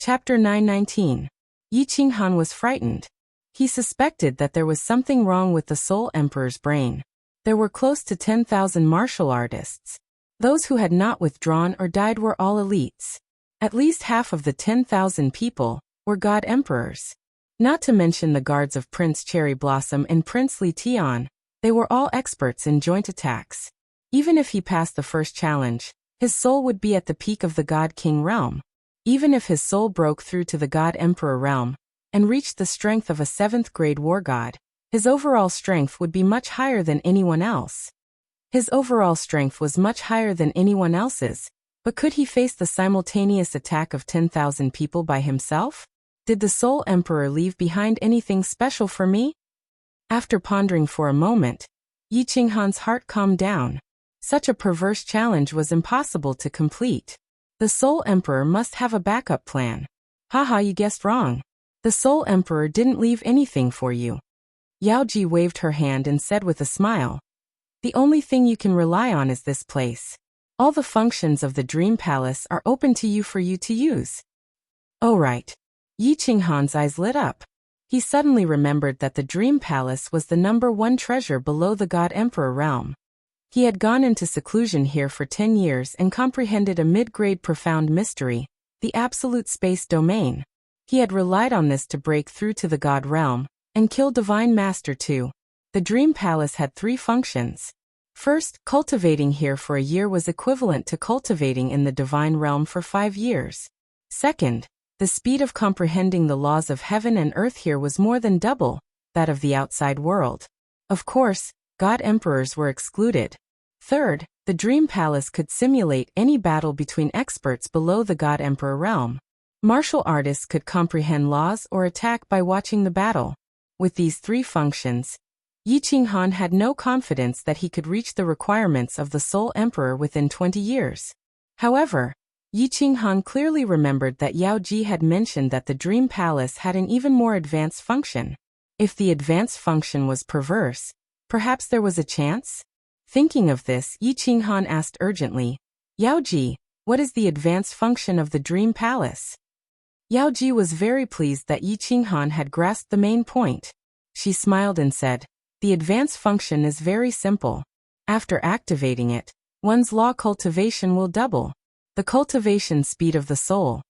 Chapter 919. Yi Qinghan was frightened. He suspected that there was something wrong with the Soul Emperor's brain. There were close to 10,000 martial artists. Those who had not withdrawn or died were all elites. At least half of the 10,000 people were God Emperors. Not to mention the guards of Prince Cherry Blossom and Prince Li Tian, they were all experts in joint attacks. Even if he passed the first challenge, his soul would be at the peak of the God King realm. Even if his soul broke through to the God Emperor realm and reached the strength of a 7th grade war god, his overall strength would be much higher than anyone else. His overall strength was much higher than anyone else's, but could he face the simultaneous attack of 10,000 people by himself? Did the Soul Emperor leave behind anything special for me? After pondering for a moment, Yi Qinghan's heart calmed down. Such a perverse challenge was impossible to complete. The Soul Emperor must have a backup plan. Haha, you guessed wrong. The Soul Emperor didn't leave anything for you. Yao Ji waved her hand and said with a smile, "The only thing you can rely on is this place. All the functions of the Dream Palace are open to you for you to use." Oh right. Yi Qinghan's eyes lit up. He suddenly remembered that the Dream Palace was the #1 treasure below the God Emperor realm. He had gone into seclusion here for 10 years and comprehended a mid-grade profound mystery, the absolute space domain. He had relied on this to break through to the God realm and kill Divine Master too. The Dream Palace had 3 functions. First, cultivating here for a year was equivalent to cultivating in the Divine realm for 5 years. Second, the speed of comprehending the laws of heaven and earth here was more than double that of the outside world. Of course, God Emperors were excluded. Third, the Dream Palace could simulate any battle between experts below the God Emperor realm. Martial artists could comprehend laws or attack by watching the battle. With these 3 functions, Yi Qinghan had no confidence that he could reach the requirements of the Soul Emperor within 20 years. However, Yi Qinghan clearly remembered that Yao Ji had mentioned that the Dream Palace had an even more advanced function. If the advanced function was perverse, perhaps there was a chance? Thinking of this, Yi Qinghan asked urgently, "Yao Ji, what is the advanced function of the Dream Palace?" Yao Ji was very pleased that Yi Qinghan had grasped the main point. She smiled and said, "The advanced function is very simple. After activating it, one's law cultivation will double. The cultivation speed of the soul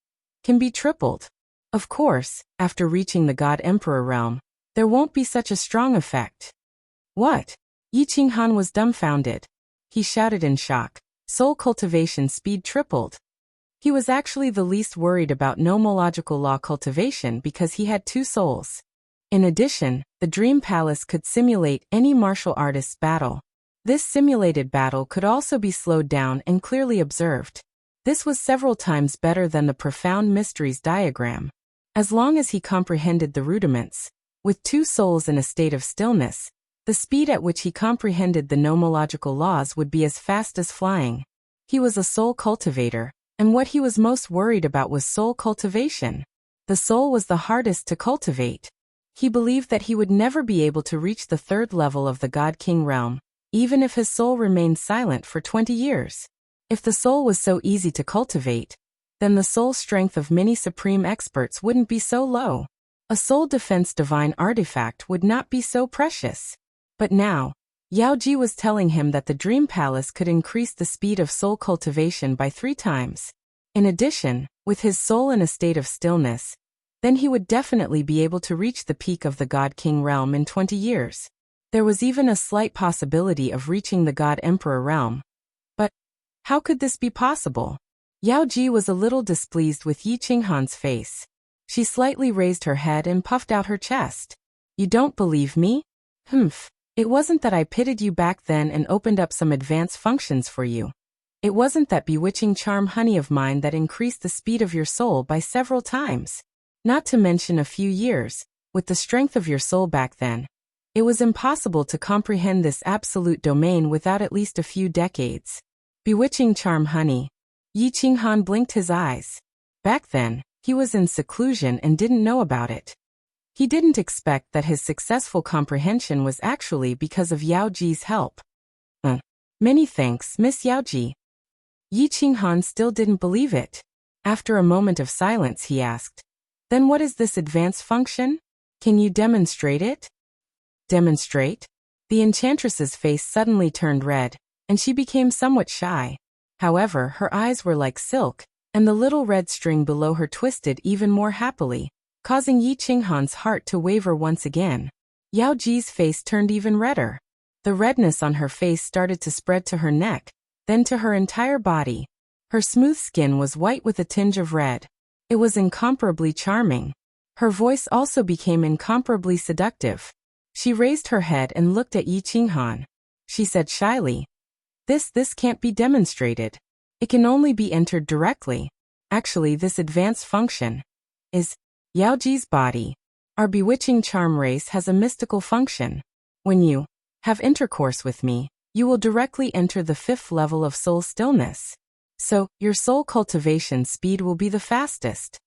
can be tripled. Of course, after reaching the God Emperor realm, there won't be such a strong effect." What? Yi Qinghan was dumbfounded. He shouted in shock, "Soul cultivation speed tripled." He was actually the least worried about nomological law cultivation because he had 2 souls. In addition, the Dream Palace could simulate any martial artist's battle. This simulated battle could also be slowed down and clearly observed. This was several times better than the Profound Mysteries diagram. As long as he comprehended the rudiments, with 2 souls in a state of stillness, the speed at which he comprehended the nomological laws would be as fast as flying. He was a soul cultivator, and what he was most worried about was soul cultivation. The soul was the hardest to cultivate. He believed that he would never be able to reach the 3rd level of the God King realm, even if his soul remained silent for 20 years. If the soul was so easy to cultivate, then the soul strength of many supreme experts wouldn't be so low. A soul defense divine artifact would not be so precious. But now, Yao Ji was telling him that the Dream Palace could increase the speed of soul cultivation by 3 times. In addition, with his soul in a state of stillness, then he would definitely be able to reach the peak of the God King realm in 20 years. There was even a slight possibility of reaching the God Emperor realm. But how could this be possible? Yao Ji was a little displeased with Yi Qinghan's face. She slightly raised her head and puffed out her chest. "You don't believe me? Humph. It wasn't that I pitied you back then and opened up some advanced functions for you. It wasn't that bewitching charm honey of mine that increased the speed of your soul by several times. Not to mention a few years, with the strength of your soul back then. It was impossible to comprehend this absolute domain without at least a few decades. Bewitching charm honey." Yi Qinghan blinked his eyes. Back then, he was in seclusion and didn't know about it. He didn't expect that his successful comprehension was actually because of Yao Ji's help. Many thanks, Miss Yao Ji." Yi Qinghan still didn't believe it. After a moment of silence, he asked, "Then what is this advanced function? Can you demonstrate it?" "Demonstrate?" The enchantress's face suddenly turned red, and she became somewhat shy. However, her eyes were like silk, and the little red string below her twisted even more happily, causing Yi Qinghan's heart to waver once again. Yao Ji's face turned even redder. The redness on her face started to spread to her neck, then to her entire body. Her smooth skin was white with a tinge of red. It was incomparably charming. Her voice also became incomparably seductive. She raised her head and looked at Yi Qinghan. She said shyly, This can't be demonstrated. It can only be entered directly. Actually, this advanced function is Yao Ji's body. Our bewitching charm race has a mystical function. When you have intercourse with me, you will directly enter the 5th level of soul stillness. So, your soul cultivation speed will be the fastest."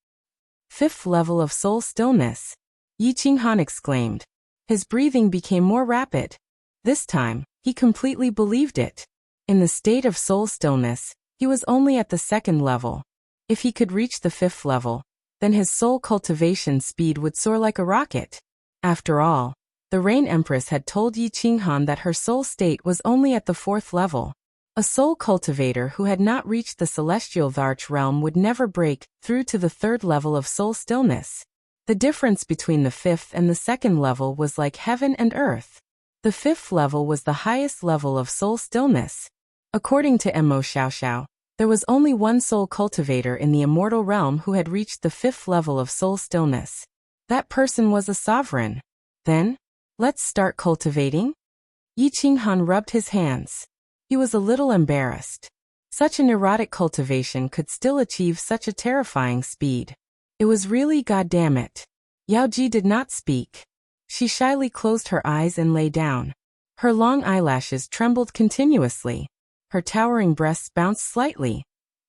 5th level of soul stillness, Yi Qinghan exclaimed. His breathing became more rapid. This time, he completely believed it. In the state of soul stillness, he was only at the 2nd level. If he could reach the 5th level, then his soul cultivation speed would soar like a rocket. After all, the Rain Empress had told Yi Qinghan that her soul state was only at the 4th level. A soul cultivator who had not reached the celestial Dharch realm would never break through to the 3rd level of soul stillness. The difference between the 5th and the 2nd level was like heaven and earth. The 5th level was the highest level of soul stillness. According to Mo Xiaoxiao, there was only one soul cultivator in the immortal realm who had reached the 5th level of soul stillness. That person was a sovereign. Then, let's start cultivating? Yi Qinghan rubbed his hands. He was a little embarrassed. Such an erotic cultivation could still achieve such a terrifying speed. It was really goddammit. Yao Ji did not speak. She shyly closed her eyes and lay down. Her long eyelashes trembled continuously. Her towering breasts bounced slightly.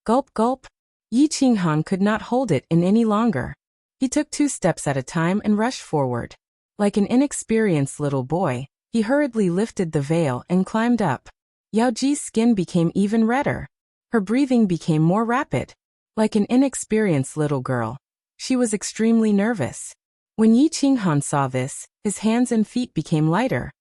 Gulp gulp. Yi Qinghan could not hold it in any longer. He took 2 steps at a time and rushed forward. Like an inexperienced little boy, he hurriedly lifted the veil and climbed up. Yao Ji's skin became even redder. Her breathing became more rapid. Like an inexperienced little girl, she was extremely nervous. When Yi Qinghan saw this, his hands and feet became lighter.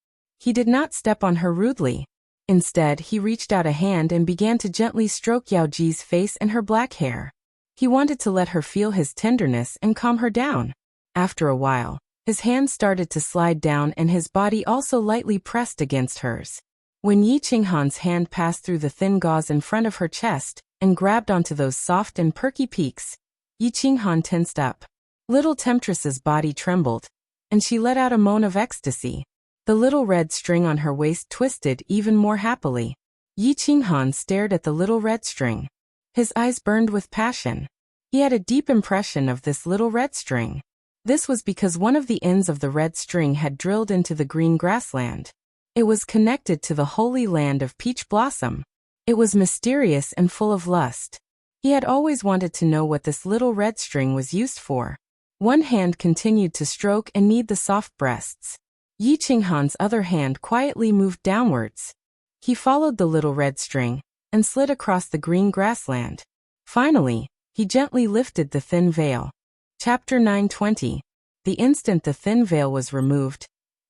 He did not step on her rudely. Instead, he reached out a hand and began to gently stroke Yao Ji's face and her black hair. He wanted to let her feel his tenderness and calm her down. After a while, his hand started to slide down and his body also lightly pressed against hers. When Yi Qinghan's hand passed through the thin gauze in front of her chest and grabbed onto those soft and perky peaks, Yi Qinghan tensed up. Little temptress's body trembled, and she let out a moan of ecstasy. The little red string on her waist twisted even more happily. Yi Qinghan stared at the little red string. His eyes burned with passion. He had a deep impression of this little red string. This was because one of the ends of the red string had drilled into the green grassland. It was connected to the holy land of peach blossom. It was mysterious and full of lust. He had always wanted to know what this little red string was used for. One hand continued to stroke and knead the soft breasts. Yi Qinghan's other hand quietly moved downwards. He followed the little red string and slid across the green grassland. Finally, he gently lifted the thin veil. Chapter 920. The instant the thin veil was removed,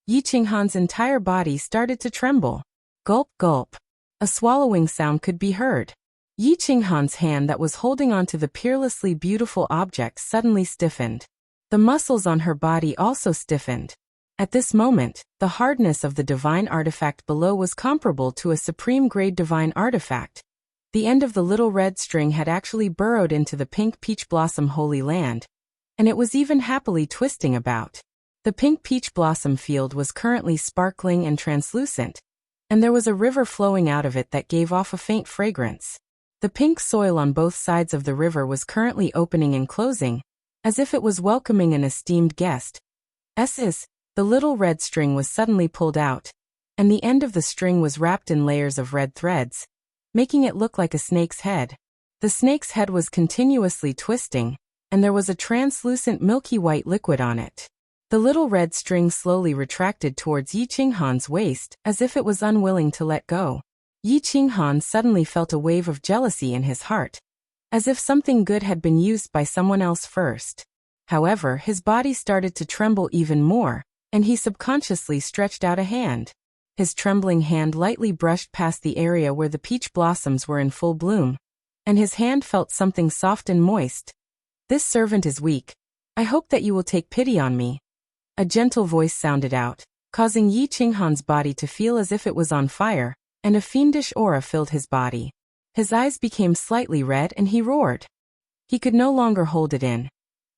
Yi Qinghan's entire body started to tremble. Gulp gulp. A swallowing sound could be heard. Yi Qinghan's hand that was holding onto the peerlessly beautiful object suddenly stiffened. The muscles on her body also stiffened. At this moment, the hardness of the divine artifact below was comparable to a supreme-grade divine artifact. The end of the little red string had actually burrowed into the pink peach blossom holy land, and it was even happily twisting about. The pink peach blossom field was currently sparkling and translucent, and there was a river flowing out of it that gave off a faint fragrance. The pink soil on both sides of the river was currently opening and closing, as if it was welcoming an esteemed guest. The little red string was suddenly pulled out, and the end of the string was wrapped in layers of red threads, making it look like a snake's head. The snake's head was continuously twisting, and there was a translucent milky white liquid on it. The little red string slowly retracted towards Yi Qinghan's waist as if it was unwilling to let go. Yi Qinghan suddenly felt a wave of jealousy in his heart. as if something good had been used by someone else first. However, his body started to tremble even more, and he subconsciously stretched out a hand. His trembling hand lightly brushed past the area where the peach blossoms were in full bloom, and his hand felt something soft and moist. "This servant is weak. I hope that you will take pity on me." A gentle voice sounded out, causing Yi Qinghan's body to feel as if it was on fire, and a fiendish aura filled his body. His eyes became slightly red and he roared. He could no longer hold it in,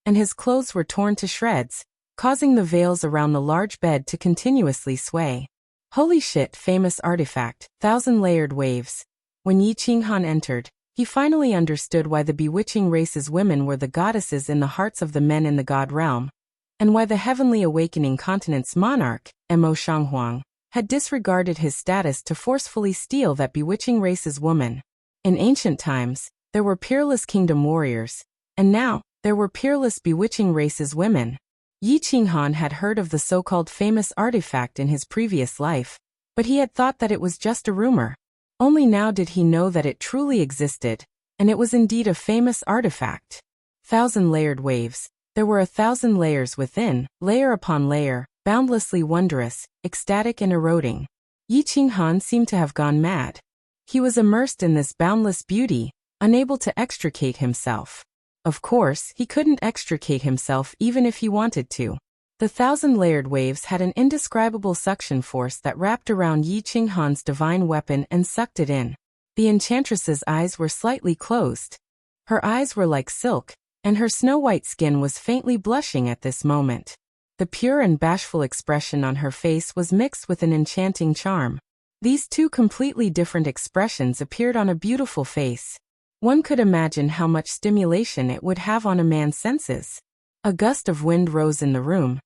and his clothes were torn to shreds, causing the veils around the large bed to continuously sway. Holy shit! Famous artifact, 1,000-layered waves. When Yi Qinghan entered, he finally understood why the bewitching race's women were the goddesses in the hearts of the men in the god realm, and why the heavenly awakening continent's monarch, Mo Shanghuang, had disregarded his status to forcefully steal that bewitching race's woman. In ancient times, there were peerless kingdom warriors, and now, there were peerless bewitching race's women. Yi Qinghan had heard of the so-called famous artifact in his previous life, but he had thought that it was just a rumor. Only now did he know that it truly existed, and it was indeed a famous artifact. 1,000-layered waves. There were 1,000 layers within, layer upon layer, boundlessly wondrous, ecstatic and eroding. Yi Qinghan seemed to have gone mad. He was immersed in this boundless beauty, unable to extricate himself. Of course, he couldn't extricate himself even if he wanted to. The 1,000-layered waves had an indescribable suction force that wrapped around Yi Qinghan's divine weapon and sucked it in. The enchantress's eyes were slightly closed. Her eyes were like silk, and her snow-white skin was faintly blushing at this moment. The pure and bashful expression on her face was mixed with an enchanting charm. These two completely different expressions appeared on a beautiful face. One could imagine how much stimulation it would have on a man's senses. A gust of wind rose in the room,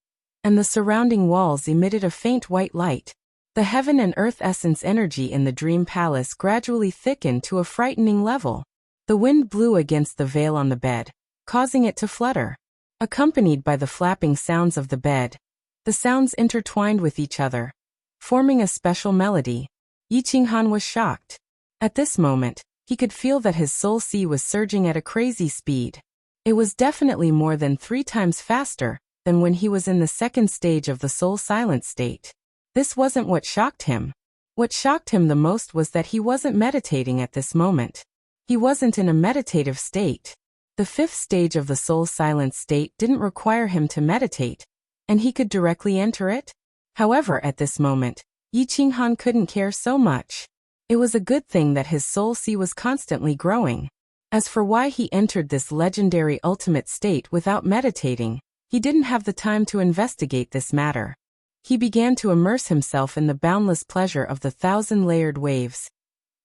and the surrounding walls emitted a faint white light. The heaven and earth essence energy in the dream palace gradually thickened to a frightening level. The wind blew against the veil on the bed, causing it to flutter. Accompanied by the flapping sounds of the bed, the sounds intertwined with each other, forming a special melody. Yi Qinghan was shocked. At this moment, he could feel that his soul sea was surging at a crazy speed. It was definitely more than 3 times faster than when he was in the second stage of the soul silent state. This wasn't what shocked him. What shocked him the most was that he wasn't meditating at this moment. He wasn't in a meditative state. The 5th stage of the soul silent state didn't require him to meditate, and he could directly enter it. However, at this moment, Yi Qinghan couldn't care so much. It was a good thing that his soul sea was constantly growing. As for why he entered this legendary ultimate state without meditating, he didn't have the time to investigate this matter. He began to immerse himself in the boundless pleasure of the 1,000-layered waves.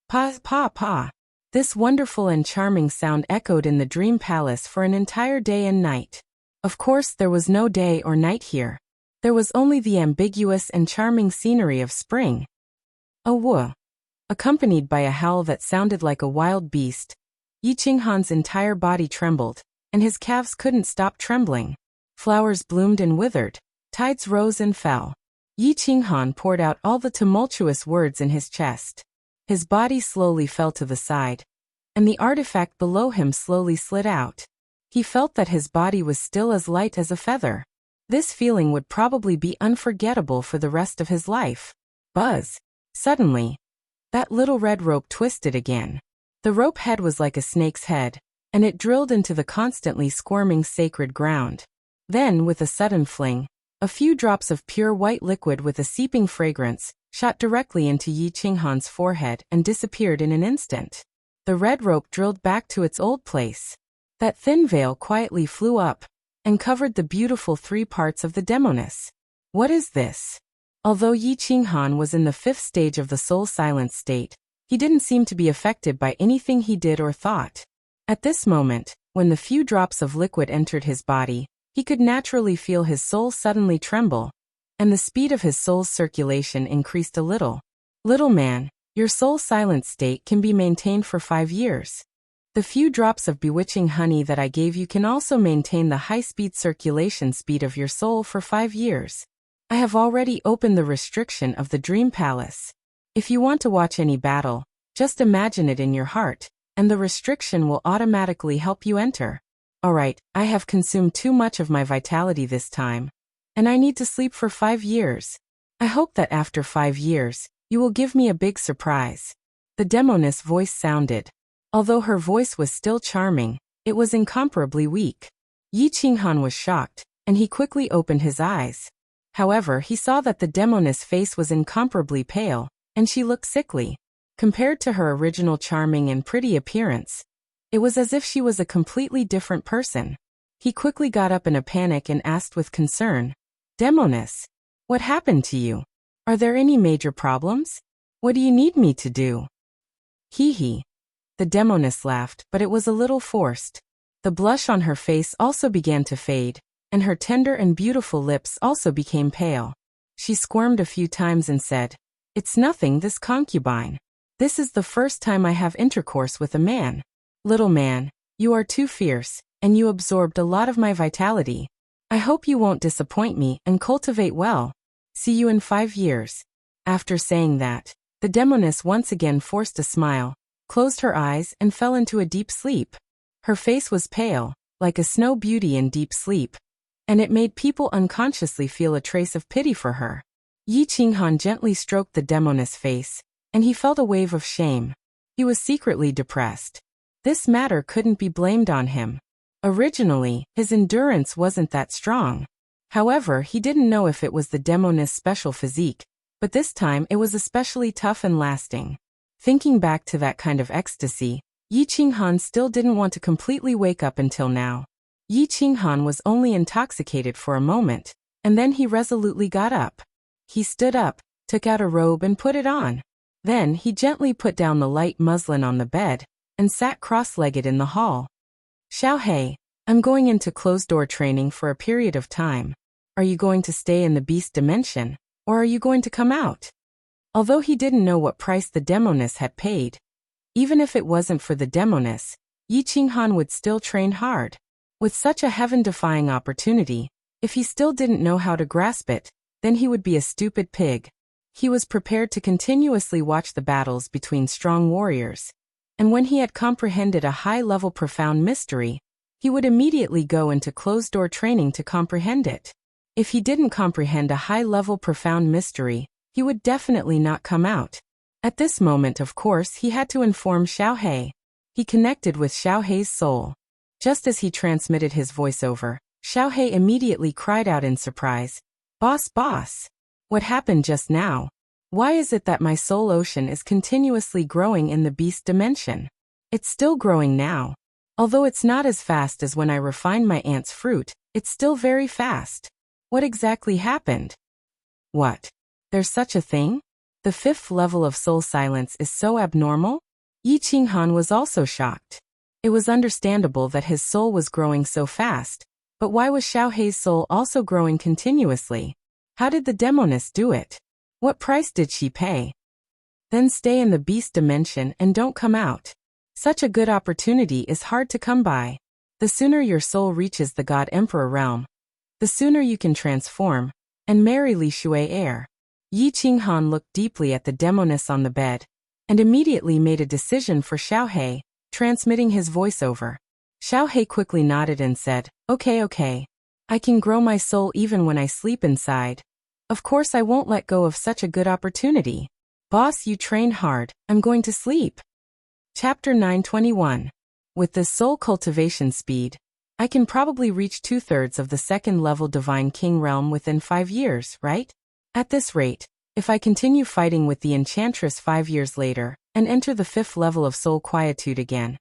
Pa, pa, pa. This wonderful and charming sound echoed in the dream palace for an entire day and night. Of course, there was no day or night here. There was only the ambiguous and charming scenery of spring. A woo. Accompanied by a howl that sounded like a wild beast, Yi Qinghan's entire body trembled, and his calves couldn't stop trembling. Flowers bloomed and withered, tides rose and fell. Yi Qinghan poured out all the tumultuous words in his chest. His body slowly fell to the side, and the artifact below him slowly slid out. He felt that his body was still as light as a feather. This feeling would probably be unforgettable for the rest of his life. Buzz. Suddenly, that little red rope twisted again. The rope head was like a snake's head, and it drilled into the constantly squirming sacred ground. Then, with a sudden fling, a few drops of pure white liquid with a seeping fragrance shot directly into Yi Qinghan's forehead and disappeared in an instant. The red rope drilled back to its old place. That thin veil quietly flew up and covered the beautiful 3 parts of the demoness. What is this? Although Yi Qinghan was in the 5th stage of the soul silence state, he didn't seem to be affected by anything he did or thought. At this moment, when the few drops of liquid entered his body, he could naturally feel his soul suddenly tremble, and the speed of his soul's circulation increased a little. Little man, your soul silent state can be maintained for 5 years. The few drops of bewitching honey that I gave you can also maintain the high-speed circulation speed of your soul for 5 years. I have already opened the restriction of the dream palace. If you want to watch any battle, just imagine it in your heart, and the restriction will automatically help you enter. Alright, I have consumed too much of my vitality this time, and I need to sleep for 5 years. I hope that after 5 years, you will give me a big surprise. The demoness voice sounded. Although her voice was still charming, it was incomparably weak. Yi Qinghan was shocked, and he quickly opened his eyes. However, he saw that the demoness face was incomparably pale, and she looked sickly. Compared to her original charming and pretty appearance, it was as if she was a completely different person. He quickly got up in a panic and asked with concern, "Demoness, what happened to you? Are there any major problems? What do you need me to do?" Hee hee. The demoness laughed, but it was a little forced. The blush on her face also began to fade, and her tender and beautiful lips also became pale. She squirmed a few times and said, "It's nothing, this concubine. This is the first time I have intercourse with a man. Little man, you are too fierce, and you absorbed a lot of my vitality. I hope you won't disappoint me and cultivate well. See you in 5 years." After saying that, the demoness once again forced a smile, closed her eyes and fell into a deep sleep. Her face was pale, like a snow beauty in deep sleep, and it made people unconsciously feel a trace of pity for her. Yi Qinghan gently stroked the demoness face, and he felt a wave of shame. He was secretly depressed. This matter couldn't be blamed on him. Originally, his endurance wasn't that strong. However, he didn't know if it was the demoness' special physique, but this time it was especially tough and lasting. Thinking back to that kind of ecstasy, Yi Qinghan still didn't want to completely wake up until now. Yi Qinghan was only intoxicated for a moment, and then he resolutely got up. He stood up, took out a robe and put it on. Then he gently put down the light muslin on the bed, and sat cross-legged in the hall. "Xiaohei, I'm going into closed-door training for a period of time. Are you going to stay in the beast dimension, or are you going to come out?" Although he didn't know what price the demoness had paid, even if it wasn't for the demoness, Yi Qinghan would still train hard. With such a heaven-defying opportunity, if he still didn't know how to grasp it, then he would be a stupid pig. He was prepared to continuously watch the battles between strong warriors, and when he had comprehended a high-level profound mystery, he would immediately go into closed-door training to comprehend it. If he didn't comprehend a high-level profound mystery, he would definitely not come out. At this moment, of course, he had to inform Xiaohei. He connected with Xiaohei's soul. Just as he transmitted his voiceover, Xiaohei immediately cried out in surprise, "Boss, boss! What happened just now? Why is it that my soul ocean is continuously growing in the beast dimension? It's still growing now. Although it's not as fast as when I refined my aunt's fruit, it's still very fast. What exactly happened? What? There's such a thing? The 5th level of soul silence is so abnormal?" Yi Qinghan was also shocked. It was understandable that his soul was growing so fast, but why was Xiaohei's soul also growing continuously? How did the demoness do it? What price did she pay? Then stay in the beast dimension and don't come out. Such a good opportunity is hard to come by. The sooner your soul reaches the God Emperor realm, the sooner you can transform and marry Li Shui heir. Yi Qinghan looked deeply at the demoness on the bed, and immediately made a decision for Xiaohei, transmitting his voiceover. Xiaohei quickly nodded and said, Okay. I can grow my soul even when I sleep inside. Of course I won't let go of such a good opportunity. Boss, you train hard, I'm going to sleep." Chapter 921. With this soul cultivation speed, I can probably reach 2/3 of the 2nd level Divine King realm within 5 years, right? At this rate, if I continue fighting with the Enchantress 5 years later, and enter the 5th level of soul quietude again,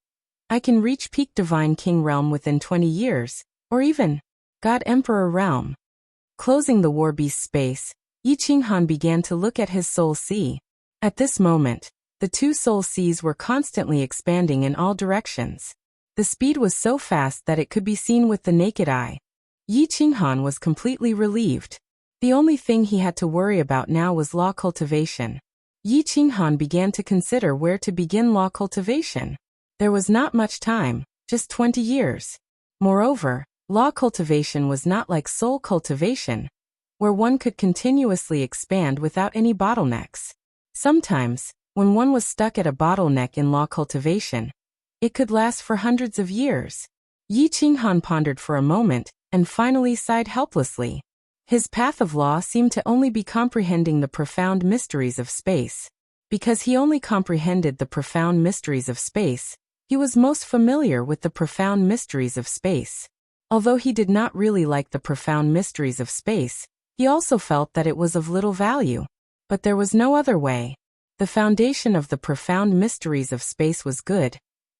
I can reach peak Divine King realm within 20 years, or even God Emperor realm. Closing the War Beast space, Yi Qinghan began to look at his soul sea. At this moment, the 2 soul seas were constantly expanding in all directions. The speed was so fast that it could be seen with the naked eye. Yi Qinghan was completely relieved. The only thing he had to worry about now was law cultivation. Yi Qinghan began to consider where to begin law cultivation. There was not much time, just 20 years. Moreover, law cultivation was not like soul cultivation, where one could continuously expand without any bottlenecks. Sometimes, when one was stuck at a bottleneck in law cultivation, It could last for hundreds of years. Yi Qinghan pondered for a moment, and finally sighed helplessly. His path of law seemed to only be comprehending the profound mysteries of space. Because he only comprehended the profound mysteries of space, he was most familiar with the profound mysteries of space. Although he did not really like the profound mysteries of space, he also felt that it was of little value. But there was no other way. The foundation of the profound mysteries of space was good,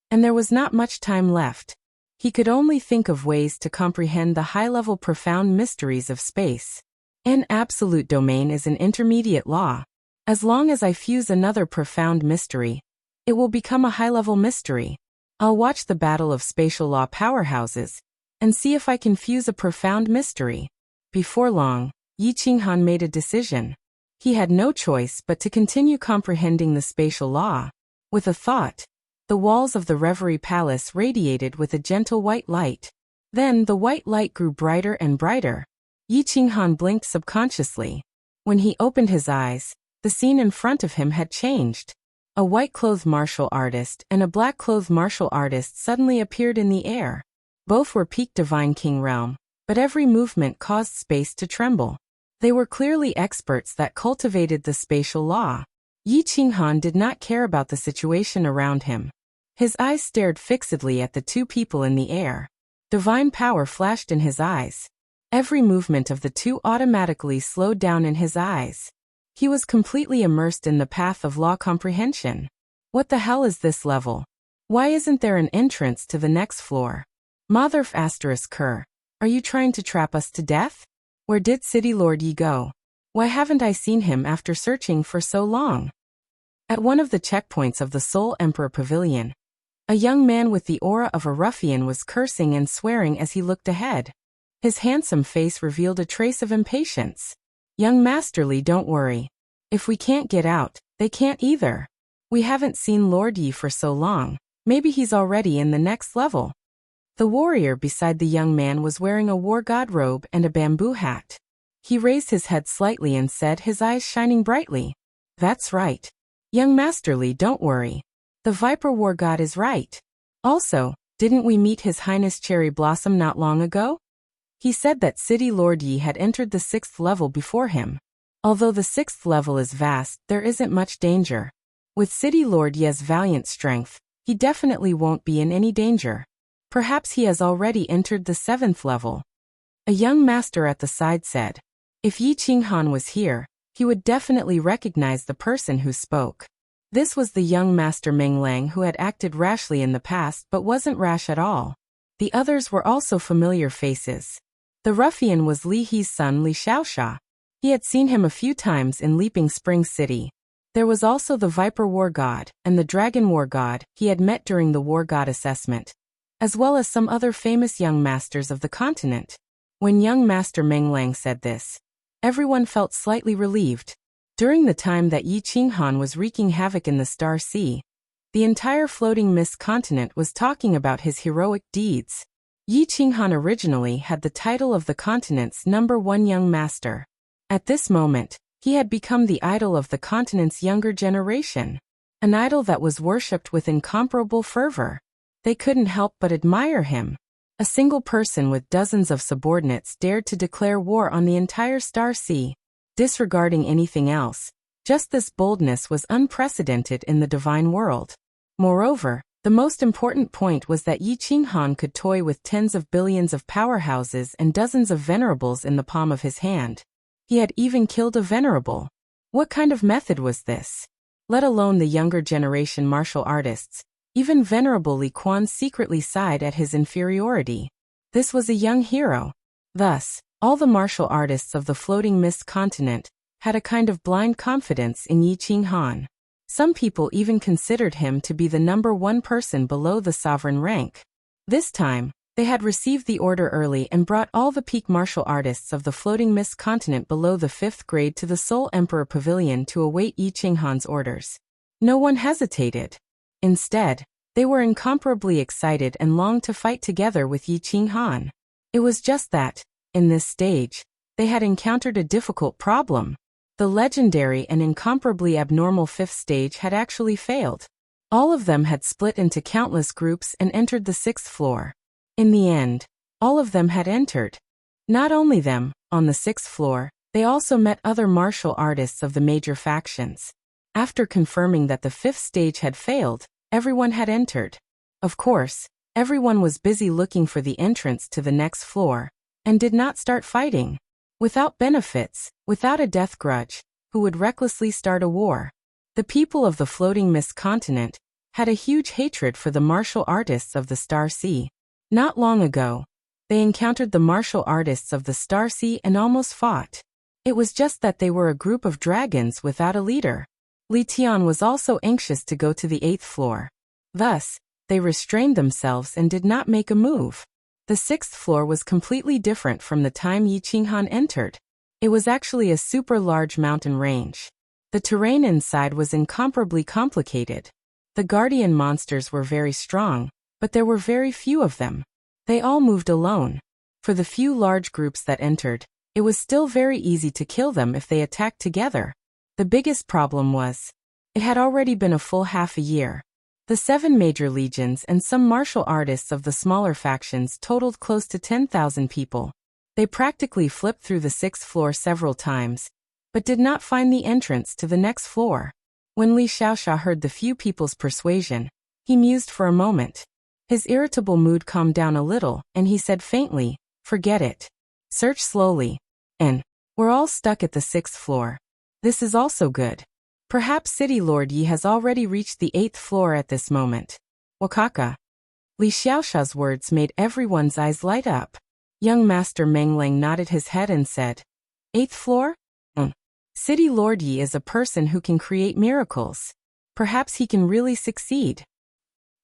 and there was not much time left. He could only think of ways to comprehend the high-level profound mysteries of space. An absolute domain is an intermediate law. As long as I fuse another profound mystery, it will become a high-level mystery. I'll watch the battle of spatial law powerhouses and see if I can fuse a profound mystery. Before long, Yi Qinghan made a decision. He had no choice but to continue comprehending the spatial law. With a thought, the walls of the Reverie Palace radiated with a gentle white light. Then the white light grew brighter and brighter. Yi Qinghan blinked subconsciously. When he opened his eyes, the scene in front of him had changed. A white-clothed martial artist and a black-clothed martial artist suddenly appeared in the air. Both were peak Divine King realm, but every movement caused space to tremble. They were clearly experts that cultivated the spatial law. Yi Qinghan did not care about the situation around him. His eyes stared fixedly at the two people in the air. Divine power flashed in his eyes. Every movement of the two automatically slowed down in his eyes. He was completely immersed in the path of law comprehension. What the hell is this level? Why isn't there an entrance to the next floor? Motherf *Ker, are you trying to trap us to death? Where did City Lord Yi go? Why haven't I seen him after searching for so long? At one of the checkpoints of the Soul Emperor Pavilion, a young man with the aura of a ruffian was cursing and swearing as he looked ahead. His handsome face revealed a trace of impatience. Young Masterly, don't worry. If we can't get out, they can't either. We haven't seen Lord Yi for so long, maybe he's already in the next level. The warrior beside the young man was wearing a war god robe and a bamboo hat. He raised his head slightly and said, his eyes shining brightly. That's right. Young Masterly, don't worry. The Viper War God is right. Also, didn't we meet His Highness Cherry Blossom not long ago? He said that City Lord Yi had entered the 6th level before him. Although the 6th level is vast, there isn't much danger. With City Lord Yi's valiant strength, he definitely won't be in any danger. Perhaps he has already entered the 7th level. A young master at the side said. If Yi Qinghan was here, he would definitely recognize the person who spoke. This was the young master Meng Lang who had acted rashly in the past but wasn't rash at all. The others were also familiar faces. The ruffian was Li He's son Li Xiaosha. He had seen him a few times in Leaping Spring City. There was also the Viper War God and the Dragon War God he had met during the War God assessment, as well as some other famous young masters of the continent. When young master Meng Lang said this, everyone felt slightly relieved. During the time that Yi Qinghan was wreaking havoc in the Star Sea, the entire floating mist continent was talking about his heroic deeds. Yi Qinghan originally had the title of the continent's #1 young master. At this moment, he had become the idol of the continent's younger generation, an idol that was worshipped with incomparable fervor. They couldn't help but admire him. A single person with dozens of subordinates dared to declare war on the entire Star Sea, disregarding anything else. Just this boldness was unprecedented in the divine world. Moreover, the most important point was that Yi Qinghan could toy with tens of billions of powerhouses and dozens of venerables in the palm of his hand. He had even killed a venerable. What kind of method was this? Let alone the younger generation martial artists, even Venerable Li Quan secretly sighed at his inferiority. This was a young hero. Thus, all the martial artists of the floating mist continent had a kind of blind confidence in Yi Qinghan. Some people even considered him to be the #1 person below the sovereign rank. This time, they had received the order early and brought all the peak martial artists of the floating mist continent below the 5th grade to the Soul Emperor Pavilion to await Yi Qinghan's orders. No one hesitated. Instead, they were incomparably excited and longed to fight together with Yi Qinghan. It was just that, in this stage, they had encountered a difficult problem. The legendary and incomparably abnormal 5th stage had actually failed. All of them had split into countless groups and entered the 6th floor. In the end, all of them had entered. Not only them, on the 6th floor, they also met other martial artists of the major factions. After confirming that the 5th stage had failed, everyone had entered. Of course, everyone was busy looking for the entrance to the next floor, and did not start fighting. Without benefits, without a death grudge, who would recklessly start a war? The people of the floating mist continent had a huge hatred for the martial artists of the Star Sea. Not long ago, they encountered the martial artists of the Star Sea and almost fought. It was just that they were a group of dragons without a leader. Li Tian was also anxious to go to the 8th floor. Thus, they restrained themselves and did not make a move. The 6th floor was completely different from the time Yi Qinghan entered. It was actually a super large mountain range. The terrain inside was incomparably complicated. The guardian monsters were very strong, but there were very few of them. They all moved alone. For the few large groups that entered, it was still very easy to kill them if they attacked together. The biggest problem was, it had already been a full half a year. The 7 major legions and some martial artists of the smaller factions totaled close to 10,000 people. They practically flipped through the 6th floor several times, but did not find the entrance to the next floor. When Li Xiaoxia heard the few people's persuasion, he mused for a moment. His irritable mood calmed down a little, and he said faintly, "Forget it. Search slowly. And we're all stuck at the 6th floor. This is also good. Perhaps City Lord Yi has already reached the 8th floor at this moment." Wakaka. Li Xiaoxia's words made everyone's eyes light up. Young Master Meng Lang nodded his head and said, "8th floor? City Lord Yi is a person who can create miracles. Perhaps he can really succeed."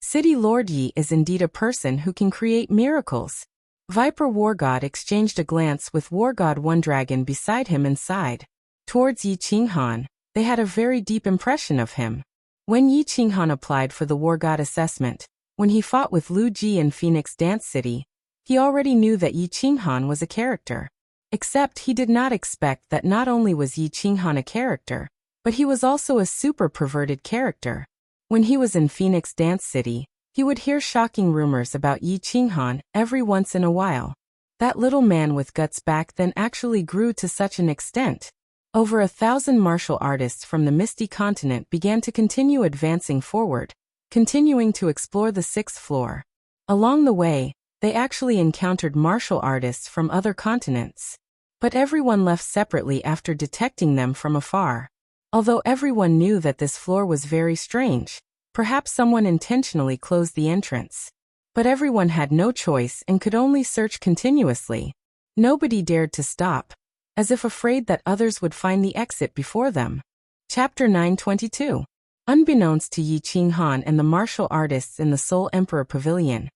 City Lord Yi is indeed a person who can create miracles. Viper War God exchanged a glance with War God One Dragon beside him and sighed. Towards Yi Qinghan, they had a very deep impression of him. When Yi Qinghan applied for the War God assessment, when he fought with Lu Ji in Phoenix Dance City, he already knew that Yi Qinghan was a character. Except he did not expect that not only was Yi Qinghan a character, but he was also a super perverted character. When he was in Phoenix Dance City, he would hear shocking rumors about Yi Qinghan every once in a while. That little man with guts back then actually grew to such an extent. Over 1,000 martial artists from the Misty Continent began to continue advancing forward, continuing to explore the 6th floor. Along the way, they actually encountered martial artists from other continents. But everyone left separately after detecting them from afar. Although everyone knew that this floor was very strange, perhaps someone intentionally closed the entrance. But everyone had no choice and could only search continuously. Nobody dared to stop, as if afraid that others would find the exit before them. Chapter 922. Unbeknownst to Yi Qinghan and the martial artists in the Soul Emperor Pavilion,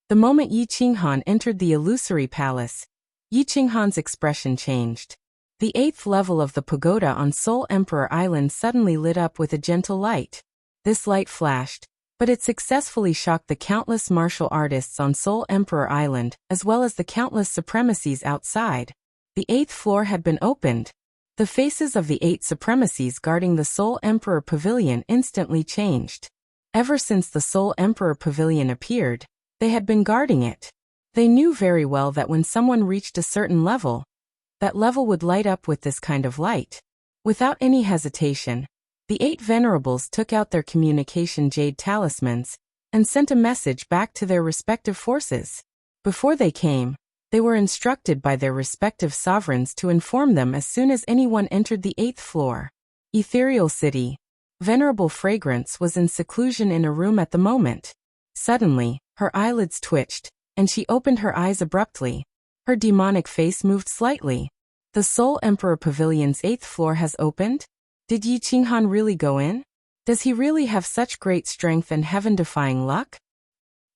the moment Yi Qinghan entered the illusory palace, Yi Qinghan's expression changed. The 8th level of the pagoda on Soul Emperor Island suddenly lit up with a gentle light. This light flashed, but it successfully shocked the countless martial artists on Soul Emperor Island, as well as the countless supremacies outside. The 8th floor had been opened. The faces of the 8 supremacies guarding the Soul Emperor Pavilion instantly changed. Ever since the Soul Emperor Pavilion appeared, they had been guarding it. They knew very well that when someone reached a certain level, that level would light up with this kind of light. Without any hesitation, the 8 venerables took out their communication jade talismans and sent a message back to their respective forces. Before they came, they were instructed by their respective sovereigns to inform them as soon as anyone entered the 8th floor. Ethereal City. Venerable Fragrance was in seclusion in a room at the moment. Suddenly, her eyelids twitched, and she opened her eyes abruptly. Her demonic face moved slightly. The Soul Emperor Pavilion's 8th floor has opened? Did Yi Qinghan really go in? Does he really have such great strength and heaven-defying luck?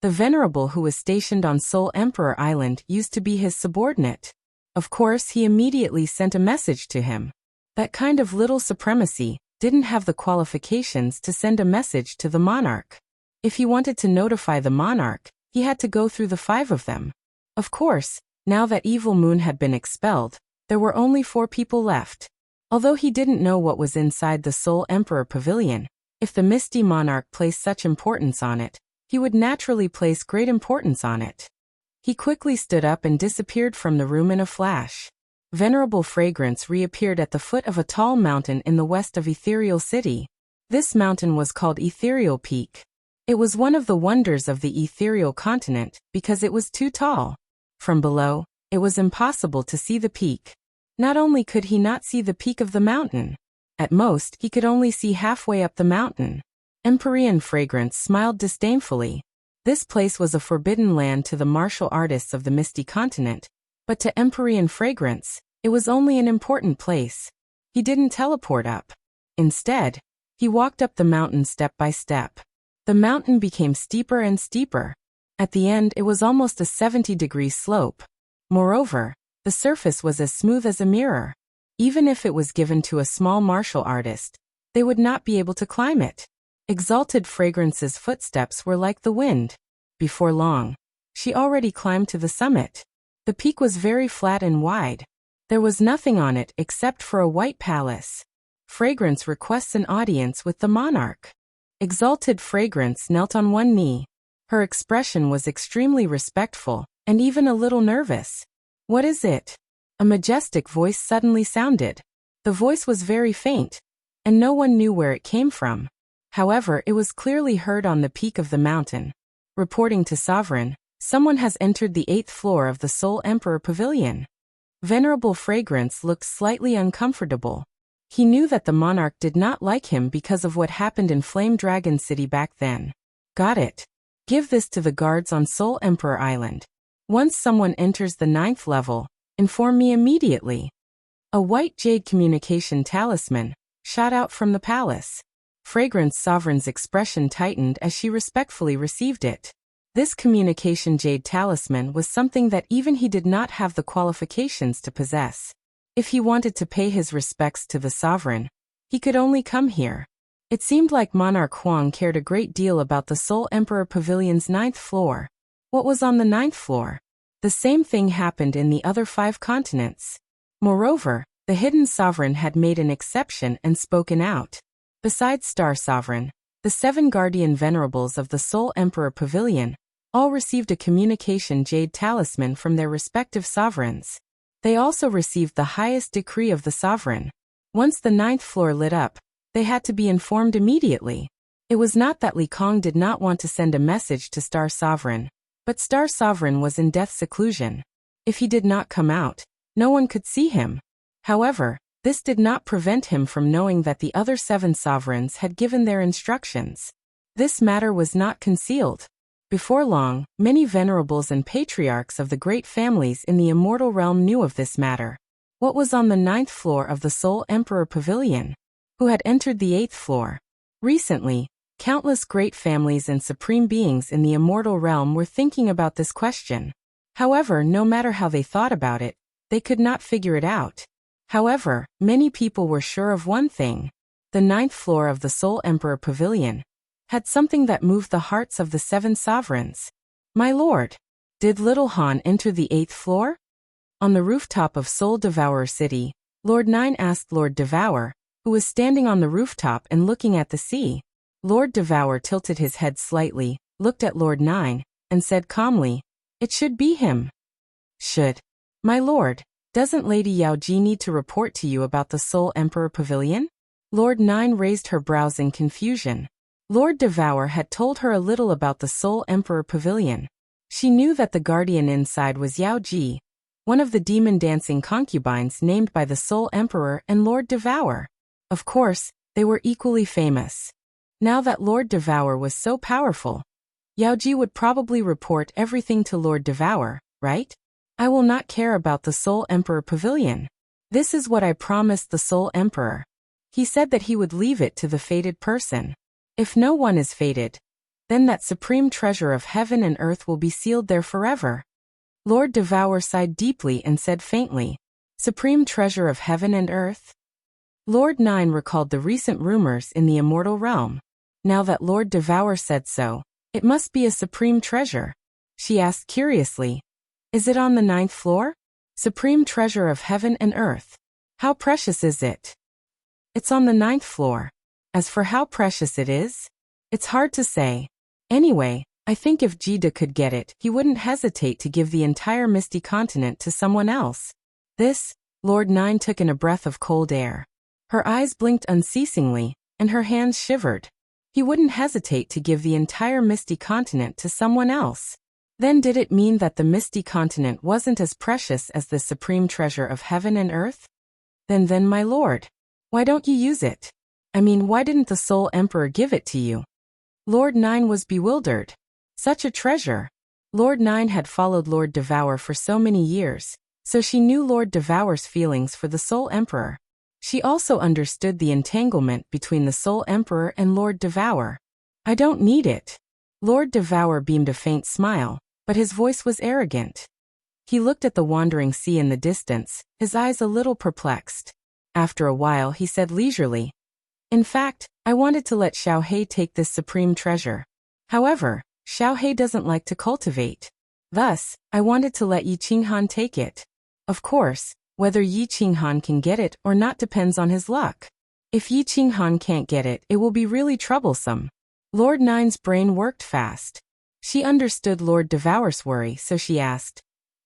The Venerable who was stationed on Soul Emperor Island used to be his subordinate. Of course, he immediately sent a message to him. That kind of little supremacy didn't have the qualifications to send a message to the monarch. If he wanted to notify the monarch, he had to go through the 5 of them. Of course, now that Evil Moon had been expelled, there were only 4 people left. Although he didn't know what was inside the Soul Emperor Pavilion, If the misty monarch placed such importance on it, he would naturally place great importance on it. He quickly stood up and disappeared from the room in a flash. Venerable Fragrance reappeared at the foot of a tall mountain in the west of Ethereal City. This mountain was called Ethereal Peak. It was one of the wonders of the ethereal continent because it was too tall. From below, it was impossible to see the peak. Not only could he not see the peak of the mountain, at most he could only see halfway up the mountain. Empyrean Fragrance smiled disdainfully. This place was a forbidden land to the martial artists of the misty continent, but to Empyrean Fragrance, it was only an important place. He didn't teleport up. Instead, he walked up the mountain step by step. The mountain became steeper and steeper. At the end, it was almost a 70-degree slope. Moreover, the surface was as smooth as a mirror. Even if it was given to a small martial artist, they would not be able to climb it. Exalted Fragrance's footsteps were like the wind. Before long, she already climbed to the summit. The peak was very flat and wide. There was nothing on it except for a white palace. Fragrance requests an audience with the monarch. Exalted Fragrance knelt on one knee. Her expression was extremely respectful, and even a little nervous. "What is it?" A majestic voice suddenly sounded. The voice was very faint, and no one knew where it came from. However, it was clearly heard on the peak of the mountain. Reporting to Sovereign, someone has entered the 8th floor of the Soul Emperor Pavilion. Venerable Fragrance looked slightly uncomfortable. He knew that the monarch did not like him because of what happened in Flame Dragon City back then. Got it. Give this to the guards on Soul Emperor Island. Once someone enters the 9th level, inform me immediately. A white jade communication talisman shot out from the palace. Fragrance Sovereign's expression tightened as she respectfully received it. This communication jade talisman was something that even he did not have the qualifications to possess. If he wanted to pay his respects to the sovereign, he could only come here. It seemed like Monarch Huang cared a great deal about the Soul Emperor Pavilion's 9th floor. What was on the 9th floor? The same thing happened in the other 5 continents. Moreover, the hidden sovereign had made an exception and spoken out. Besides Star Sovereign, the 7 guardian venerables of the Soul Emperor Pavilion all received a communication jade talisman from their respective sovereigns. They also received the highest decree of the sovereign. Once the 9th floor lit up, they had to be informed immediately. It was not that Li Kong did not want to send a message to Star Sovereign, but Star Sovereign was in death seclusion. If he did not come out, no one could see him. However, this did not prevent him from knowing that the other 7 sovereigns had given their instructions. This matter was not concealed. Before long, many venerables and patriarchs of the great families in the immortal realm knew of this matter. What was on the 9th floor of the Soul Emperor Pavilion? Who had entered the 8th floor? Recently, countless great families and supreme beings in the immortal realm were thinking about this question. However, no matter how they thought about it, they could not figure it out. However, many people were sure of one thing. The 9th floor of the Soul Emperor Pavilion had something that moved the hearts of the 7 sovereigns. My lord, did Little Han enter the 8th floor? On the rooftop of Soul Devourer City, Lord 9 asked Lord Devour, who was standing on the rooftop and looking at the sea. Lord Devour tilted his head slightly, looked at Lord 9, and said calmly, "It should be him." "Should? My lord, doesn't Lady Yao Ji need to report to you about the Soul Emperor Pavilion?" Lord 9 raised her brows in confusion. Lord Devour had told her a little about the Soul Emperor Pavilion. She knew that the guardian inside was Yao Ji, one of the demon-dancing concubines named by the Soul Emperor and Lord Devour. Of course, they were equally famous. Now that Lord Devour was so powerful, Yao Ji would probably report everything to Lord Devour, right? "I will not care about the Soul Emperor Pavilion. This is what I promised the Soul Emperor. He said that he would leave it to the fated person. If no one is fated, then that supreme treasure of heaven and earth will be sealed there forever." Lord Devour sighed deeply and said faintly, "Supreme treasure of heaven and earth?" Lord 9 recalled the recent rumors in the immortal realm. Now that Lord Devour said so, it must be a supreme treasure. She asked curiously, "Is it on the 9th floor? Supreme treasure of heaven and earth. How precious is it?" "It's on the 9th floor." As for how precious it is, it's hard to say. Anyway, I think if Jida could get it, he wouldn't hesitate to give the entire misty continent to someone else. This, Lord Nine took in a breath of cold air. Her eyes blinked unceasingly, and her hands shivered. He wouldn't hesitate to give the entire misty continent to someone else. Then did it mean that the misty continent wasn't as precious as the supreme treasure of heaven and earth? Then my lord, why don't you use it? I mean, why didn't the Soul Emperor give it to you? Lord Nine was bewildered. Such a treasure. Lord Nine had followed Lord Devour for so many years, so she knew Lord Devour's feelings for the Soul Emperor. She also understood the entanglement between the Soul Emperor and Lord Devour. I don't need it. Lord Devour beamed a faint smile, but his voice was arrogant. He looked at the wandering sea in the distance, his eyes a little perplexed. After a while he said leisurely, "In fact, I wanted to let Xiaohei take this supreme treasure. However, Xiaohei doesn't like to cultivate. Thus, I wanted to let Yi Qinghan take it. Of course, whether Yi Qinghan can get it or not depends on his luck. If Yi Qinghan can't get it, it will be really troublesome." Lord Nine's brain worked fast. She understood Lord Devour's worry, so she asked,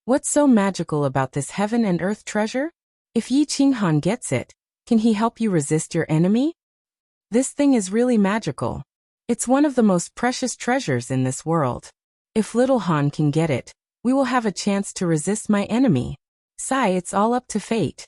"What's so magical about this heaven and earth treasure? If Yi Qinghan gets it, can he help you resist your enemy? This thing is really magical. It's one of the most precious treasures in this world. If little Han can get it, we will have a chance to resist my enemy. Sigh, it's all up to fate."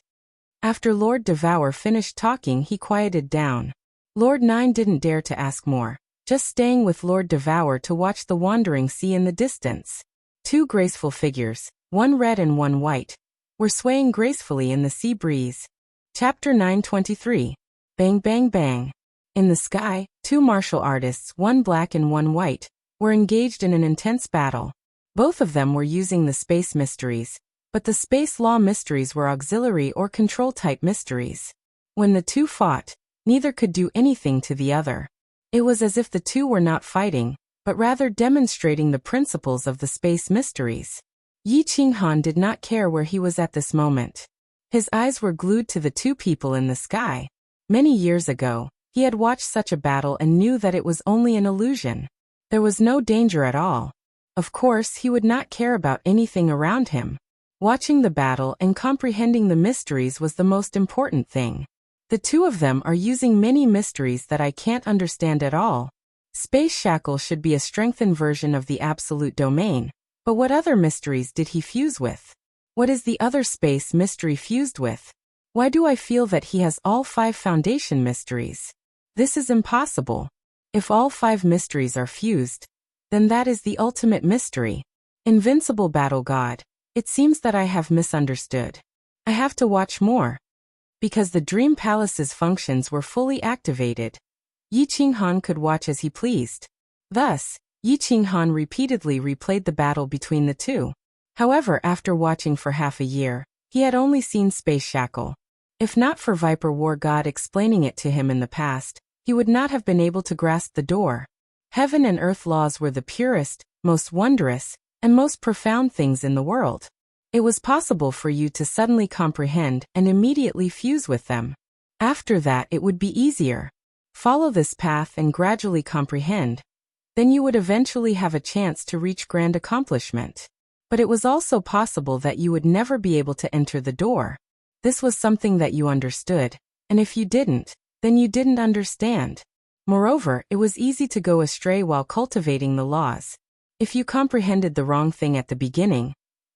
After Lord Devour finished talking, he quieted down. Lord Nine didn't dare to ask more, just staying with Lord Devour to watch the wandering sea in the distance. Two graceful figures, one red and one white, were swaying gracefully in the sea breeze. Chapter 923. Bang Bang Bang. In the sky, two martial artists, one black and one white, were engaged in an intense battle. Both of them were using the space mysteries, but the space law mysteries were auxiliary or control-type mysteries. When the two fought, neither could do anything to the other. It was as if the two were not fighting, but rather demonstrating the principles of the space mysteries. Yi Qinghan did not care where he was at this moment. His eyes were glued to the two people in the sky. Many years ago, he had watched such a battle and knew that it was only an illusion. There was no danger at all. Of course, he would not care about anything around him. Watching the battle and comprehending the mysteries was the most important thing. The two of them are using many mysteries that I can't understand at all. Space Shackle should be a strengthened version of the absolute domain, but what other mysteries did he fuse with? What is the other space mystery fused with? Why do I feel that he has all 5 foundation mysteries? This is impossible. If all 5 mysteries are fused, then that is the ultimate mystery. Invincible Battle God, it seems that I have misunderstood. I have to watch more. Because the Dream Palace's functions were fully activated, Yi Qinghan could watch as he pleased. Thus, Yi Qinghan repeatedly replayed the battle between the two. However, after watching for half a year, he had only seen Space Shackle. If not for Viper War God explaining it to him in the past, he would not have been able to grasp the door. Heaven and earth laws were the purest, most wondrous, and most profound things in the world. It was possible for you to suddenly comprehend and immediately fuse with them. After that, it would be easier. Follow this path and gradually comprehend. Then you would eventually have a chance to reach grand accomplishment. But it was also possible that you would never be able to enter the door. This was something that you understood, and if you didn't, then you didn't understand. Moreover, it was easy to go astray while cultivating the laws. If you comprehended the wrong thing at the beginning,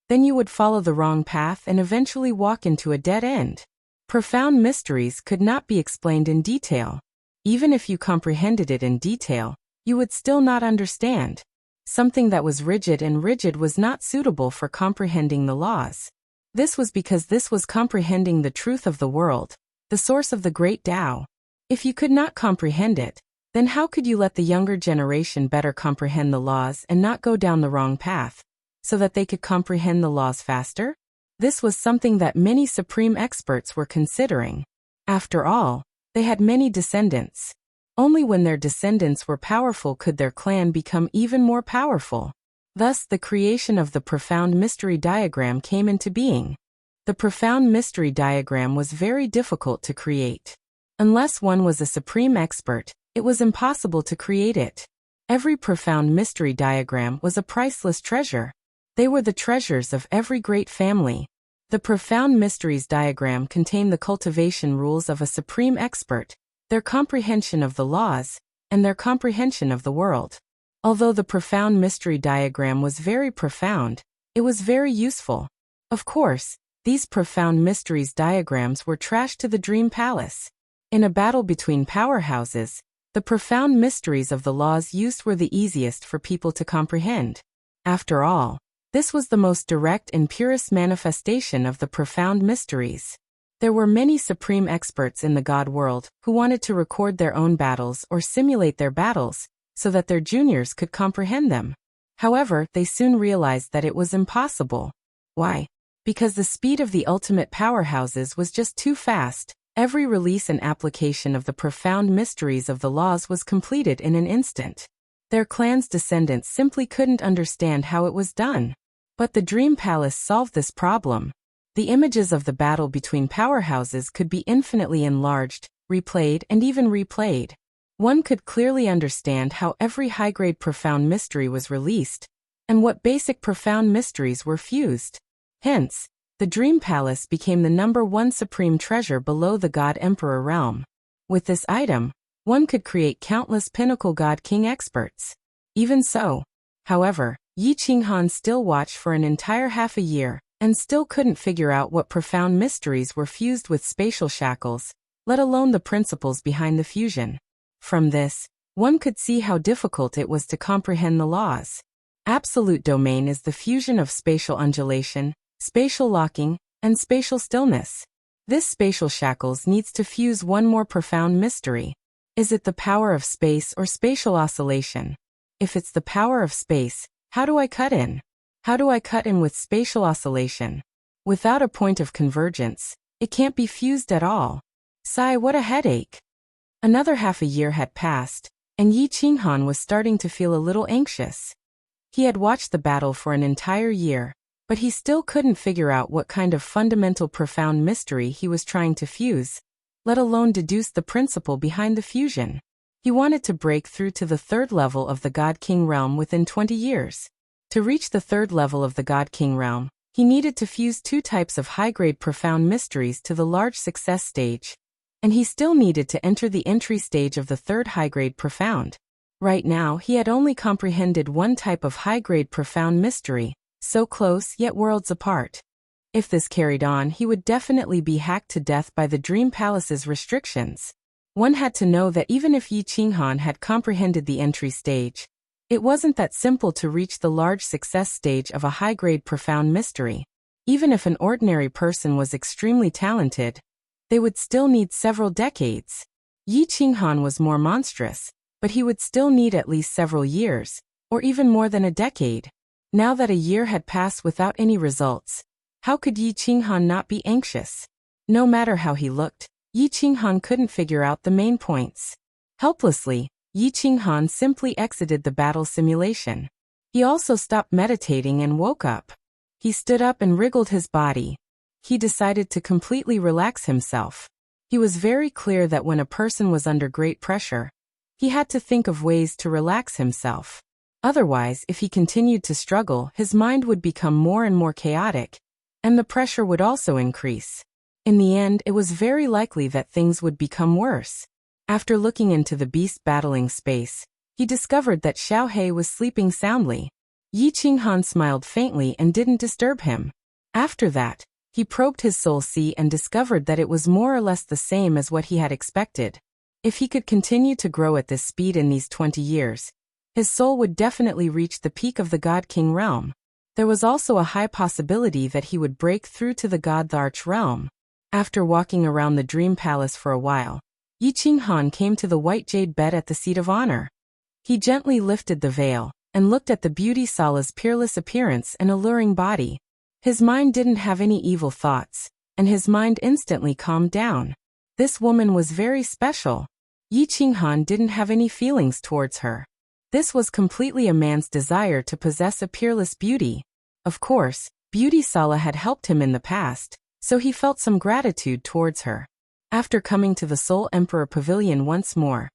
then you would follow the wrong path and eventually walk into a dead end. Profound mysteries could not be explained in detail. Even if you comprehended it in detail, you would still not understand. Something that was rigid and rigid was not suitable for comprehending the laws. This was because this was comprehending the truth of the world, the source of the great Tao. If you could not comprehend it, then how could you let the younger generation better comprehend the laws and not go down the wrong path, so that they could comprehend the laws faster? This was something that many supreme experts were considering. After all, they had many descendants. Only when their descendants were powerful could their clan become even more powerful. Thus, the creation of the Profound Mystery Diagram came into being. The Profound Mystery Diagram was very difficult to create. Unless one was a supreme expert, it was impossible to create it. Every profound mystery diagram was a priceless treasure. They were the treasures of every great family. The profound mysteries diagram contained the cultivation rules of a supreme expert, their comprehension of the laws, and their comprehension of the world. Although the profound mystery diagram was very profound, it was very useful. Of course, these profound mysteries diagrams were trashed to the dream palace. In a battle between powerhouses, the profound mysteries of the laws used were the easiest for people to comprehend. After all, this was the most direct and purest manifestation of the profound mysteries. There were many supreme experts in the God world who wanted to record their own battles or simulate their battles so that their juniors could comprehend them. However, they soon realized that it was impossible. Why? Because the speed of the ultimate powerhouses was just too fast. Every release and application of the profound mysteries of the laws was completed in an instant. Their clan's descendants simply couldn't understand how it was done. But the Dream Palace solved this problem. The images of the battle between powerhouses could be infinitely enlarged, replayed, and even replayed. One could clearly understand how every high-grade profound mystery was released, and what basic profound mysteries were fused. Hence, the Dream Palace became the #1 supreme treasure below the God Emperor realm. With this item, one could create countless pinnacle God King experts. Even so, however, Yi Qinghan still watched for an entire half a year, and still couldn't figure out what profound mysteries were fused with spatial shackles, let alone the principles behind the fusion. From this, one could see how difficult it was to comprehend the laws. Absolute domain is the fusion of spatial undulation, spatial locking, and spatial stillness. This spatial shackles needs to fuse one more profound mystery. Is it the power of space or spatial oscillation? If it's the power of space, how do I cut in? How do I cut in with spatial oscillation? Without a point of convergence, it can't be fused at all. Sigh, what a headache. Another half a year had passed, and Yi Qinghan was starting to feel a little anxious. He had watched the battle for an entire year, but he still couldn't figure out what kind of fundamental profound mystery he was trying to fuse, let alone deduce the principle behind the fusion. He wanted to break through to the 3rd level of the God King realm within 20 years. To reach the 3rd level of the God King realm, he needed to fuse 2 types of high-grade profound mysteries to the large success stage, and he still needed to enter the entry stage of the 3rd high-grade profound. Right now, he had only comprehended 1 type of high-grade profound mystery, so close yet worlds apart. If this carried on, he would definitely be hacked to death by the Dream Palace's restrictions. One had to know that even if Yi Qinghan had comprehended the entry stage, it wasn't that simple to reach the large success stage of a high-grade profound mystery. Even if an ordinary person was extremely talented, they would still need several decades. Yi Qinghan was more monstrous, but he would still need at least several years, or even more than a decade. Now that a year had passed without any results, how could Yi Qinghan not be anxious? No matter how he looked, Yi Qinghan couldn't figure out the main points. Helplessly, Yi Qinghan simply exited the battle simulation. He also stopped meditating and woke up. He stood up and wriggled his body. He decided to completely relax himself. He was very clear that when a person was under great pressure, he had to think of ways to relax himself. Otherwise, if he continued to struggle, his mind would become more and more chaotic, and the pressure would also increase. In the end, it was very likely that things would become worse. After looking into the beast battling space, he discovered that Xiao He was sleeping soundly. Yi Qinghan smiled faintly and didn't disturb him. After that, he probed his soul sea and discovered that it was more or less the same as what he had expected. If he could continue to grow at this speed in these 20 years, his soul would definitely reach the peak of the God King realm. There was also a high possibility that he would break through to the God the Arch realm. After walking around the Dream Palace for a while, Yi Qinghan came to the white jade bed at the seat of honor. He gently lifted the veil and looked at the beauty Sala's peerless appearance and alluring body. His mind didn't have any evil thoughts, and his mind instantly calmed down. This woman was very special. Yi Qinghan didn't have any feelings towards her. This was completely a man's desire to possess a peerless beauty. Of course, beauty Sala had helped him in the past, so he felt some gratitude towards her. After coming to the Soul Emperor Pavilion once more,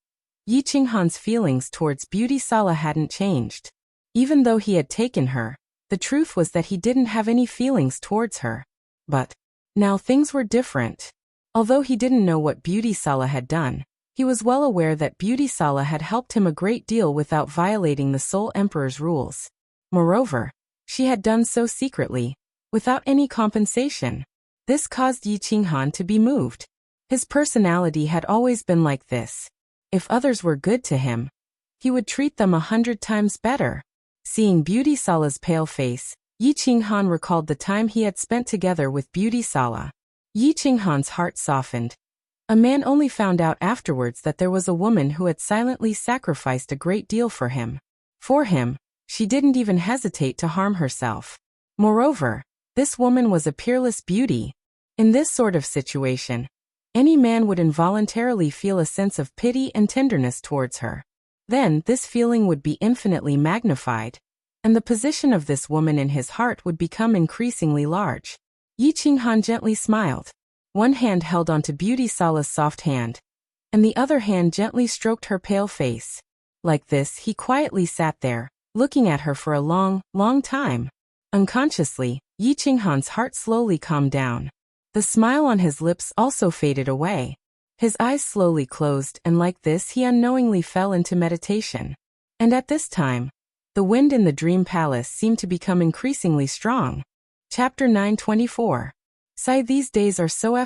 Yi Qinghan's feelings towards Beauty Sala hadn't changed. Even though he had taken her, the truth was that he didn't have any feelings towards her. But now things were different. Although he didn't know what Beauty Sala had done, he was well aware that Beauty Sala had helped him a great deal without violating the Soul Emperor's rules. Moreover, she had done so secretly, without any compensation. This caused Yi Qinghan to be moved. His personality had always been like this. If others were good to him, he would treat them 100 times better. Seeing Beauty Sala's pale face, Yi Qinghan recalled the time he had spent together with Beauty Sala. Yi Qinghan's heart softened. A man only found out afterwards that there was a woman who had silently sacrificed a great deal for him. For him, she didn't even hesitate to harm herself. Moreover, this woman was a peerless beauty. In this sort of situation, any man would involuntarily feel a sense of pity and tenderness towards her. Then this feeling would be infinitely magnified, and the position of this woman in his heart would become increasingly large. Yi Qinghan gently smiled. One hand held onto Beauty Sala's soft hand, and the other hand gently stroked her pale face. Like this, he quietly sat there, looking at her for a long, long time. Unconsciously, Yi Qinghan's heart slowly calmed down. The smile on his lips also faded away. His eyes slowly closed, and like this he unknowingly fell into meditation. And at this time, the wind in the dream palace seemed to become increasingly strong. Chapter 924. Sigh, these days are so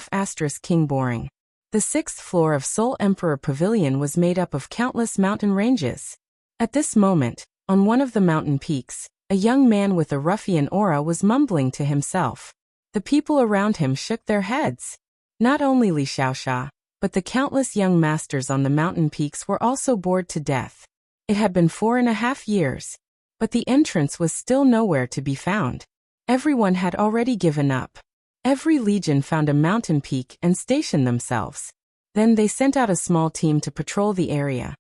king boring. The 6th floor of Soul Emperor Pavilion was made up of countless mountain ranges. At this moment, on one of the mountain peaks, a young man with a ruffian aura was mumbling to himself. The people around him shook their heads. Not only Li Xiaoxia, but the countless young masters on the mountain peaks were also bored to death. It had been 4.5 years, but the entrance was still nowhere to be found. Everyone had already given up. Every legion found a mountain peak and stationed themselves. Then they sent out a small team to patrol the area.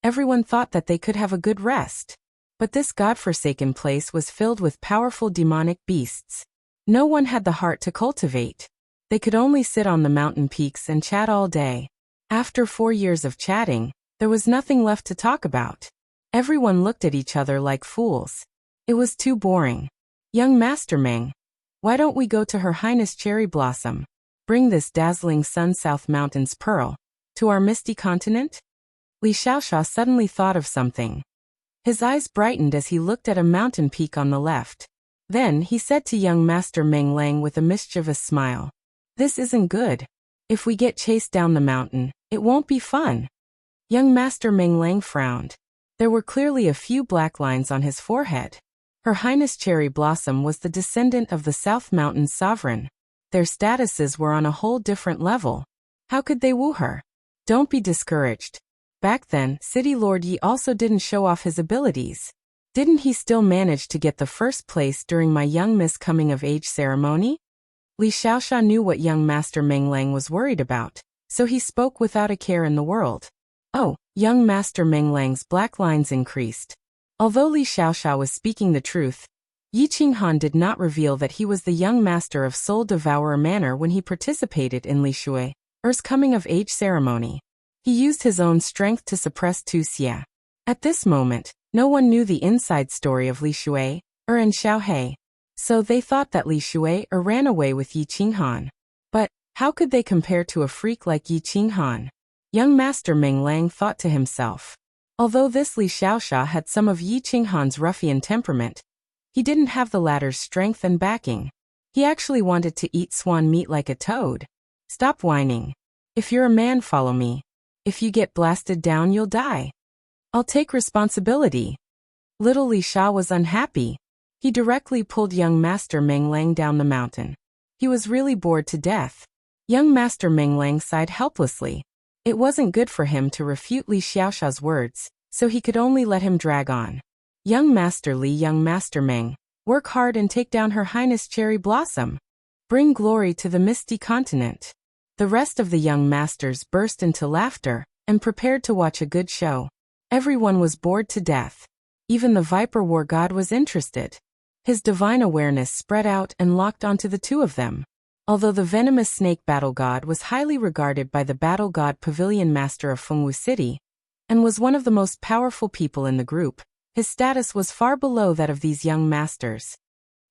Everyone thought that they could have a good rest. But this godforsaken place was filled with powerful demonic beasts. No one had the heart to cultivate. They could only sit on the mountain peaks and chat all day. After 4 years of chatting, there was nothing left to talk about. Everyone looked at each other like fools. It was too boring. Young Master Meng, why don't we go to Her Highness Cherry Blossom? Bring this dazzling sun South Mountain's pearl to our misty continent? Li Xiaoxia suddenly thought of something. His eyes brightened as he looked at a mountain peak on the left. Then he said to young Master Meng Lang with a mischievous smile, "This isn't good. If we get chased down the mountain, it won't be fun." Young Master Meng Lang frowned. There were clearly a few black lines on his forehead. Her Highness Cherry Blossom was the descendant of the South Mountain's sovereign. Their statuses were on a whole different level. How could they woo her? Don't be discouraged. Back then, City Lord Yi also didn't show off his abilities. Didn't he still manage to get the first place during my young Miss coming-of-age ceremony? Li Xiaoxia knew what young Master Meng Lang was worried about, so he spoke without a care in the world. Oh, young Master Meng Lang's black lines increased. Although Li Xiaoxia was speaking the truth, Yi Qinghan did not reveal that he was the young master of Soul Devourer Manor when he participated in Li Shui's coming-of-age ceremony. He used his own strength to suppress Tu Xia. At this moment, no one knew the inside story of Li Shui and Xiaohe, so they thought that Li Shui ran away with Yi Qinghan. But how could they compare to a freak like Yi Qinghan? Young Master Meng Lang thought to himself. Although this Li Xiaoxia had some of Yi Qinghan's ruffian temperament, he didn't have the latter's strength and backing. He actually wanted to eat swan meat like a toad. Stop whining. If you're a man, follow me. If you get blasted down, you'll die. I'll take responsibility. Little Li Sha was unhappy. He directly pulled young Master Meng Lang down the mountain. He was really bored to death. Young Master Meng Lang sighed helplessly. It wasn't good for him to refute Li Xiaoxia's words, so he could only let him drag on. Young Master Li, young Master Meng, work hard and take down Her Highness Cherry Blossom. Bring glory to the misty continent. The rest of the young masters burst into laughter and prepared to watch a good show. Everyone was bored to death. Even the Viper War God was interested. His divine awareness spread out and locked onto the two of them. Although the venomous snake battle god was highly regarded by the battle god pavilion master of Fengwu City, and was one of the most powerful people in the group, his status was far below that of these young masters.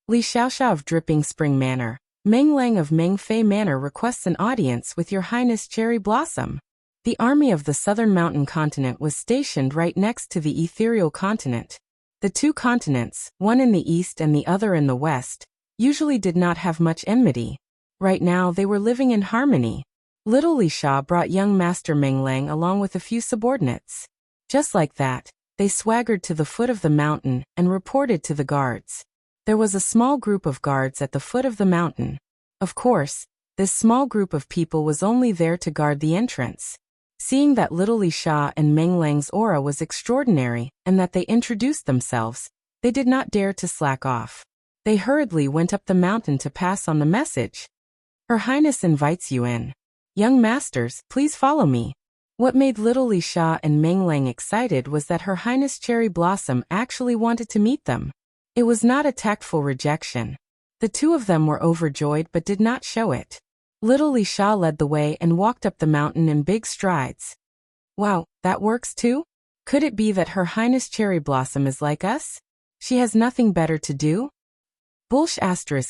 Li Xiaoxia of Dripping Spring Manor, Meng Lang of Mengfei Manor requests an audience with Your Highness Cherry Blossom. The army of the southern mountain continent was stationed right next to the ethereal continent. The two continents, one in the east and the other in the west, usually did not have much enmity. Right now they were living in harmony. Little Li Xia brought young Master Meng Lang along with a few subordinates. Just like that, they swaggered to the foot of the mountain and reported to the guards. There was a small group of guards at the foot of the mountain. Of course, this small group of people was only there to guard the entrance. Seeing that little Li Xia and Meng Lang's aura was extraordinary and that they introduced themselves, they did not dare to slack off. They hurriedly went up the mountain to pass on the message. Her Highness invites you in. Young masters, please follow me. What made little Li Xia and Meng Lang excited was that Her Highness Cherry Blossom actually wanted to meet them. It was not a tactful rejection. The two of them were overjoyed but did not show it. Little Li Xia led the way and walked up the mountain in big strides. Wow, that works too? Could it be that Her Highness Cherry Blossom is like us? She has nothing better to do? Bullsh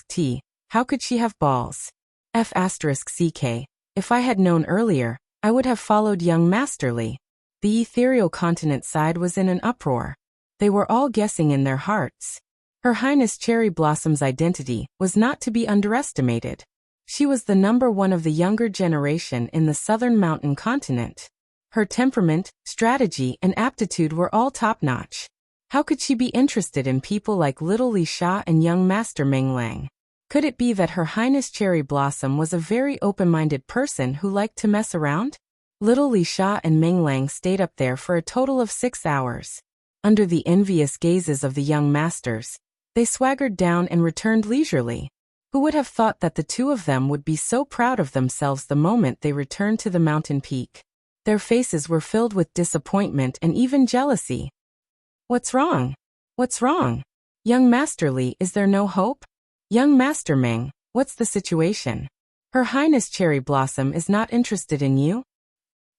*T, how could she have balls? F *CK, if I had known earlier, I would have followed young Master Li. The ethereal continent side was in an uproar. They were all guessing in their hearts. Her Highness Cherry Blossom's identity was not to be underestimated. She was the number one of the younger generation in the southern mountain continent. Her temperament, strategy, and aptitude were all top-notch. How could she be interested in people like little Li Xia and young Master Meng Lang? Could it be that Her Highness Cherry Blossom was a very open-minded person who liked to mess around? Little Li Xia and Meng Lang stayed up there for a total of 6 hours. Under the envious gazes of the young masters, they swaggered down and returned leisurely. Who would have thought that the two of them would be so proud of themselves the moment they returned to the mountain peak? Their faces were filled with disappointment and even jealousy. What's wrong? What's wrong? Young Master Li, is there no hope? Young Master Meng, what's the situation? Her Highness Cherry Blossom is not interested in you?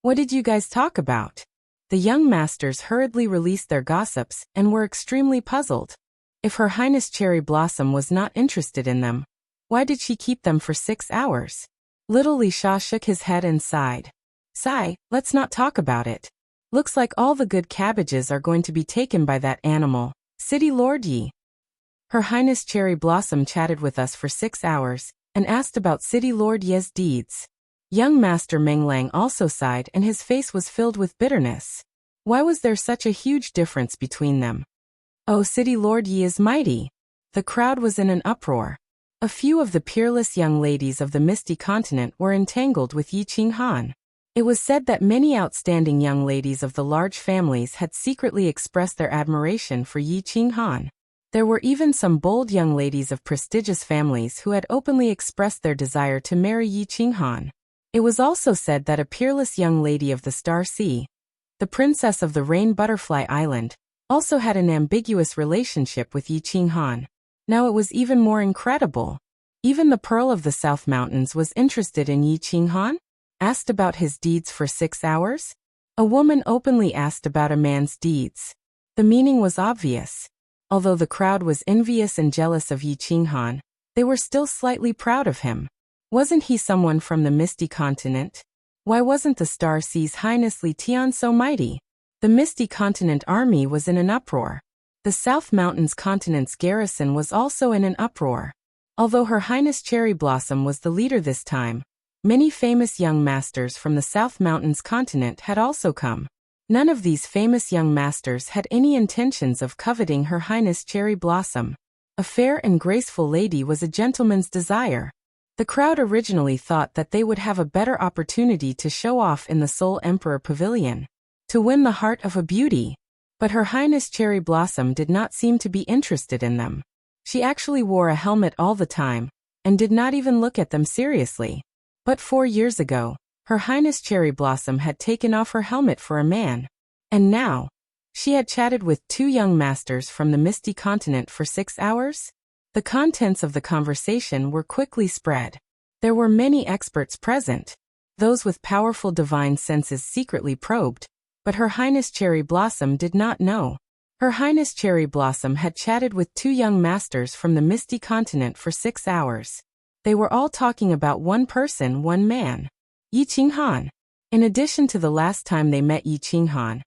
What did you guys talk about? The young masters hurriedly released their gossips and were extremely puzzled. If Her Highness Cherry Blossom was not interested in them, why did she keep them for 6 hours? Little Li Xia shook his head and sighed. Sigh, let's not talk about it. Looks like all the good cabbages are going to be taken by that animal, City Lord Yi. Her Highness Cherry Blossom chatted with us for 6 hours and asked about City Lord Ye's deeds. Young Master Meng Lang also sighed and his face was filled with bitterness. Why was there such a huge difference between them? Oh, City Lord Yi is mighty. The crowd was in an uproar. A few of the peerless young ladies of the Misty Continent were entangled with Yi Qinghan. It was said that many outstanding young ladies of the large families had secretly expressed their admiration for Yi Qinghan. There were even some bold young ladies of prestigious families who had openly expressed their desire to marry Yi Qinghan. It was also said that a peerless young lady of the Star Sea, the princess of the Rain Butterfly Island, also had an ambiguous relationship with Yi Qinghan. Now it was even more incredible. Even the Pearl of the South Mountains was interested in Yi Qinghan? Asked about his deeds for 6 hours? A woman openly asked about a man's deeds. The meaning was obvious. Although the crowd was envious and jealous of Yi Qinghan, they were still slightly proud of him. Wasn't he someone from the Misty Continent? Why wasn't the Star Sea's Highness Li Tian so mighty? The Misty Continent army was in an uproar. The South Mountains Continent's garrison was also in an uproar. Although Her Highness Cherry Blossom was the leader this time, many famous young masters from the South Mountains Continent had also come. None of these famous young masters had any intentions of coveting Her Highness Cherry Blossom. A fair and graceful lady was a gentleman's desire. The crowd originally thought that they would have a better opportunity to show off in the Soul Emperor Pavilion, to win the heart of a beauty. But Her Highness Cherry Blossom did not seem to be interested in them. She actually wore a helmet all the time, and did not even look at them seriously. But 4 years ago, Her Highness Cherry Blossom had taken off her helmet for a man. And now, she had chatted with 2 young masters from the Misty Continent for 6 hours? The contents of the conversation were quickly spread. There were many experts present. Those with powerful divine senses secretly probed, but Her Highness Cherry Blossom did not know. Her Highness Cherry Blossom had chatted with 2 young masters from the Misty Continent for 6 hours. They were all talking about one person, one man. Yi Qinghan. In addition to the last time they met Yi Qinghan,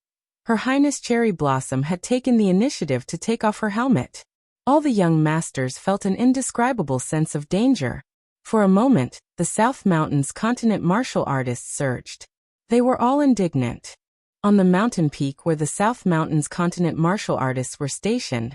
Her Highness Cherry Blossom had taken the initiative to take off her helmet. All the young masters felt an indescribable sense of danger. For a moment, the South Mountains continent martial artists surged. They were all indignant. On the mountain peak where the South Mountains continent martial artists were stationed,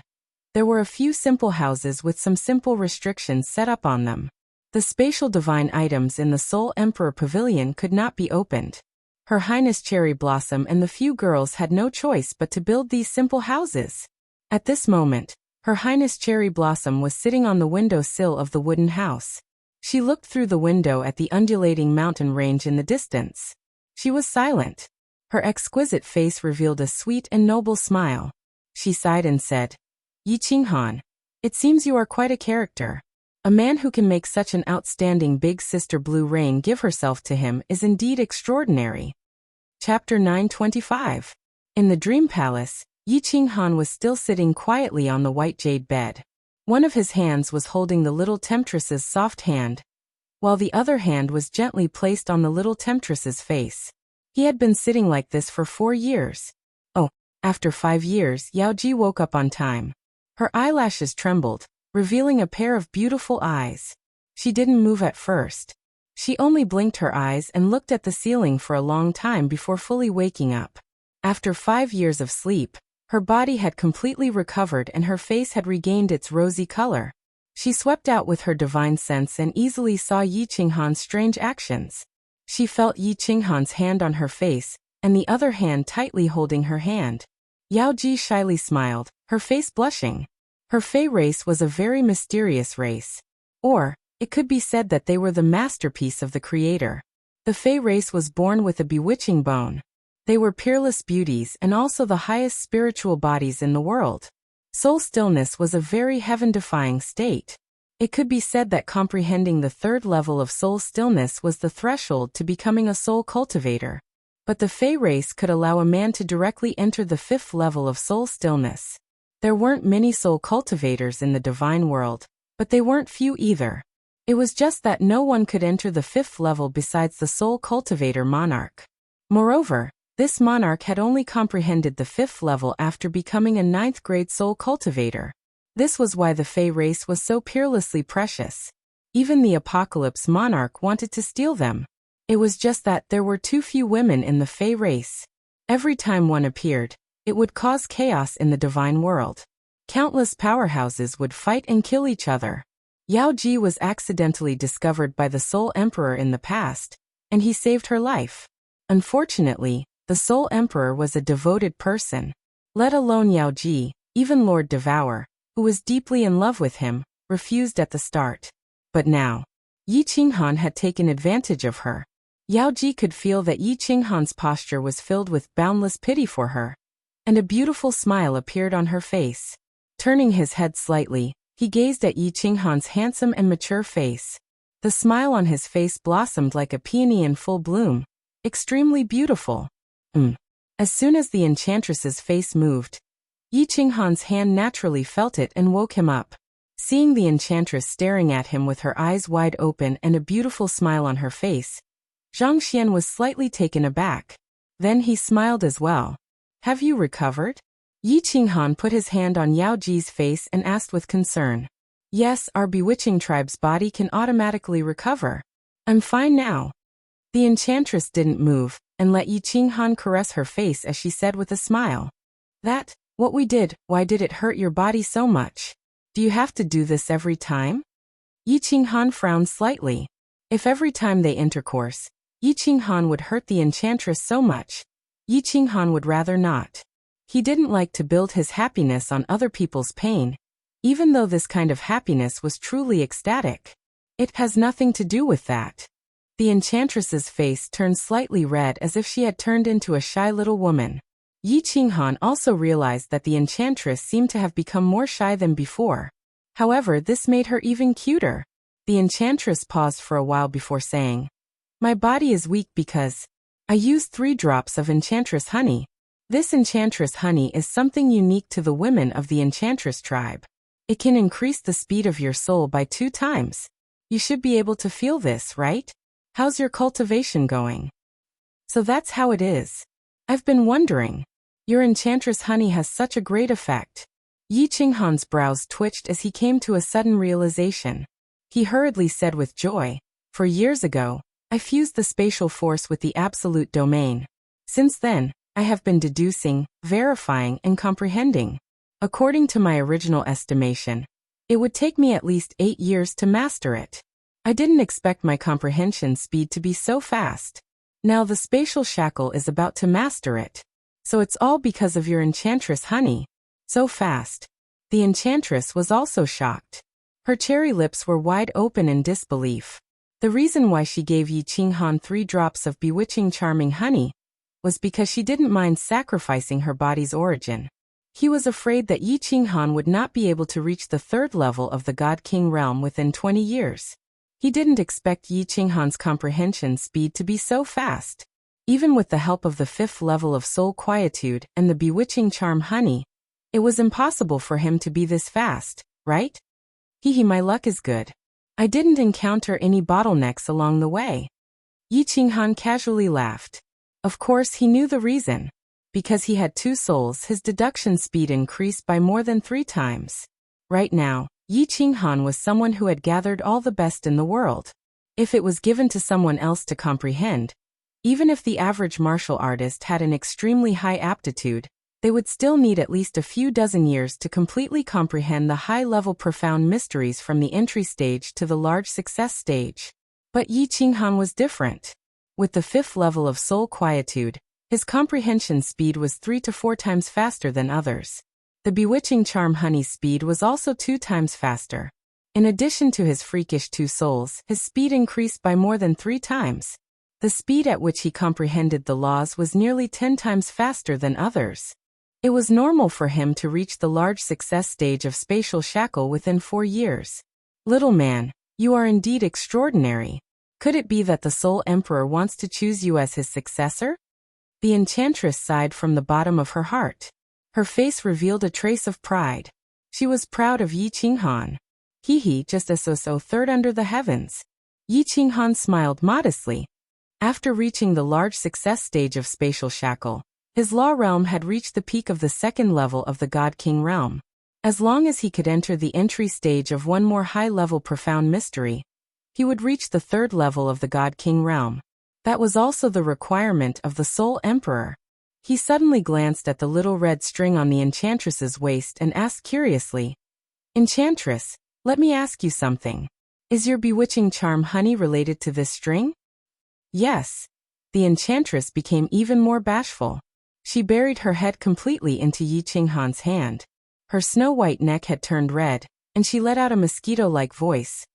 there were a few simple houses with some simple restrictions set up on them. The spatial divine items in the Soul Emperor Pavilion could not be opened. Her Highness Cherry Blossom and the few girls had no choice but to build these simple houses. At this moment, Her Highness Cherry Blossom was sitting on the window sill of the wooden house. She looked through the window at the undulating mountain range in the distance. She was silent. Her exquisite face revealed a sweet and noble smile. She sighed and said, Yi Qinghan, it seems you are quite a character. A man who can make such an outstanding big sister Blue Rain give herself to him is indeed extraordinary. Chapter 925. In the Dream Palace, Yi Qinghan was still sitting quietly on the white jade bed. One of his hands was holding the little temptress's soft hand, while the other hand was gently placed on the little temptress's face. He had been sitting like this for 4 years. Oh, after 5 years, Yaoji woke up on time. Her eyelashes trembled, revealing a pair of beautiful eyes. She didn't move at first. She only blinked her eyes and looked at the ceiling for a long time before fully waking up. After 5 years of sleep, her body had completely recovered and her face had regained its rosy color. She swept out with her divine sense and easily saw Yi Qinghan's strange actions. She felt Yi Qinghan's hand on her face, and the other hand tightly holding her hand. Yaoji shyly smiled, her face blushing. Her Fey race was a very mysterious race. Or, it could be said that they were the masterpiece of the Creator. The Fey race was born with a bewitching bone. They were peerless beauties and also the highest spiritual bodies in the world. Soul stillness was a very heaven-defying state. It could be said that comprehending the 3rd level of soul stillness was the threshold to becoming a soul cultivator. But the Fey race could allow a man to directly enter the 5th level of soul stillness. There weren't many soul cultivators in the divine world, but they weren't few either. It was just that no one could enter the 5th level besides the soul cultivator monarch. Moreover, this monarch had only comprehended the 5th level after becoming a 9th grade soul cultivator. This was why the Fey race was so peerlessly precious. Even the Apocalypse monarch wanted to steal them. It was just that there were too few women in the Fey race. Every time one appeared, it would cause chaos in the divine world. Countless powerhouses would fight and kill each other. Yaoji was accidentally discovered by the Soul Emperor in the past, and he saved her life. Unfortunately, the Soul Emperor was a devoted person. Let alone Yaoji, even Lord Devour, who was deeply in love with him, refused at the start. But now, Yi Qinghan had taken advantage of her. Yaoji could feel that Yi Qinghan's posture was filled with boundless pity for her, and a beautiful smile appeared on her face. Turning his head slightly, he gazed at Yi Qinghan's handsome and mature face. The smile on his face blossomed like a peony in full bloom. Extremely beautiful. As soon as the enchantress's face moved, Yi Qinghan's hand naturally felt it and woke him up. Seeing the enchantress staring at him with her eyes wide open and a beautiful smile on her face, Zhang Xian was slightly taken aback. Then he smiled as well. Have you recovered? Yi Qinghan put his hand on Yaoji's face and asked with concern. Yes, our bewitching tribe's body can automatically recover. I'm fine now. The enchantress didn't move, and let Yi Qinghan caress her face as she said with a smile. What we did, why did it hurt your body so much? Do you have to do this every time? Yi Qinghan frowned slightly. If every time they intercourse, Yi Qinghan would hurt the enchantress so much, Yi Qinghan would rather not. He didn't like to build his happiness on other people's pain, even though this kind of happiness was truly ecstatic. It has nothing to do with that. The enchantress's face turned slightly red as if she had turned into a shy little woman. Yi Qinghan also realized that the enchantress seemed to have become more shy than before. However, this made her even cuter. The enchantress paused for a while before saying, "My body is weak because I used 3 drops of enchantress honey. This enchantress honey is something unique to the women of the enchantress tribe. It can increase the speed of your soul by 2 times. You should be able to feel this, right? How's your cultivation going?" "So that's how it is. I've been wondering. Your enchantress honey has such a great effect." Yi Qinghan's brows twitched as he came to a sudden realization. He hurriedly said with joy, "For years ago, I fused the spatial force with the absolute domain. Since then, I have been deducing, verifying, and comprehending. According to my original estimation, it would take me at least 8 years to master it. I didn't expect my comprehension speed to be so fast. Now the spatial shackle is about to master it. So it's all because of your enchantress honey. So fast." The enchantress was also shocked. Her cherry lips were wide open in disbelief. The reason why she gave Yi Qinghan 3 drops of bewitching charming honey was because she didn't mind sacrificing her body's origin. He was afraid that Yi Qinghan would not be able to reach the 3rd level of the God King realm within 20 years. He didn't expect Yi Qinghan's comprehension speed to be so fast. Even with the help of the 5th level of soul quietude and the bewitching charm honey, it was impossible for him to be this fast, right? My luck is good. I didn't encounter any bottlenecks along the way." Yi Qinghan casually laughed. Of course he knew the reason. Because he had 2 souls, his deduction speed increased by more than 3 times. Right now, Yi Qinghan was someone who had gathered all the best in the world. If it was given to someone else to comprehend, even if the average martial artist had an extremely high aptitude, they would still need at least a few dozen years to completely comprehend the high-level profound mysteries from the entry stage to the large success stage. But Yi Qinghan was different. With the 5th level of soul quietude, his comprehension speed was 3 to 4 times faster than others. The bewitching charm honey's speed was also 2 times faster. In addition to his freakish 2 souls, his speed increased by more than 3 times. The speed at which he comprehended the laws was nearly 10 times faster than others. It was normal for him to reach the large success stage of spatial shackle within 4 years. "Little man, you are indeed extraordinary. Could it be that the Soul Emperor wants to choose you as his successor?" The enchantress sighed from the bottom of her heart. Her face revealed a trace of pride. She was proud of Yi Qinghan. Just as so 3rd under the heavens. Yi Qinghan smiled modestly. After reaching the large success stage of spatial shackle, his law realm had reached the peak of the 2nd level of the God King realm. As long as he could enter the entry stage of one more high-level profound mystery, he would reach the 3rd level of the God King realm. That was also the requirement of the Soul Emperor. He suddenly glanced at the little red string on the enchantress's waist and asked curiously, "Enchantress, let me ask you something. Is your bewitching charm honey related to this string?" "Yes." The enchantress became even more bashful. She buried her head completely into Yi Qinghan's hand. Her snow-white neck had turned red, and she let out a mosquito-like voice.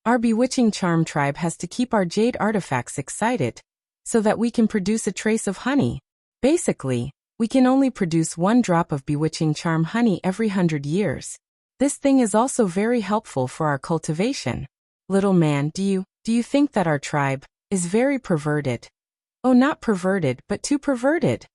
"Our bewitching charm tribe has to keep our jade artifacts excited, so that we can produce a trace of honey. Basically, we can only produce 1 drop of bewitching charm honey every 100 years. This thing is also very helpful for our cultivation. Little man, do you think that our tribe is very perverted?" "Oh, not perverted, but too perverted."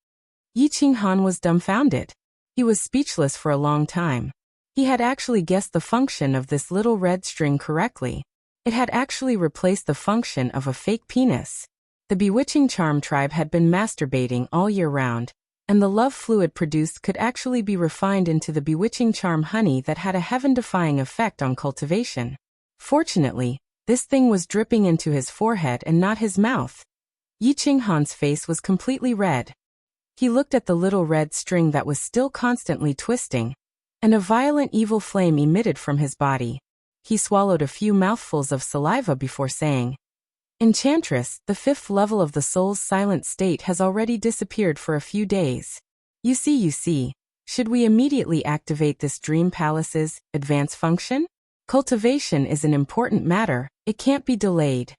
Yi Qinghan was dumbfounded. He was speechless for a long time. He had actually guessed the function of this little red string correctly. It had actually replaced the function of a fake penis. The bewitching charm tribe had been masturbating all year round, and the love fluid produced could actually be refined into the bewitching charm honey that had a heaven-defying effect on cultivation. Fortunately, this thing was dripping into his forehead and not his mouth. Yi Qinghan's face was completely red. He looked at the little red string that was still constantly twisting, and a violent evil flame emitted from his body. He swallowed a few mouthfuls of saliva before saying, "Enchantress, the 5th level of the soul's silent state has already disappeared for a few days. You see, should we immediately activate this dream palace's advanced function? Cultivation is an important matter, it can't be delayed."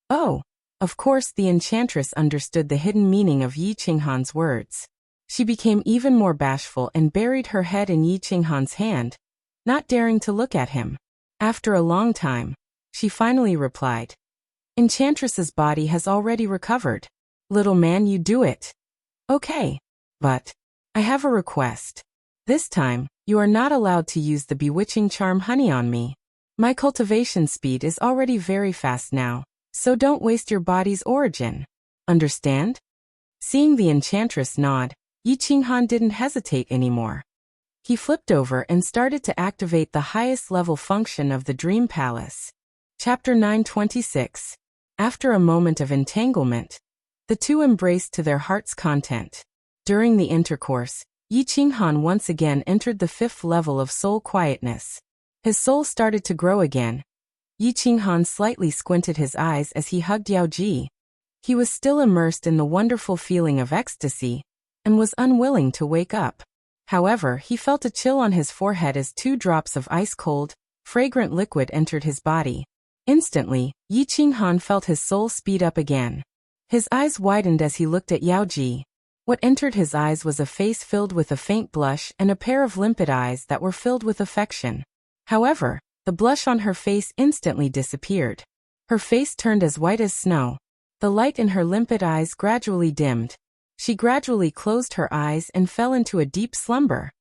Oh, of course the enchantress understood the hidden meaning of Yi Qinghan's words. She became even more bashful and buried her head in Yi Qinghan's hand, not daring to look at him. After a long time, she finally replied. Enchantress's body has already recovered. Little man, you do it. Okay. But I have a request. This time, you are not allowed to use the bewitching charm honey on me. My cultivation speed is already very fast now, so don't waste your body's origin. Understand? Seeing the enchantress nod, Yi Qinghan didn't hesitate anymore. He flipped over and started to activate the highest level function of the Dream Palace. Chapter 926. After a moment of entanglement, the two embraced to their heart's content. During the intercourse, Yi Qinghan once again entered the 5th level of soul quietness. His soul started to grow again. Yi Qinghan slightly squinted his eyes as he hugged Yao Ji. He was still immersed in the wonderful feeling of ecstasy, and was unwilling to wake up. However, he felt a chill on his forehead as 2 drops of ice-cold, fragrant liquid entered his body. Instantly, Yi Qinghan felt his soul speed up again. His eyes widened as he looked at Yao Ji. What entered his eyes was a face filled with a faint blush and a pair of limpid eyes that were filled with affection. However, the blush on her face instantly disappeared. Her face turned as white as snow. The light in her limpid eyes gradually dimmed. She gradually closed her eyes and fell into a deep slumber.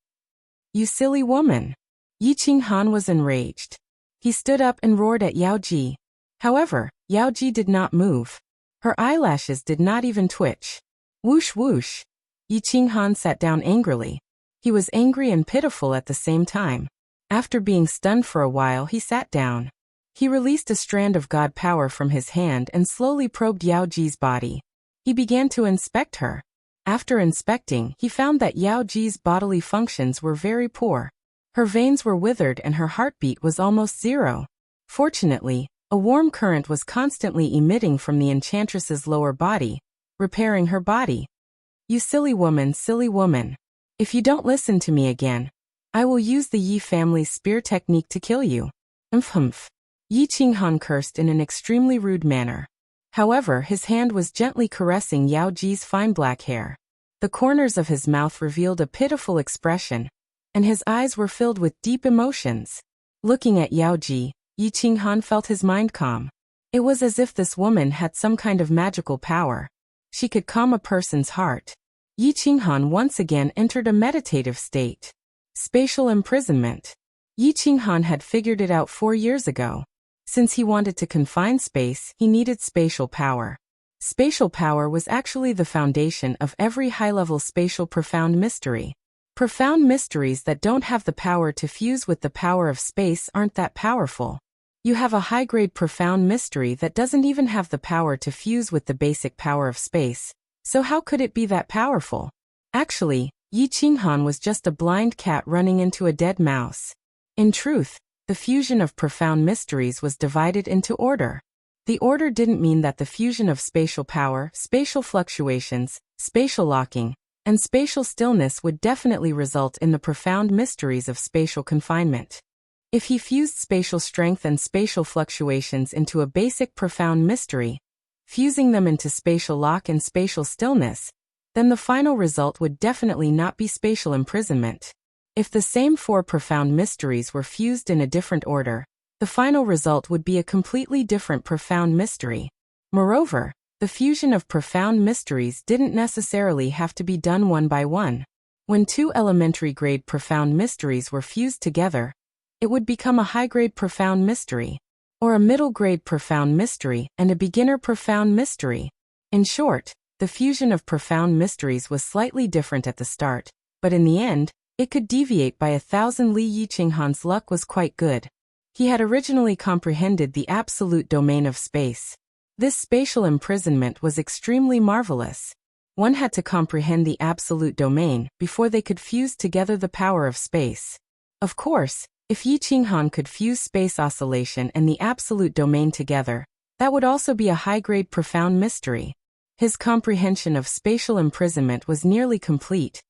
You silly woman! Yi Qinghan was enraged. He stood up and roared at Yao Ji. However, Yao Ji did not move. Her eyelashes did not even twitch. Whoosh whoosh! Yi Qinghan sat down angrily. He was angry and pitiful at the same time. After being stunned for a while, he sat down. He released a strand of god power from his hand and slowly probed Yao Ji's body. He began to inspect her. After inspecting, he found that Yao Ji's bodily functions were very poor. Her veins were withered and her heartbeat was almost 0. Fortunately, a warm current was constantly emitting from the enchantress's lower body, repairing her body. You silly woman, silly woman. If you don't listen to me again, I will use the Yi family's spear technique to kill you. Humph. Yi Qinghan cursed in an extremely rude manner. However, his hand was gently caressing Yao Ji's fine black hair. The corners of his mouth revealed a pitiful expression, and his eyes were filled with deep emotions. Looking at Yao Ji, Yi Qinghan felt his mind calm. It was as if this woman had some kind of magical power. She could calm a person's heart. Yi Qinghan once again entered a meditative state. Spatial imprisonment. Yi Qinghan had figured it out 4 years ago. Since he wanted to confine space, he needed spatial power. Spatial power was actually the foundation of every high-level spatial profound mystery. Profound mysteries that don't have the power to fuse with the power of space aren't that powerful. You have a high-grade profound mystery that doesn't even have the power to fuse with the basic power of space, so how could it be that powerful? Actually, Yi Qinghan was just a blind cat running into a dead mouse. In truth, the fusion of profound mysteries was divided into order. The order didn't mean that the fusion of spatial power, spatial fluctuations, spatial locking, and spatial stillness would definitely result in the profound mysteries of spatial confinement. If he fused spatial strength and spatial fluctuations into a basic profound mystery, fusing them into spatial lock and spatial stillness, then the final result would definitely not be spatial imprisonment. If the same 4 profound mysteries were fused in a different order, the final result would be a completely different profound mystery. Moreover, the fusion of profound mysteries didn't necessarily have to be done one by one. When 2 elementary-grade profound mysteries were fused together, it would become a high-grade profound mystery, or a middle-grade profound mystery and a beginner profound mystery. In short, the fusion of profound mysteries was slightly different at the start, but in the end, it could deviate by 1,000 li. Yi Qinghan's luck was quite good. He had originally comprehended the absolute domain of space. This spatial imprisonment was extremely marvelous. One had to comprehend the absolute domain before they could fuse together the power of space. Of course, if Yi Qinghan could fuse space oscillation and the absolute domain together, that would also be a high-grade profound mystery. His comprehension of spatial imprisonment was nearly complete.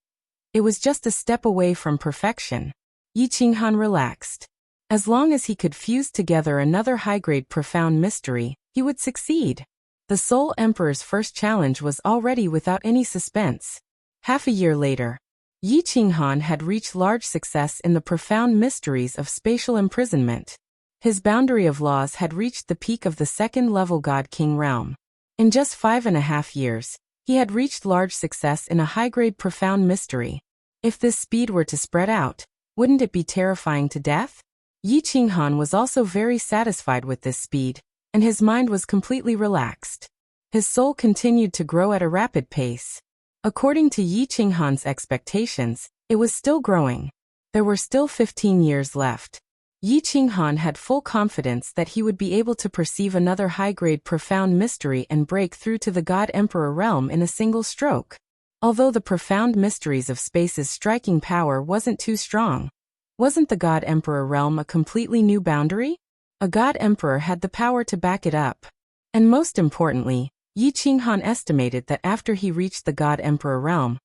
It was just a step away from perfection. Yi Qinghan relaxed. As long as he could fuse together another high-grade profound mystery, he would succeed. The Soul Emperor's first challenge was already without any suspense. Half a year later, Yi Qinghan had reached large success in the profound mysteries of spatial imprisonment. His boundary of laws had reached the peak of the second-level God-King realm. In just 5.5 years, he had reached large success in a high-grade profound mystery. If this speed were to spread out, wouldn't it be terrifying to death? Yi Qinghan was also very satisfied with this speed, and his mind was completely relaxed. His soul continued to grow at a rapid pace. According to Yi Qinghan's expectations, it was still growing. There were still 15 years left. Yi Qinghan had full confidence that he would be able to perceive another high-grade profound mystery and break through to the God-Emperor realm in a single stroke. Although the profound mysteries of space's striking power wasn't too strong, wasn't the God-Emperor realm a completely new boundary? A God-Emperor had the power to back it up. And most importantly, Yi Qinghan estimated that after he reached the God-Emperor realm,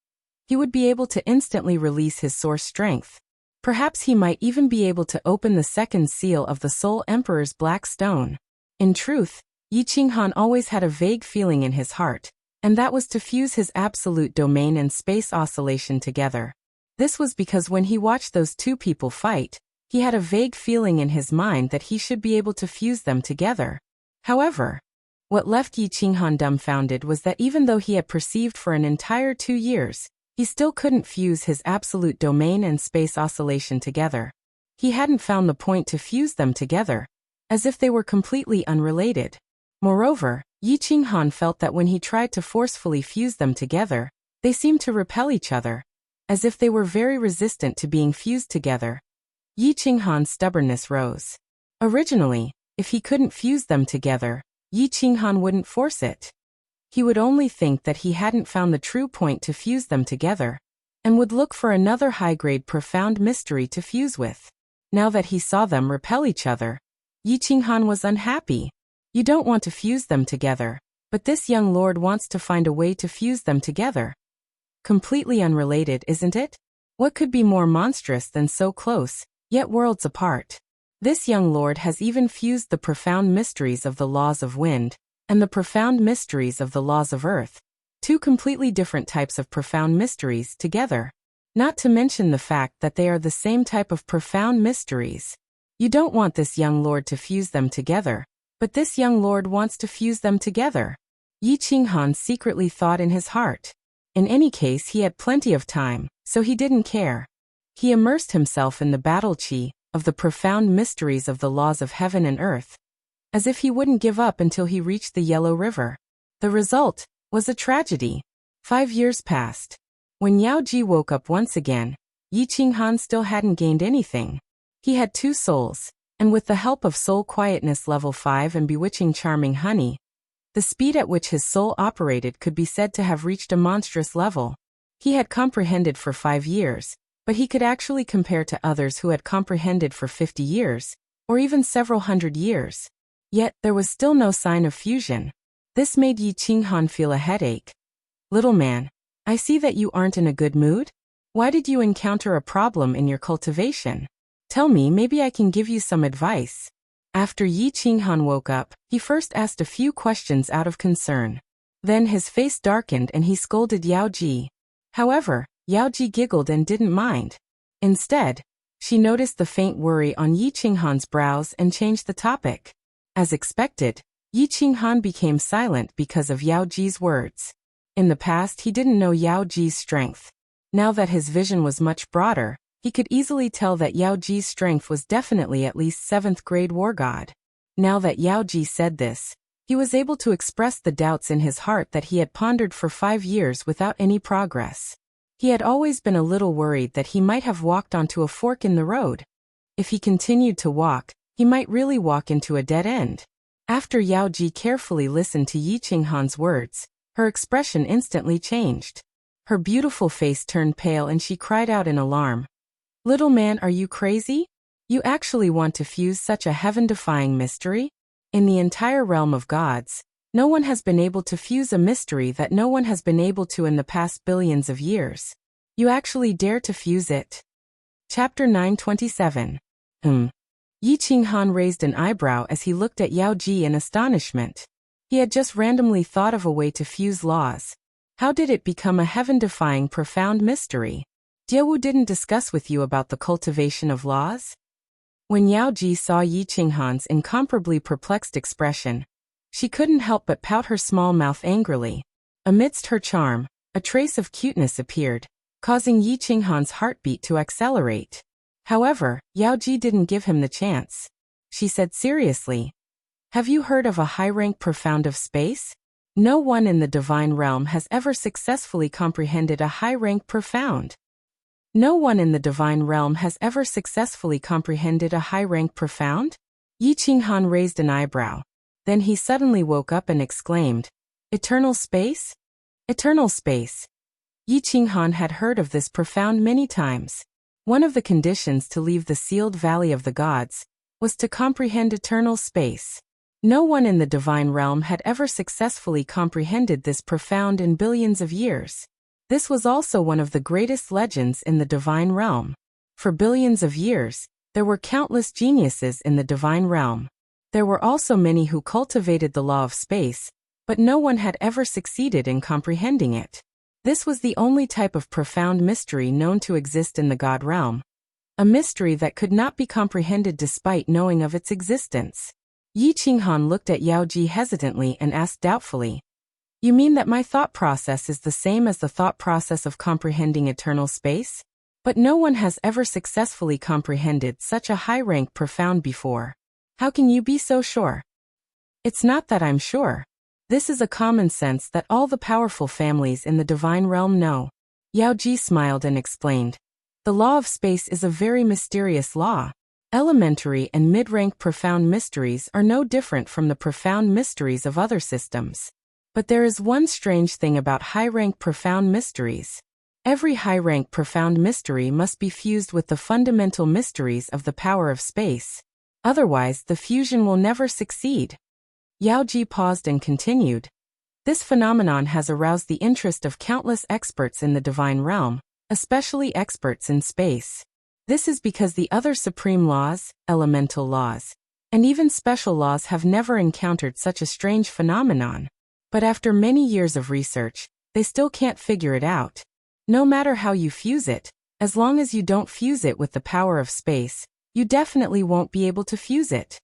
he would be able to instantly release his source strength. Perhaps he might even be able to open the second seal of the Soul Emperor's black stone. In truth, Yi Qinghan always had a vague feeling in his heart, and that was to fuse his absolute domain and space oscillation together. This was because when he watched those two people fight, he had a vague feeling in his mind that he should be able to fuse them together. However, what left Yi Qinghan dumbfounded was that even though he had perceived for an entire 2 years, he still couldn't fuse his absolute domain and space oscillation together. He hadn't found the point to fuse them together, as if they were completely unrelated. Moreover, Yi Qinghan felt that when he tried to forcefully fuse them together, they seemed to repel each other, as if they were very resistant to being fused together. Yi Qinghan's stubbornness rose. Originally, if he couldn't fuse them together, Yi Qinghan wouldn't force it. He would only think that he hadn't found the true point to fuse them together, and would look for another high-grade profound mystery to fuse with. Now that he saw them repel each other, Yi Qinghan was unhappy. You don't want to fuse them together, but this young lord wants to find a way to fuse them together. Completely unrelated, isn't it? What could be more monstrous than so close, yet worlds apart? This young lord has even fused the profound mysteries of the laws of wind and the profound mysteries of the laws of earth, two completely different types of profound mysteries together. Not to mention the fact that they are the same type of profound mysteries. You don't want this young lord to fuse them together, but this young lord wants to fuse them together. Yi Qinghan secretly thought in his heart. In any case, he had plenty of time, so he didn't care. He immersed himself in the battle chi of the profound mysteries of the laws of heaven and earth, as if he wouldn't give up until he reached the Yellow River. The result was a tragedy. 5 years passed. When Yao Ji woke up once again, Yi Qinghan still hadn't gained anything. He had 2 souls, and with the help of Soul Quietness Level 5 and Bewitching Charming Honey, the speed at which his soul operated could be said to have reached a monstrous level. He had comprehended for 5 years, but he could actually compare to others who had comprehended for 50 years, or even several hundred years. Yet, there was still no sign of fusion. This made Yi Qinghan feel a headache. Little man, I see that you aren't in a good mood. Why did you encounter a problem in your cultivation? Tell me, maybe I can give you some advice. After Yi Qinghan woke up, he first asked a few questions out of concern. Then his face darkened and he scolded Yao Ji. However, Yao Ji giggled and didn't mind. Instead, she noticed the faint worry on Yi Qinghan's brows and changed the topic. As expected, Yi Qinghan became silent because of Yao Ji's words. In the past, he didn't know Yao Ji's strength. Now that his vision was much broader, he could easily tell that Yao Ji's strength was definitely at least 7th grade war god. Now that Yao Ji said this, he was able to express the doubts in his heart that he had pondered for 5 years without any progress. He had always been a little worried that he might have walked onto a fork in the road. If he continued to walk, he might really walk into a dead end. After Yao Ji carefully listened to Yi Qinghan's words, her expression instantly changed. Her beautiful face turned pale and she cried out in alarm. Little man, are you crazy? You actually want to fuse such a heaven-defying mystery? In the entire realm of gods, no one has been able to fuse a mystery that no one has been able to in the past billions of years. You actually dare to fuse it? Chapter 927. Yi Qinghan raised an eyebrow as he looked at Yao Ji in astonishment. He had just randomly thought of a way to fuse laws. How did it become a heaven-defying profound mystery? Diawu didn't discuss with you about the cultivation of laws? When Yao Ji saw Yi Qinghan's incomparably perplexed expression, she couldn't help but pout her small mouth angrily. Amidst her charm, a trace of cuteness appeared, causing Yi Qinghan's heartbeat to accelerate. However, Yao Ji didn't give him the chance. She said seriously, "Have you heard of a high-rank profound of space? No one in the divine realm has ever successfully comprehended a high-rank profound. No one in the divine realm has ever successfully comprehended a high-rank profound?" Yi Qinghan raised an eyebrow. Then he suddenly woke up and exclaimed, "Eternal space? Eternal space." Yi Qinghan had heard of this profound many times. One of the conditions to leave the sealed valley of the gods was to comprehend eternal space. No one in the divine realm had ever successfully comprehended this profound in billions of years. This was also one of the greatest legends in the divine realm. For billions of years, there were countless geniuses in the divine realm. There were also many who cultivated the law of space, but no one had ever succeeded in comprehending it. This was the only type of profound mystery known to exist in the God realm. A mystery that could not be comprehended despite knowing of its existence. Yi Qinghan looked at Yao Ji hesitantly and asked doubtfully, "You mean that my thought process is the same as the thought process of comprehending eternal space? But no one has ever successfully comprehended such a high-rank profound before. How can you be so sure?" "It's not that I'm sure. This is a common sense that all the powerful families in the divine realm know." Yao Ji smiled and explained, "The law of space is a very mysterious law. Elementary and mid-rank profound mysteries are no different from the profound mysteries of other systems. But there is one strange thing about high-rank profound mysteries. Every high-rank profound mystery must be fused with the fundamental mysteries of the power of space. Otherwise, the fusion will never succeed." Yao Ji paused and continued, "This phenomenon has aroused the interest of countless experts in the divine realm, especially experts in space. This is because the other supreme laws, elemental laws, and even special laws have never encountered such a strange phenomenon. But after many years of research, they still can't figure it out. No matter how you fuse it, as long as you don't fuse it with the power of space, you definitely won't be able to fuse it."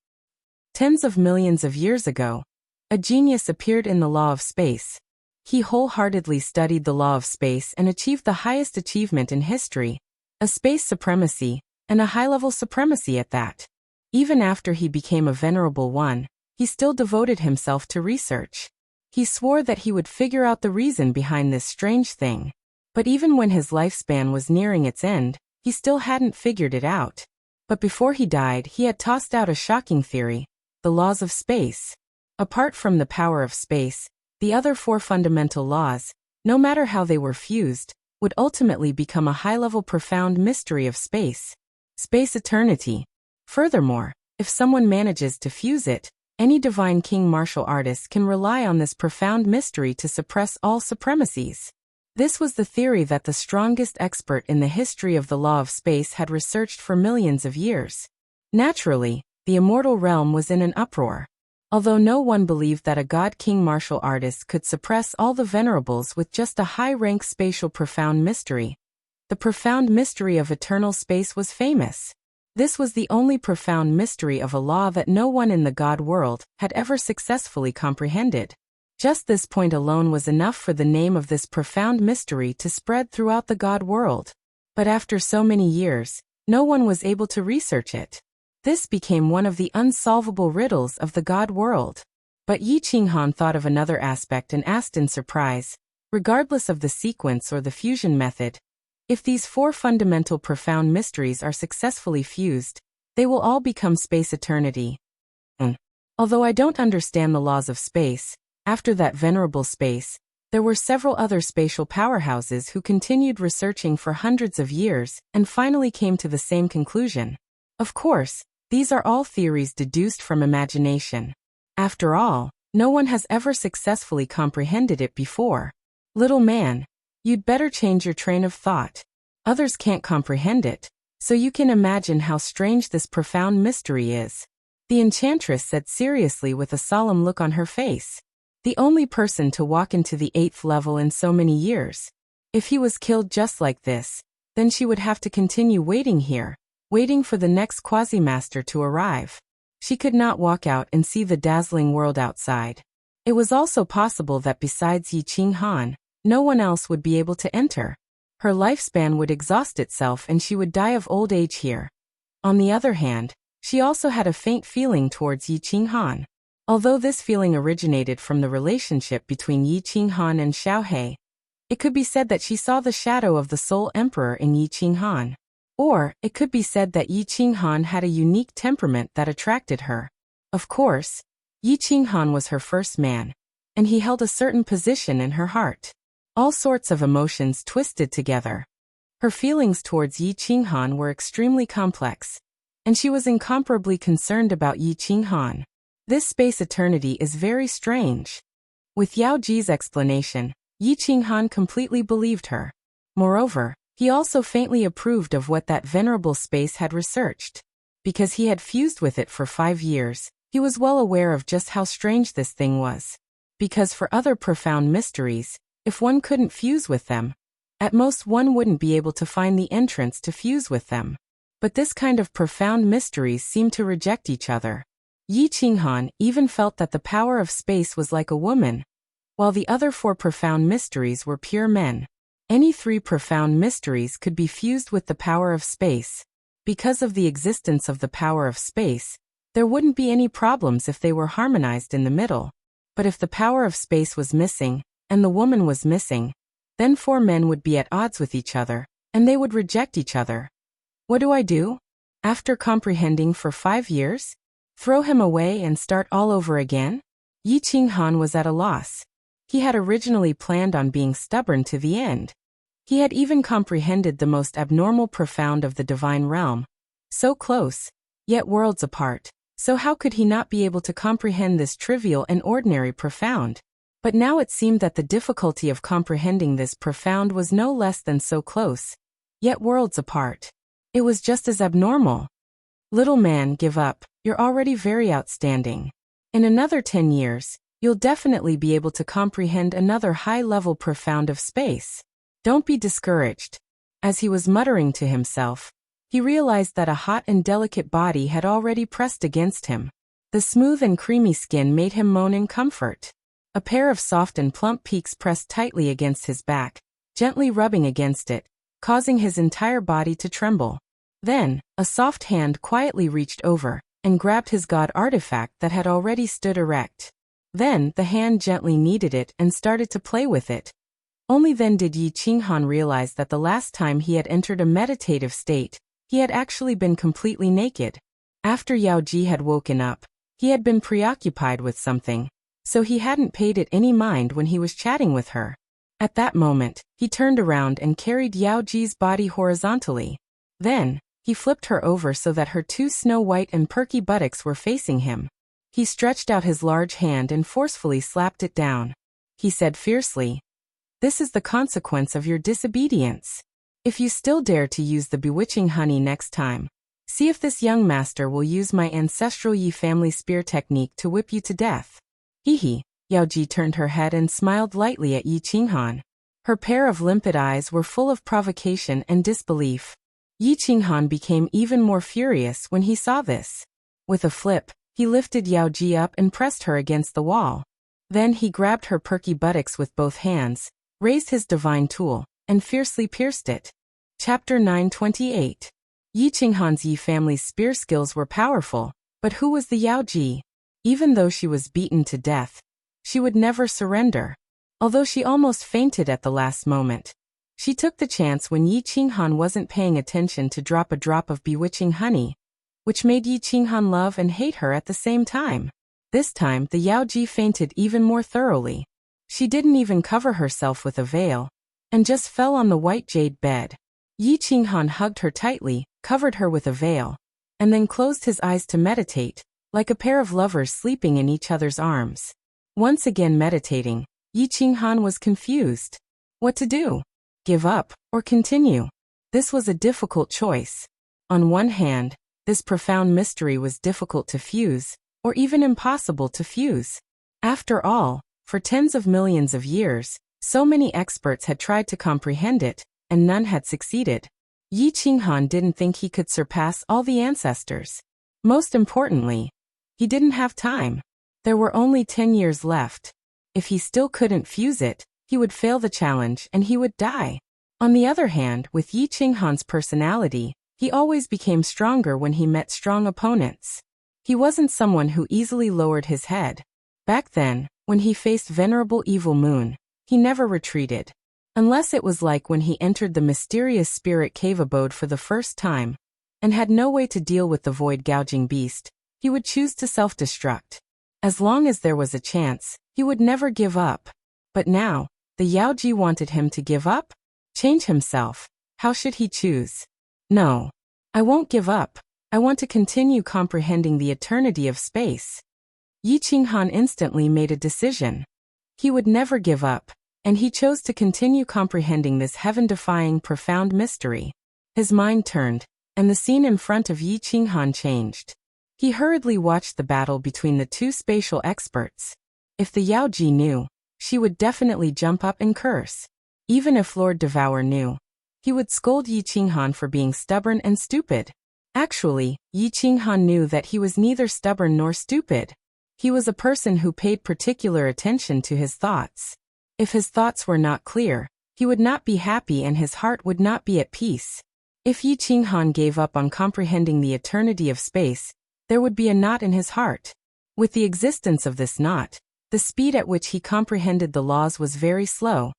Tens of millions of years ago, a genius appeared in the law of space. He wholeheartedly studied the law of space and achieved the highest achievement in history, a space supremacy, and a high-level supremacy at that. Even after he became a venerable one, he still devoted himself to research. He swore that he would figure out the reason behind this strange thing. But even when his lifespan was nearing its end, he still hadn't figured it out. But before he died, he had tossed out a shocking theory: the laws of space. Apart from the power of space, the other four fundamental laws, no matter how they were fused, would ultimately become a high-level profound mystery of space. Space eternity. Furthermore, if someone manages to fuse it, any divine king martial artist can rely on this profound mystery to suppress all supremacies. This was the theory that the strongest expert in the history of the law of space had researched for millions of years. Naturally, the immortal realm was in an uproar. Although no one believed that a god-king martial artist could suppress all the venerables with just a high-rank spatial profound mystery, the profound mystery of eternal space was famous. This was the only profound mystery of a law that no one in the god world had ever successfully comprehended. Just this point alone was enough for the name of this profound mystery to spread throughout the god world. But after so many years, no one was able to research it. This became one of the unsolvable riddles of the God world. But Yi Qinghan thought of another aspect and asked in surprise, regardless of the sequence or the fusion method, if these four fundamental profound mysteries are successfully fused, they will all become space eternity. Although I don't understand the laws of space, after that venerable space, there were several other spatial powerhouses who continued researching for hundreds of years and finally came to the same conclusion. Of course, these are all theories deduced from imagination. After all, no one has ever successfully comprehended it before. Little man, you'd better change your train of thought. Others can't comprehend it, so you can imagine how strange this profound mystery is. The enchantress said seriously with a solemn look on her face. The only person to walk into the 8th level in so many years. If he was killed just like this, then she would have to continue waiting here, waiting for the next quasi-master to arrive. She could not walk out and see the dazzling world outside. It was also possible that besides Yi Qinghan, no one else would be able to enter. Her lifespan would exhaust itself and she would die of old age here. On the other hand, she also had a faint feeling towards Yi Qinghan. Although this feeling originated from the relationship between Yi Qinghan and Xiaohe, it could be said that she saw the shadow of the Soul Emperor in Yi Qinghan. Or, it could be said that Yi Qinghan had a unique temperament that attracted her. Of course, Yi Qinghan was her first man, and he held a certain position in her heart. All sorts of emotions twisted together. Her feelings towards Yi Qinghan were extremely complex, and she was incomparably concerned about Yi Qinghan. This space eternity is very strange. With Yao Ji's explanation, Yi Qinghan completely believed her. Moreover, he also faintly approved of what that venerable space had researched. Because he had fused with it for 5 years, he was well aware of just how strange this thing was. Because for other profound mysteries, if one couldn't fuse with them, at most one wouldn't be able to find the entrance to fuse with them. But this kind of profound mysteries seemed to reject each other. Yi Qinghan even felt that the power of space was like a woman, while the other 4 profound mysteries were pure men. Any 3 profound mysteries could be fused with the power of space. Because of the existence of the power of space, there wouldn't be any problems if they were harmonized in the middle. But if the power of space was missing, and the woman was missing, then 4 men would be at odds with each other, and they would reject each other. What do I do? After comprehending for 5 years? Throw him away and start all over again? Yi Qinghan was at a loss. He had originally planned on being stubborn to the end. He had even comprehended the most abnormal profound of the divine realm. So close, yet worlds apart. So how could he not be able to comprehend this trivial and ordinary profound? But now it seemed that the difficulty of comprehending this profound was no less than so close, yet worlds apart. It was just as abnormal. Little man, give up. You're already very outstanding. In another 10 years, you'll definitely be able to comprehend another high-level profound of space. Don't be discouraged. As he was muttering to himself, he realized that a hot and delicate body had already pressed against him. The smooth and creamy skin made him moan in comfort. A pair of soft and plump peaks pressed tightly against his back, gently rubbing against it, causing his entire body to tremble. Then, a soft hand quietly reached over and grabbed his god artifact that had already stood erect. Then, the hand gently kneaded it and started to play with it. Only then did Yi Qinghan realize that the last time he had entered a meditative state, he had actually been completely naked. After Yao Ji had woken up, he had been preoccupied with something, so he hadn't paid it any mind when he was chatting with her. At that moment, he turned around and carried Yao Ji's body horizontally. Then, he flipped her over so that her 2 snow-white and perky buttocks were facing him. He stretched out his large hand and forcefully slapped it down. He said fiercely, "This is the consequence of your disobedience. If you still dare to use the bewitching honey next time, see if this young master will use my ancestral Yi family spear technique to whip you to death." Hee. Yao Ji turned her head and smiled lightly at Yi Qinghan. Her pair of limpid eyes were full of provocation and disbelief. Yi Qinghan became even more furious when he saw this. With a flip, he lifted Yao Ji up and pressed her against the wall. Then he grabbed her perky buttocks with both hands, raised his divine tool, and fiercely pierced it. Chapter 928. Yi Qinghan's Yi family's spear skills were powerful, but who was the Yao Ji? Even though she was beaten to death, she would never surrender. Although she almost fainted at the last moment, she took the chance when Yi Qinghan wasn't paying attention to drop a drop of bewitching honey, which made Yi Qinghan love and hate her at the same time. This time the Yao Ji fainted even more thoroughly. She didn't even cover herself with a veil, and just fell on the white jade bed. Yi Qinghan hugged her tightly, covered her with a veil, and then closed his eyes to meditate, like a pair of lovers sleeping in each other's arms. Once again meditating, Yi Qinghan was confused. What to do? Give up, or continue? This was a difficult choice. On one hand, this profound mystery was difficult to fuse, or even impossible to fuse. After all, for tens of millions of years, so many experts had tried to comprehend it, and none had succeeded. Yi Qinghan didn't think he could surpass all the ancestors. Most importantly, he didn't have time. There were only 10 years left. If he still couldn't fuse it, he would fail the challenge and he would die. On the other hand, with Yi Qinghan's personality, he always became stronger when he met strong opponents. He wasn't someone who easily lowered his head. Back then, when he faced Venerable Evil Moon, he never retreated. Unless it was like when he entered the mysterious spirit cave abode for the first time, and had no way to deal with the void gouging beast, he would choose to self-destruct. As long as there was a chance, he would never give up. But now, the Yaoji wanted him to give up? Change himself. How should he choose? No. I won't give up. I want to continue comprehending the eternity of space. Yi Qinghan instantly made a decision. He would never give up, and he chose to continue comprehending this heaven-defying profound mystery. His mind turned, and the scene in front of Yi Qinghan changed. He hurriedly watched the battle between the two spatial experts. If the Yaoji knew, she would definitely jump up and curse. Even if Lord Devour knew, he would scold Yi Qinghan for being stubborn and stupid. Actually, Yi Qinghan knew that he was neither stubborn nor stupid. He was a person who paid particular attention to his thoughts. If his thoughts were not clear, he would not be happy and his heart would not be at peace. If Yi Qinghan gave up on comprehending the eternity of space, there would be a knot in his heart. With the existence of this knot, the speed at which he comprehended the laws was very slow,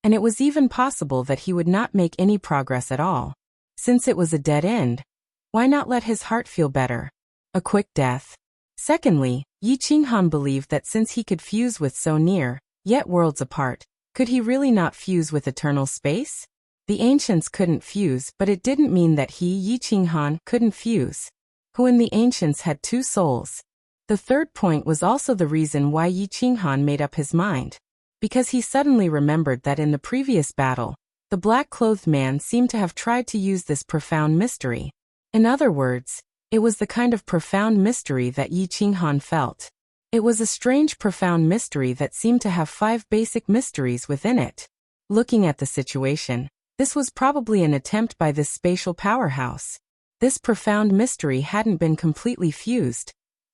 and it was even possible that he would not make any progress at all. Since it was a dead end, why not let his heart feel better? A quick death. Secondly, Yi Qinghan believed that since he could fuse with so near, yet worlds apart, could he really not fuse with eternal space? The ancients couldn't fuse, but it didn't mean that he, Yi Qinghan, couldn't fuse. Who in the ancients had two souls? The third point was also the reason why Yi Qinghan made up his mind. Because he suddenly remembered that in the previous battle, the black-clothed man seemed to have tried to use this profound mystery. In other words, it was the kind of profound mystery that Yi Qinghan felt. It was a strange profound mystery that seemed to have 5 basic mysteries within it. Looking at the situation, this was probably an attempt by this spatial powerhouse. This profound mystery hadn't been completely fused,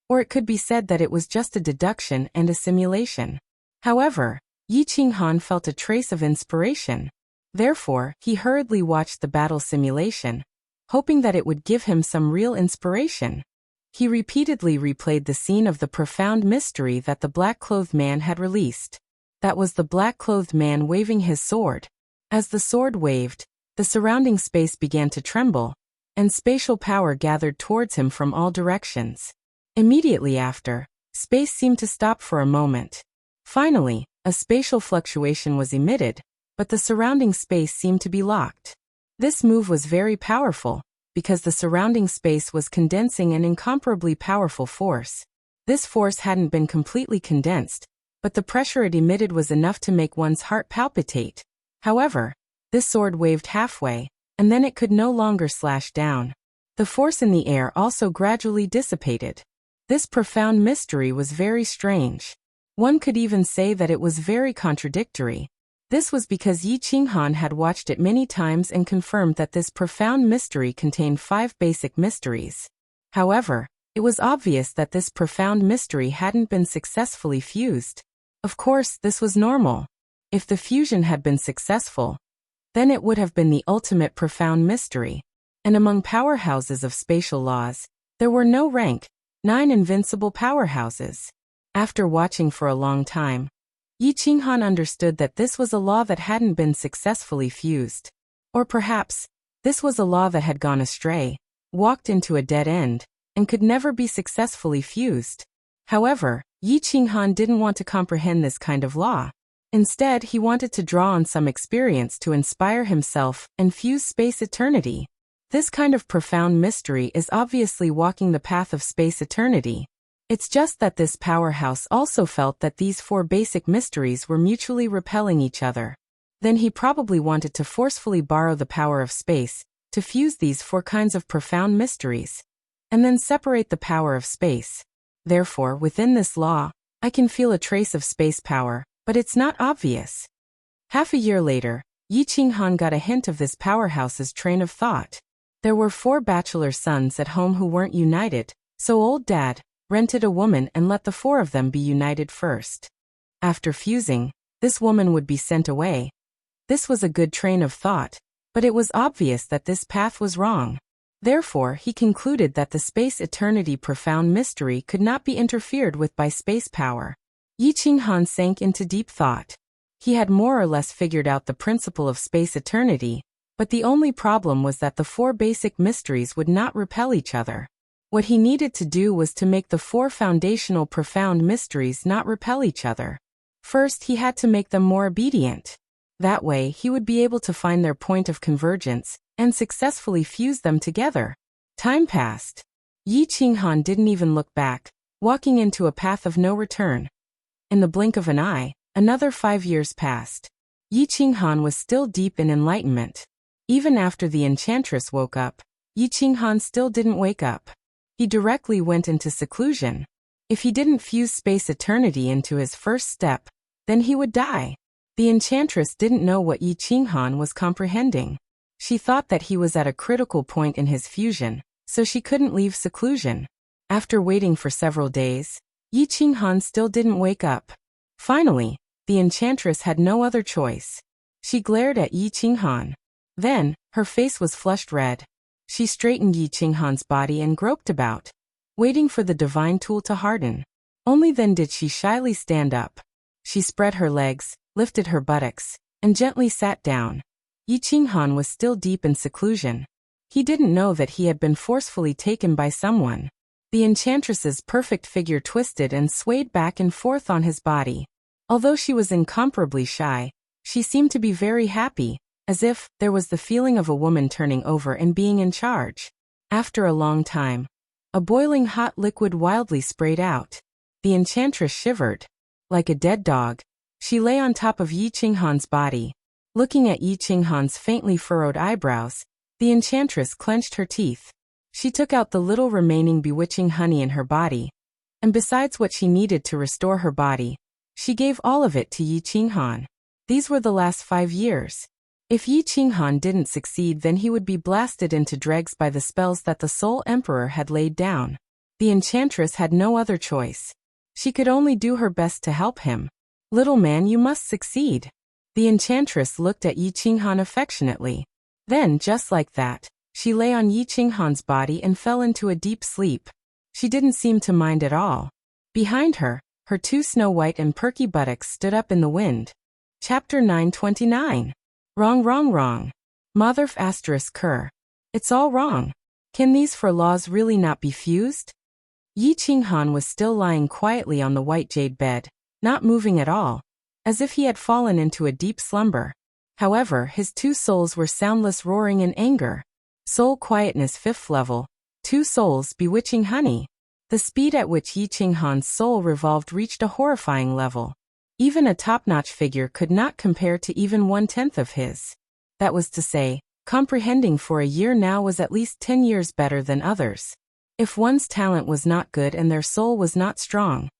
or it could be said that it was just a deduction and a simulation. However, Yi Qinghan felt a trace of inspiration. Therefore, he hurriedly watched the battle simulation, hoping that it would give him some real inspiration. He repeatedly replayed the scene of the profound mystery that the black-clothed man had released. That was the black-clothed man waving his sword. As the sword waved, the surrounding space began to tremble, and spatial power gathered towards him from all directions. Immediately after, space seemed to stop for a moment. Finally, a spatial fluctuation was emitted, but the surrounding space seemed to be locked. This move was very powerful, because the surrounding space was condensing an incomparably powerful force. This force hadn't been completely condensed, but the pressure it emitted was enough to make one's heart palpitate. However, this sword waved halfway, and then it could no longer slash down. The force in the air also gradually dissipated. This profound mystery was very strange. One could even say that it was very contradictory. This was because Yi Qinghan had watched it many times and confirmed that this profound mystery contained 5 basic mysteries. However, it was obvious that this profound mystery hadn't been successfully fused. Of course, this was normal. If the fusion had been successful, then it would have been the ultimate profound mystery. And among powerhouses of spatial laws, there were no rank, 9 invincible powerhouses. After watching for a long time, Yi Qinghan understood that this was a law that hadn't been successfully fused. Or perhaps, this was a law that had gone astray, walked into a dead end, and could never be successfully fused. However, Yi Qinghan didn't want to comprehend this kind of law. Instead, he wanted to draw on some experience to inspire himself and fuse space eternity. This kind of profound mystery is obviously walking the path of space eternity. It's just that this powerhouse also felt that these 4 basic mysteries were mutually repelling each other. Then he probably wanted to forcefully borrow the power of space, to fuse these 4 kinds of profound mysteries, and then separate the power of space. Therefore, within this law, I can feel a trace of space power, but it's not obvious. Half a year later, Yi Qinghan got a hint of this powerhouse's train of thought. There were 4 bachelor sons at home who weren't united, so old dad rented a woman and let the 4 of them be united first. After fusing, this woman would be sent away. This was a good train of thought, but it was obvious that this path was wrong. Therefore, he concluded that the space-eternity profound mystery could not be interfered with by space power. Yi Qinghan sank into deep thought. He had more or less figured out the principle of space-eternity, but the only problem was that the 4 basic mysteries would not repel each other. What he needed to do was to make the 4 foundational profound mysteries not repel each other. First, he had to make them more obedient. That way, he would be able to find their point of convergence and successfully fuse them together. Time passed. Yi Qinghan didn't even look back, walking into a path of no return. In the blink of an eye, another 5 years passed. Yi Qinghan was still deep in enlightenment. Even after the enchantress woke up, Yi Qinghan still didn't wake up. He directly went into seclusion. If he didn't fuse space eternity into his first step, then he would die. The enchantress didn't know what Yi Qinghan was comprehending. She thought that he was at a critical point in his fusion, so she couldn't leave seclusion. After waiting for several days, Yi Qinghan still didn't wake up. Finally, the enchantress had no other choice. She glared at Yi Qinghan. Then, her face was flushed red. She straightened Yi Qinghan's body and groped about, waiting for the divine tool to harden. Only then did she shyly stand up. She spread her legs, lifted her buttocks, and gently sat down. Yi Qinghan was still deep in seclusion. He didn't know that he had been forcefully taken by someone. The enchantress's perfect figure twisted and swayed back and forth on his body. Although she was incomparably shy, she seemed to be very happy, as if there was the feeling of a woman turning over and being in charge. After a long time, a boiling hot liquid wildly sprayed out. The enchantress shivered. Like a dead dog, she lay on top of Yi Qinghan's body. Looking at Yi Qinghan's faintly furrowed eyebrows, the enchantress clenched her teeth. She took out the little remaining bewitching honey in her body, and besides what she needed to restore her body, she gave all of it to Yi Qinghan. These were the last 5 years. If Yi Qinghan didn't succeed, then he would be blasted into dregs by the spells that the Soul Emperor had laid down. The enchantress had no other choice. She could only do her best to help him. "Little man, you must succeed." The enchantress looked at Yi Qinghan affectionately. Then, just like that, she lay on Yi Qinghan's body and fell into a deep sleep. She didn't seem to mind at all. Behind her, her 2 snow-white and perky buttocks stood up in the wind. Chapter 929. Wrong. Motherf asterisk cur. It's all wrong. Can these 4 laws really not be fused? Yi Qinghan was still lying quietly on the white jade bed, not moving at all, as if he had fallen into a deep slumber. However, his 2 souls were soundless roaring in anger. Soul quietness 5th level, 2 souls bewitching honey. The speed at which Yi Qinghan's soul revolved reached a horrifying level. Even a top-notch figure could not compare to even 1/10 of his. That was to say, comprehending for a year now was at least 10 years better than others. If one's talent was not good and their soul was not strong,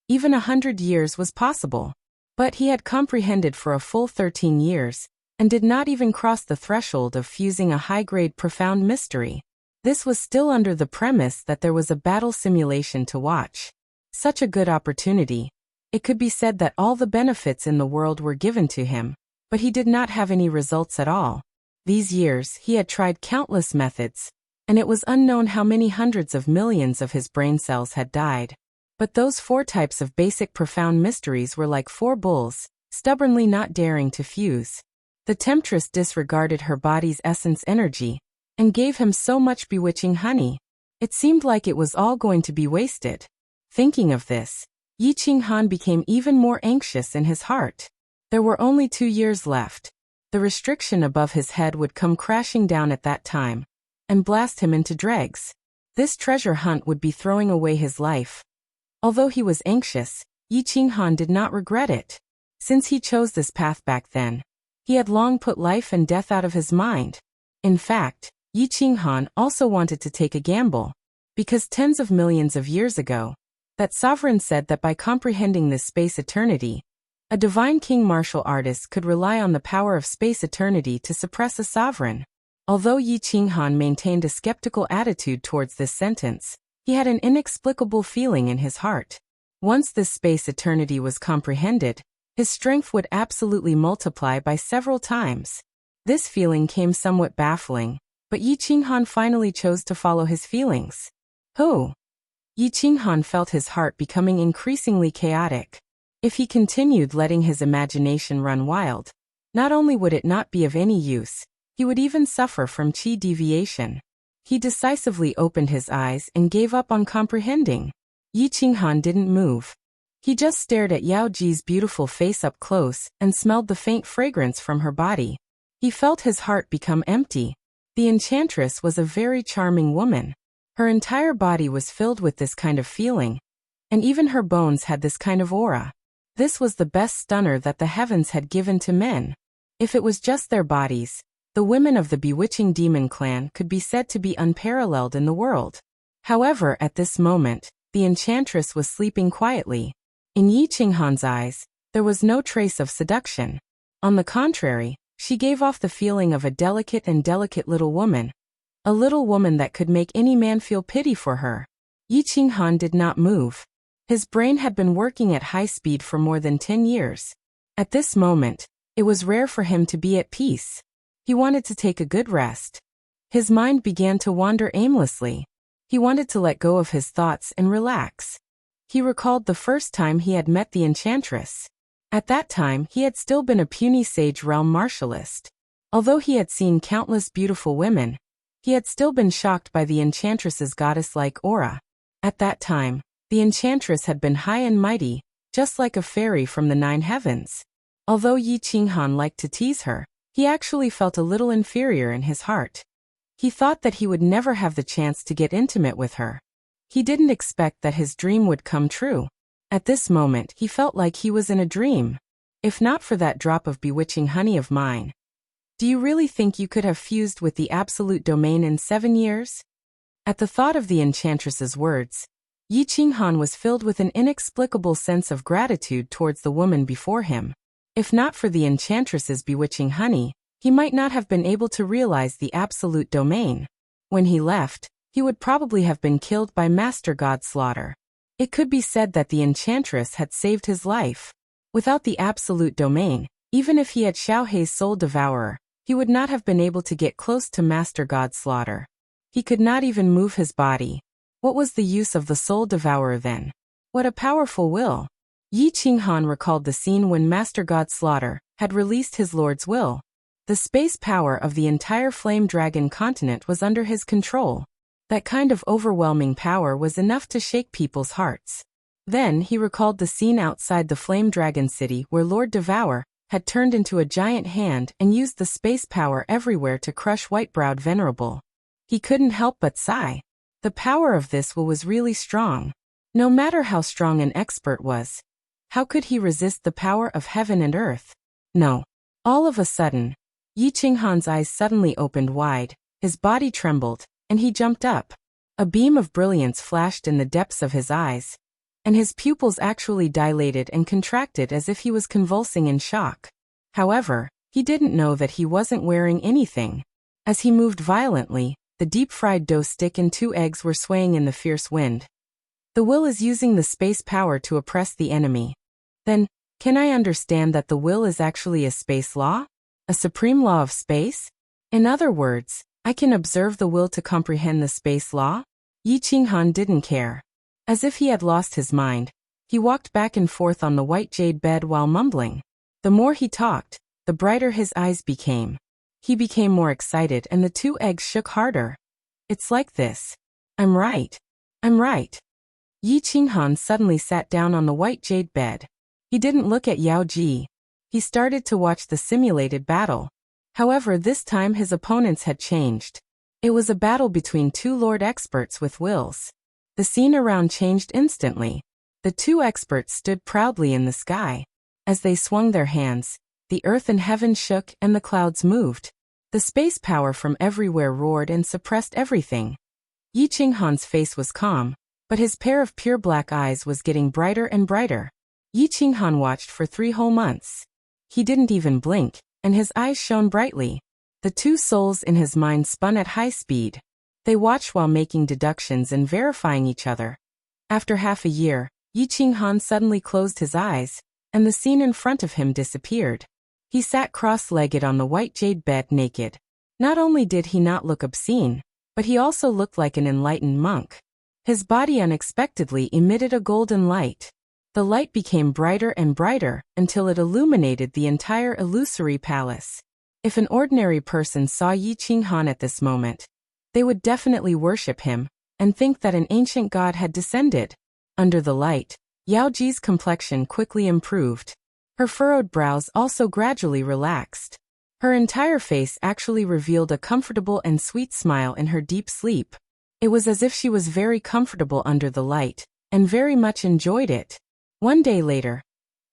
even 100 years was possible. But he had comprehended for a full 13 years, and did not even cross the threshold of fusing a high-grade profound mystery. This was still under the premise that there was a battle simulation to watch. Such a good opportunity. It could be said that all the benefits in the world were given to him, but he did not have any results at all. These years, he had tried countless methods, and it was unknown how many hundreds of millions of his brain cells had died. But those 4 types of basic profound mysteries were like 4 bulls, stubbornly not daring to fuse. The temptress disregarded her body's essence energy, and gave him so much bewitching honey. It seemed like it was all going to be wasted. Thinking of this, Yi Qinghan became even more anxious in his heart. There were only 2 years left. The restriction above his head would come crashing down at that time, and blast him into dregs. This treasure hunt would be throwing away his life. Although he was anxious, Yi Qinghan did not regret it. Since he chose this path back then, he had long put life and death out of his mind. In fact, Yi Qinghan also wanted to take a gamble, because tens of millions of years ago, that sovereign said that by comprehending this space eternity, A divine king martial artist could rely on the power of space eternity to suppress a sovereign. Although Yi Qinghan maintained a skeptical attitude towards this sentence, he had an inexplicable feeling in his heart. Once this space eternity was comprehended, his strength would absolutely multiply by several times. This feeling came somewhat baffling, but Yi Qinghan finally chose to follow his feelings. Yi Qinghan felt his heart becoming increasingly chaotic. If he continued letting his imagination run wild, not only would it not be of any use, he would even suffer from qi deviation. He decisively opened his eyes and gave up on comprehending. Yi Qinghan didn't move. He just stared at Yao Ji's beautiful face up close and smelled the faint fragrance from her body. He felt his heart become empty. The enchantress was a very charming woman. Her entire body was filled with this kind of feeling, and even her bones had this kind of aura. This was the best stunner that the heavens had given to men. If it was just their bodies, the women of the bewitching demon clan could be said to be unparalleled in the world. However, at this moment, the enchantress was sleeping quietly. In Yi Qinghan's eyes, there was no trace of seduction. On the contrary, she gave off the feeling of a delicate little woman. A little woman that could make any man feel pity for her. Yi Qinghan did not move. His brain had been working at high speed for more than 10 years. At this moment, it was rare for him to be at peace. He wanted to take a good rest. His mind began to wander aimlessly. He wanted to let go of his thoughts and relax. He recalled the first time he had met the enchantress. At that time, he had still been a puny sage realm martialist. Although he had seen countless beautiful women, he had still been shocked by the enchantress's goddess-like aura. At that time, the enchantress had been high and mighty, just like a fairy from the 9 heavens. Although Yi Qinghan liked to tease her, he actually felt a little inferior in his heart. He thought that he would never have the chance to get intimate with her. He didn't expect that his dream would come true. At this moment, he felt like he was in a dream. If not for that drop of bewitching honey of mine. Do you really think you could have fused with the absolute domain in 7 years? At the thought of the enchantress's words, Yi Qinghan was filled with an inexplicable sense of gratitude towards the woman before him. If not for the enchantress's bewitching honey, he might not have been able to realize the absolute domain. When he left, he would probably have been killed by Master God Slaughter. It could be said that the enchantress had saved his life. Without the absolute domain, even if he had Xiaohei's soul devourer, he would not have been able to get close to Master God Slaughter. He could not even move his body. What was the use of the soul devourer then? What a powerful will! Yi Qinghan recalled the scene when Master God Slaughter had released his lord's will. The space power of the entire Flame Dragon continent was under his control. That kind of overwhelming power was enough to shake people's hearts. Then he recalled the scene outside the Flame Dragon city where Lord Devour had turned into a giant hand and used the space power everywhere to crush White-Browed Venerable. He couldn't help but sigh. The power of this will was really strong. No matter how strong an expert was, how could he resist the power of heaven and earth? No. All of a sudden, Yi Qinghan's eyes suddenly opened wide, his body trembled, and he jumped up. A beam of brilliance flashed in the depths of his eyes, and his pupils actually dilated and contracted as if he was convulsing in shock. However, he didn't know that he wasn't wearing anything. As he moved violently, the deep-fried dough stick and 2 eggs were swaying in the fierce wind. The will is using the space power to oppress the enemy. Then, can I understand that the will is actually a space law? A supreme law of space? In other words, I can observe the will to comprehend the space law? Yi Qinghan didn't care. As if he had lost his mind, he walked back and forth on the white jade bed while mumbling. The more he talked, the brighter his eyes became. He became more excited and the 2 eggs shook harder. It's like this. I'm right. I'm right. Yi Qinghan suddenly sat down on the white jade bed. He didn't look at Yao Ji. He started to watch the simulated battle. However, this time his opponents had changed. It was a battle between 2 lord experts with wills. The scene around changed instantly. The 2 experts stood proudly in the sky. As they swung their hands, the earth and heaven shook and the clouds moved. The space power from everywhere roared and suppressed everything. Yi Qinghan's face was calm, but his pair of pure black eyes was getting brighter and brighter. Yi Qinghan watched for 3 whole months. He didn't even blink, and his eyes shone brightly. The two souls in his mind spun at high speed. They watched while making deductions and verifying each other. After half a year, Yi Qinghan suddenly closed his eyes, and the scene in front of him disappeared. He sat cross-legged on the white jade bed naked. Not only did he not look obscene, but he also looked like an enlightened monk. His body unexpectedly emitted a golden light. The light became brighter and brighter until it illuminated the entire illusory palace. If an ordinary person saw Yi Qinghan at this moment, they would definitely worship him and think that an ancient god had descended. Under the light, Yao Ji's complexion quickly improved. Her furrowed brows also gradually relaxed. Her entire face actually revealed a comfortable and sweet smile in her deep sleep. It was as if she was very comfortable under the light, and very much enjoyed it. One day later,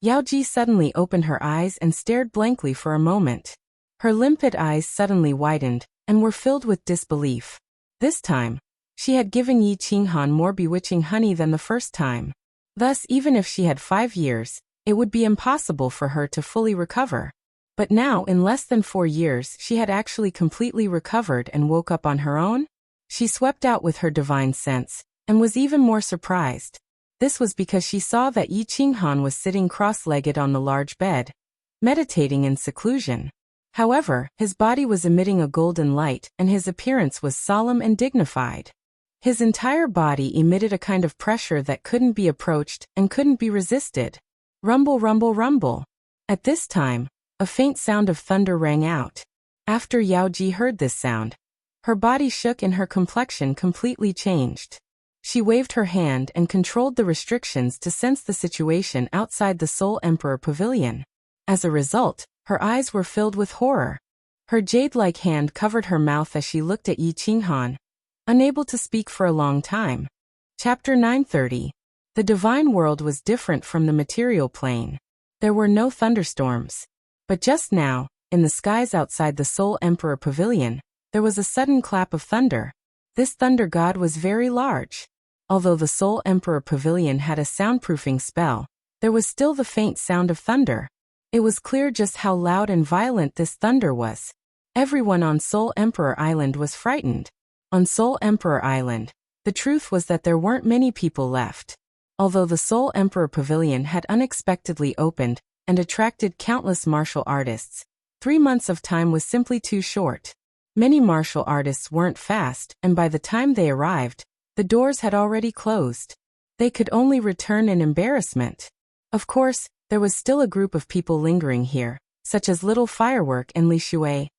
Yao Ji suddenly opened her eyes and stared blankly for a moment. Her limpid eyes suddenly widened, and were filled with disbelief. This time, she had given Yi Qinghan more bewitching honey than the first time. Thus, even if she had 5 years, it would be impossible for her to fully recover. But now, in less than 4 years, she had actually completely recovered and woke up on her own. She swept out with her divine sense, and was even more surprised. This was because she saw that Yi Qinghan was sitting cross-legged on the large bed, meditating in seclusion. However, his body was emitting a golden light, and his appearance was solemn and dignified. His entire body emitted a kind of pressure that couldn't be approached and couldn't be resisted. Rumble, rumble, rumble. At this time, a faint sound of thunder rang out. After Yao Ji heard this sound, her body shook and her complexion completely changed. She waved her hand and controlled the restrictions to sense the situation outside the Soul Emperor Pavilion. As a result, her eyes were filled with horror. Her jade-like hand covered her mouth as she looked at Yi Qinghan, unable to speak for a long time. Chapter 930. The divine world was different from the material plane. There were no thunderstorms. But just now, in the skies outside the Soul Emperor Pavilion, there was a sudden clap of thunder. This thunder god was very large. Although the Soul Emperor Pavilion had a soundproofing spell, there was still the faint sound of thunder. It was clear just how loud and violent this thunder was. Everyone on Soul Emperor Island was frightened. On Soul Emperor Island, the truth was that there weren't many people left. Although the Soul Emperor Pavilion had unexpectedly opened and attracted countless martial artists, 3 months of time was simply too short. Many martial artists weren't fast, and by the time they arrived, the doors had already closed. They could only return in embarrassment. Of course, there was still a group of people lingering here, such as Little Firework and Li Shui.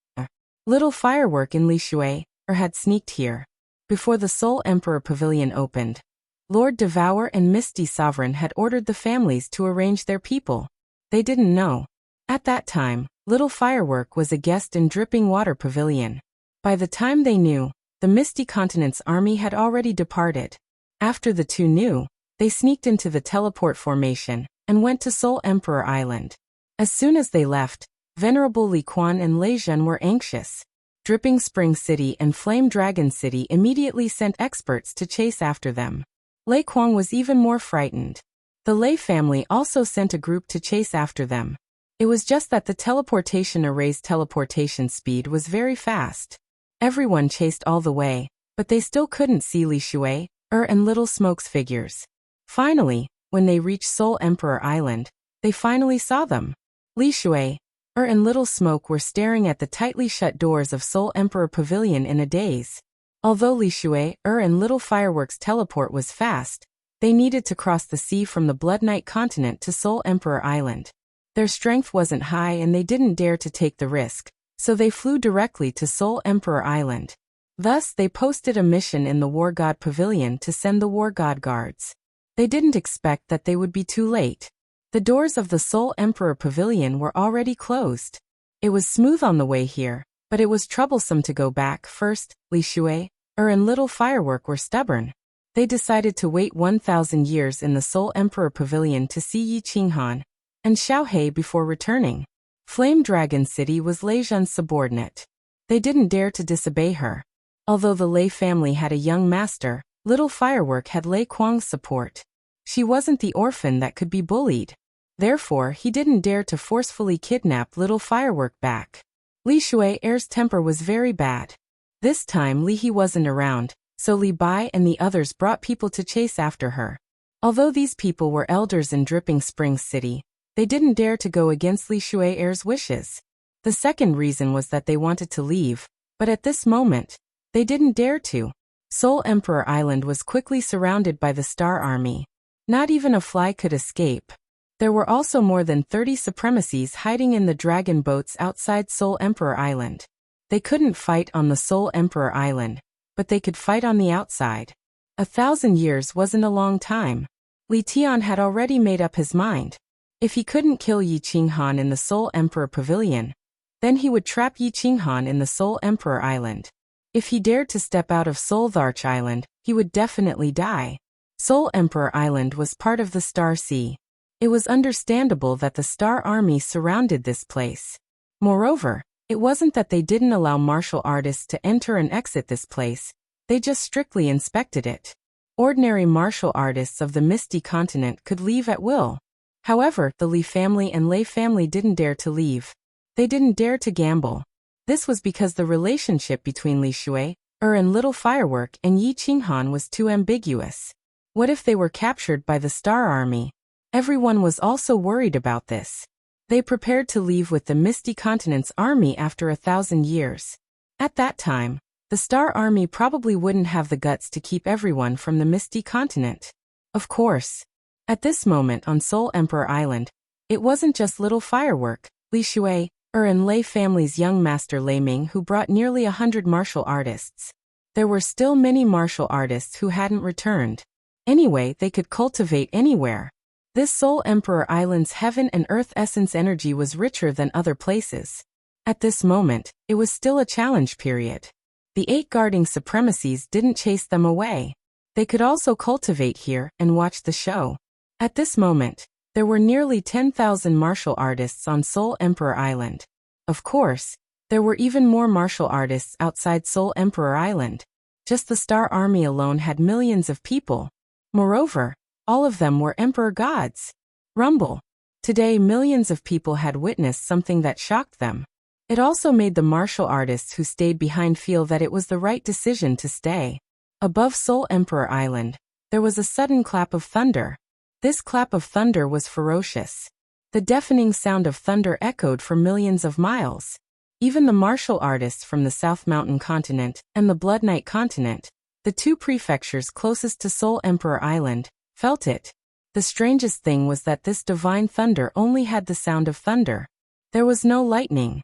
Little Firework and Li Shui had sneaked here. Before the Soul Emperor Pavilion opened, Lord Devour and Misty Sovereign had ordered the families to arrange their people. They didn't know. At that time, Little Firework was a guest in Dripping Water Pavilion. By the time they knew, the Misty Continent's army had already departed. After the two knew, they sneaked into the teleport formation and went to Soul Emperor Island. As soon as they left, Venerable Li Quan and Lei Zhen were anxious. Dripping Spring City and Flame Dragon City immediately sent experts to chase after them. Lei Quan was even more frightened. The Lei family also sent a group to chase after them. It was just that the teleportation array's teleportation speed was very fast. Everyone chased all the way, but they still couldn't see Li Shui, and Little Smoke's figures. Finally, when they reached Soul Emperor Island, they finally saw them. Li Shui, and Little Smoke were staring at the tightly shut doors of Soul Emperor Pavilion in a daze. Although Li Shui, and Little Firework's teleport was fast, they needed to cross the sea from the Blood Knight continent to Soul Emperor Island. Their strength wasn't high and they didn't dare to take the risk, so they flew directly to Soul Emperor Island. Thus, they posted a mission in the War God Pavilion to send the War God guards. They didn't expect that they would be too late. The doors of the Soul Emperor Pavilion were already closed. It was smooth on the way here, but it was troublesome to go back. First, Li Shui, and Little Firework were stubborn. They decided to wait 1,000 years in the Soul Emperor Pavilion to see Yi Qinghan and Xiaohe before returning. Flame Dragon City was Lei Zhen's subordinate. They didn't dare to disobey her. Although the Lei family had a young master, Little Firework had Lei Kuang's support. She wasn't the orphan that could be bullied. Therefore, he didn't dare to forcefully kidnap little Firework back. Li Shui's temper was very bad. This time Li He wasn't around, so Li Bai and the others brought people to chase after her. Although these people were elders in Dripping Springs City, they didn't dare to go against Li Shui's wishes. The second reason was that they wanted to leave, but at this moment, they didn't dare to. Soul Emperor Island was quickly surrounded by the Star Army. Not even a fly could escape. There were also more than 30 supremacies hiding in the dragon boats outside Soul Emperor Island. They couldn't fight on the Soul Emperor Island, but they could fight on the outside. 1,000 years wasn't a long time. Li Tian had already made up his mind. If he couldn't kill Yi Qinghan in the Soul Emperor Pavilion, then he would trap Yi Qinghan in the Soul Emperor Island. If he dared to step out of Soul Tharch Island, he would definitely die. Soul Emperor Island was part of the Star Sea. It was understandable that the Star Army surrounded this place. Moreover, it wasn't that they didn't allow martial artists to enter and exit this place, they just strictly inspected it. Ordinary martial artists of the Misty Continent could leave at will. However, the Li family and Lei family didn't dare to leave. They didn't dare to gamble. This was because the relationship between Li Shui, and Little Firework and Yi Qinghan was too ambiguous. What if they were captured by the Star Army? Everyone was also worried about this. They prepared to leave with the Misty Continent's army after 1,000 years. At that time, the Star Army probably wouldn't have the guts to keep everyone from the Misty Continent. Of course. At this moment on Soul Emperor Island, it wasn't just Little Firework, Li Shui, and Lei family's young master Lei Ming who brought nearly 100 martial artists. There were still many martial artists who hadn't returned. Anyway, they could cultivate anywhere. This Soul Emperor Island's heaven and earth essence energy was richer than other places. At this moment, it was still a challenge period. The 8 guarding supremacies didn't chase them away. They could also cultivate here and watch the show. At this moment, there were nearly 10,000 martial artists on Soul Emperor Island. Of course, there were even more martial artists outside Soul Emperor Island. Just the Star Army alone had millions of people. Moreover, all of them were Emperor gods. Rumble. Today millions of people had witnessed something that shocked them. It also made the martial artists who stayed behind feel that it was the right decision to stay. Above Soul Emperor Island, there was a sudden clap of thunder. This clap of thunder was ferocious. The deafening sound of thunder echoed for millions of miles. Even the martial artists from the South Mountain Continent and the Blood Knight Continent, the 2 prefectures closest to Soul Emperor Island, felt it. The strangest thing was that this divine thunder only had the sound of thunder. There was no lightning.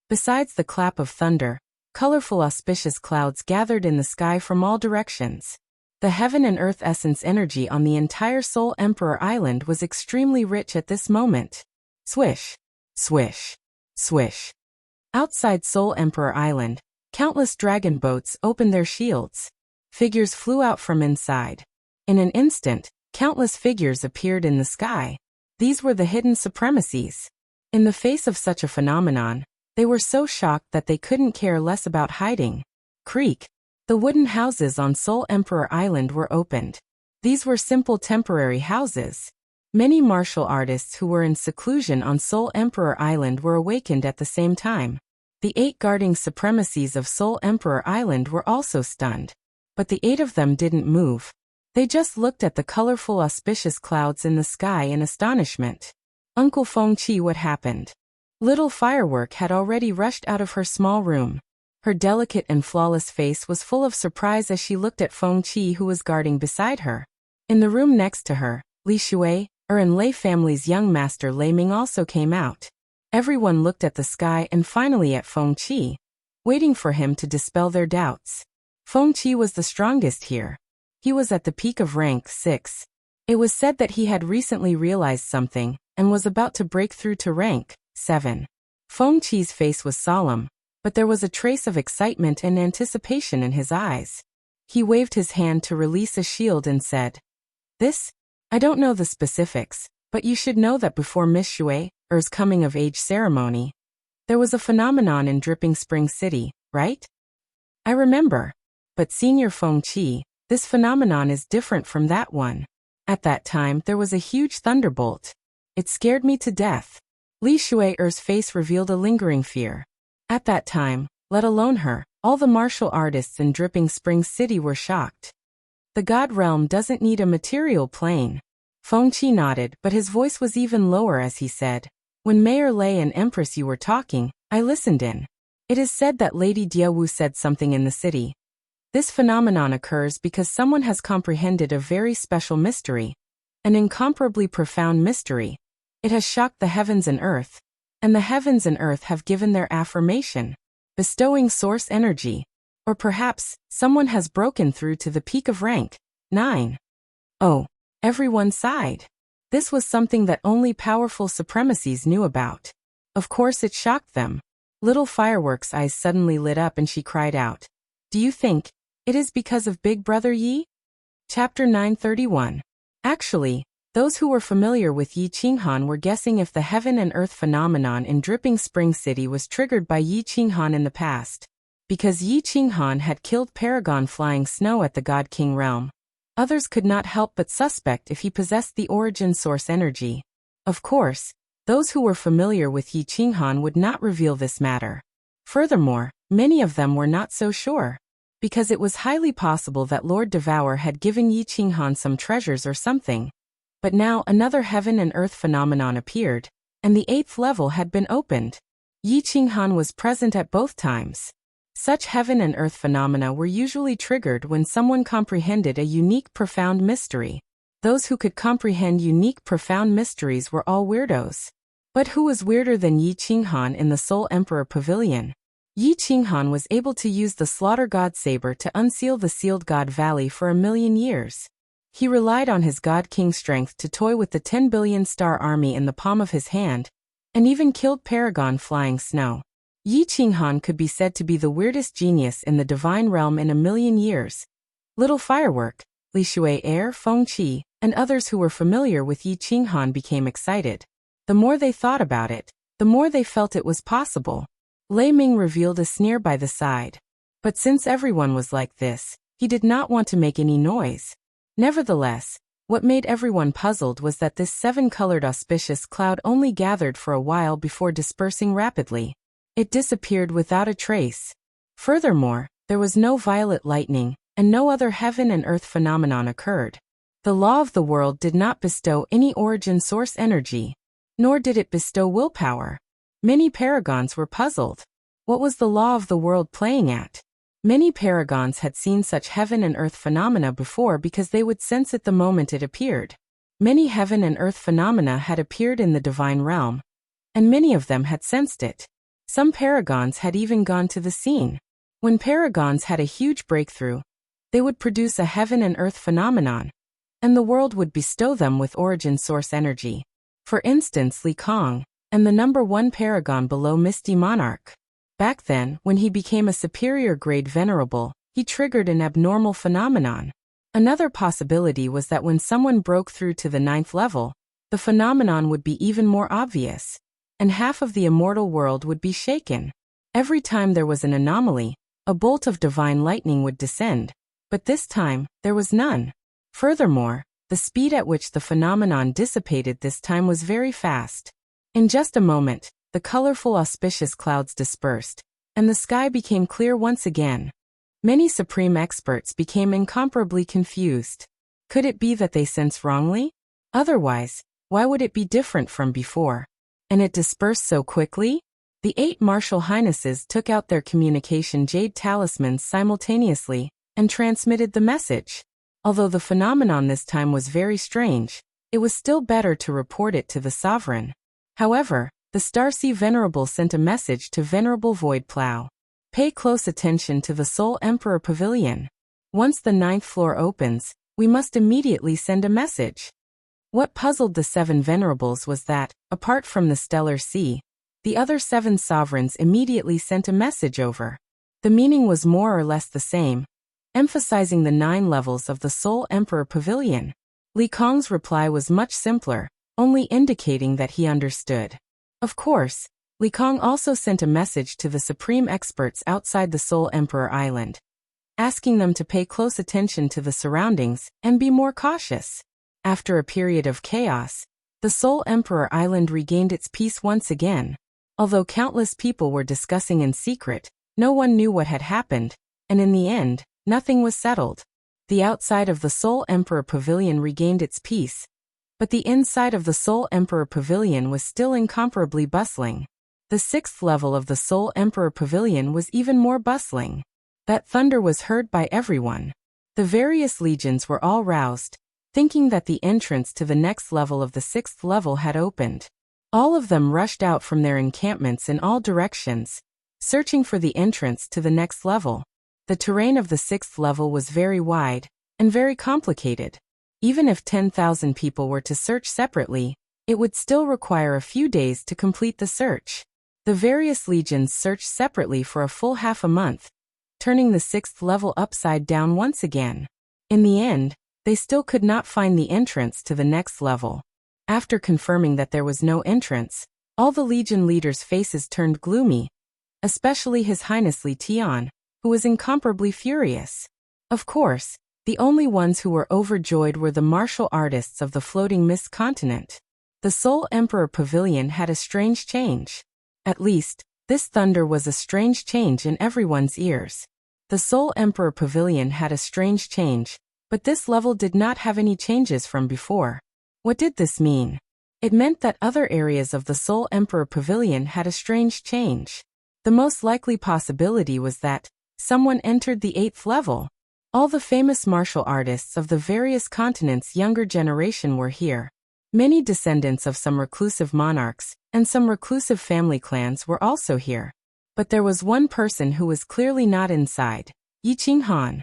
Besides the clap of thunder, colorful auspicious clouds gathered in the sky from all directions. The heaven and earth essence energy on the entire Soul Emperor Island was extremely rich at this moment. Swish, swish, swish. Outside Soul Emperor Island, countless dragon boats opened their shields. Figures flew out from inside. In an instant, countless figures appeared in the sky. These were the hidden supremacies. In the face of such a phenomenon, they were so shocked that they couldn't care less about hiding. Creak. The wooden houses on Soul Emperor Island were opened. These were simple temporary houses. Many martial artists who were in seclusion on Soul Emperor Island were awakened at the same time. The 8 guarding supremacies of Soul Emperor Island were also stunned. But the 8 of them didn't move. They just looked at the colorful auspicious clouds in the sky in astonishment. Uncle Feng Qi, what happened? Little Firework had already rushed out of her small room. Her delicate and flawless face was full of surprise as she looked at Feng Qi who was guarding beside her. In the room next to her, Li Shui, and Lei family's young master Lei Ming also came out. Everyone looked at the sky and finally at Feng Qi, waiting for him to dispel their doubts. Feng Qi was the strongest here. He was at the peak of rank 6. It was said that he had recently realized something and was about to break through to rank 7. Feng Qi's face was solemn, but there was a trace of excitement and anticipation in his eyes. He waved his hand to release a shield and said, I don't know the specifics, but you should know that before Miss Shui's coming-of-age ceremony, there was a phenomenon in Dripping Springs City, right? I remember. But Senior Feng Qi, this phenomenon is different from that one. At that time there was a huge thunderbolt. It scared me to death. Li Shui's face revealed a lingering fear. At that time, let alone her, all the martial artists in Dripping Springs City were shocked. The God realm doesn't need a material plane. Fengqi nodded, but his voice was even lower as he said, when Mayor Lei and Empress you were talking, I listened in. It is said that Lady Diawu said something in the city. This phenomenon occurs because someone has comprehended a very special mystery, an incomparably profound mystery. It has shocked the heavens and earth, and the heavens and earth have given their affirmation, bestowing source energy. Or perhaps, someone has broken through to the peak of rank 9. Oh, everyone sighed. This was something that only powerful supremacies knew about. Of course it shocked them. Little Firework's eyes suddenly lit up and she cried out, do you think it is because of Big Brother Yi? Chapter 931. Actually, those who were familiar with Yi Qinghan were guessing if the heaven and earth phenomenon in Dripping Spring City was triggered by Yi Qinghan in the past. Because Yi Qinghan had killed Paragon Flying Snow at the God King realm, others could not help but suspect if he possessed the origin source energy. Of course, those who were familiar with Yi Qinghan would not reveal this matter. Furthermore, many of them were not so sure, because it was highly possible that Lord Devour had given Yi Qinghan some treasures or something. But now another heaven and earth phenomenon appeared, and the 8th level had been opened. Yi Qinghan was present at both times. Such heaven and earth phenomena were usually triggered when someone comprehended a unique profound mystery. Those who could comprehend unique profound mysteries were all weirdos. But who was weirder than Yi Qinghan in the Soul Emperor Pavilion? Yi Qinghan was able to use the Slaughter God Saber to unseal the Sealed God Valley for 1,000,000 years. He relied on his God King strength to toy with the 10 billion star army in the palm of his hand, and even killed Paragon Flying Snow. Yi Qinghan could be said to be the weirdest genius in the divine realm in 1,000,000 years. Little Firework, Li Shui, Fengqi, and others who were familiar with Yi Qinghan became excited. The more they thought about it, the more they felt it was possible. Lei Ming revealed a sneer by the side. But since everyone was like this, he did not want to make any noise. Nevertheless, what made everyone puzzled was that this 7-colored auspicious cloud only gathered for a while before dispersing rapidly. It disappeared without a trace. Furthermore, there was no violet lightning, and no other heaven and earth phenomenon occurred. The law of the world did not bestow any origin source energy, nor did it bestow willpower. Many paragons were puzzled. What was the law of the world playing at? Many paragons had seen such heaven and earth phenomena before because they would sense it the moment it appeared. Many heaven and earth phenomena had appeared in the divine realm, and many of them had sensed it. Some paragons had even gone to the scene. When paragons had a huge breakthrough, they would produce a heaven and earth phenomenon, and the world would bestow them with origin source energy. For instance, Li Kong, and the number 1 paragon below Misty Monarch. Back then, when he became a superior grade venerable, he triggered an abnormal phenomenon. Another possibility was that when someone broke through to the 9th level, the phenomenon would be even more obvious, and half of the immortal world would be shaken. Every time there was an anomaly, a bolt of divine lightning would descend, but this time, there was none. Furthermore, the speed at which the phenomenon dissipated this time was very fast. In just a moment, the colorful auspicious clouds dispersed, and the sky became clear once again. Many supreme experts became incomparably confused. Could it be that they sensed wrongly? Otherwise, why would it be different from before? And it dispersed so quickly? The 8 martial highnesses took out their communication jade talismans simultaneously, and transmitted the message. Although the phenomenon this time was very strange, it was still better to report it to the sovereign. However, the Starsea Venerable sent a message to Venerable Void Plow. Pay close attention to the Soul Emperor Pavilion. Once the 9th floor opens, we must immediately send a message. What puzzled the 7 venerables was that, apart from the Stellar Sea, the other 7 sovereigns immediately sent a message over. The meaning was more or less the same, emphasizing the 9 levels of the Soul Emperor Pavilion. Li Kong's reply was much simpler, only indicating that he understood. Of course, Li Kong also sent a message to the supreme experts outside the Soul Emperor Island, asking them to pay close attention to the surroundings and be more cautious. After a period of chaos, The Soul Emperor Island regained its peace once again. Although countless people were discussing in secret, no one knew what had happened, and in the end, nothing was settled. The outside of the Soul Emperor Pavilion regained its peace, but the inside of the Soul Emperor Pavilion was still incomparably bustling. The 6th level of the Soul Emperor Pavilion was even more bustling. That thunder was heard by everyone. The various legions were all roused, thinking that the entrance to the next level of the 6th level had opened. All of them rushed out from their encampments in all directions, searching for the entrance to the next level. The terrain of the 6th level was very wide and very complicated. Even if 10,000 people were to search separately, it would still require a few days to complete the search. The various legions searched separately for a full half a month, turning the 6th level upside down once again. In the end, they still could not find the entrance to the next level. After confirming that there was no entrance, all the legion leaders' faces turned gloomy, especially His Highness Li Tian, who was incomparably furious. Of course, the only ones who were overjoyed were the martial artists of the Floating Mist Continent. The Soul Emperor Pavilion had a strange change. At least, this thunder was a strange change in everyone's ears. The Soul Emperor Pavilion had a strange change, but this level did not have any changes from before. What did this mean? It meant that other areas of the Soul Emperor Pavilion had a strange change. The most likely possibility was that someone entered the 8th level. All the famous martial artists of the various continents' younger generation were here. Many descendants of some reclusive monarchs and some reclusive family clans were also here. But there was one person who was clearly not inside, Yi Qinghan.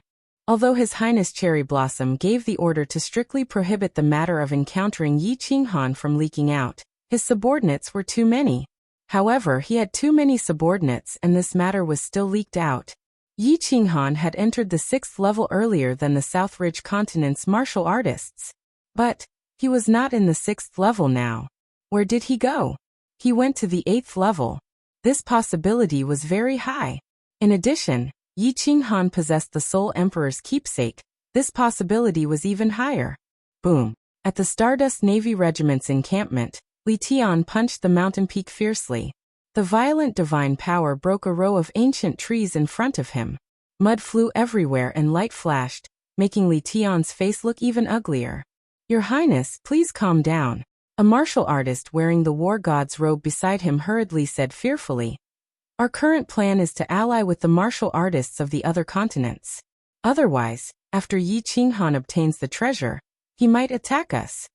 Although His Highness Cherry Blossom gave the order to strictly prohibit the matter of encountering Yi Qinghan from leaking out, his subordinates were too many. However, he had too many subordinates and this matter was still leaked out. Yi Qinghan had entered the 6th level earlier than the South Ridge Continent's martial artists. But he was not in the 6th level now. Where did he go? He went to the 8th level. This possibility was very high. In addition, Yi Qinghan possessed the Soul Emperor's keepsake. This possibility was even higher. Boom. At the Stardust Navy Regiment's encampment, Li Tian punched the mountain peak fiercely. The violent divine power broke a row of ancient trees in front of him. Mud flew everywhere and light flashed, making Li Tian's face look even uglier. Your Highness, please calm down. A martial artist wearing the war god's robe beside him hurriedly said fearfully. Our current plan is to ally with the martial artists of the other continents. Otherwise, after Yi Qinghan obtains the treasure, he might attack us.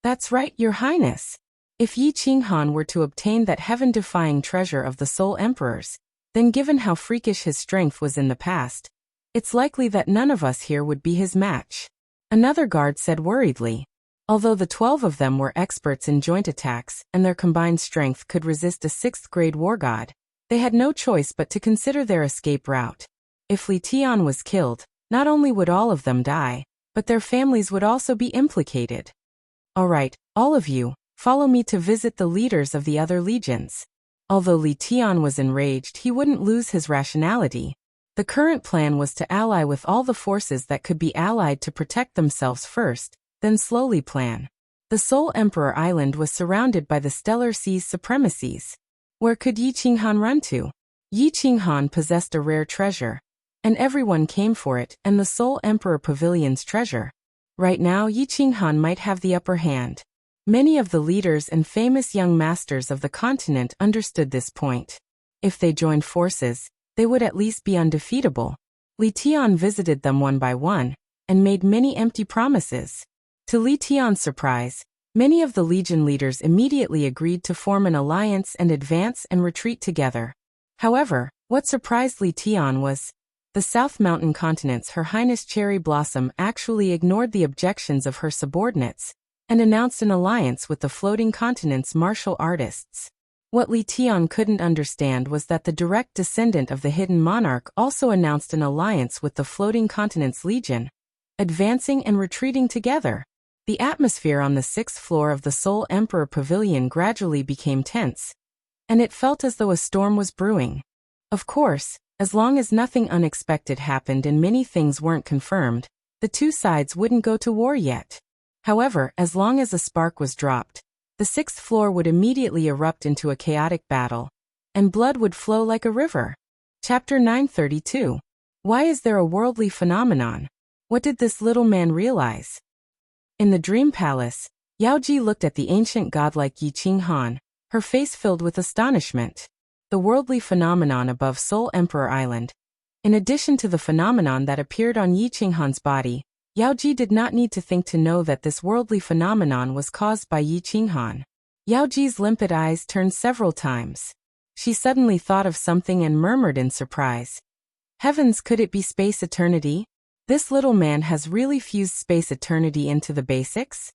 That's right, Your Highness. If Yi Qinghan were to obtain that heaven-defying treasure of the Soul Emperors, then given how freakish his strength was in the past, it's likely that none of us here would be his match. Another guard said worriedly. Although the 12 of them were experts in joint attacks and their combined strength could resist a 6th-grade war god, they had no choice but to consider their escape route. If Li Tian was killed, not only would all of them die, but their families would also be implicated. All right, all of you, follow me to visit the leaders of the other legions. Although Li Tian was enraged, he wouldn't lose his rationality. The current plan was to ally with all the forces that could be allied to protect themselves first, then slowly plan. The Soul Emperor Island was surrounded by the Stellar Sea's supremacies. Where could Yi Qinghan run to? Yi Qinghan possessed a rare treasure, and everyone came for it and the Soul Emperor Pavilion's treasure. Right now Yi Qinghan might have the upper hand. Many of the leaders and famous young masters of the continent understood this point. If they joined forces, they would at least be undefeatable. Li Tian visited them one by one, and made many empty promises. To Li Tian's surprise, many of the legion leaders immediately agreed to form an alliance and advance and retreat together. However, what surprised Li Tian was, the South Mountain Continent's Her Highness Cherry Blossom actually ignored the objections of her subordinates, and announced an alliance with the Floating Continent's martial artists. What Li Tian couldn't understand was that the direct descendant of the Hidden Monarch also announced an alliance with the Floating Continent's Legion, advancing and retreating together. The atmosphere on the 6th floor of the Soul Emperor Pavilion gradually became tense, and it felt as though a storm was brewing. Of course, as long as nothing unexpected happened and many things weren't confirmed, the two sides wouldn't go to war yet. However, as long as a spark was dropped, the sixth floor would immediately erupt into a chaotic battle, and blood would flow like a river. Chapter 932. Why is there a worldly phenomenon? What did this little man realize? In the dream palace, Yaoji looked at the ancient godlike Yi Qinghan, her face filled with astonishment. The worldly phenomenon above Soul Emperor Island. In addition to the phenomenon that appeared on Yi Qinghan's body, Yaoji did not need to think to know that this worldly phenomenon was caused by Yi Qinghan. Yaoji's limpid eyes turned several times. She suddenly thought of something and murmured in surprise. Heavens, could it be space eternity? This little man has really fused space eternity into the basics?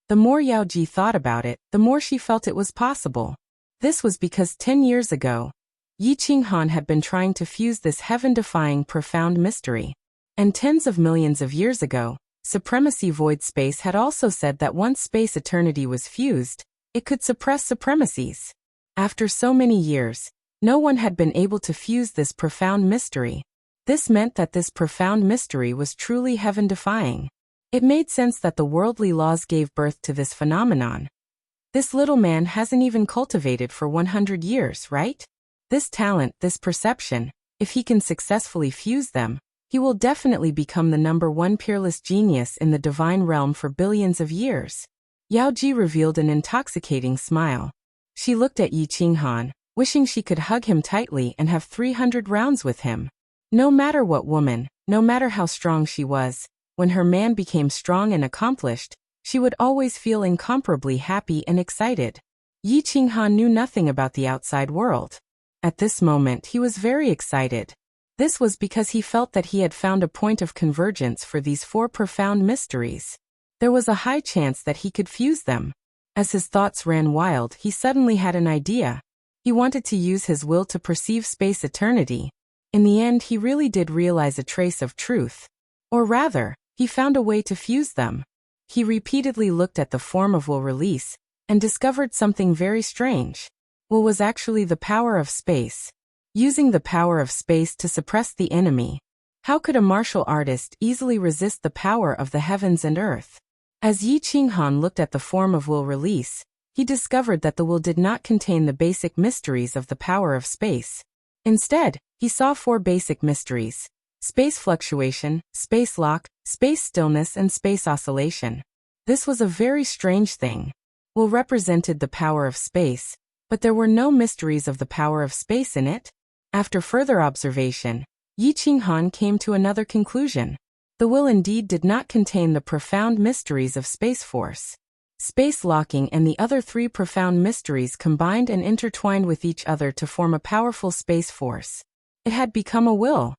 The more Yaoji thought about it, the more she felt it was possible. This was because 10 years ago, Yi Qinghan had been trying to fuse this heaven-defying profound mystery. And tens of millions of years ago, Supremacy Void Space had also said that once space eternity was fused, it could suppress supremacies. After so many years, no one had been able to fuse this profound mystery. This meant that this profound mystery was truly heaven-defying. It made sense that the worldly laws gave birth to this phenomenon. This little man hasn't even cultivated for 100 years, right? This talent, this perception, if he can successfully fuse them, he will definitely become the #1 peerless genius in the divine realm for billions of years. Yaoji revealed an intoxicating smile. She looked at Yi Qinghan, wishing she could hug him tightly and have 300 rounds with him. No matter what woman, no matter how strong she was, when her man became strong and accomplished, she would always feel incomparably happy and excited. Yi Qinghan knew nothing about the outside world. At this moment he was very excited. This was because he felt that he had found a point of convergence for these 4 profound mysteries. There was a high chance that he could fuse them. As his thoughts ran wild, he suddenly had an idea. He wanted to use his will to perceive space eternity. In the end, he really did realize a trace of truth. Or rather, he found a way to fuse them. He repeatedly looked at the form of will release, and discovered something very strange. Will was actually the power of space. Using the power of space to suppress the enemy. How could a martial artist easily resist the power of the heavens and earth? As Yi Qinghan looked at the form of will release, he discovered that the will did not contain the basic mysteries of the power of space. Instead, he saw 4 basic mysteries: space fluctuation, space lock, space stillness, and space oscillation. This was a very strange thing. Will represented the power of space, but there were no mysteries of the power of space in it. After further observation, Yi Qinghan came to another conclusion. The will indeed did not contain the profound mysteries of space force. Space locking and the other 3 profound mysteries combined and intertwined with each other to form a powerful space force. It had become a will.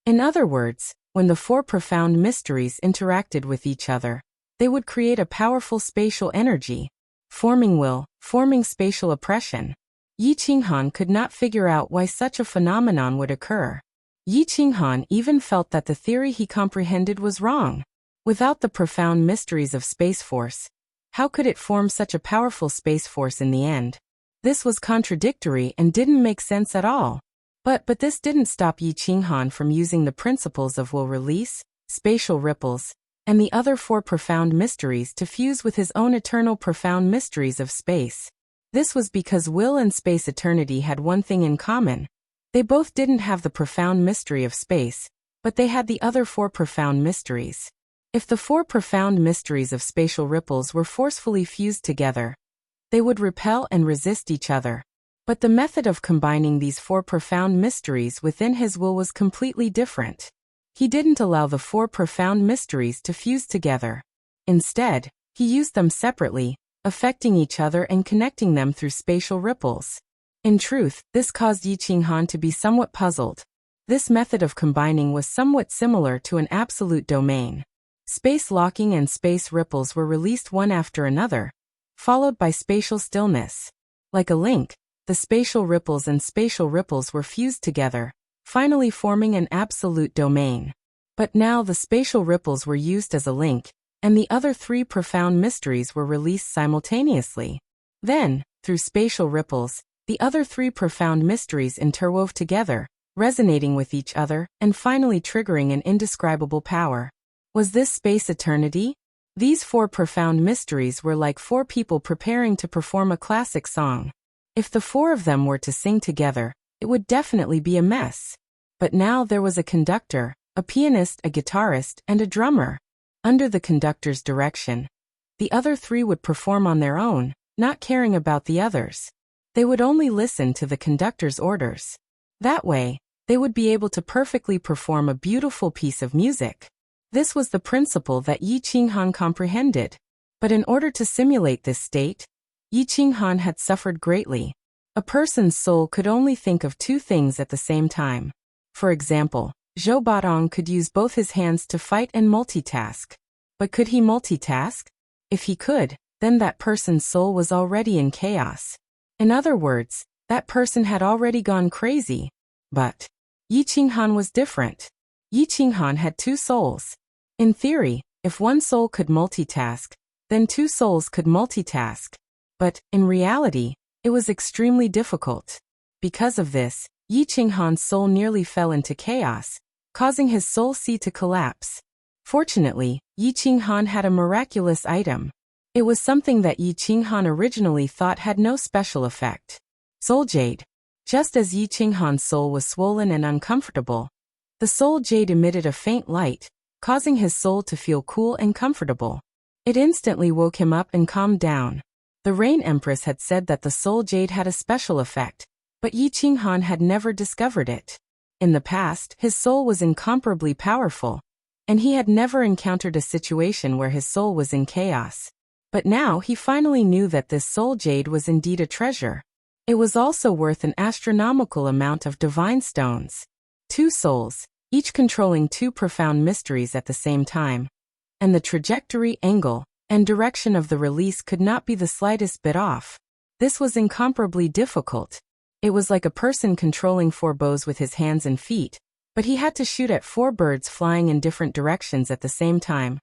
In other words, when the 4 profound mysteries interacted with each other, they would create a powerful spatial energy, forming will, forming spatial oppression. Yi Qinghan could not figure out why such a phenomenon would occur. Yi Qinghan even felt that the theory he comprehended was wrong. Without the profound mysteries of space force, how could it form such a powerful space force in the end? This was contradictory and didn't make sense at all. But this didn't stop Yi Qinghan from using the principles of will release, spatial ripples, and the other 4 profound mysteries to fuse with his own eternal profound mysteries of space. This was because will and space eternity had one thing in common. They both didn't have the profound mystery of space, but they had the other 4 profound mysteries. If the 4 profound mysteries of spatial ripples were forcefully fused together, they would repel and resist each other. But the method of combining these 4 profound mysteries within his will was completely different. He didn't allow the 4 profound mysteries to fuse together. Instead, he used them separately, affecting each other and connecting them through spatial ripples. In truth, this caused Yi Qinghan to be somewhat puzzled. This method of combining was somewhat similar to an absolute domain. Space locking and space ripples were released one after another, followed by spatial stillness. Like a link, the spatial ripples and spatial ripples were fused together, finally forming an absolute domain. But now the spatial ripples were used as a link, and the other 3 profound mysteries were released simultaneously. Then, through spatial ripples, the other 3 profound mysteries interwove together, resonating with each other, and finally triggering an indescribable power. Was this space eternity? These 4 profound mysteries were like 4 people preparing to perform a classic song. If the 4 of them were to sing together, it would definitely be a mess. But now there was a conductor, a pianist, a guitarist, and a drummer. Under the conductor's direction, the other 3 would perform on their own, not caring about the others. They would only listen to the conductor's orders. That way, they would be able to perfectly perform a beautiful piece of music. This was the principle that Yi Qinghan comprehended. But in order to simulate this state, Yi Qinghan had suffered greatly. A person's soul could only think of 2 things at the same time. For example, Zhou Baodong could use both his hands to fight and multitask. But could he multitask? If he could, then that person's soul was already in chaos. In other words, that person had already gone crazy. But Yi Qinghan was different. Yi Qinghan had 2 souls. In theory, if one soul could multitask, then 2 souls could multitask. But, in reality, it was extremely difficult. Because of this, Yi Qinghan's soul nearly fell into chaos, causing his soul sea to collapse. Fortunately, Yi Qinghan had a miraculous item. It was something that Yi Qinghan originally thought had no special effect. Soul Jade. Just as Yi Qinghan's soul was swollen and uncomfortable, the soul jade emitted a faint light, causing his soul to feel cool and comfortable. It instantly woke him up and calmed down. The Rain Empress had said that the soul jade had a special effect, but Yi Qinghan had never discovered it. In the past, his soul was incomparably powerful, and he had never encountered a situation where his soul was in chaos. But now he finally knew that this soul jade was indeed a treasure. It was also worth an astronomical amount of divine stones. 2 souls, each controlling 2 profound mysteries at the same time. And the trajectory, angle, and direction of the release could not be the slightest bit off. This was incomparably difficult. It was like a person controlling 4 bows with his hands and feet, but he had to shoot at 4 birds flying in different directions at the same time.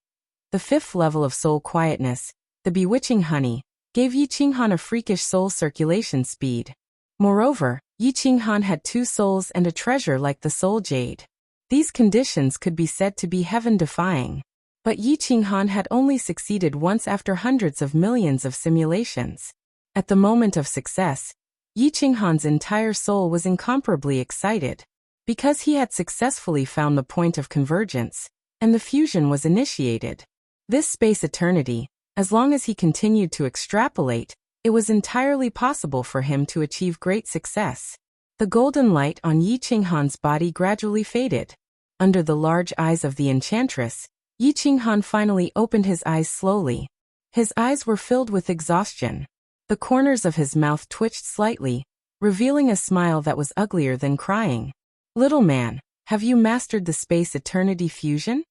The 5th level of soul quietness, the bewitching honey, gave Yi Qinghan a freakish soul circulation speed. Moreover, Yi Qinghan had 2 souls and a treasure like the soul jade. These conditions could be said to be heaven-defying. But Yi Qinghan had only succeeded once after hundreds of millions of simulations. At the moment of success, Yi Qinghan's entire soul was incomparably excited, because he had successfully found the point of convergence, and the fusion was initiated. This space eternity, as long as he continued to extrapolate, it was entirely possible for him to achieve great success. The golden light on Yi Qinghan's body gradually faded. Under the large eyes of the enchantress, Yi Qinghan finally opened his eyes slowly. His eyes were filled with exhaustion. The corners of his mouth twitched slightly, revealing a smile that was uglier than crying. "Little man, have you mastered the space eternity fusion?"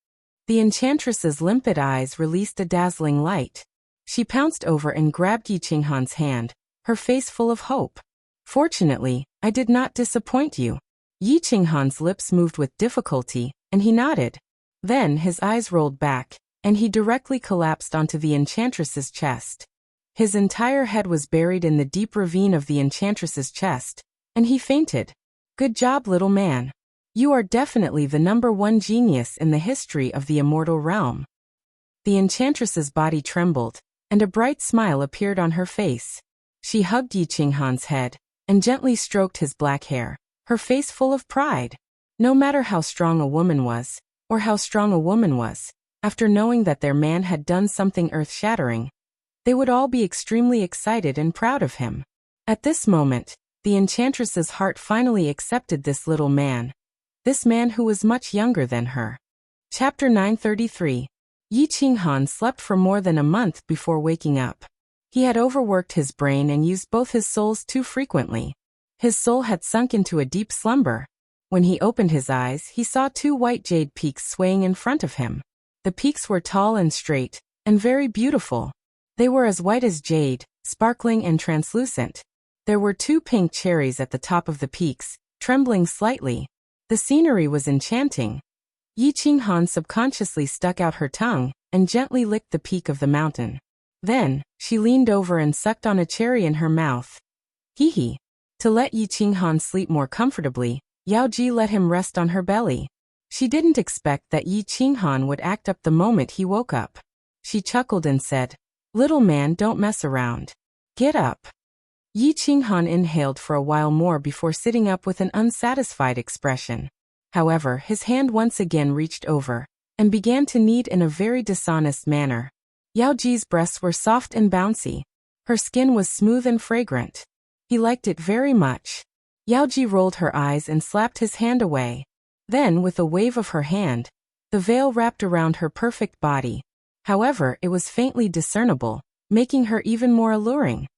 The enchantress's limpid eyes released a dazzling light. She pounced over and grabbed Yi Qinghan's hand, her face full of hope. "Fortunately, I did not disappoint you." Yi Qinghan's lips moved with difficulty, and he nodded. Then his eyes rolled back, and he directly collapsed onto the enchantress's chest. His entire head was buried in the deep ravine of the enchantress's chest, and he fainted. "Good job, little man. You are definitely the #1 genius in the history of the immortal realm." The enchantress's body trembled, and a bright smile appeared on her face. She hugged Yi Qinghan's head, and gently stroked his black hair, her face full of pride. No matter how strong a woman was, or how strong a woman was, after knowing that their man had done something earth-shattering, they would all be extremely excited and proud of him. At this moment, the enchantress's heart finally accepted this little man. This man who was much younger than her. Chapter 933. Yi Qinghan slept for more than a month before waking up. He had overworked his brain and used both his souls too frequently. His soul had sunk into a deep slumber. When he opened his eyes, he saw 2 white jade peaks swaying in front of him. The peaks were tall and straight, and very beautiful. They were as white as jade, sparkling and translucent. There were 2 pink cherries at the top of the peaks, trembling slightly. The scenery was enchanting. Yi Qinghan subconsciously stuck out her tongue and gently licked the peak of the mountain. Then, she leaned over and sucked on a cherry in her mouth. Hee hee. To let Yi Qinghan sleep more comfortably, Yao Ji let him rest on her belly. She didn't expect that Yi Qinghan would act up the moment he woke up. She chuckled and said, "Little man, don't mess around. Get up." Yi Qinghan inhaled for a while more before sitting up with an unsatisfied expression. However, his hand once again reached over and began to knead in a very dishonest manner. Yao Ji's breasts were soft and bouncy. Her skin was smooth and fragrant. He liked it very much. Yao Ji rolled her eyes and slapped his hand away. Then, with a wave of her hand, the veil wrapped around her perfect body. However, it was faintly discernible, making her even more alluring.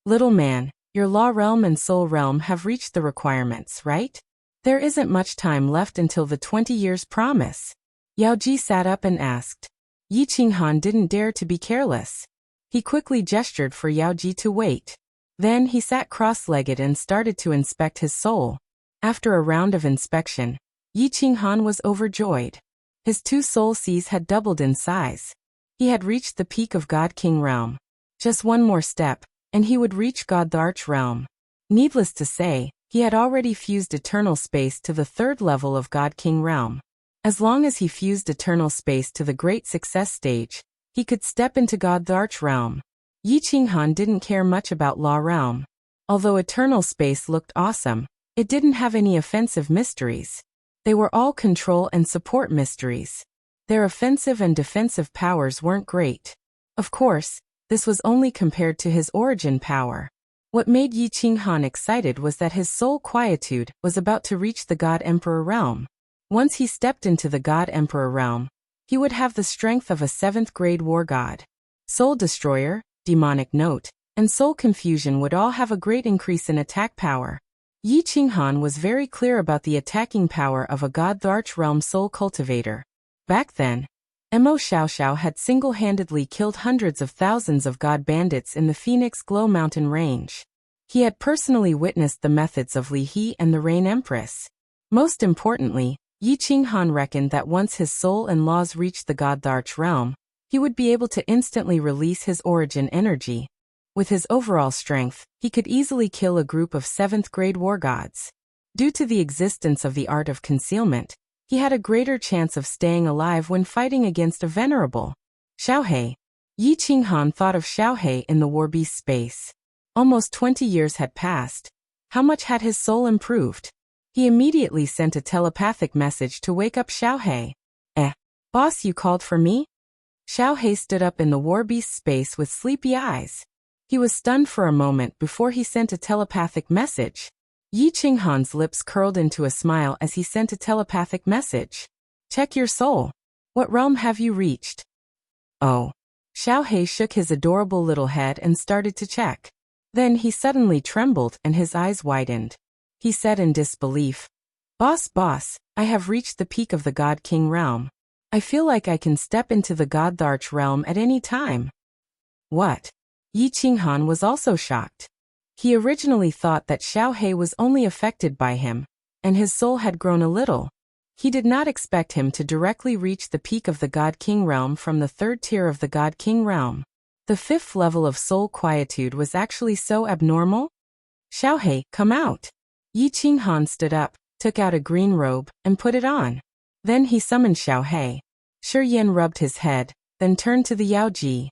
"Little man, your law realm and soul realm have reached the requirements, right? There isn't much time left until the 20 years promise." Yao Ji sat up and asked. Yi Qinghan didn't dare to be careless. He quickly gestured for Yao Ji to wait. Then he sat cross-legged and started to inspect his soul. After a round of inspection, Yi Qinghan was overjoyed. His two soul seas had doubled in size. He had reached the peak of God King realm. Just one more step, and he would reach God the Arch realm. Needless to say, he had already fused eternal space to the third level of God King realm. As long as he fused eternal space to the great success stage, he could step into God the Arch realm. Yi Qinghan didn't care much about Law realm. Although eternal space looked awesome, it didn't have any offensive mysteries. They were all control and support mysteries. Their offensive and defensive powers weren't great. Of course, this was only compared to his origin power. What made Yi Qinghan excited was that his soul quietude was about to reach the God Emperor realm. Once he stepped into the God Emperor realm, he would have the strength of a 7th grade war god. Soul Destroyer, Demonic Note, and Soul Confusion would all have a great increase in attack power. Yi Qinghan was very clear about the attacking power of a God the Arch realm soul cultivator. Back then, Mo Xiaoxiao had single-handedly killed hundreds of thousands of god bandits in the Phoenix Glow Mountain range. He had personally witnessed the methods of Li He and the Rain Empress. Most importantly, Yi Qinghan reckoned that once his soul and laws reached the God the Arch realm, he would be able to instantly release his origin energy. With his overall strength, he could easily kill a group of 7th grade war gods. Due to the existence of the art of concealment, he had a greater chance of staying alive when fighting against a venerable Xiaohe. Yi Qinghan thought of Xiaohe in the war beast space. Almost 20 years had passed. How much had his soul improved? He immediately sent a telepathic message to wake up Xiaohe. Boss, you called for me?" Xiaohe stood up in the war beast space with sleepy eyes. He was stunned for a moment before he sent a telepathic message. Yi Qinghan's lips curled into a smile as he sent a telepathic message. "Check your soul. What realm have you reached?" "Oh." Xiaohe shook his adorable little head and started to check. Then he suddenly trembled and his eyes widened. He said in disbelief, Boss, I have reached the peak of the God King realm. I feel like I can step into the God the Arch realm at any time." "What?" Yi Qinghan was also shocked. He originally thought that Xiaohe was only affected by him, and his soul had grown a little. He did not expect him to directly reach the peak of the God King realm from the 3rd tier of the God King realm. The 5th level of soul quietude was actually so abnormal? "Xiaohe, come out." Yi Qinghan stood up, took out a green robe, and put it on. Then he summoned Xiaohe. Shi Yan rubbed his head, then turned to the Yao Ji.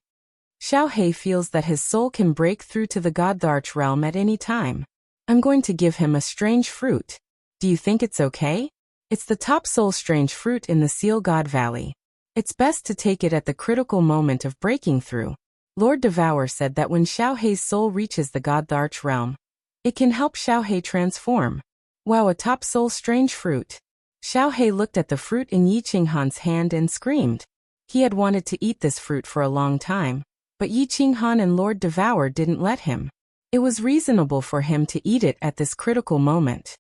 "Xiaohe feels that his soul can break through to the God the Arch realm at any time. I'm going to give him a strange fruit. Do you think it's okay? It's the top soul strange fruit in the Seal God Valley. It's best to take it at the critical moment of breaking through." Lord Devour said that when Xiaohe's soul reaches the God the Arch realm, it can help Xiaohe transform. Wow, a top soul strange fruit. Xiaohe looked at the fruit in Yi Qinghan's hand and screamed. He had wanted to eat this fruit for a long time, but Yi Qinghan and Lord Devour didn't let him. It was reasonable for him to eat it at this critical moment.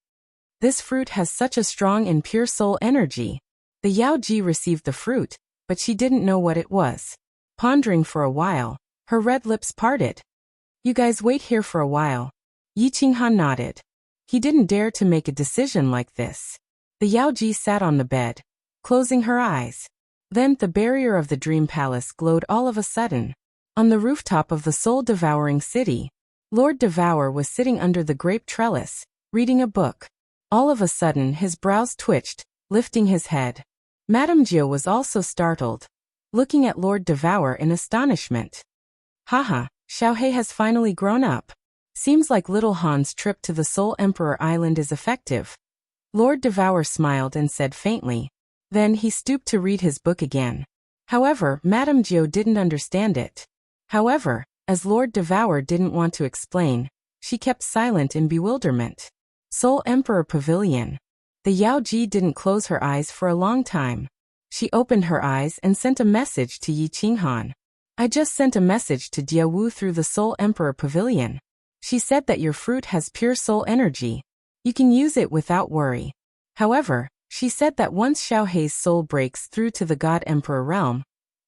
This fruit has such a strong and pure soul energy. The Yao Ji received the fruit, but she didn't know what it was. Pondering for a while, her red lips parted. "You guys wait here for a while." Yi Qinghan nodded. He didn't dare to make a decision like this. The Yao Ji sat on the bed, closing her eyes. Then the barrier of the dream palace glowed all of a sudden. On the rooftop of the soul-devouring city, Lord Devour was sitting under the grape trellis, reading a book. All of a sudden his brows twitched, lifting his head. Madame Jiu was also startled. looking at Lord Devour in astonishment. Haha, Xiaohei has finally grown up. Seems like little Han's trip to the Soul Emperor Island is effective. Lord Devour smiled and said faintly. Then he stooped to read his book again. However, Madame Jiao didn't understand it. However, as Lord Devour didn't want to explain, she kept silent in bewilderment. Soul Emperor Pavilion. The Yao Ji didn't close her eyes for a long time. She opened her eyes and sent a message to Yi Qinghan. I just sent a message to Diawu through the Soul Emperor Pavilion. She said that your fruit has pure soul energy. You can use it without worry. However, she said that once Xiaohei's soul breaks through to the God Emperor realm,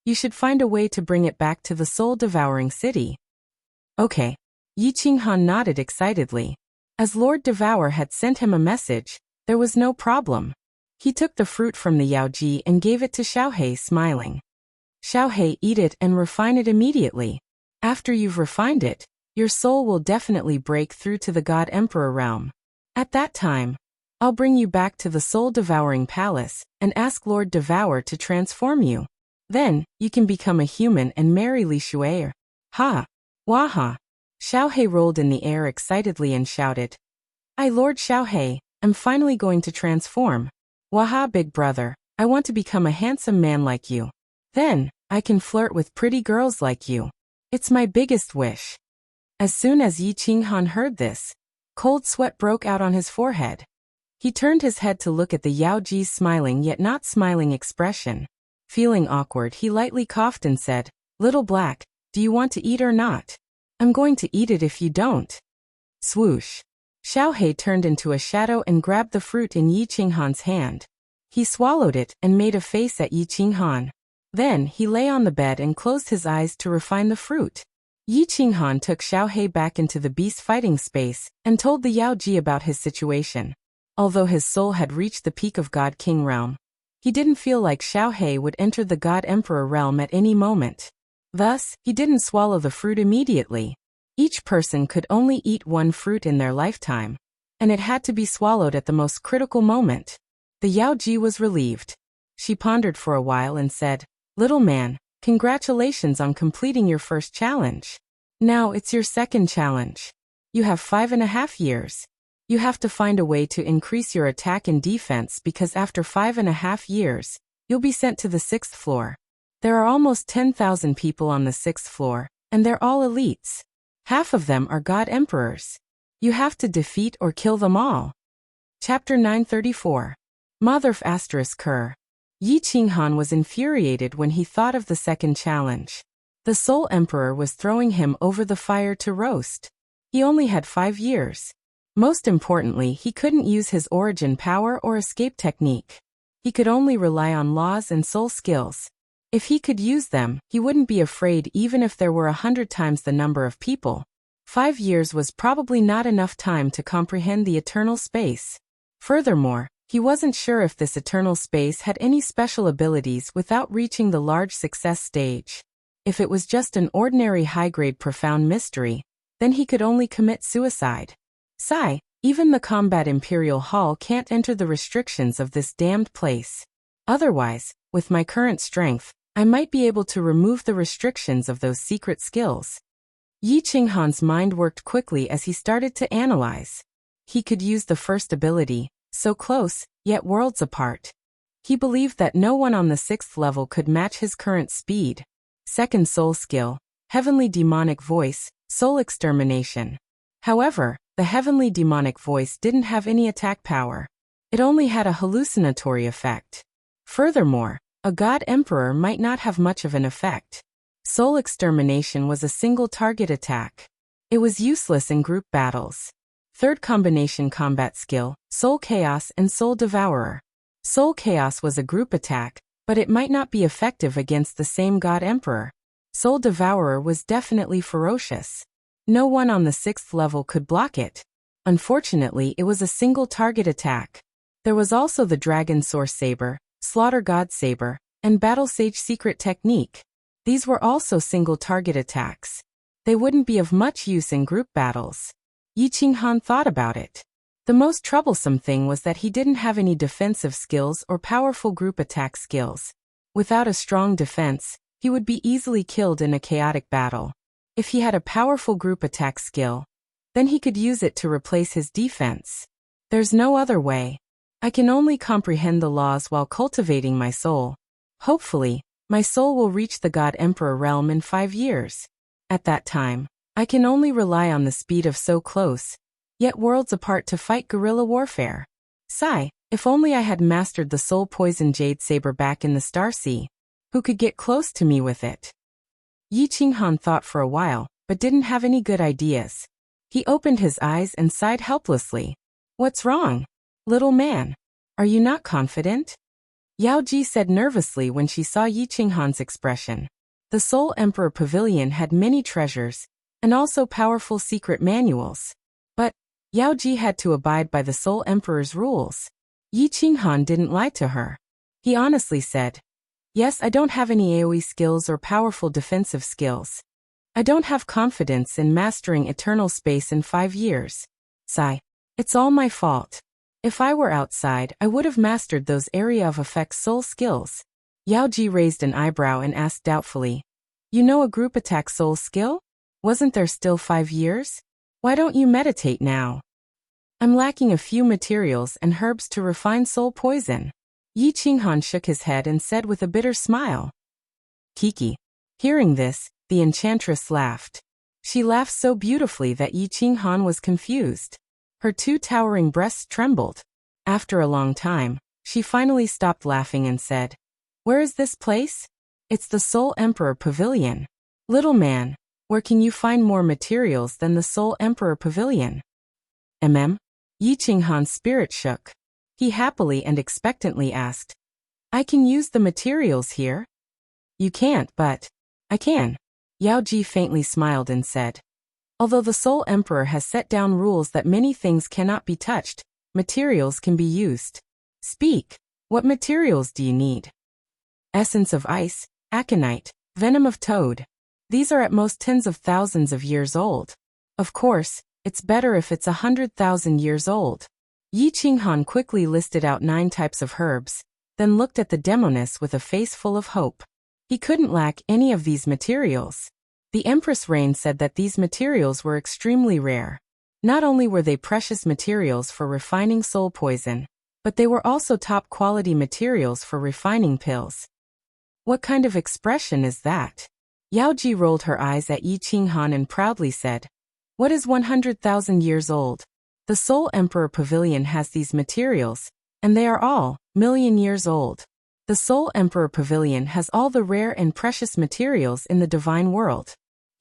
you should find a way to bring it back to the soul-devouring city. Okay. Yi Qinghan nodded excitedly. As Lord Devour had sent him a message, there was no problem. He took the fruit from the Yao Ji and gave it to Xiaohei, smiling. Xiaohei, eat it and refine it immediately. After you've refined it, your soul will definitely break through to the God Emperor realm. At that time, I'll bring you back to the soul-devouring palace and ask Lord Devour to transform you. Then, you can become a human and marry Li Shuai. Ha! Waha! Xiaohei rolled in the air excitedly and shouted. Lord Xiaohei, I'm finally going to transform. Waha, big brother, I want to become a handsome man like you. Then, I can flirt with pretty girls like you. It's my biggest wish. As soon as Yi Qinghan heard this, cold sweat broke out on his forehead. He turned his head to look at the Yao Ji's smiling yet not smiling expression. Feeling awkward, he lightly coughed and said, Little Black, do you want to eat or not? I'm going to eat it if you don't. Swoosh. Xiaohei turned into a shadow and grabbed the fruit in Yi Qinghan's hand. He swallowed it and made a face at Yi Qinghan. Then, he lay on the bed and closed his eyes to refine the fruit. Yi Qinghan took Xiaohei back into the beast fighting space and told the Yao Ji about his situation. Although his soul had reached the peak of God King realm, he didn't feel like Xiaohei would enter the God Emperor realm at any moment. Thus, he didn't swallow the fruit immediately. Each person could only eat one fruit in their lifetime, and it had to be swallowed at the most critical moment. The Yao Ji was relieved. She pondered for a while and said, Little man, congratulations on completing your first challenge. Now it's your second challenge. You have 5.5 years. You have to find a way to increase your attack and defense because after 5.5 years, you'll be sent to the 6th floor. There are almost 10,000 people on the 6th floor, and they're all elites. Half of them are God Emperors. You have to defeat or kill them all. Chapter 934. Motherf *****. Yi Qinghan was infuriated when he thought of the second challenge. The Soul Emperor was throwing him over the fire to roast. He only had 5 years. Most importantly, he couldn't use his origin power or escape technique. He could only rely on laws and soul skills. If he could use them, he wouldn't be afraid even if there were 100 times the number of people. 5 years was probably not enough time to comprehend the eternal space. Furthermore, he wasn't sure if this eternal space had any special abilities without reaching the large success stage. If it was just an ordinary high-grade profound mystery, then he could only commit suicide. Sigh, even the combat Imperial Hall can't enter the restrictions of this damned place. Otherwise, with my current strength, I might be able to remove the restrictions of those secret skills. Yi Qinghan's mind worked quickly as he started to analyze. He could use the first ability, so close, yet worlds apart. He believed that no one on the 6th level could match his current speed. Second soul skill, Heavenly Demonic Voice, Soul Extermination. However, the Heavenly Demonic Voice didn't have any attack power. It only had a hallucinatory effect. Furthermore, a God Emperor might not have much of an effect. Soul Extermination was a single target attack. It was useless in group battles. Third combination combat skill, Soul Chaos and Soul Devourer. Soul Chaos was a group attack, but it might not be effective against the same God Emperor. Soul Devourer was definitely ferocious. No one on the 6th level could block it. Unfortunately, it was a single target attack. There was also the Dragon Source Saber, Slaughter God Saber, and Battle Sage Secret Technique. These were also single target attacks. They wouldn't be of much use in group battles. Yi Qinghan thought about it. The most troublesome thing was that he didn't have any defensive skills or powerful group attack skills. Without a strong defense, he would be easily killed in a chaotic battle. If he had a powerful group attack skill, then he could use it to replace his defense. There's no other way. I can only comprehend the laws while cultivating my soul. Hopefully, my soul will reach the God Emperor realm in 5 years. At that time, I can only rely on the speed of so close, yet worlds apart to fight guerrilla warfare. Sigh, if only I had mastered the soul poison jade saber back in the Star Sea. Who could get close to me with it? Yi Qinghan thought for a while, but didn't have any good ideas. He opened his eyes and sighed helplessly. What's wrong? Little man, are you not confident? Yao Ji said nervously when she saw Yi Qinghan's expression. The Soul Emperor Pavilion had many treasures, and also powerful secret manuals. But Yao Ji had to abide by the Soul Emperor's rules. Yi Qinghan didn't lie to her. He honestly said, yes, I don't have any AoE skills or powerful defensive skills. I don't have confidence in mastering eternal space in 5 years. Sigh. It's all my fault. If I were outside, I would have mastered those area of effect soul skills. Yao Ji raised an eyebrow and asked doubtfully, you know a group attack soul skill? Wasn't there still 5 years? Why don't you meditate now? I'm lacking a few materials and herbs to refine soul poison. Yi Qinghan shook his head and said with a bitter smile. Kiki. Hearing this, the enchantress laughed. She laughed so beautifully that Yi Qinghan was confused. Her 2 towering breasts trembled. After a long time, she finally stopped laughing and said, where is this place? It's the Soul Emperor Pavilion. Little man, where can you find more materials than the Soul Emperor Pavilion? Yi Qinghan's spirit shook. He happily and expectantly asked, I can use the materials here? You can't, but I can. Yao Ji faintly smiled and said, although the Soul Emperor has set down rules that many things cannot be touched, materials can be used. Speak. What materials do you need? Essence of ice, aconite, venom of toad. These are at most tens of thousands of years old. Of course, it's better if it's 100,000 years old. Yi Qinghan quickly listed out 9 types of herbs, then looked at the demoness with a face full of hope. He couldn't lack any of these materials. The Empress Rain said that these materials were extremely rare. Not only were they precious materials for refining soul poison, but they were also top-quality materials for refining pills. What kind of expression is that? Yao Ji rolled her eyes at Yi Qinghan and proudly said, what is 100,000 years old? The Soul Emperor Pavilion has these materials, and they are all million years old. The Soul Emperor Pavilion has all the rare and precious materials in the divine world.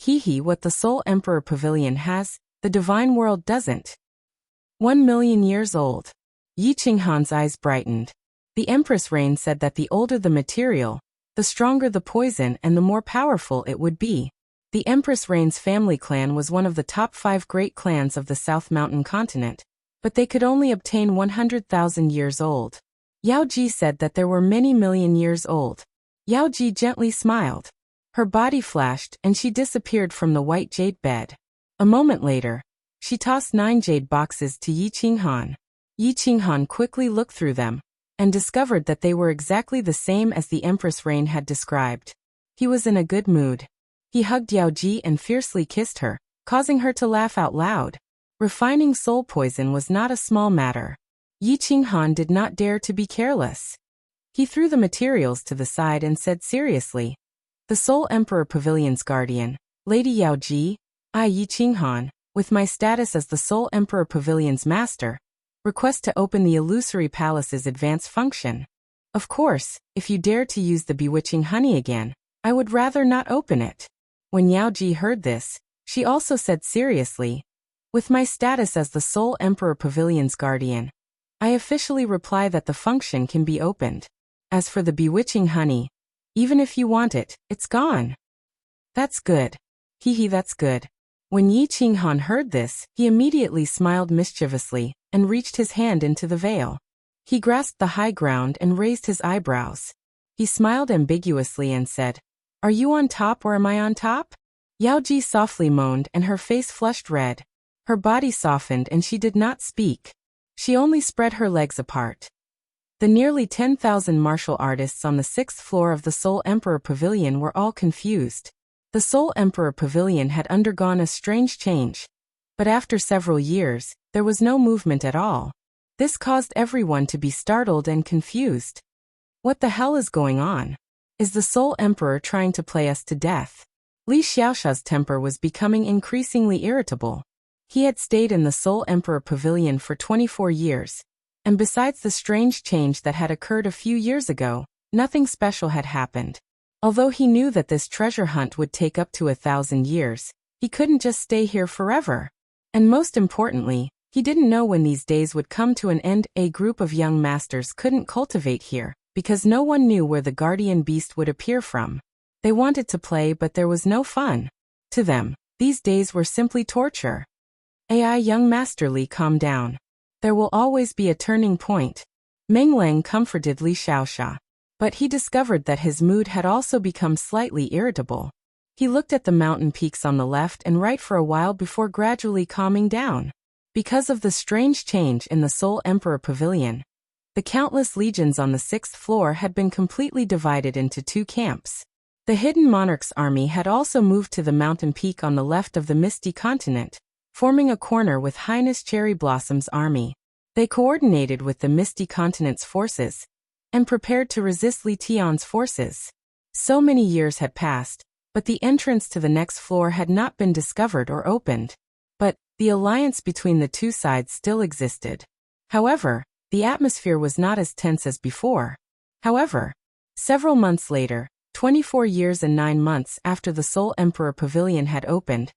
What the Soul Emperor Pavilion has, the divine world doesn't. 1 million years old. Yi Qinghan's eyes brightened. The Empress Rain said that the older the material, the stronger the poison and the more powerful it would be. The Empress Rain's family clan was one of the top 5 great clans of the South Mountain continent, but they could only obtain 100,000 years old. Yao Ji said that there were many million years old. Yao Ji gently smiled. Her body flashed and she disappeared from the white jade bed. A moment later, she tossed 9 jade boxes to Yi Qinghan. Yi Qinghan quickly looked through them and discovered that they were exactly the same as the Empress Rain had described. He was in a good mood. He hugged Yao Ji and fiercely kissed her, causing her to laugh out loud. Refining soul poison was not a small matter. Yi Qinghan did not dare to be careless. He threw the materials to the side and said seriously, the Soul Emperor Pavilion's guardian, Lady Yao Ji, I Yi Qinghan, with my status as the Soul Emperor Pavilion's master, request to open the Illusory Palace's advanced function. Of course, if you dare to use the bewitching honey again, I would rather not open it. When Yao Ji heard this, she also said seriously, with my status as the Soul Emperor Pavilion's guardian, I officially reply that the function can be opened. As for the bewitching honey, even if you want it, it's gone. That's good. That's good. When Yi Qinghan heard this, he immediately smiled mischievously and reached his hand into the veil. He grasped the high ground and raised his eyebrows. He smiled ambiguously and said, are you on top or am I on top? Yao Ji softly moaned and her face flushed red. Her body softened and she did not speak. She only spread her legs apart. The nearly 10,000 martial artists on the 6th floor of the Soul Emperor Pavilion were all confused. The Soul Emperor Pavilion had undergone a strange change. But after several years, there was no movement at all. This caused everyone to be startled and confused. What the hell is going on? Is the Soul Emperor trying to play us to death? Li Xiaosha's temper was becoming increasingly irritable. He had stayed in the Soul Emperor Pavilion for 24 years. And besides the strange change that had occurred a few years ago, nothing special had happened. Although he knew that this treasure hunt would take up to 1,000 years, he couldn't just stay here forever. And most importantly, he didn't know when these days would come to an end. A group of young masters couldn't cultivate here, because no one knew where the guardian beast would appear from. They wanted to play, but there was no fun. To them, these days were simply torture. Young Master Li, calm down. There will always be a turning point. Meng Lang comforted Li Xiaosha. But he discovered that his mood had also become slightly irritable. He looked at the mountain peaks on the left and right for a while before gradually calming down. Because of the strange change in the Soul Emperor Pavilion, the countless legions on the 6th floor had been completely divided into two camps. The Hidden Monarch's army had also moved to the mountain peak on the left of the Misty Continent, forming a corner with Highness Cherry Blossom's army. They coordinated with the Misty Continent's forces and prepared to resist Li Tian's forces. So many years had passed, but the entrance to the next floor had not been discovered or opened. But the alliance between the two sides still existed. However, the atmosphere was not as tense as before. However, several months later, 24 years and 9 months after the Soul Emperor Pavilion had opened,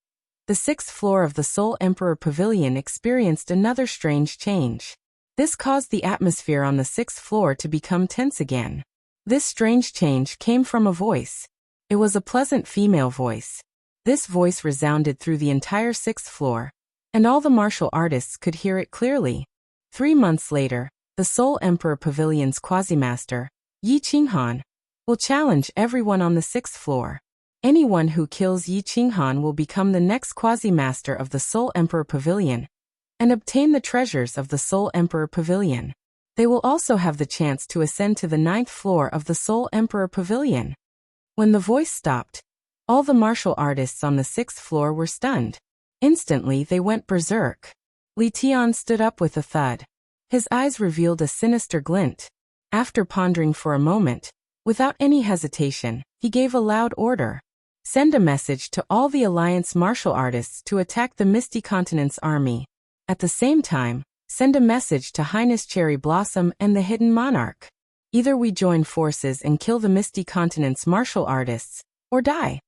the 6th floor of the Soul Emperor Pavilion experienced another strange change. This caused the atmosphere on the 6th floor to become tense again. This strange change came from a voice. It was a pleasant female voice. This voice resounded through the entire 6th floor, and all the martial artists could hear it clearly. 3 months later, the Soul Emperor Pavilion's Quasi-Master, Yi Qinghan, will challenge everyone on the 6th floor. Anyone who kills Yi Qinghan will become the next Quasi-Master of the Soul Emperor Pavilion and obtain the treasures of the Soul Emperor Pavilion. They will also have the chance to ascend to the 9th floor of the Soul Emperor Pavilion. When the voice stopped, all the martial artists on the 6th floor were stunned. Instantly they went berserk. Li Tian stood up with a thud. His eyes revealed a sinister glint. After pondering for a moment, without any hesitation, he gave a loud order. Send a message to all the Alliance martial artists to attack the Misty Continent's army. At the same time, send a message to Highness Cherry Blossom and the Hidden Monarch. Either we join forces and kill the Misty Continent's martial artists, or die.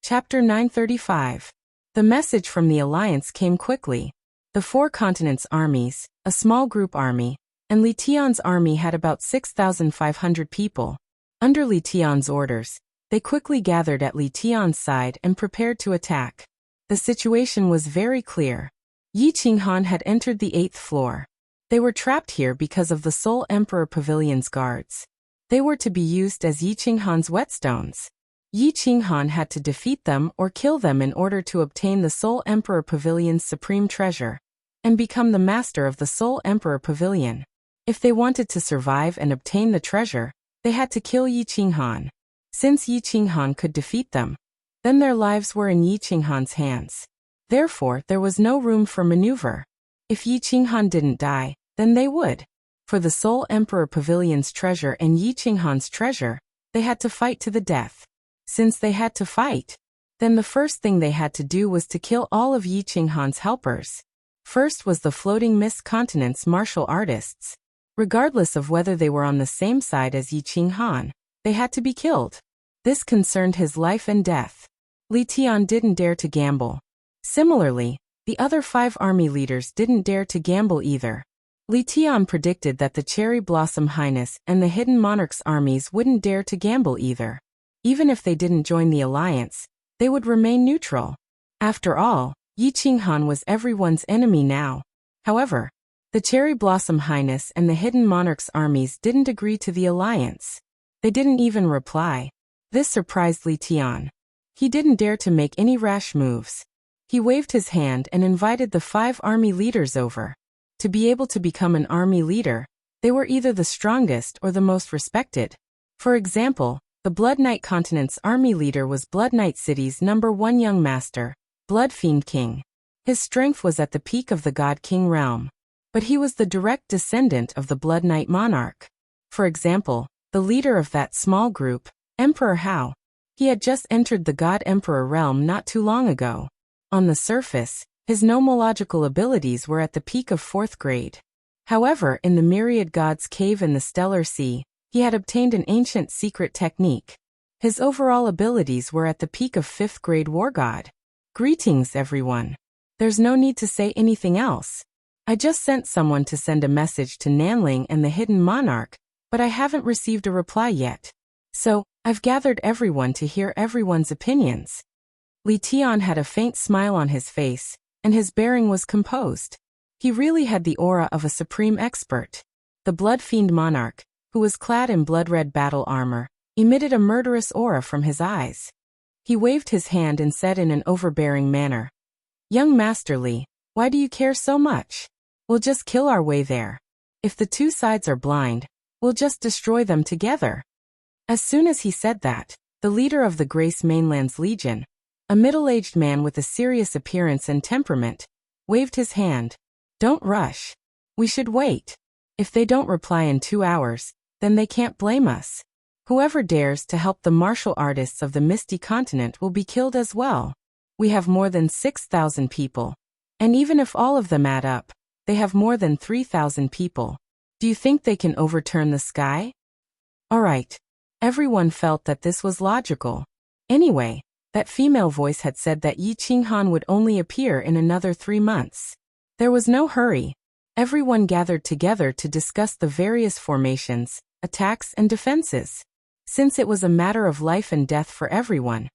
Chapter 935. The message from the Alliance came quickly. The 4 continents' armies, a small group army, and Li Tian's army had about 6,500 people. Under Li Tian's orders, they quickly gathered at Li Tian's side and prepared to attack. The situation was very clear. Yi Qinghan had entered the 8th floor. They were trapped here because of the Soul Emperor Pavilion's guards. They were to be used as Yi Qinghan's whetstones. Yi Qinghan had to defeat them or kill them in order to obtain the Soul Emperor Pavilion's supreme treasure and become the master of the Soul Emperor Pavilion. If they wanted to survive and obtain the treasure, they had to kill Yi Qinghan. Since Yi Qinghan could defeat them, then their lives were in Yi Qinghan's hands. Therefore, there was no room for maneuver. If Yi Qinghan didn't die, then they would. For the Soul Emperor Pavilion's treasure and Yi Qinghan's treasure, they had to fight to the death. Since they had to fight, then the first thing they had to do was to kill all of Yi Qinghan's helpers. First was the Floating Mist Continent's martial artists. Regardless of whether they were on the same side as Yi Qinghan, they had to be killed. This concerned his life and death. Li Tian didn't dare to gamble. Similarly, the other 5 army leaders didn't dare to gamble either. Li Tian predicted that the Cherry Blossom Highness and the Hidden Monarch's armies wouldn't dare to gamble either. Even if they didn't join the alliance, they would remain neutral. After all, Yi Qinghan was everyone's enemy now. However, the Cherry Blossom Highness and the Hidden Monarch's armies didn't agree to the alliance. They didn't even reply. This surprised Li Tian. He didn't dare to make any rash moves. He waved his hand and invited the 5 army leaders over. To be able to become an army leader, They were either the strongest or the most respected. For example, the Blood Knight continent's army leader was Blood Knight City's #1 young master, Blood Fiend King. His strength was at the peak of the God King realm. But he was the direct descendant of the Blood Knight monarch. For example, the leader of that small group, Emperor Hao. He had just entered the God Emperor realm not too long ago. On the surface, his nomological abilities were at the peak of 4th grade. However, in the Myriad Gods Cave in the Stellar Sea, he had obtained an ancient secret technique. His overall abilities were at the peak of 5th grade War God. Greetings, everyone. There's no need to say anything else. I just sent someone to send a message to Nanling and the Hidden Monarch, but I haven't received a reply yet. So, I've gathered everyone to hear everyone's opinions. Li Tian had a faint smile on his face, and his bearing was composed. He really had the aura of a supreme expert. The Blood Fiend Monarch, who was clad in blood-red battle armor, emitted a murderous aura from his eyes. He waved his hand and said in an overbearing manner, "Young Master Li, why do you care so much? We'll just kill our way there. If the two sides are blind, we'll just destroy them together." As soon as he said that, the leader of the Grace Mainland's Legion, a middle-aged man with a serious appearance and temperament, waved his hand. "Don't rush. We should wait. If they don't reply in 2 hours, then they can't blame us. Whoever dares to help the martial artists of the Misty Continent will be killed as well. We have more than 6,000 people. And even if all of them add up, they have more than 3,000 people. Do you think they can overturn the sky?" Alright. Everyone felt that this was logical. Anyway, that female voice had said that Yi Qinghan would only appear in another 3 months. There was no hurry. Everyone gathered together to discuss the various formations, attacks and defenses. Since it was a matter of life and death for everyone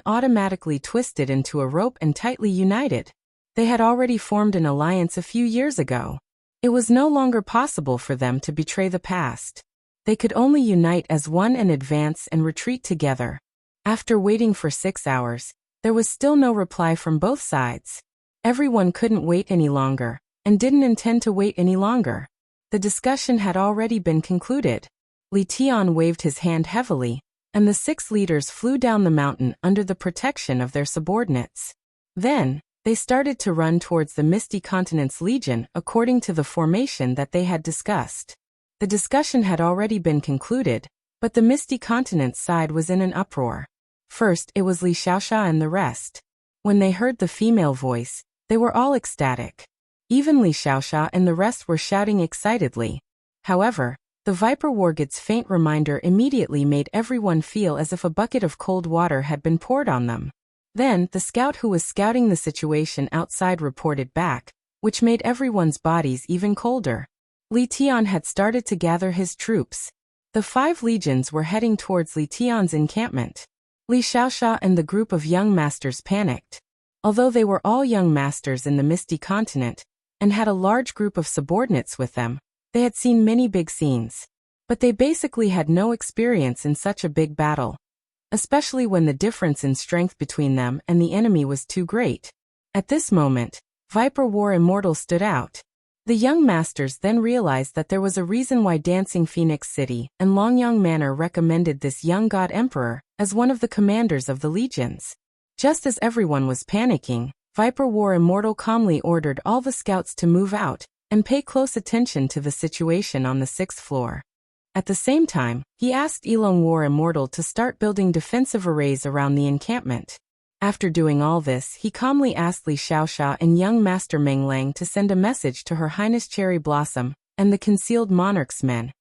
automatically twisted into a rope and tightly united. They had already formed an alliance a few years ago. It was no longer possible for them to betray the past. They could only unite as one and advance and retreat together. After waiting for 6 hours, there was still no reply from both sides. Everyone couldn't wait any longer, and didn't intend to wait any longer. The discussion had already been concluded. Li Tian waved his hand heavily, and the 6 leaders flew down the mountain under the protection of their subordinates. Then, they started to run towards the Misty Continent's Legion according to the formation that they had discussed. The discussion had already been concluded, but the Misty Continent's side was in an uproar. First, it was Li Xiaoxia and the rest. When they heard the female voice, they were all ecstatic. Even Li Xiaoxia and the rest were shouting excitedly. However, the Viper Wargot's faint reminder immediately made everyone feel as if a bucket of cold water had been poured on them. Then, the scout who was scouting the situation outside reported back, which made everyone's bodies even colder. Li Tian had started to gather his troops. The 5 legions were heading towards Li Tian's encampment. Li Xiaoxia and the group of young masters panicked. Although they were all young masters in the Misty Continent, and had a large group of subordinates with them, they had seen many big scenes. But they basically had no experience in such a big battle. Especially when the difference in strength between them and the enemy was too great. At this moment, Viper War Immortal stood out. The young masters then realized that there was a reason why Dancing Phoenix City and Longyang Manor recommended this young god emperor as one of the commanders of the legions. Just as everyone was panicking, Viper War Immortal calmly ordered all the scouts to move out and pay close attention to the situation on the 6th floor. At the same time, he asked Elong War Immortal to start building defensive arrays around the encampment. After doing all this, he calmly asked Li Xiaoxia and young Master Meng Lang to send a message to Her Highness Cherry Blossom and the Concealed Monarch's men,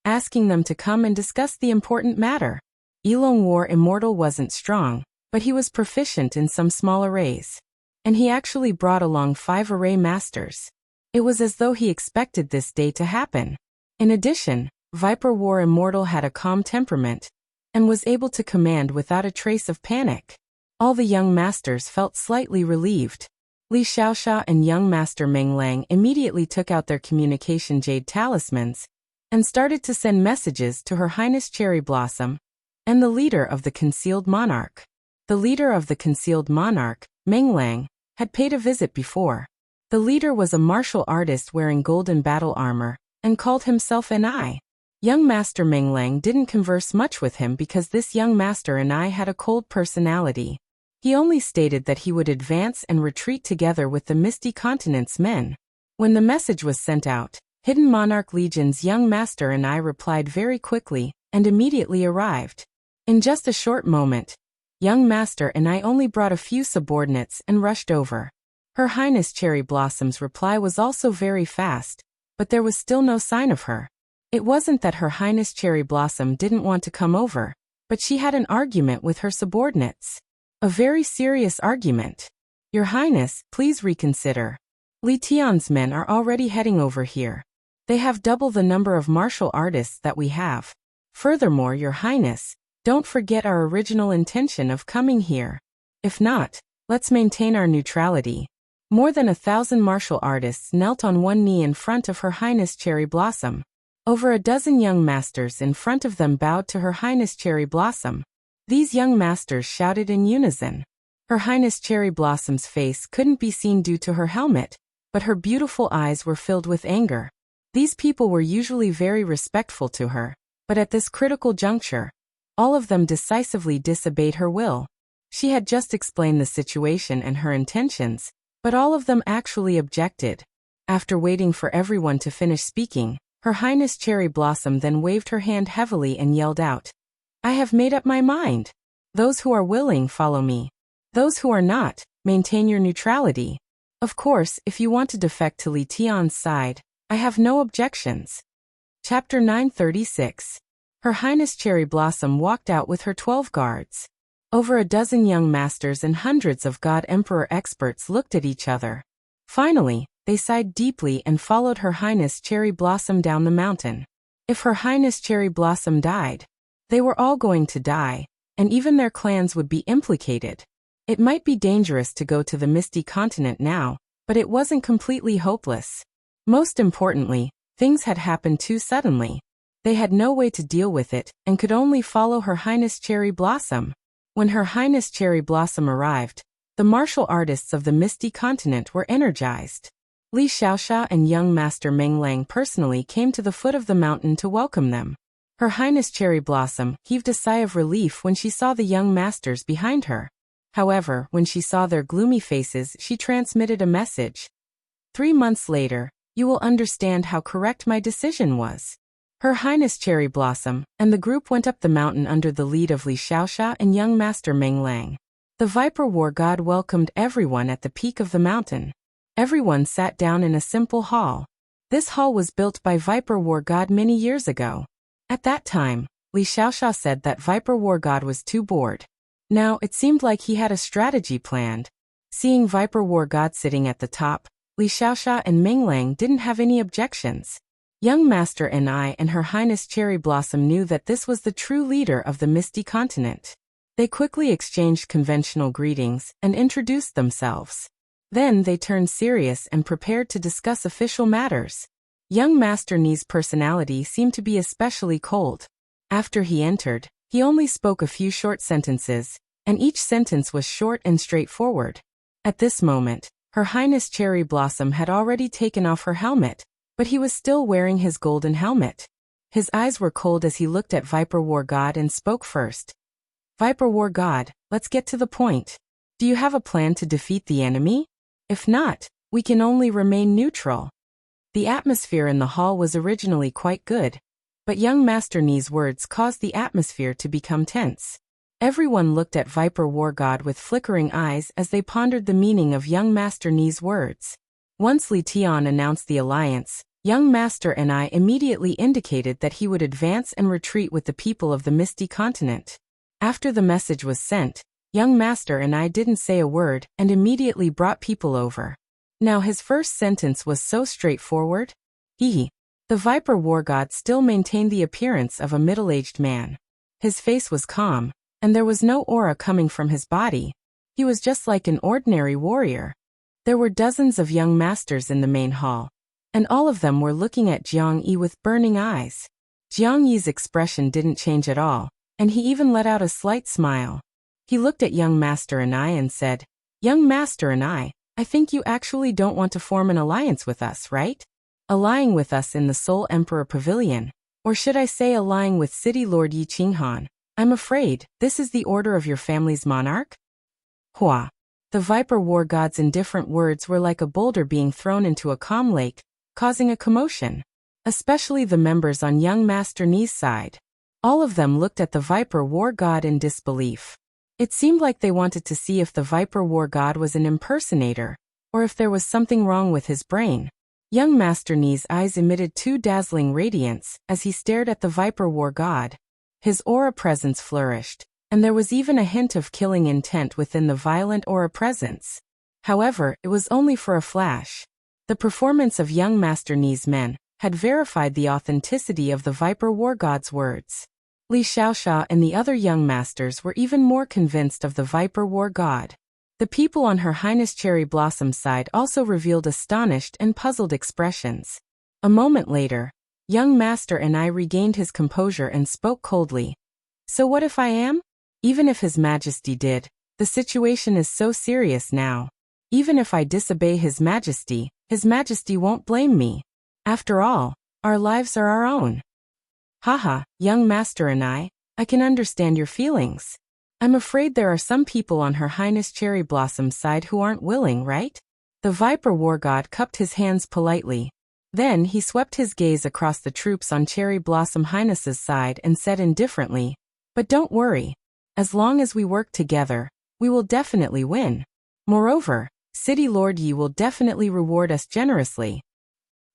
asking them to come and discuss the important matter. Elong War Immortal wasn't strong, but he was proficient in some small arrays. And he actually brought along 5 array masters. It was as though he expected this day to happen. In addition, Viper War Immortal had a calm temperament, and was able to command without a trace of panic. All the young masters felt slightly relieved. Li Xiaoxia and young Master Meng Lang immediately took out their communication jade talismans, and started to send messages to Her Highness Cherry Blossom, and the leader of the Concealed Monarch. The leader of the Concealed Monarch, Meng Lang, had paid a visit before. The leader was a martial artist wearing golden battle armor, and called himself an I. Young Master Menglang didn't converse much with him because this young master and I had a cold personality. He only stated that he would advance and retreat together with the Misty Continent's men. When the message was sent out, Hidden Monarch Legion's young master and I replied very quickly, and immediately arrived. In just a short moment, young master and I only brought a few subordinates and rushed over. Her Highness Cherry Blossom's reply was also very fast, but there was still no sign of her. It wasn't that Her Highness Cherry Blossom didn't want to come over, but she had an argument with her subordinates. A very serious argument. Your Highness, please reconsider. Li Tian's men are already heading over here. They have double the number of martial artists that we have. Furthermore, Your Highness, don't forget our original intention of coming here. If not, let's maintain our neutrality. More than 1,000 martial artists knelt on one knee in front of Her Highness Cherry Blossom. Over a dozen young masters in front of them bowed to Her Highness Cherry Blossom. These young masters shouted in unison. Her Highness Cherry Blossom's face couldn't be seen due to her helmet, but her beautiful eyes were filled with anger. These people were usually very respectful to her, but at this critical juncture, all of them decisively disobeyed her will. She had just explained the situation and her intentions, but all of them actually objected. After waiting for everyone to finish speaking, Her Highness Cherry Blossom then waved her hand heavily and yelled out, "I have made up my mind. Those who are willing, follow me. Those who are not, maintain your neutrality. Of course, if you want to defect to Li Tian's side, I have no objections." Chapter 936. Her Highness Cherry Blossom walked out with her 12 guards. Over a dozen young masters and hundreds of God Emperor experts looked at each other. Finally, they sighed deeply and followed Her Highness Cherry Blossom down the mountain. If Her Highness Cherry Blossom died, they were all going to die, and even their clans would be implicated. It might be dangerous to go to the Misty Continent now, but it wasn't completely hopeless. Most importantly, things had happened too suddenly. They had no way to deal with it and could only follow Her Highness Cherry Blossom. When Her Highness Cherry Blossom arrived, the martial artists of the Misty Continent were energized. Li Xiaoxia and young Master Menglang personally came to the foot of the mountain to welcome them. Her Highness Cherry Blossom heaved a sigh of relief when she saw the young masters behind her. However, when she saw their gloomy faces, she transmitted a message. 3 months later, you will understand how correct my decision was. Her Highness Cherry Blossom and the group went up the mountain under the lead of Li Xiaoxia and young Master Menglang. The Viper War God welcomed everyone at the peak of the mountain. Everyone sat down in a simple hall. This hall was built by Viper War God many years ago. At that time, Li Xiaoxia said that Viper War God was too bored. Now, it seemed like he had a strategy planned. Seeing Viper War God sitting at the top, Li Xiaoxia and Menglang didn't have any objections. Young Master Ni and Her Highness Cherry Blossom knew that this was the true leader of the Misty Continent. They quickly exchanged conventional greetings and introduced themselves. Then they turned serious and prepared to discuss official matters. Young Master Ni's personality seemed to be especially cold. After he entered, he only spoke a few short sentences, and each sentence was short and straightforward. At this moment, Her Highness Cherry Blossom had already taken off her helmet, but he was still wearing his golden helmet. His eyes were cold as he looked at Viper War God and spoke first. "Viper War God, let's get to the point. Do you have a plan to defeat the enemy? If not, we can only remain neutral." The atmosphere in the hall was originally quite good, but young Master Ni's words caused the atmosphere to become tense. Everyone looked at Viper War God with flickering eyes as they pondered the meaning of young Master Ni's words. Once Li Tian announced the alliance, young Master Ni immediately indicated that he would advance and retreat with the people of the Misty Continent. After the message was sent, young Master Ni didn't say a word and immediately brought people over. Now his first sentence was so straightforward. The Viper War God still maintained the appearance of a middle-aged man. His face was calm, and there was no aura coming from his body. He was just like an ordinary warrior. There were dozens of young masters in the main hall, and all of them were looking at Jiang Yi with burning eyes. Jiang Yi's expression didn't change at all, and he even let out a slight smile. He looked at young Master Ni and said, "Young Master Ni, I think you actually don't want to form an alliance with us, right? allying with us in the Soul Emperor Pavilion, or should I say allying with City Lord Yi Qinghan? I'm afraid this is the order of your family's monarch? Hua. The Viper War God's indifferent words were like a boulder being thrown into a calm lake, causing a commotion. Especially the members on young Master Ni's side. All of them looked at the Viper War God in disbelief. It seemed like they wanted to see if the Viper War God was an impersonator, or if there was something wrong with his brain. Young Master Ni's eyes emitted two dazzling radiance as he stared at the Viper War God. His aura presence flourished, and there was even a hint of killing intent within the violent aura presence. However, it was only for a flash. The performance of young Master Ni's men had verified the authenticity of the Viper War God's words. Li Xiaoxia and the other young masters were even more convinced of the Viper War God. The people on Her Highness Cherry Blossom's side also revealed astonished and puzzled expressions. A moment later, young Master Enrich regained his composure and spoke coldly. So what if I am? Even if His Majesty did, the situation is so serious now. Even if I disobey His Majesty won't blame me. After all, our lives are our own. Haha, young Master Enrich, I can understand your feelings. I'm afraid there are some people on Her Highness Cherry Blossom's side who aren't willing, right? The Viper War God cupped his hands politely. Then he swept his gaze across the troops on Cherry Blossom Highness's side and said indifferently, but don't worry. As long as we work together, we will definitely win. Moreover, City Lord Yi will definitely reward us generously.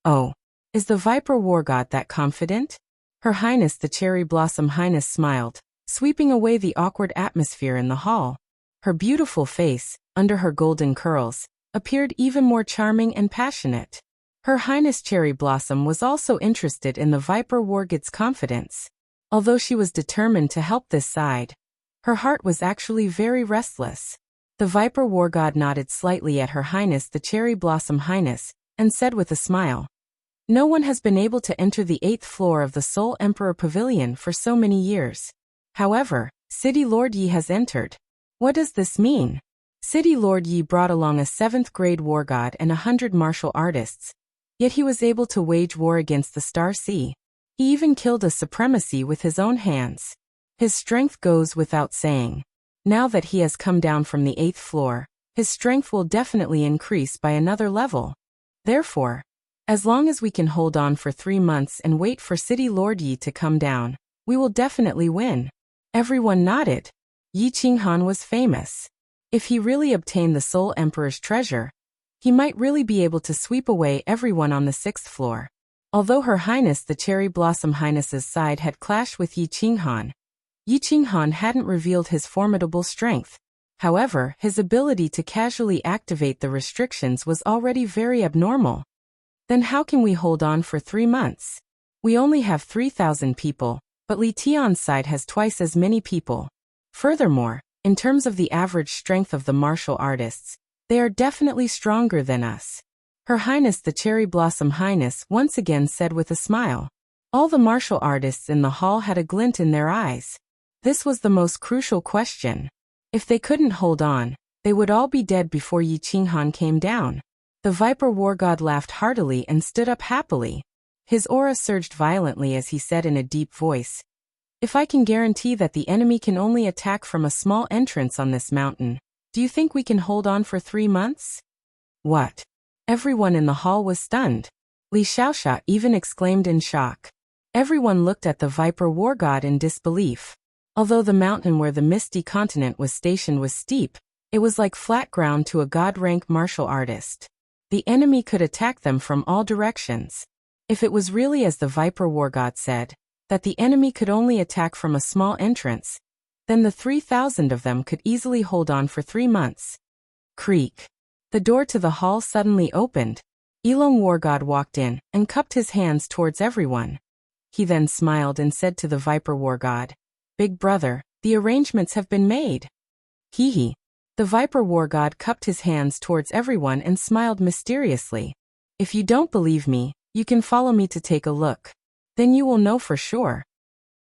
Oh. Is the Viper War God that confident? Her Highness the Cherry Blossom Highness smiled, sweeping away the awkward atmosphere in the hall. Her beautiful face, under her golden curls, appeared even more charming and passionate. Her Highness Cherry Blossom was also interested in the Viper War God's confidence. Although she was determined to help this side, her heart was actually very restless. The Viper War God nodded slightly at Her Highness the Cherry Blossom Highness, and said with a smile, no one has been able to enter the 8th floor of the Soul Emperor Pavilion for so many years. However, City Lord Yi has entered. What does this mean? City Lord Yi brought along a 7th grade war god and 100 martial artists, yet he was able to wage war against the Star Sea. He even killed a supremacy with his own hands. His strength goes without saying. Now that he has come down from the 8th floor, his strength will definitely increase by another level. Therefore, as long as we can hold on for 3 months and wait for City Lord Yi to come down, we will definitely win. Everyone nodded. Yi Qinghan was famous. If he really obtained the Soul Emperor's treasure, he might really be able to sweep away everyone on the 6th floor. Although Her Highness the Cherry Blossom Highness's side had clashed with Yi Qinghan hadn't revealed his formidable strength. However, his ability to casually activate the restrictions was already very abnormal. Then how can we hold on for 3 months? We only have 3,000 people, but Li Tian's side has twice as many people. Furthermore, in terms of the average strength of the martial artists, they are definitely stronger than us. Her Highness the Cherry Blossom Highness once again said with a smile. All the martial artists in the hall had a glint in their eyes. This was the most crucial question. If they couldn't hold on, they would all be dead before Yi Qinghan came down. The Viper War God laughed heartily and stood up happily. His aura surged violently as he said in a deep voice, if I can guarantee that the enemy can only attack from a small entrance on this mountain, do you think we can hold on for 3 months? What? Everyone in the hall was stunned. Li Xiaoxia even exclaimed in shock. Everyone looked at the Viper War God in disbelief. Although the mountain where the Misty Continent was stationed was steep, it was like flat ground to a god-rank martial artist. The enemy could attack them from all directions. If it was really as the Viper War God said, that the enemy could only attack from a small entrance, then the 3,000 of them could easily hold on for 3 months. Creak. The door to the hall suddenly opened. Elong War God walked in and cupped his hands towards everyone. He then smiled and said to the Viper War God, Big brother, the arrangements have been made. Hee hee. The Viper War God cupped his hands towards everyone and smiled mysteriously. If you don't believe me, you can follow me to take a look. Then you will know for sure.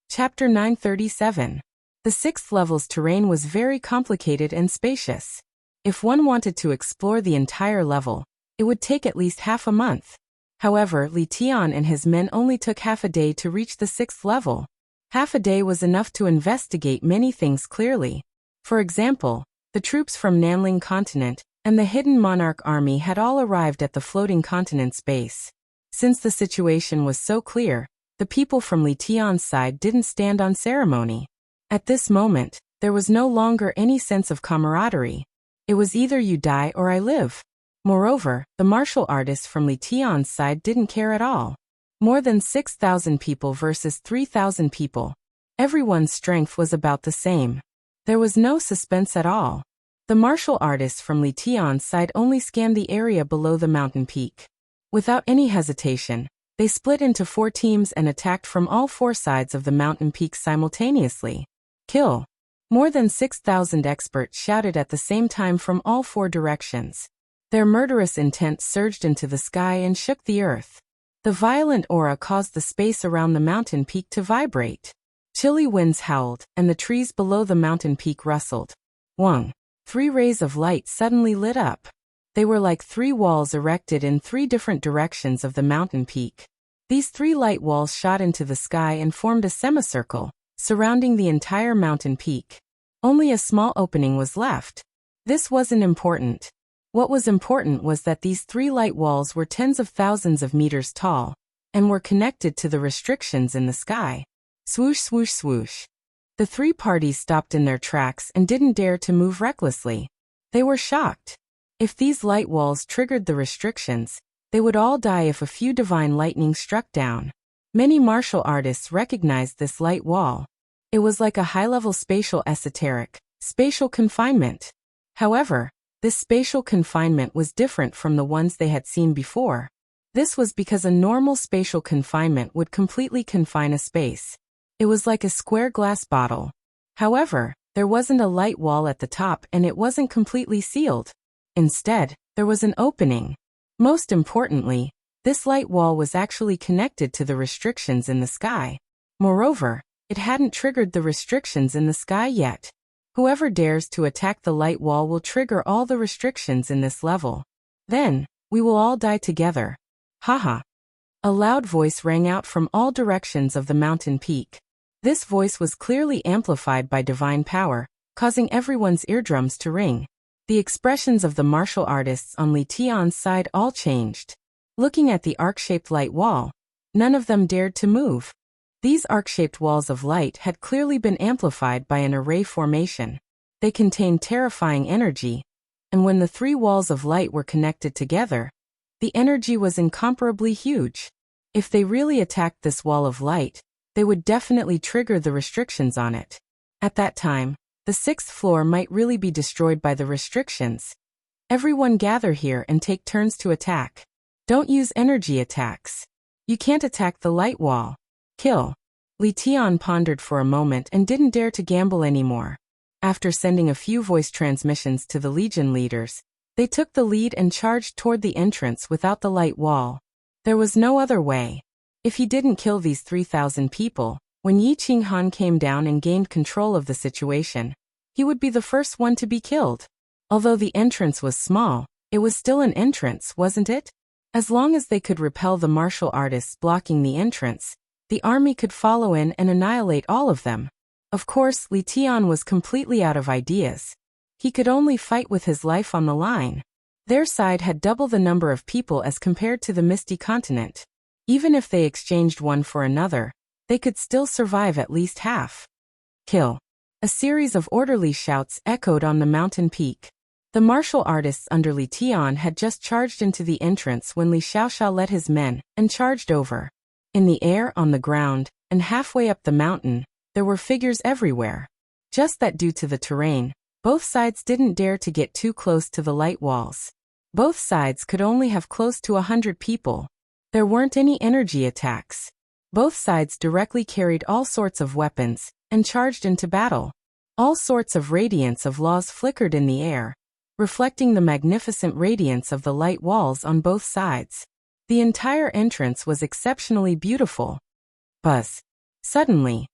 Chapter 937. The 6th level's terrain was very complicated and spacious. If one wanted to explore the entire level, it would take at least half a month. However, Li Tian and his men only took half a day to reach the 6th level. Half a day was enough to investigate many things clearly. For example, the troops from Nanling Continent and the Hidden Monarch Army had all arrived at the floating continent's base. Since the situation was so clear, the people from Li Tian's side didn't stand on ceremony. At this moment, there was no longer any sense of camaraderie. It was either you die or I live. Moreover, the martial artists from Li Tian's side didn't care at all. More than 6,000 people versus 3,000 people. Everyone's strength was about the same. There was no suspense at all. The martial artists from Li Tian's side only scanned the area below the mountain peak. Without any hesitation, they split into 4 teams and attacked from all 4 sides of the mountain peak simultaneously. Kill! More than 6,000 experts shouted at the same time from all 4 directions. Their murderous intent surged into the sky and shook the earth. The violent aura caused the space around the mountain peak to vibrate. Chilly winds howled, and the trees below the mountain peak rustled. Wang! 3 rays of light suddenly lit up. They were like 3 walls erected in 3 different directions of the mountain peak. These 3 light walls shot into the sky and formed a semicircle, surrounding the entire mountain peak. Only a small opening was left. This wasn't important. What was important was that these 3 light walls were tens of thousands of meters tall, and were connected to the restrictions in the sky. Swoosh, swoosh, swoosh. The 3 parties stopped in their tracks and didn't dare to move recklessly. They were shocked. If these light walls triggered the restrictions, they would all die if a few divine lightning struck down. Many martial artists recognized this light wall. It was like a high-level spatial esoteric, spatial confinement. However, this spatial confinement was different from the ones they had seen before. This was because a normal spatial confinement would completely confine a space. It was like a square glass bottle. However, there wasn't a light wall at the top and it wasn't completely sealed. Instead, there was an opening. Most importantly, this light wall was actually connected to the restrictions in the sky. Moreover, it hadn't triggered the restrictions in the sky yet. Whoever dares to attack the light wall will trigger all the restrictions in this level. Then, we will all die together. Haha. A loud voice rang out from all directions of the mountain peak. This voice was clearly amplified by divine power, causing everyone's eardrums to ring. The expressions of the martial artists on Li Tian's side all changed. Looking at the arc-shaped light wall, none of them dared to move. These arc-shaped walls of light had clearly been amplified by an array formation. They contained terrifying energy, and when the 3 walls of light were connected together, the energy was incomparably huge. If they really attacked this wall of light, they would definitely trigger the restrictions on it. At that time, the 6th floor might really be destroyed by the restrictions. Everyone gather here and take turns to attack. Don't use energy attacks. You can't attack the light wall. Kill. Li Tian pondered for a moment and didn't dare to gamble anymore. After sending a few voice transmissions to the Legion leaders, they took the lead and charged toward the entrance without the light wall. There was no other way. If he didn't kill these 3,000 people, when Yi Qinghan came down and gained control of the situation, he would be the first one to be killed. Although the entrance was small, it was still an entrance, wasn't it? As long as they could repel the martial artists blocking the entrance, the army could follow in and annihilate all of them. Of course, Li Tian was completely out of ideas. He could only fight with his life on the line. Their side had double the number of people as compared to the Misty Continent. Even if they exchanged one for another, they could still survive at least half. Kill. A series of orderly shouts echoed on the mountain peak. The martial artists under Li Tian had just charged into the entrance when Li Xiaoxiao led his men and charged over. In the air, on the ground, and halfway up the mountain, there were figures everywhere. Just that due to the terrain, both sides didn't dare to get too close to the light walls. Both sides could only have close to 100 people. There weren't any energy attacks. Both sides directly carried all sorts of weapons and charged into battle. All sorts of radiance of laws flickered in the air, reflecting the magnificent radiance of the light walls on both sides. The entire entrance was exceptionally beautiful. Buzz. Suddenly,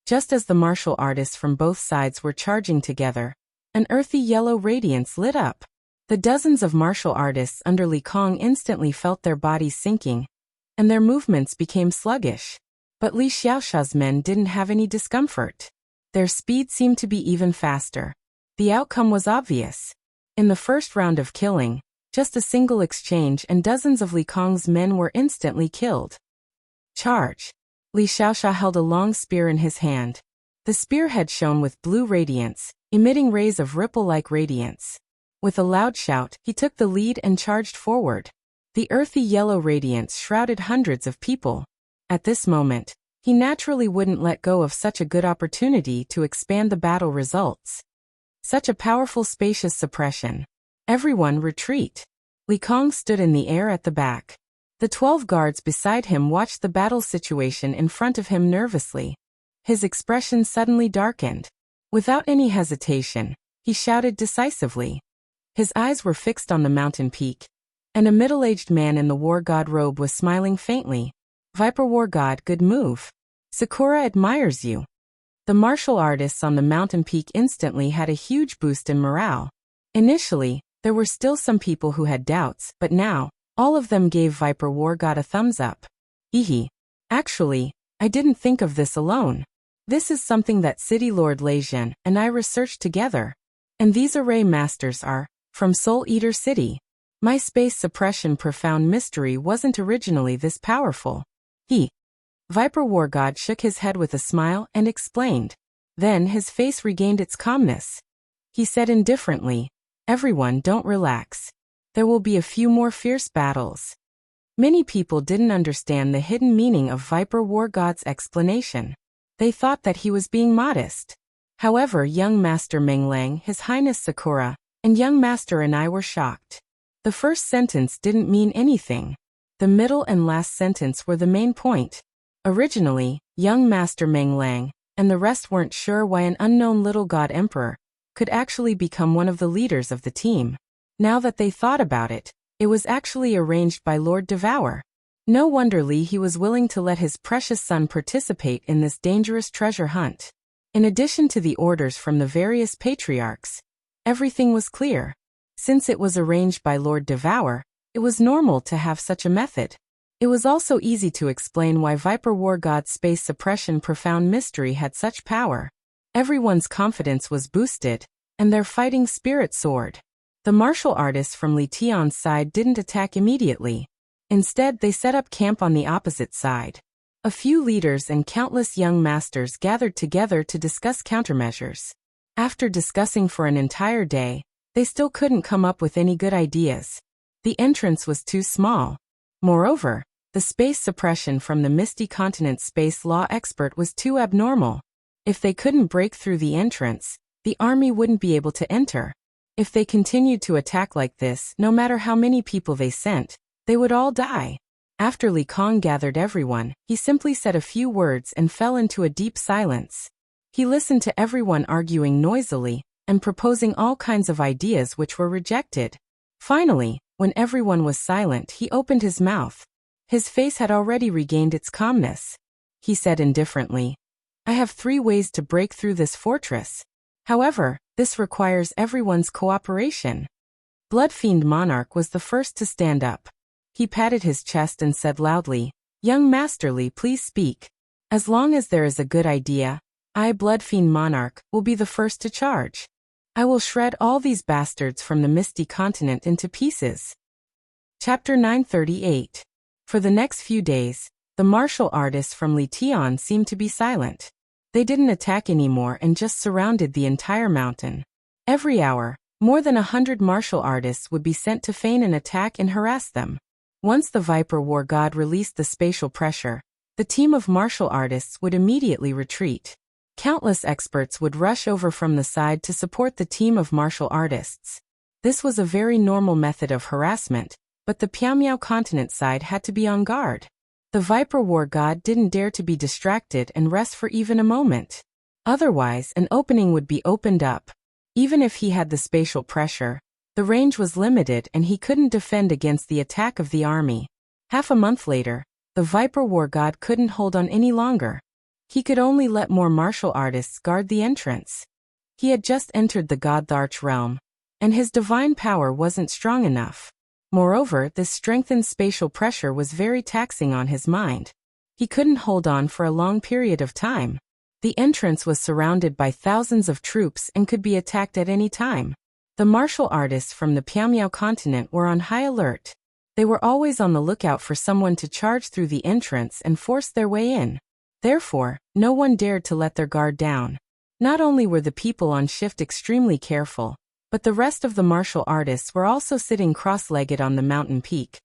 just as the martial artists from both sides were charging together, an earthy yellow radiance lit up. The dozens of martial artists under Li Kong instantly felt their bodies sinking, and their movements became sluggish. But Li Xiaosha's men didn't have any discomfort. Their speed seemed to be even faster. The outcome was obvious. In the first round of killing, just a single exchange and dozens of Li Kong's men were instantly killed. Charge! Li Xiaosha held a long spear in his hand. The spearhead shone with blue radiance, emitting rays of ripple-like radiance. With a loud shout, he took the lead and charged forward. The earthy yellow radiance shrouded hundreds of people. At this moment, he naturally wouldn't let go of such a good opportunity to expand the battle results. Such a powerful spacious suppression. Everyone retreat. Li Kong stood in the air at the back. The 12 guards beside him watched the battle situation in front of him nervously. His expression suddenly darkened. Without any hesitation, he shouted decisively. His eyes were fixed on the mountain peak, and a middle-aged man in the war god robe was smiling faintly. Viper War God, good move. Sakura admires you. The martial artists on the mountain peak instantly had a huge boost in morale. Initially, there were still some people who had doubts, but now, all of them gave Viper War God a thumbs up. Ehe. Actually, I didn't think of this alone. This is something that City Lord Leijin and I researched together. And these array masters are from Soul Eater City. My space suppression profound mystery wasn't originally this powerful. Viper War God shook his head with a smile and explained. Then his face regained its calmness. He said indifferently, everyone don't relax. There will be a few more fierce battles. Many people didn't understand the hidden meaning of Viper War God's explanation. They thought that he was being modest. However, young Master Menglang, His Highness Sakura, and young Master and I were shocked. The first sentence didn't mean anything. The middle and last sentence were the main point. Originally, young Master Menglang and the rest weren't sure why an unknown little god emperor could actually become one of the leaders of the team. Now that they thought about it, it was actually arranged by Lord Devour. No wonder he was willing to let his precious son participate in this dangerous treasure hunt. In addition to the orders from the various patriarchs, everything was clear. Since it was arranged by Lord Devour, it was normal to have such a method. It was also easy to explain why Viper War God's space suppression profound mystery had such power. Everyone's confidence was boosted, and their fighting spirit soared. The martial artists from Li Tian's side didn't attack immediately. Instead, they set up camp on the opposite side. A few leaders and countless young masters gathered together to discuss countermeasures. After discussing for an entire day, they still couldn't come up with any good ideas. The entrance was too small. Moreover, the space suppression from the Misty Continent space law expert was too abnormal. If they couldn't break through the entrance, the army wouldn't be able to enter. If they continued to attack like this, no matter how many people they sent, they would all die. After Li Kong gathered everyone, he simply said a few words and fell into a deep silence. He listened to everyone arguing noisily and proposing all kinds of ideas which were rejected. Finally, when everyone was silent, he opened his mouth. His face had already regained its calmness. He said indifferently, I have 3 ways to break through this fortress. However, this requires everyone's cooperation. Bloodfiend Monarch was the first to stand up. He patted his chest and said loudly, Young Master Li, please speak. As long as there is a good idea, I, Bloodfiend Monarch, will be the first to charge. I will shred all these bastards from the Misty Continent into pieces. Chapter 938. For the next few days, the martial artists from Li Tian seemed to be silent. They didn't attack anymore and just surrounded the entire mountain. Every hour, more than 100 martial artists would be sent to feign an attack and harass them. Once the Viper War God released the spatial pressure, the team of martial artists would immediately retreat. Countless experts would rush over from the side to support the team of martial artists. This was a very normal method of harassment, but the Piaomiao continent side had to be on guard. The Viper War God didn't dare to be distracted and rest for even a moment. Otherwise, an opening would be opened up. Even if he had the spatial pressure, the range was limited and he couldn't defend against the attack of the army. Half a month later, the Viper War God couldn't hold on any longer. He could only let more martial artists guard the entrance. He had just entered the Godtharch realm. and his divine power wasn't strong enough. Moreover, this strengthened spatial pressure was very taxing on his mind. He couldn't hold on for a long period of time. The entrance was surrounded by thousands of troops and could be attacked at any time. The martial artists from the Pyamyao continent were on high alert. They were always on the lookout for someone to charge through the entrance and force their way in. Therefore, no one dared to let their guard down. Not only were the people on shift extremely careful, but the rest of the martial artists were also sitting cross-legged on the mountain peak,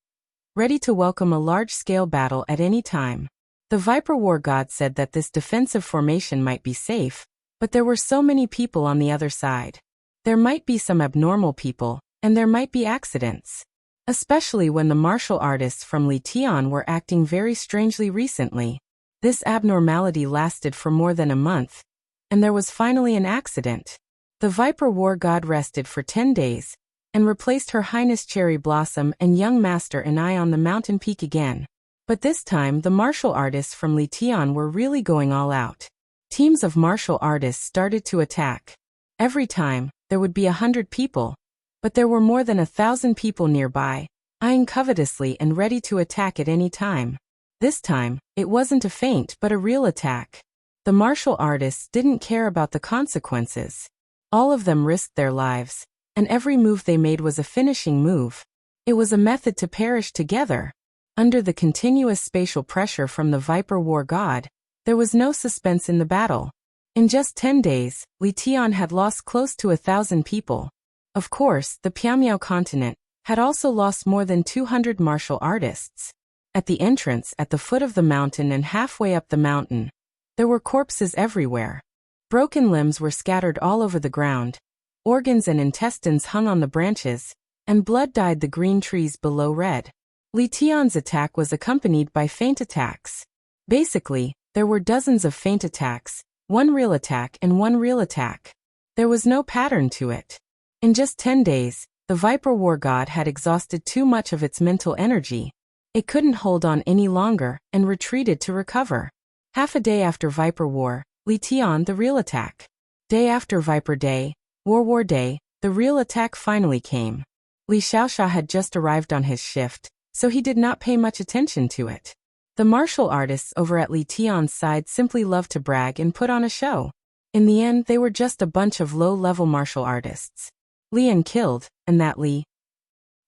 ready to welcome a large-scale battle at any time. The Viper War God said that this defensive formation might be safe, but there were so many people on the other side. There might be some abnormal people, and there might be accidents. Especially when the martial artists from Litian were acting very strangely recently. This abnormality lasted for more than a month, and there was finally an accident. The Viper War God rested for 10 days, and replaced Her Highness Cherry Blossom and Young Master and I on the mountain peak again. But this time the martial artists from Litian were really going all out. Teams of martial artists started to attack. Every time, there would be 100 people, but there were more than 1,000 people nearby, eyeing covetously and ready to attack at any time. This time, it wasn't a feint but a real attack. The martial artists didn't care about the consequences. All of them risked their lives, and every move they made was a finishing move. It was a method to perish together. Under the continuous spatial pressure from the Viper War God, there was no suspense in the battle. In just 10 days, Litian had lost close to 1,000 people. Of course, the Pyamyao continent had also lost more than 200 martial artists. At the entrance, at the foot of the mountain and halfway up the mountain, there were corpses everywhere. Broken limbs were scattered all over the ground, organs and intestines hung on the branches, and blood dyed the green trees below red. Litian's attack was accompanied by feint attacks. Basically, there were dozens of feint attacks, one real attack and one real attack. There was no pattern to it. In just 10 days, the Viper War God had exhausted too much of its mental energy. It couldn't hold on any longer and retreated to recover. Half a day after Viper War, Litian the real attack. Day after Viper Day, War Day, the real attack finally came. Li Xiaoxia had just arrived on his shift, so he did not pay much attention to it. The martial artists over at Litian's side simply loved to brag and put on a show. In the end, they were just a bunch of low-level martial artists. Lian killed, and that Li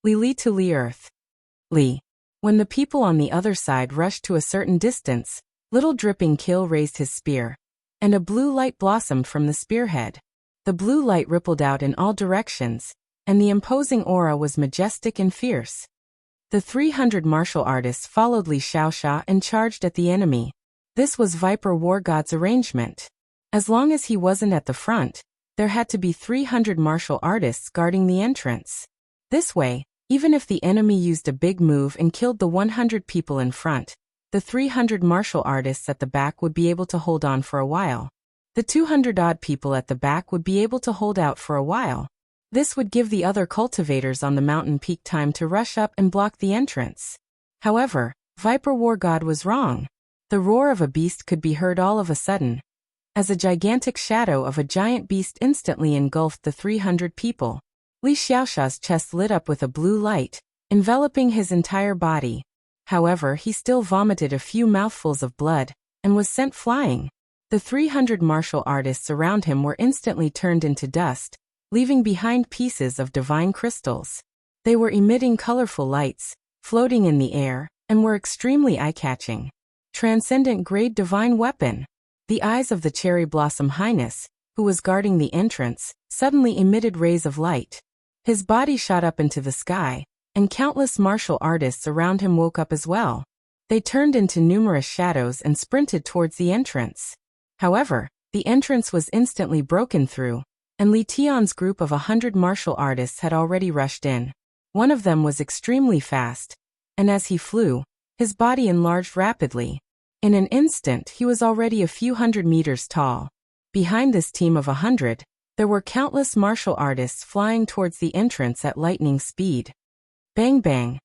to Li Earth. Li. When the people on the other side rushed to a certain distance, little dripping Kill raised his spear, and a blue light blossomed from the spearhead. The blue light rippled out in all directions, and the imposing aura was majestic and fierce. The 300 martial artists followed Li Xiaoxia and charged at the enemy. This was Viper War God's arrangement. As long as he wasn't at the front, there had to be 300 martial artists guarding the entrance. This way, even if the enemy used a big move and killed the 100 people in front, the 300 martial artists at the back would be able to hold on for a while. The 200-odd people at the back would be able to hold out for a while. This would give the other cultivators on the mountain peak time to rush up and block the entrance. However, Viper War God was wrong. The roar of a beast could be heard all of a sudden, as a gigantic shadow of a giant beast instantly engulfed the 300 people. Li Xiaoxia's chest lit up with a blue light, enveloping his entire body. However, he still vomited a few mouthfuls of blood, and was sent flying. The 300 martial artists around him were instantly turned into dust, leaving behind pieces of divine crystals. They were emitting colorful lights, floating in the air, and were extremely eye-catching. Transcendent grade divine weapon. The eyes of the Cherry Blossom Highness, who was guarding the entrance, suddenly emitted rays of light. His body shot up into the sky, and countless martial artists around him woke up as well. They turned into numerous shadows and sprinted towards the entrance. However, the entrance was instantly broken through, and Li Tian's group of 100 martial artists had already rushed in. One of them was extremely fast, and as he flew, his body enlarged rapidly. In an instant, he was already a few hundred meters tall. Behind this team of 100, there were countless martial artists flying towards the entrance at lightning speed. Bang bang.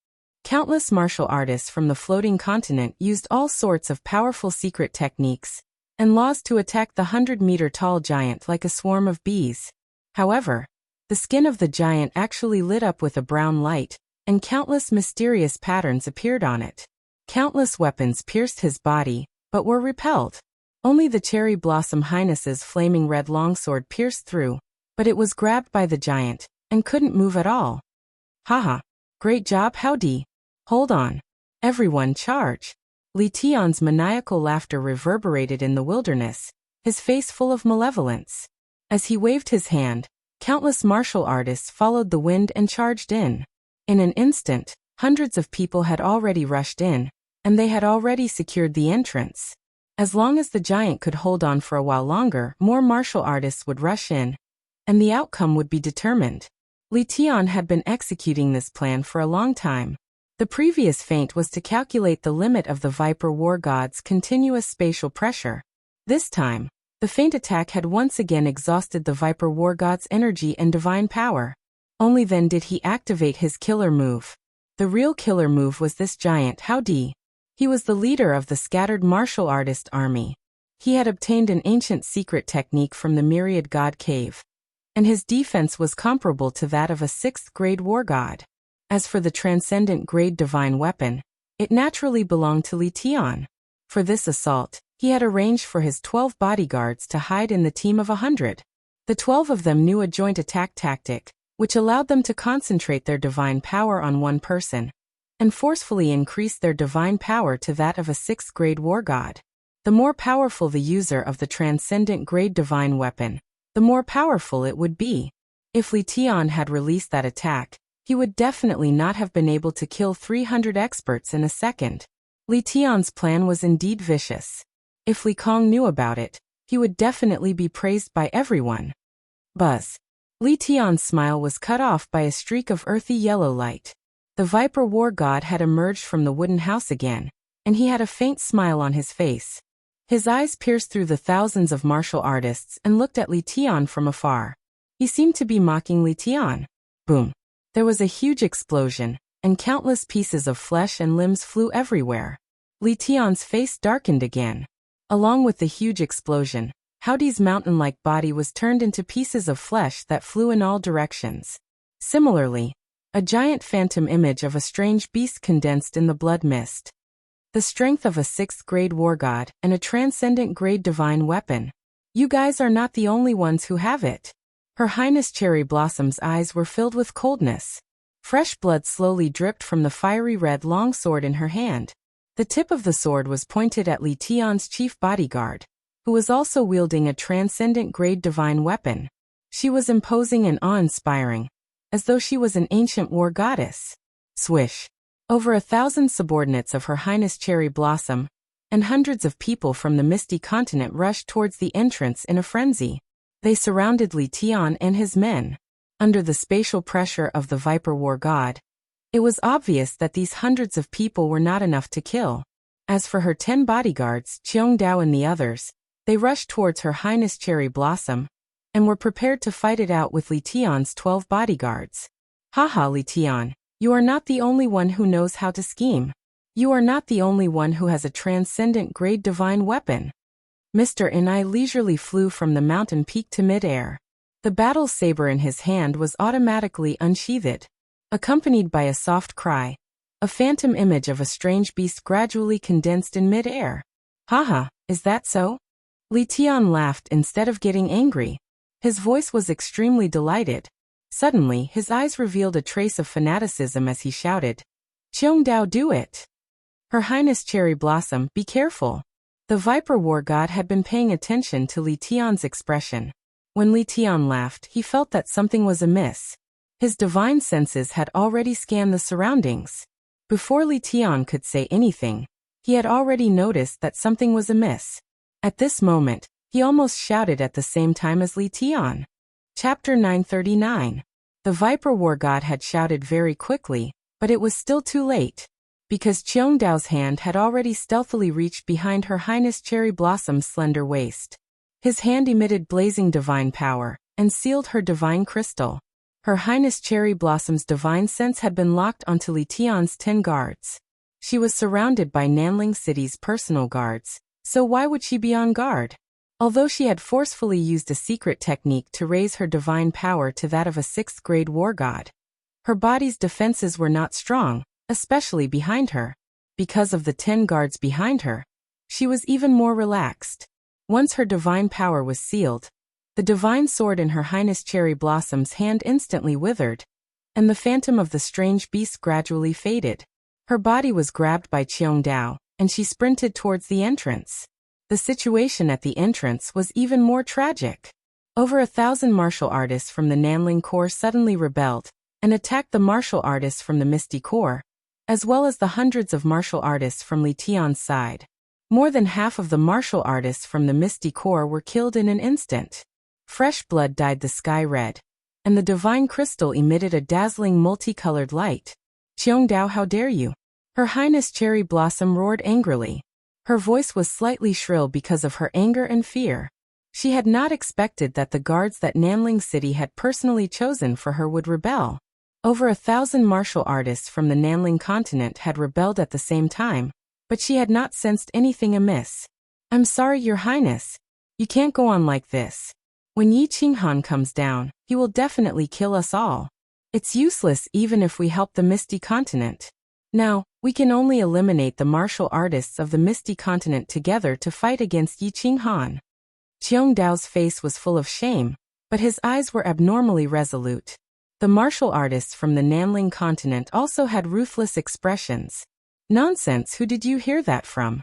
Countless martial artists from the floating continent used all sorts of powerful secret techniques and laws to attack the 100-meter-tall giant like a swarm of bees. However, The skin of the giant actually lit up with a brown light, and countless mysterious patterns appeared on it. Countless weapons pierced his body, but were repelled. Only the cherry blossom highness's flaming red longsword pierced through, but it was grabbed by the giant, and couldn't move at all. Haha. Great job, howdy. Hold on. Everyone charge. Li Tian's maniacal laughter reverberated in the wilderness, his face full of malevolence. As he waved his hand, countless martial artists followed the wind and charged in. In an instant, hundreds of people had already rushed in, and they had already secured the entrance. As long as the giant could hold on for a while longer, more martial artists would rush in, and the outcome would be determined. Li Tian had been executing this plan for a long time. The previous feint was to calculate the limit of the Viper War God's continuous spatial pressure. This time, the feint attack had once again exhausted the Viper War God's energy and divine power. Only then did he activate his killer move. The real killer move was this giant, howdy. He was the leader of the scattered martial artist army. He had obtained an ancient secret technique from the Myriad God Cave, and his defense was comparable to that of a 6th grade war god. As for the transcendent grade divine weapon, it naturally belonged to Li Tian. For this assault, he had arranged for his 12 bodyguards to hide in the team of 100. The 12 of them knew a joint attack tactic, which allowed them to concentrate their divine power on one person, and forcefully increase their divine power to that of a 6th grade war god. The more powerful the user of the transcendent grade divine weapon, the more powerful it would be. If Li Tian had released that attack, he would definitely not have been able to kill 300 experts in a second. Li Tian's plan was indeed vicious. If Li Kong knew about it, he would definitely be praised by everyone. Buzz. Li Tian's smile was cut off by a streak of earthy yellow light. The Viper War God had emerged from the wooden house again, and he had a faint smile on his face. His eyes pierced through the thousands of martial artists and looked at Li Tian from afar. He seemed to be mocking Li Tian. Boom. There was a huge explosion, and countless pieces of flesh and limbs flew everywhere. Li Tian's face darkened again. Along with the huge explosion, Howdy's mountain-like body was turned into pieces of flesh that flew in all directions. Similarly, a giant phantom image of a strange beast condensed in the blood mist. The strength of a 6th grade war god and a transcendent grade divine weapon. You guys are not the only ones who have it. Her Highness Cherry Blossom's eyes were filled with coldness. Fresh blood slowly dripped from the fiery red longsword in her hand. The tip of the sword was pointed at Li Tian's chief bodyguard, who was also wielding a transcendent grade divine weapon. She was imposing and awe-inspiring, as though she was an ancient war goddess. Swish. Over 1,000 subordinates of Her Highness Cherry Blossom, and hundreds of people from the Misty Continent rushed towards the entrance in a frenzy. They surrounded Li Tian and his men. Under the spatial pressure of the Viper War God, it was obvious that these hundreds of people were not enough to kill. As for her 10 bodyguards, Cheong Dao and the others, they rushed towards Her Highness Cherry Blossom, and were prepared to fight it out with Li Tian's 12 bodyguards. Haha, Li Tian, you are not the only one who knows how to scheme. You are not the only one who has a transcendent grade divine weapon. Mr. Inai leisurely flew from the mountain peak to mid-air. The battle saber in his hand was automatically unsheathed. Accompanied by a soft cry, a phantom image of a strange beast gradually condensed in mid-air. Haha, is that so? Li Tian laughed instead of getting angry. His voice was extremely delighted. Suddenly, his eyes revealed a trace of fanaticism as he shouted, Cheong Dao, do it! Her Highness Cherry Blossom, be careful! The Viper War God had been paying attention to Li Tian's expression. When Li Tian laughed, he felt that something was amiss. His divine senses had already scanned the surroundings. Before Li Tian could say anything, he had already noticed that something was amiss. At this moment, he almost shouted at the same time as Li Tian. Chapter 939. The Viper War God had shouted very quickly, but it was still too late, because Cheong Dao's hand had already stealthily reached behind Her Highness Cherry Blossom's slender waist. His hand emitted blazing divine power, and sealed her divine crystal. Her Highness Cherry Blossom's divine sense had been locked onto Li Tian's 10 guards. She was surrounded by Nanling City's personal guards, so why would she be on guard? Although she had forcefully used a secret technique to raise her divine power to that of a 6th-grade war god, her body's defenses were not strong, especially behind her. Because of the 10 guards behind her, she was even more relaxed. Once her divine power was sealed, the divine sword in Her Highness Cherry Blossom's hand instantly withered, and the phantom of the strange beast gradually faded. Her body was grabbed by Cheongdao, and she sprinted towards the entrance. The situation at the entrance was even more tragic. Over 1,000 martial artists from the Nanling Corps suddenly rebelled and attacked the martial artists from the Misty Corps, as well as the hundreds of martial artists from Li Tian's side. More than half of the martial artists from the Misty Corps were killed in an instant. Fresh blood dyed the sky red, and the divine crystal emitted a dazzling multicolored light. Cheongdao, how dare you? Her Highness Cherry Blossom roared angrily. Her voice was slightly shrill because of her anger and fear. She had not expected that the guards that Nanling City had personally chosen for her would rebel. Over 1,000 martial artists from the Nanling continent had rebelled at the same time, but she had not sensed anything amiss. I'm sorry, Your Highness. You can't go on like this. When Yi Qinghan comes down, he will definitely kill us all. It's useless even if we help the Misty Continent. Now, we can only eliminate the martial artists of the Misty Continent together to fight against Yi Qinghan. Cheongdao's face was full of shame, but his eyes were abnormally resolute. The martial artists from the Nanling continent also had ruthless expressions. Nonsense, who did you hear that from?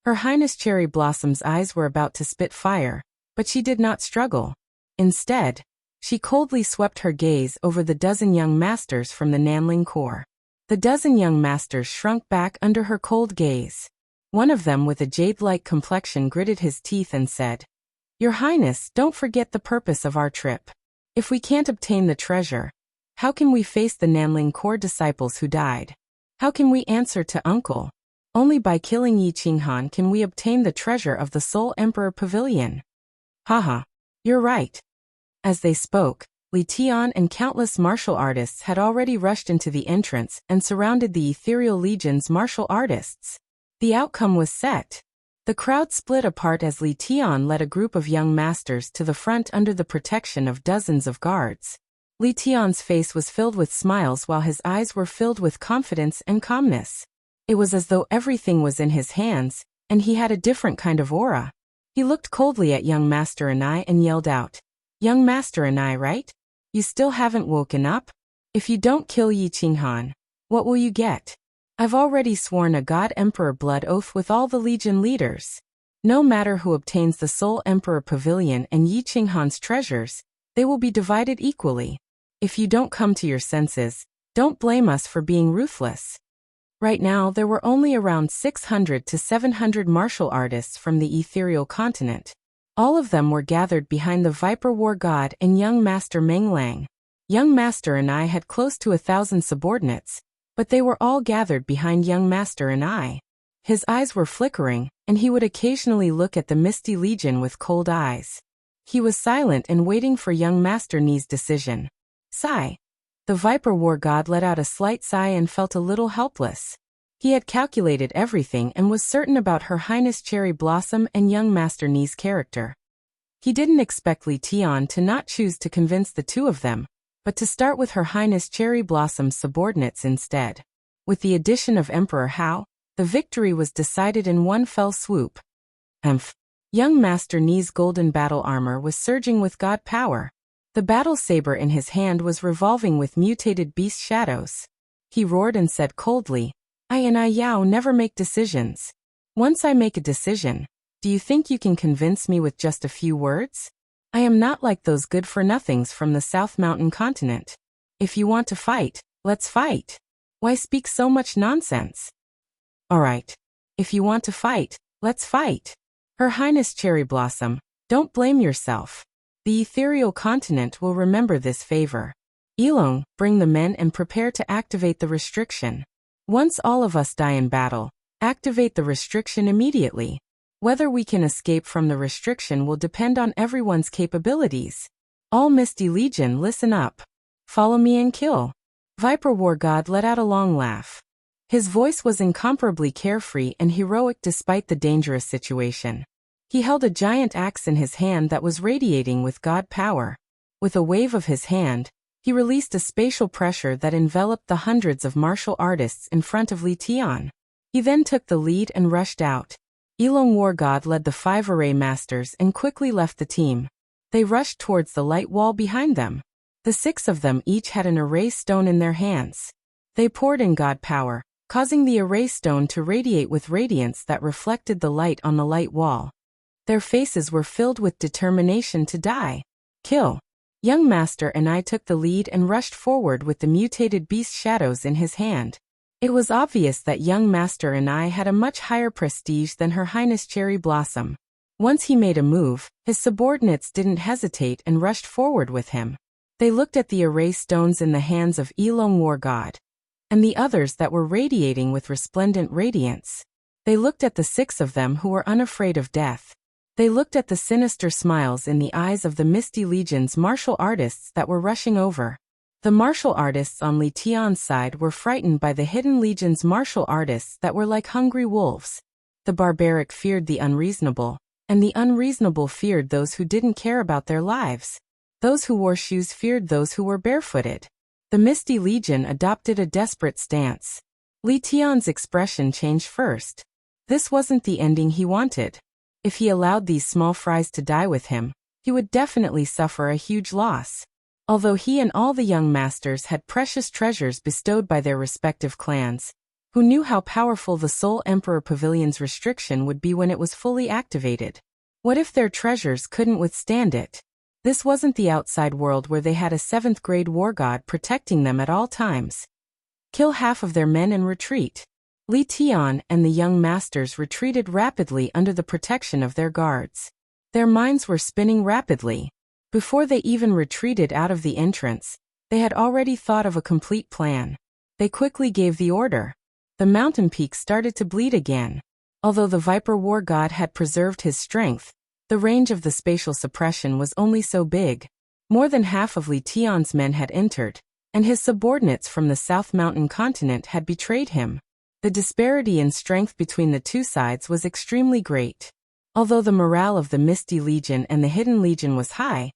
Her Highness Cherry Blossom's eyes were about to spit fire, but she did not struggle. Instead, she coldly swept her gaze over the dozen young masters from the Nanling Corps. The dozen young masters shrunk back under her cold gaze. One of them with a jade-like complexion gritted his teeth and said, Your Highness, don't forget the purpose of our trip. If we can't obtain the treasure, how can we face the Nanling Corps disciples who died? How can we answer to Uncle? Only by killing Yi Qinghan can we obtain the treasure of the Soul Emperor Pavilion. Haha, you're right. As they spoke, Li Tian and countless martial artists had already rushed into the entrance and surrounded the Ethereal Legion's martial artists. The outcome was set. The crowd split apart as Li Tian led a group of young masters to the front under the protection of dozens of guards. Li Tian's face was filled with smiles while his eyes were filled with confidence and calmness. It was as though everything was in his hands, and he had a different kind of aura. He looked coldly at young Master Anai and yelled out, Young Master Anai, right? You still haven't woken up? If you don't kill Yi Qinghan, what will you get? I've already sworn a God Emperor blood oath with all the Legion leaders. No matter who obtains the Soul Emperor Pavilion and Yi Qinghan's treasures, they will be divided equally. If you don't come to your senses, don't blame us for being ruthless. Right now there were only around 600 to 700 martial artists from the Ethereal Continent. All of them were gathered behind the Viper War God and young Master Menglang. Young Master and I had close to 1,000 subordinates, but they were all gathered behind young Master and I. His eyes were flickering, and he would occasionally look at the Misty Legion with cold eyes. He was silent and waiting for young Master Ni's decision. Sigh. The Viper War God let out a slight sigh and felt a little helpless. He had calculated everything and was certain about Her Highness Cherry Blossom and young Master Ni's character. He didn't expect Li Tian to not choose to convince the two of them, but to start with Her Highness Cherry Blossom's subordinates instead. With the addition of Emperor Hao, the victory was decided in one fell swoop. Young Master Ni's golden battle armor was surging with god power. The battle saber in his hand was revolving with mutated beast shadows. He roared and said coldly, I and I Yao never make decisions. Once I make a decision, do you think you can convince me with just a few words? I am not like those good-for-nothings from the South Mountain continent. If you want to fight, let's fight. Why speak so much nonsense? All right. If you want to fight, let's fight. Her Highness Cherry Blossom, don't blame yourself. The Ethereal Continent will remember this favor. Elong, bring the men and prepare to activate the restriction. Once all of us die in battle, activate the restriction immediately. Whether we can escape from the restriction will depend on everyone's capabilities. All Misty Legion, listen up. Follow me and kill. Viper War God let out a long laugh. His voice was incomparably carefree and heroic despite the dangerous situation. He held a giant axe in his hand that was radiating with god power. With a wave of his hand, he released a spatial pressure that enveloped the hundreds of martial artists in front of Li Tian. He then took the lead and rushed out. Elong War God led the 5 array masters and quickly left the team. They rushed towards the light wall behind them. The 6 of them each had an array stone in their hands. They poured in god power, causing the array stone to radiate with radiance that reflected the light on the light wall. Their faces were filled with determination to die. Kill. Young Master and I took the lead and rushed forward with the mutated beast shadows in his hand. It was obvious that Young Master and I had a much higher prestige than Her Highness Cherry Blossom. Once he made a move, his subordinates didn't hesitate and rushed forward with him. They looked at the array stones in the hands of Elong War God, and the others that were radiating with resplendent radiance. They looked at the 6 of them who were unafraid of death. They looked at the sinister smiles in the eyes of the Misty Legion's martial artists that were rushing over. The martial artists on Li Tian's side were frightened by the Hidden Legion's martial artists that were like hungry wolves. The barbaric feared the unreasonable, and the unreasonable feared those who didn't care about their lives. Those who wore shoes feared those who were barefooted. The Misty Legion adopted a desperate stance. Li Tian's expression changed first. This wasn't the ending he wanted. If he allowed these small fries to die with him, he would definitely suffer a huge loss. Although he and all the young masters had precious treasures bestowed by their respective clans, who knew how powerful the Soul Emperor Pavilion's restriction would be when it was fully activated. What if their treasures couldn't withstand it? This wasn't the outside world where they had a 7th grade war god protecting them at all times. Kill half of their men and retreat. Li Tian and the young masters retreated rapidly under the protection of their guards. Their minds were spinning rapidly. Before they even retreated out of the entrance, they had already thought of a complete plan. They quickly gave the order. The mountain peak started to bleed again. Although the Viper War God had preserved his strength, the range of the spatial suppression was only so big. More than half of Li Tian's men had entered, and his subordinates from the South Mountain continent had betrayed him. The disparity in strength between the two sides was extremely great. Although the morale of the Misty Legion and the Hidden Legion was high,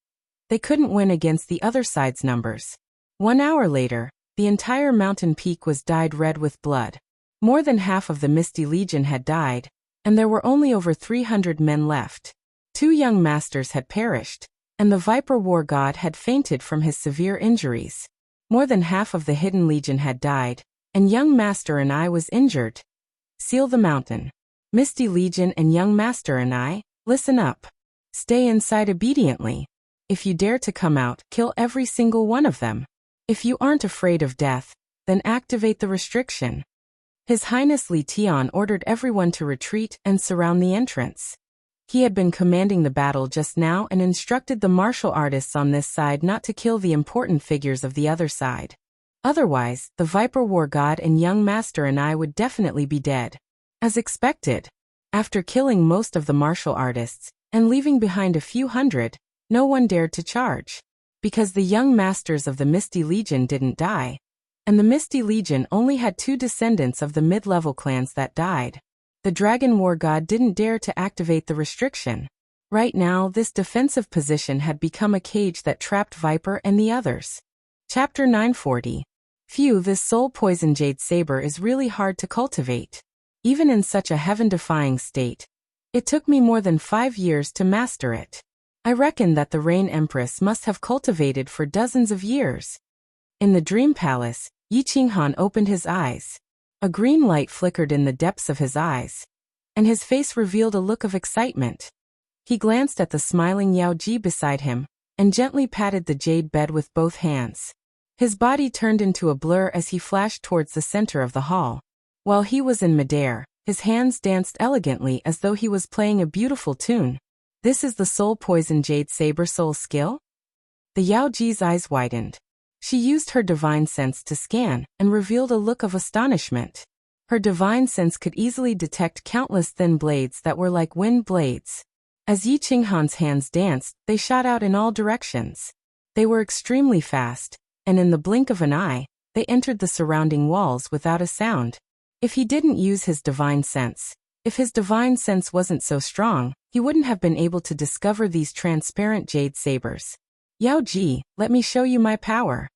they couldn't win against the other side's numbers. 1 hour later, the entire mountain peak was dyed red with blood. More than half of the Misty Legion had died, and there were only over 300 men left. 2 young masters had perished, and the Viper War God had fainted from his severe injuries. More than half of the Hidden Legion had died, and Young Master and I was injured. Seal the mountain. Misty Legion and Young Master and I, listen up. Stay inside obediently. If you dare to come out, kill every single one of them. If you aren't afraid of death, then activate the restriction. His Highness Li Tian ordered everyone to retreat and surround the entrance. He had been commanding the battle just now and instructed the martial artists on this side not to kill the important figures of the other side. Otherwise, the Viper War God and Young Master and I would definitely be dead. As expected, after killing most of the martial artists and leaving behind a few hundred, no one dared to charge. Because the young masters of the Misty Legion didn't die, and the Misty Legion only had 2 descendants of the mid-level clans that died, the Dragon War God didn't dare to activate the restriction. Right now, this defensive position had become a cage that trapped Viper and the others. Chapter 940. Phew, this soul poison jade saber is really hard to cultivate. Even in such a heaven-defying state, it took me more than 5 years to master it. I reckon that the Rain Empress must have cultivated for dozens of years. In the Dream Palace, Yi Qinghan opened his eyes. A green light flickered in the depths of his eyes, and his face revealed a look of excitement. He glanced at the smiling Yao Ji beside him, and gently patted the jade bed with both hands. His body turned into a blur as he flashed towards the center of the hall. While he was in midair, his hands danced elegantly as though he was playing a beautiful tune. This is the Soul Poison Jade Saber Soul skill? The Yao Ji's eyes widened. She used her divine sense to scan and revealed a look of astonishment. Her divine sense could easily detect countless thin blades that were like wind blades. As Yi Qinghan's hands danced, they shot out in all directions. They were extremely fast, and in the blink of an eye, they entered the surrounding walls without a sound. If he didn't use his divine sense, If his divine sense wasn't so strong, he wouldn't have been able to discover these transparent jade sabers. Yaoji, let me show you my power.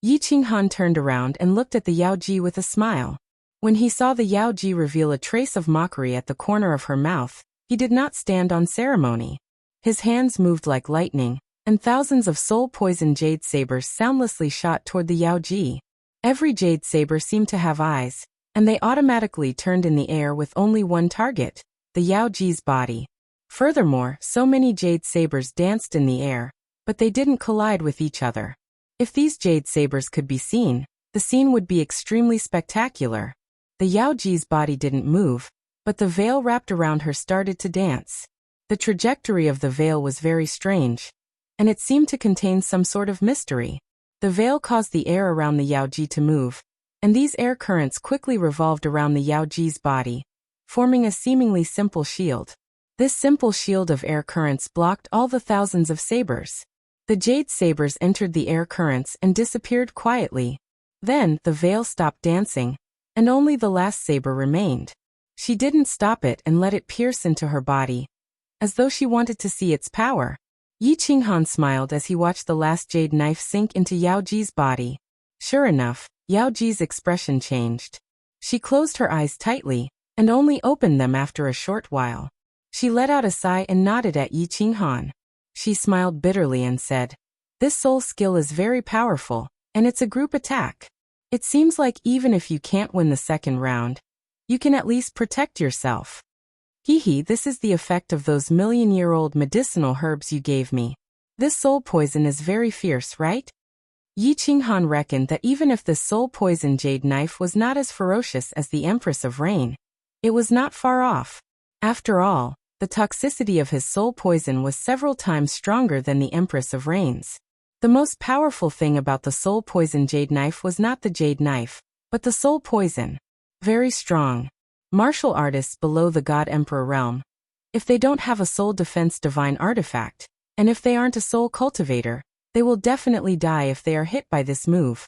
Yi Qinghan turned around and looked at the Yaoji with a smile. When he saw the Yaoji reveal a trace of mockery at the corner of her mouth, he did not stand on ceremony. His hands moved like lightning, and thousands of soul-poisoned jade sabers soundlessly shot toward the Yaoji. Every jade saber seemed to have eyes, and they automatically turned in the air with only one target, the Yaoji's body. Furthermore, so many jade sabers danced in the air, but they didn't collide with each other. If these jade sabers could be seen, the scene would be extremely spectacular. The Yaoji's body didn't move, but the veil wrapped around her started to dance. The trajectory of the veil was very strange, and it seemed to contain some sort of mystery. The veil caused the air around the Yaoji to move, and these air currents quickly revolved around the Yaoji's body, forming a seemingly simple shield. This simple shield of air currents blocked all the thousands of sabers. The jade sabers entered the air currents and disappeared quietly. Then, the veil stopped dancing, and only the last saber remained. She didn't stop it and let it pierce into her body, as though she wanted to see its power. Yi Qinghan smiled as he watched the last jade knife sink into Yaoji's body. Sure enough, Yaoji's expression changed. She closed her eyes tightly, and only opened them after a short while. She let out a sigh and nodded at Yi Qinghan. She smiled bitterly and said, "This soul skill is very powerful, and it's a group attack. It seems like even if you can't win the second round, you can at least protect yourself. This is the effect of those million-year-old medicinal herbs you gave me. This soul poison is very fierce, right?" Yi Qinghan reckoned that even if the soul poison jade knife was not as ferocious as the Empress of Rain, it was not far off. After all, the toxicity of his soul poison was several times stronger than the Empress of Rain's. The most powerful thing about the soul poison jade knife was not the jade knife, but the soul poison. Very strong. Martial artists below the God Emperor realm, if they don't have a soul defense divine artifact, and if they aren't a soul cultivator, they will definitely die if they are hit by this move.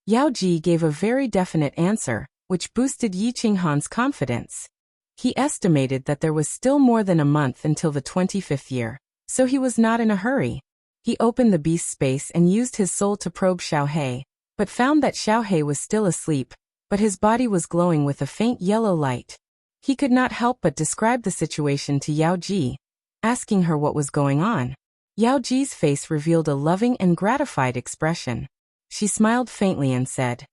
Yaoji gave a very definite answer, which boosted Yi Qinghan's confidence. He estimated that there was still more than a month until the 25th year, so he was not in a hurry. He opened the beast's space and used his soul to probe Xiaohe, but found that Xiaohe was still asleep, but his body was glowing with a faint yellow light. He could not help but describe the situation to Yaoji, asking her what was going on. Yaoji's face revealed a loving and gratified expression. She smiled faintly and said,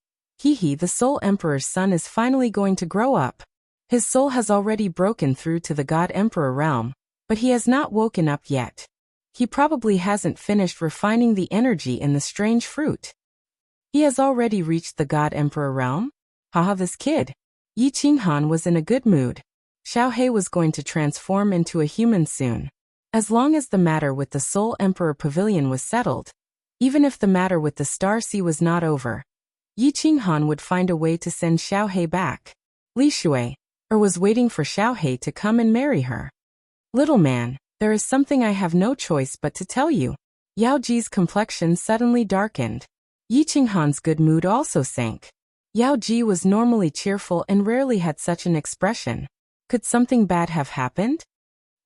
the Soul Emperor's son is finally going to grow up. His soul has already broken through to the God Emperor realm, but he has not woken up yet. He probably hasn't finished refining the energy in the strange fruit. He has already reached the God Emperor realm? Haha, this kid. Yi Qinghan was in a good mood. Xiaohe was going to transform into a human soon. As long as the matter with the Soul Emperor Pavilion was settled, even if the matter with the Star Sea was not over, Yi Qinghan would find a way to send Xiaohe back. Li Shui, was waiting for Xiaohe to come and marry her. Little man, there is something I have no choice but to tell you. Yaoji's complexion suddenly darkened. Yi Qinghan's good mood also sank. Yaoji was normally cheerful and rarely had such an expression. Could something bad have happened?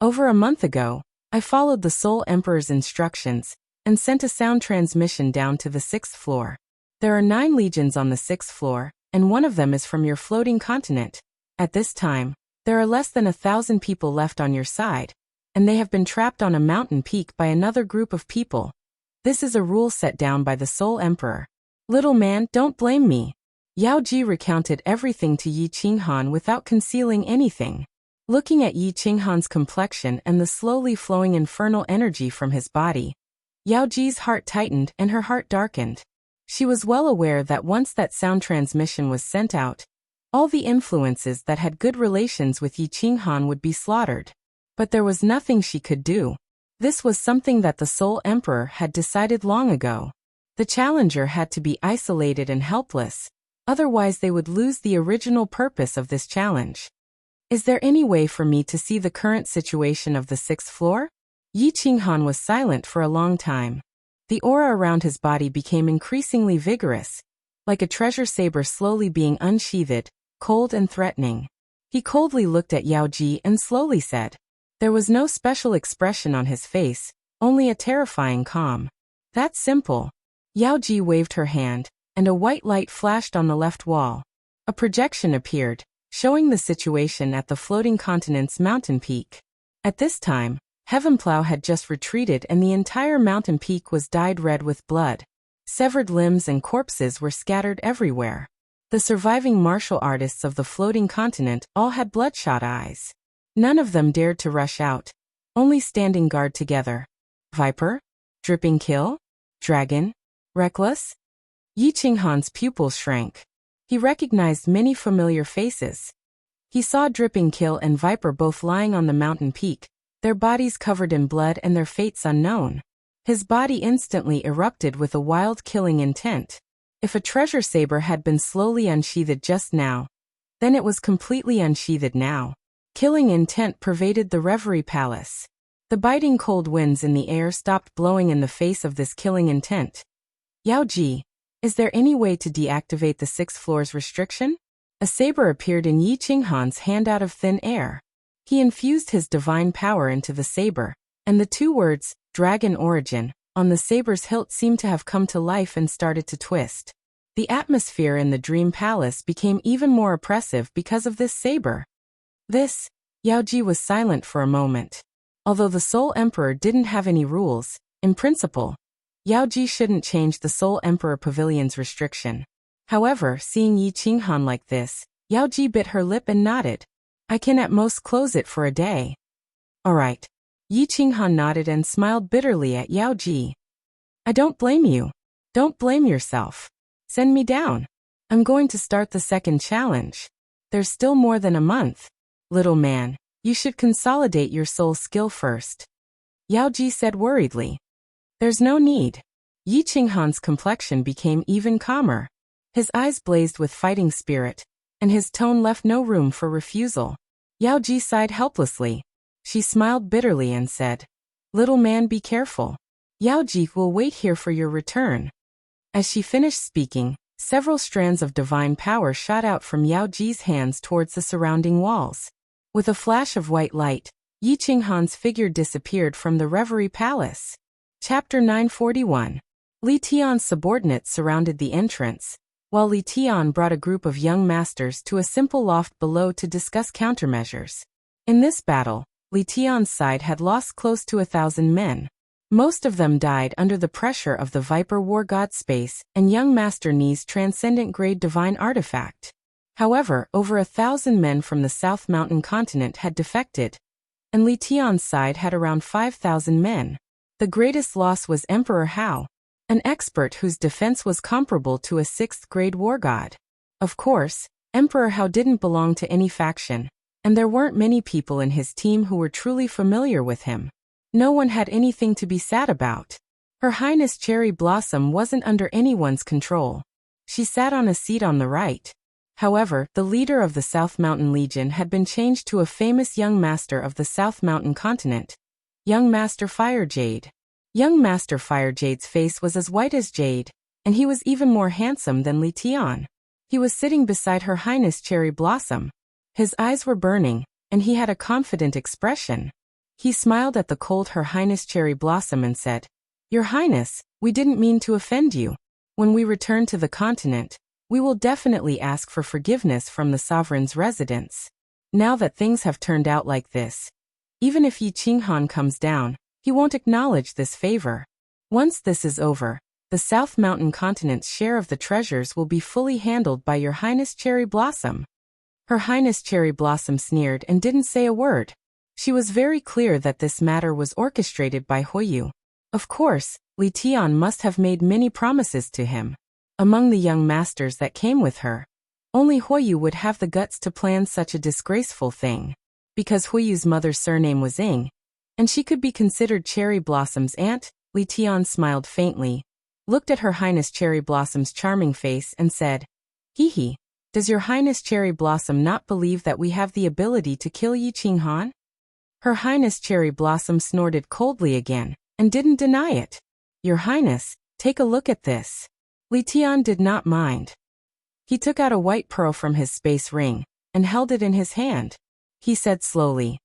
Over a month ago, I followed the Soul Emperor's instructions and sent a sound transmission down to the 6th floor. There are 9 legions on the 6th floor, and one of them is from your floating continent. At this time, there are less than 1,000 people left on your side, and they have been trapped on a mountain peak by another group of people. This is a rule set down by the Soul Emperor. Little man, don't blame me. Yaoji recounted everything to Yi Qinghan without concealing anything. Looking at Yi Qinghan's complexion and the slowly flowing infernal energy from his body, Yaoji's heart tightened and her heart darkened. She was well aware that once that sound transmission was sent out, all the influences that had good relations with Yi Qinghan would be slaughtered. But there was nothing she could do. This was something that the Soul Emperor had decided long ago. The challenger had to be isolated and helpless, otherwise they would lose the original purpose of this challenge. Is there any way for me to see the current situation of the 6th floor? Yi Qinghan was silent for a long time. The aura around his body became increasingly vigorous, like a treasure saber slowly being unsheathed, cold and threatening. He coldly looked at Yao Ji and slowly said. There was no special expression on his face, only a terrifying calm. That's simple. Yao Ji waved her hand, and a white light flashed on the left wall. A projection appeared, showing the situation at the floating continent's mountain peak. At this time, Heavenplow had just retreated and the entire mountain peak was dyed red with blood. Severed limbs and corpses were scattered everywhere. The surviving martial artists of the floating continent all had bloodshot eyes. None of them dared to rush out, only standing guard together. Viper? Dripping Kill? Dragon? Reckless? Yi Qinghan's pupils shrank. He recognized many familiar faces. He saw Dripping Kill and Viper both lying on the mountain peak, their bodies covered in blood and their fates unknown. His body instantly erupted with a wild killing intent. If a treasure saber had been slowly unsheathed just now, then it was completely unsheathed now. Killing intent pervaded the Reverie Palace. The biting cold winds in the air stopped blowing in the face of this killing intent. Yao Ji, is there any way to deactivate the 6th floor's restriction? A saber appeared in Yi Qinghan's hand out of thin air. He infused his divine power into the saber, and the 2 words, Dragon Origin, on the saber's hilt seemed to have come to life and started to twist. The atmosphere in the Dream Palace became even more oppressive because of this saber. Yao Ji was silent for a moment. Although the Soul Emperor didn't have any rules, in principle, Yao Ji shouldn't change the Soul Emperor Pavilion's restriction. However, seeing Yi Qinghan like this, Yao Ji bit her lip and nodded. I can at most close it for a day. Alright. Yi Qinghan nodded and smiled bitterly at Yao Ji. I don't blame you. Don't blame yourself. Send me down. I'm going to start the second challenge. There's still more than a month. Little man, you should consolidate your soul skill first. Yao Ji said worriedly. There's no need. Yi Qinghan's complexion became even calmer. His eyes blazed with fighting spirit, and his tone left no room for refusal. Yao Ji sighed helplessly. She smiled bitterly and said, Little man, be careful. Yao Ji will wait here for your return. As she finished speaking, several strands of divine power shot out from Yao Ji's hands towards the surrounding walls. With a flash of white light, Yi Qinghan's figure disappeared from the Reverie Palace. Chapter 941. Li Tian's subordinates surrounded the entrance, while Li Tian brought a group of young masters to a simple loft below to discuss countermeasures. In this battle, Li Tian's side had lost close to 1,000 men. Most of them died under the pressure of the Viper War God Space and Young Master Ni's Transcendent Grade Divine Artifact. However, over 1,000 men from the South Mountain continent had defected, and Li Tian's side had around 5,000 men. The greatest loss was Emperor Hao, an expert whose defense was comparable to a 6th-grade war god. Of course, Emperor Hao didn't belong to any faction, and there weren't many people in his team who were truly familiar with him. No one had anything to be sad about. Her Highness Cherry Blossom wasn't under anyone's control. She sat on a seat on the right. However, the leader of the South Mountain Legion had been changed to a famous young master of the South Mountain continent, Young Master Fire Jade. Young Master Fire Jade's face was as white as jade, and he was even more handsome than Li Tian. He was sitting beside Her Highness Cherry Blossom. His eyes were burning, and he had a confident expression. He smiled at the cold Her Highness Cherry Blossom and said, Your Highness, we didn't mean to offend you. When we return to the continent, we will definitely ask for forgiveness from the sovereign's residence. Now that things have turned out like this, even if Yi Qinghan comes down, he won't acknowledge this favor. Once this is over, the South Mountain continent's share of the treasures will be fully handled by Your Highness Cherry Blossom. Her Highness Cherry Blossom sneered and didn't say a word. She was very clear that this matter was orchestrated by Huoyu. Of course, Li Tian must have made many promises to him. Among the young masters that came with her, only Huoyu would have the guts to plan such a disgraceful thing. Because Huoyu's mother's surname was Ying, and she could be considered Cherry Blossom's aunt, Li Tian smiled faintly, looked at Her Highness Cherry Blossom's charming face and said, Hee hee, does Your Highness Cherry Blossom not believe that we have the ability to kill Yi Qinghan? Her Highness Cherry Blossom snorted coldly again, and didn't deny it. Your Highness, take a look at this. Li Tian did not mind. He took out a white pearl from his space ring, and held it in his hand. He said slowly,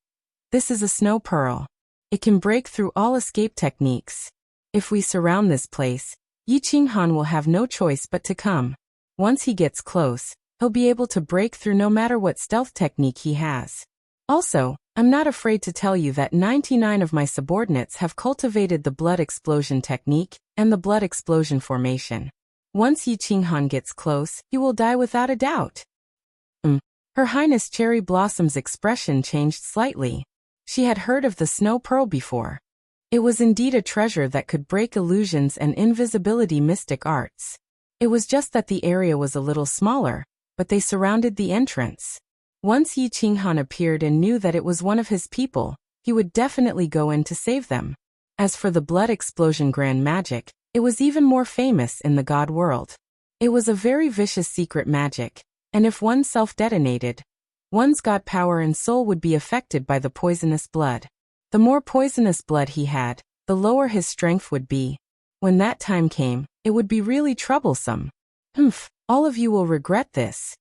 "This is a snow pearl. It can break through all escape techniques. If we surround this place, Yi Qinghan will have no choice but to come. Once he gets close, he'll be able to break through no matter what stealth technique he has. Also, I'm not afraid to tell you that 99 of my subordinates have cultivated the blood explosion technique and the blood explosion formation. Once Yi Qinghan gets close, he will die without a doubt." Her Highness Cherry Blossom's expression changed slightly. She had heard of the snow pearl before. It was indeed a treasure that could break illusions and invisibility mystic arts. It was just that the area was a little smaller, but they surrounded the entrance. Once Yi Qinghan appeared and knew that it was one of his people, he would definitely go in to save them. As for the blood explosion grand magic, it was even more famous in the god world. It was a very vicious secret magic, and if one self-detonated, one's god power and soul would be affected by the poisonous blood. The more poisonous blood he had, the lower his strength would be. When that time came, it would be really troublesome. All of you will regret this."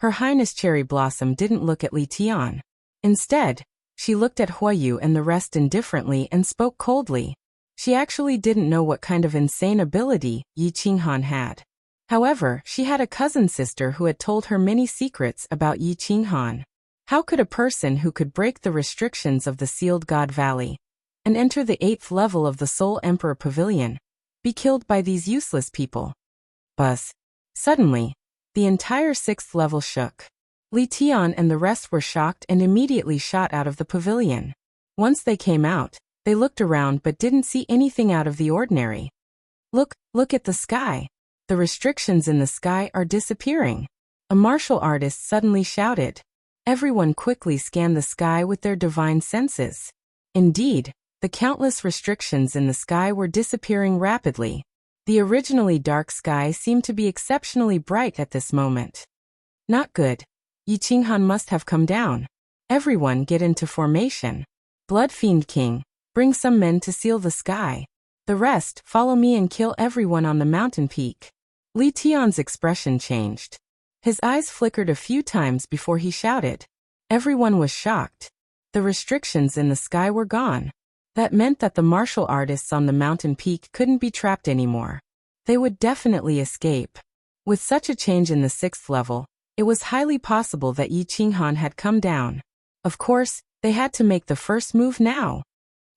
Her Highness Cherry Blossom didn't look at Li Tian. Instead, she looked at Huayu and the rest indifferently and spoke coldly. She actually didn't know what kind of insane ability Yi Qinghan had. However, she had a cousin sister who had told her many secrets about Yi Qinghan. How could a person who could break the restrictions of the Sealed God Valley and enter the 8th level of the Soul Emperor Pavilion be killed by these useless people? Buzz. Suddenly, the entire 6th level shook. Li Tian and the rest were shocked and immediately shot out of the pavilion. Once they came out, they looked around but didn't see anything out of the ordinary. Look at the sky. The restrictions in the sky are disappearing. A martial artist suddenly shouted. Everyone quickly scanned the sky with their divine senses. Indeed, the countless restrictions in the sky were disappearing rapidly. The originally dark sky seemed to be exceptionally bright at this moment. Not good. Yi Qinghan must have come down. Everyone get into formation. Blood Fiend King, bring some men to seal the sky. The rest, follow me and kill everyone on the mountain peak. Li Tian's expression changed. His eyes flickered a few times before he shouted. Everyone was shocked. The restrictions in the sky were gone. That meant that the martial artists on the mountain peak couldn't be trapped anymore. They would definitely escape. With such a change in the 6th level, it was highly possible that Yi Qinghan had come down. Of course, they had to make the first move now.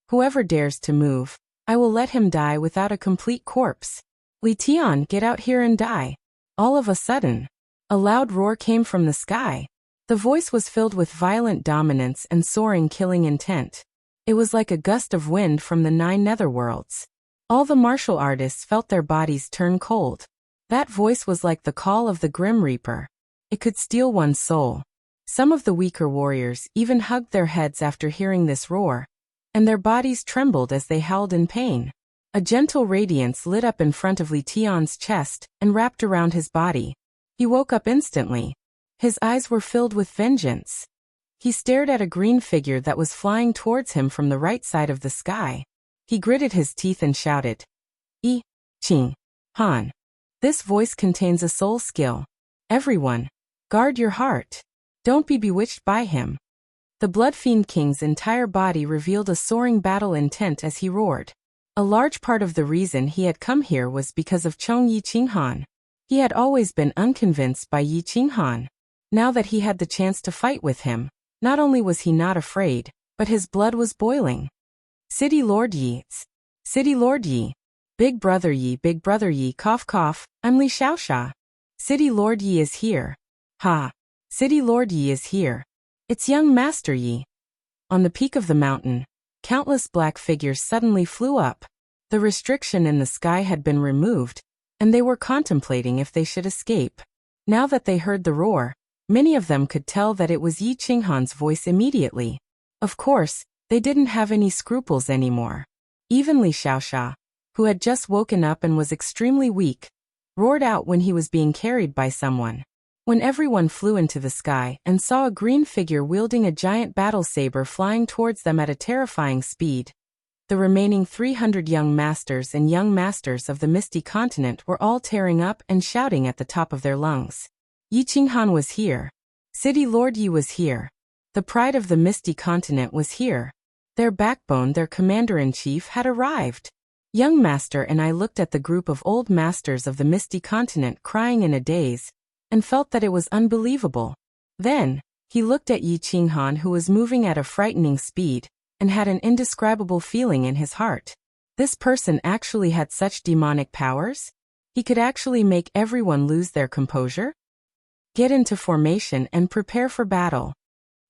Whoever dares to move, I will let him die without a complete corpse. Li Tian, get out here and die. All of a sudden, a loud roar came from the sky. The voice was filled with violent dominance and soaring killing intent. It was like a gust of wind from the 9 netherworlds. All the martial artists felt their bodies turn cold. That voice was like the call of the Grim Reaper. It could steal one's soul. Some of the weaker warriors even hugged their heads after hearing this roar, and their bodies trembled as they howled in pain. A gentle radiance lit up in front of Li Tian's chest and wrapped around his body. He woke up instantly. His eyes were filled with vengeance. He stared at a green figure that was flying towards him from the right side of the sky. He gritted his teeth and shouted, Yi Qinghan. This voice contains a soul skill. Everyone, guard your heart. Don't be bewitched by him. The Blood Fiend King's entire body revealed a soaring battle intent as he roared. A large part of the reason he had come here was because of Yi Qinghan. He had always been unconvinced by Yi Qinghan. Now that he had the chance to fight with him, not only was he not afraid, but his blood was boiling. City Lord Yi. City Lord Yi. Big Brother Yi, cough cough, I'm Li Xiaoxia. City Lord Yi is here. Ha! City Lord Yi is here. It's young Master Yi. On the peak of the mountain, countless black figures suddenly flew up. The restriction in the sky had been removed, and they were contemplating if they should escape. Now that they heard the roar, many of them could tell that it was Yi Qinghan's voice immediately. Of course, they didn't have any scruples anymore. Even Li Xiaoxia, who had just woken up and was extremely weak, roared out when he was being carried by someone. When everyone flew into the sky and saw a green figure wielding a giant battle saber flying towards them at a terrifying speed, the remaining 300 young masters and young masters of the Misty Continent were all tearing up and shouting at the top of their lungs. Yi Qinghan was here. City Lord Yi was here. The pride of the Misty Continent was here. Their backbone, their commander-in-chief, had arrived. Young Master and I looked at the group of old masters of the Misty Continent crying in a daze, and felt that it was unbelievable. Then, he looked at Yi Qinghan, who was moving at a frightening speed, and had an indescribable feeling in his heart. This person actually had such demonic powers? He could actually make everyone lose their composure? Get into formation and prepare for battle.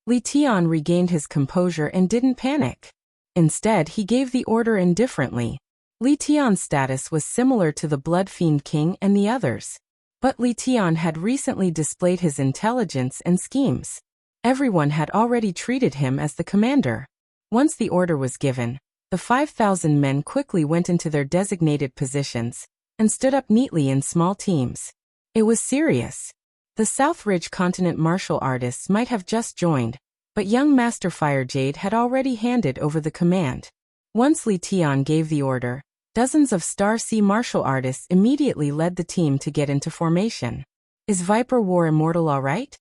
Li Tian regained his composure and didn't panic. Instead, he gave the order indifferently. Li Tian's status was similar to the Blood Fiend King and the others. But Li Tian had recently displayed his intelligence and schemes. Everyone had already treated him as the commander. Once the order was given, the 5,000 men quickly went into their designated positions and stood up neatly in small teams. It was serious. The South Ridge Continent martial artists might have just joined, but young Master Fire Jade had already handed over the command. Once Li Tian gave the order, dozens of Star Sea martial artists immediately led the team to get into formation. Is Viper War Immortal all right?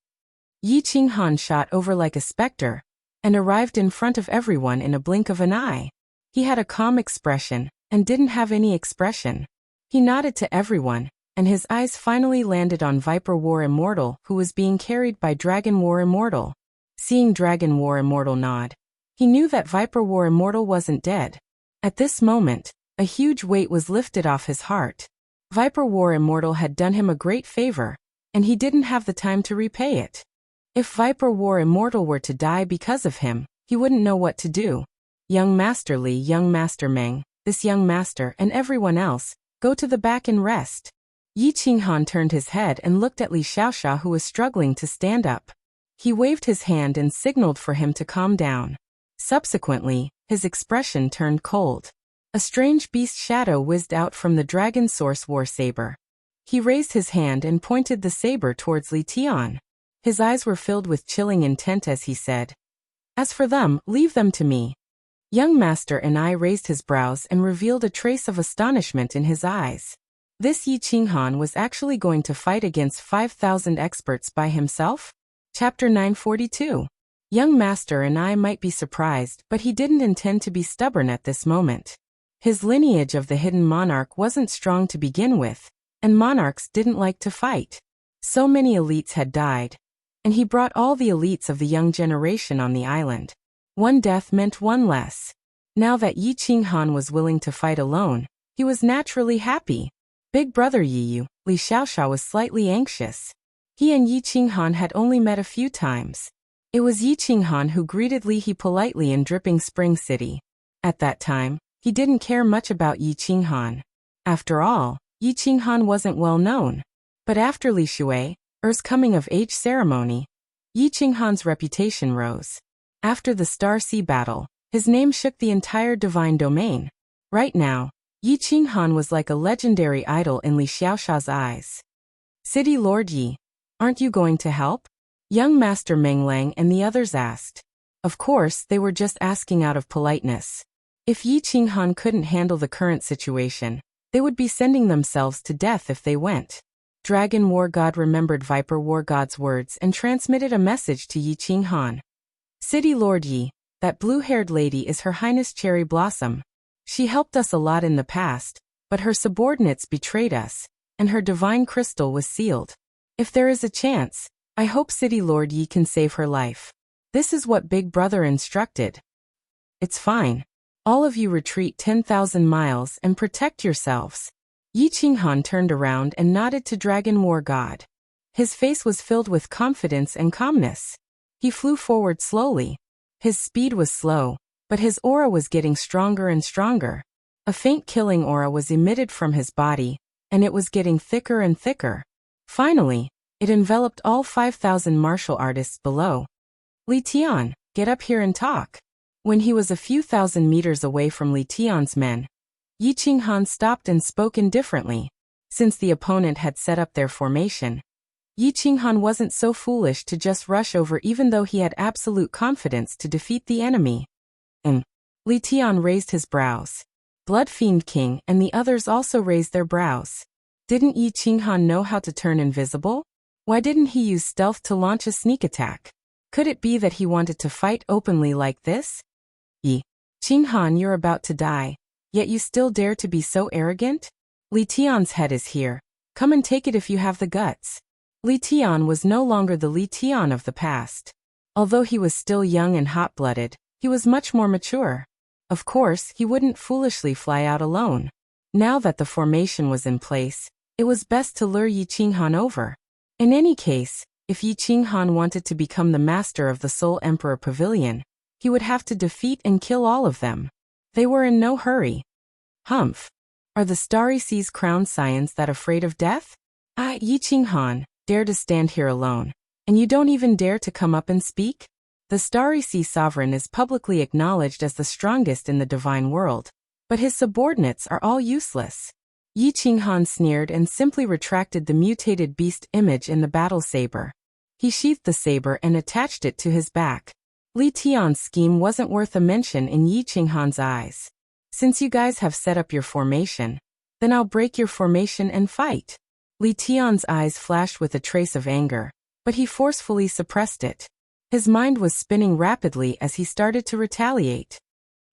Yi Qinghan shot over like a specter and arrived in front of everyone in a blink of an eye. He had a calm expression and didn't have any expression. He nodded to everyone, and his eyes finally landed on Viper War Immortal, who was being carried by Dragon War Immortal. Seeing Dragon War Immortal nod, he knew that Viper War Immortal wasn't dead. At this moment, a huge weight was lifted off his heart. Viper War Immortal had done him a great favor, and he didn't have the time to repay it. If Viper War Immortal were to die because of him, he wouldn't know what to do. Young Master Li, Young Master Meng, this young master and everyone else, go to the back and rest. Yi Qinghan turned his head and looked at Li Xiaoxia, who was struggling to stand up. He waved his hand and signaled for him to calm down. Subsequently, his expression turned cold. A strange beast shadow whizzed out from the Dragon Source War Saber. He raised his hand and pointed the saber towards Li Tian. His eyes were filled with chilling intent as he said, "As for them, leave them to me." Young Master and I raised his brows and revealed a trace of astonishment in his eyes. This Yi Qinghan was actually going to fight against 5,000 experts by himself? Chapter 942. Young Master and I might be surprised, but he didn't intend to be stubborn at this moment. His lineage of the hidden monarch wasn't strong to begin with, and monarchs didn't like to fight. So many elites had died, and he brought all the elites of the young generation on the island. One death meant one less. Now that Yi Qinghan was willing to fight alone, he was naturally happy. Big brother Yi Li Xiaoxia was slightly anxious. He and Yi Qinghan had only met a few times. It was Yi Qinghan who greeted Li He politely in Dripping Spring City. At that time, he didn't care much about Yi Qinghan. After all, Yi Qinghan wasn't well known. But after Li Shui's coming-of-age ceremony, Yi Qinghan's reputation rose. After the Star Sea battle, his name shook the entire divine domain. Right now, Yi Qinghan was like a legendary idol in Li Xiaoxia's eyes. City Lord Yi, aren't you going to help? Young Master Meng Lang and the others asked. Of course, they were just asking out of politeness. If Yi Qinghan couldn't handle the current situation, they would be sending themselves to death if they went. Dragon War God remembered Viper War God's words and transmitted a message to Yi Qinghan. City Lord Yi, that blue-haired lady is Her Highness Cherry Blossom. She helped us a lot in the past, but her subordinates betrayed us, and her divine crystal was sealed. If there is a chance, I hope City Lord Yi can save her life. This is what Big Brother instructed. It's fine. All of you retreat 10,000 miles and protect yourselves. Yi Qinghan turned around and nodded to Dragon War God. His face was filled with confidence and calmness. He flew forward slowly. His speed was slow, but his aura was getting stronger and stronger. A faint killing aura was emitted from his body, and it was getting thicker and thicker. Finally, it enveloped all 5,000 martial artists below. Li Tian, get up here and talk. When he was a few thousand meters away from Li Tian's men, Yi Qinghan stopped and spoke indifferently. Since the opponent had set up their formation, Yi Qinghan wasn't so foolish to just rush over even though he had absolute confidence to defeat the enemy. Li Tian raised his brows. Blood Fiend King and the others also raised their brows. Didn't Yi Qinghan know how to turn invisible? Why didn't he use stealth to launch a sneak attack? Could it be that he wanted to fight openly like this? Qinghan, you're about to die, yet you still dare to be so arrogant? Li Tian's head is here. Come and take it if you have the guts. Li Tian was no longer the Li Tian of the past. Although he was still young and hot-blooded, he was much more mature. Of course, he wouldn't foolishly fly out alone. Now that the formation was in place, it was best to lure Yi Qinghan over. In any case, if Yi Qinghan wanted to become the master of the Soul Emperor Pavilion, he would have to defeat and kill all of them. They were in no hurry. Humph! Are the Starry Sea's crowned scions that afraid of death? Yi Qinghan, dare to stand here alone, and you don't even dare to come up and speak? The Starry Sea Sovereign is publicly acknowledged as the strongest in the divine world, but his subordinates are all useless. Yi Qinghan sneered and simply retracted the mutated beast image in the battle saber. He sheathed the saber and attached it to his back. Li Tian's scheme wasn't worth a mention in Yi Qinghan's eyes. Since you guys have set up your formation, then I'll break your formation and fight. Li Tian's eyes flashed with a trace of anger, but he forcefully suppressed it. His mind was spinning rapidly as he started to retaliate.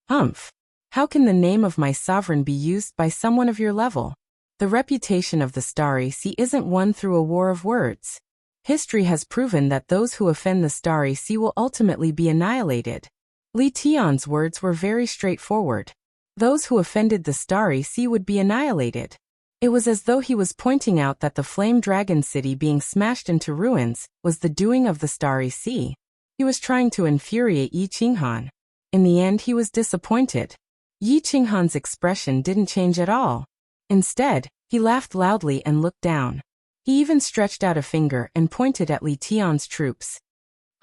Humph! How can the name of my sovereign be used by someone of your level? The reputation of the Starry Sea isn't won through a war of words. History has proven that those who offend the Starry Sea will ultimately be annihilated. Li Tian's words were very straightforward. Those who offended the Starry Sea would be annihilated. It was as though he was pointing out that the Flame Dragon City being smashed into ruins was the doing of the Starry Sea. He was trying to infuriate Yi Qinghan. In the end, he was disappointed. Yi Qinghan's expression didn't change at all. Instead, he laughed loudly and looked down. He even stretched out a finger and pointed at Li Tian's troops.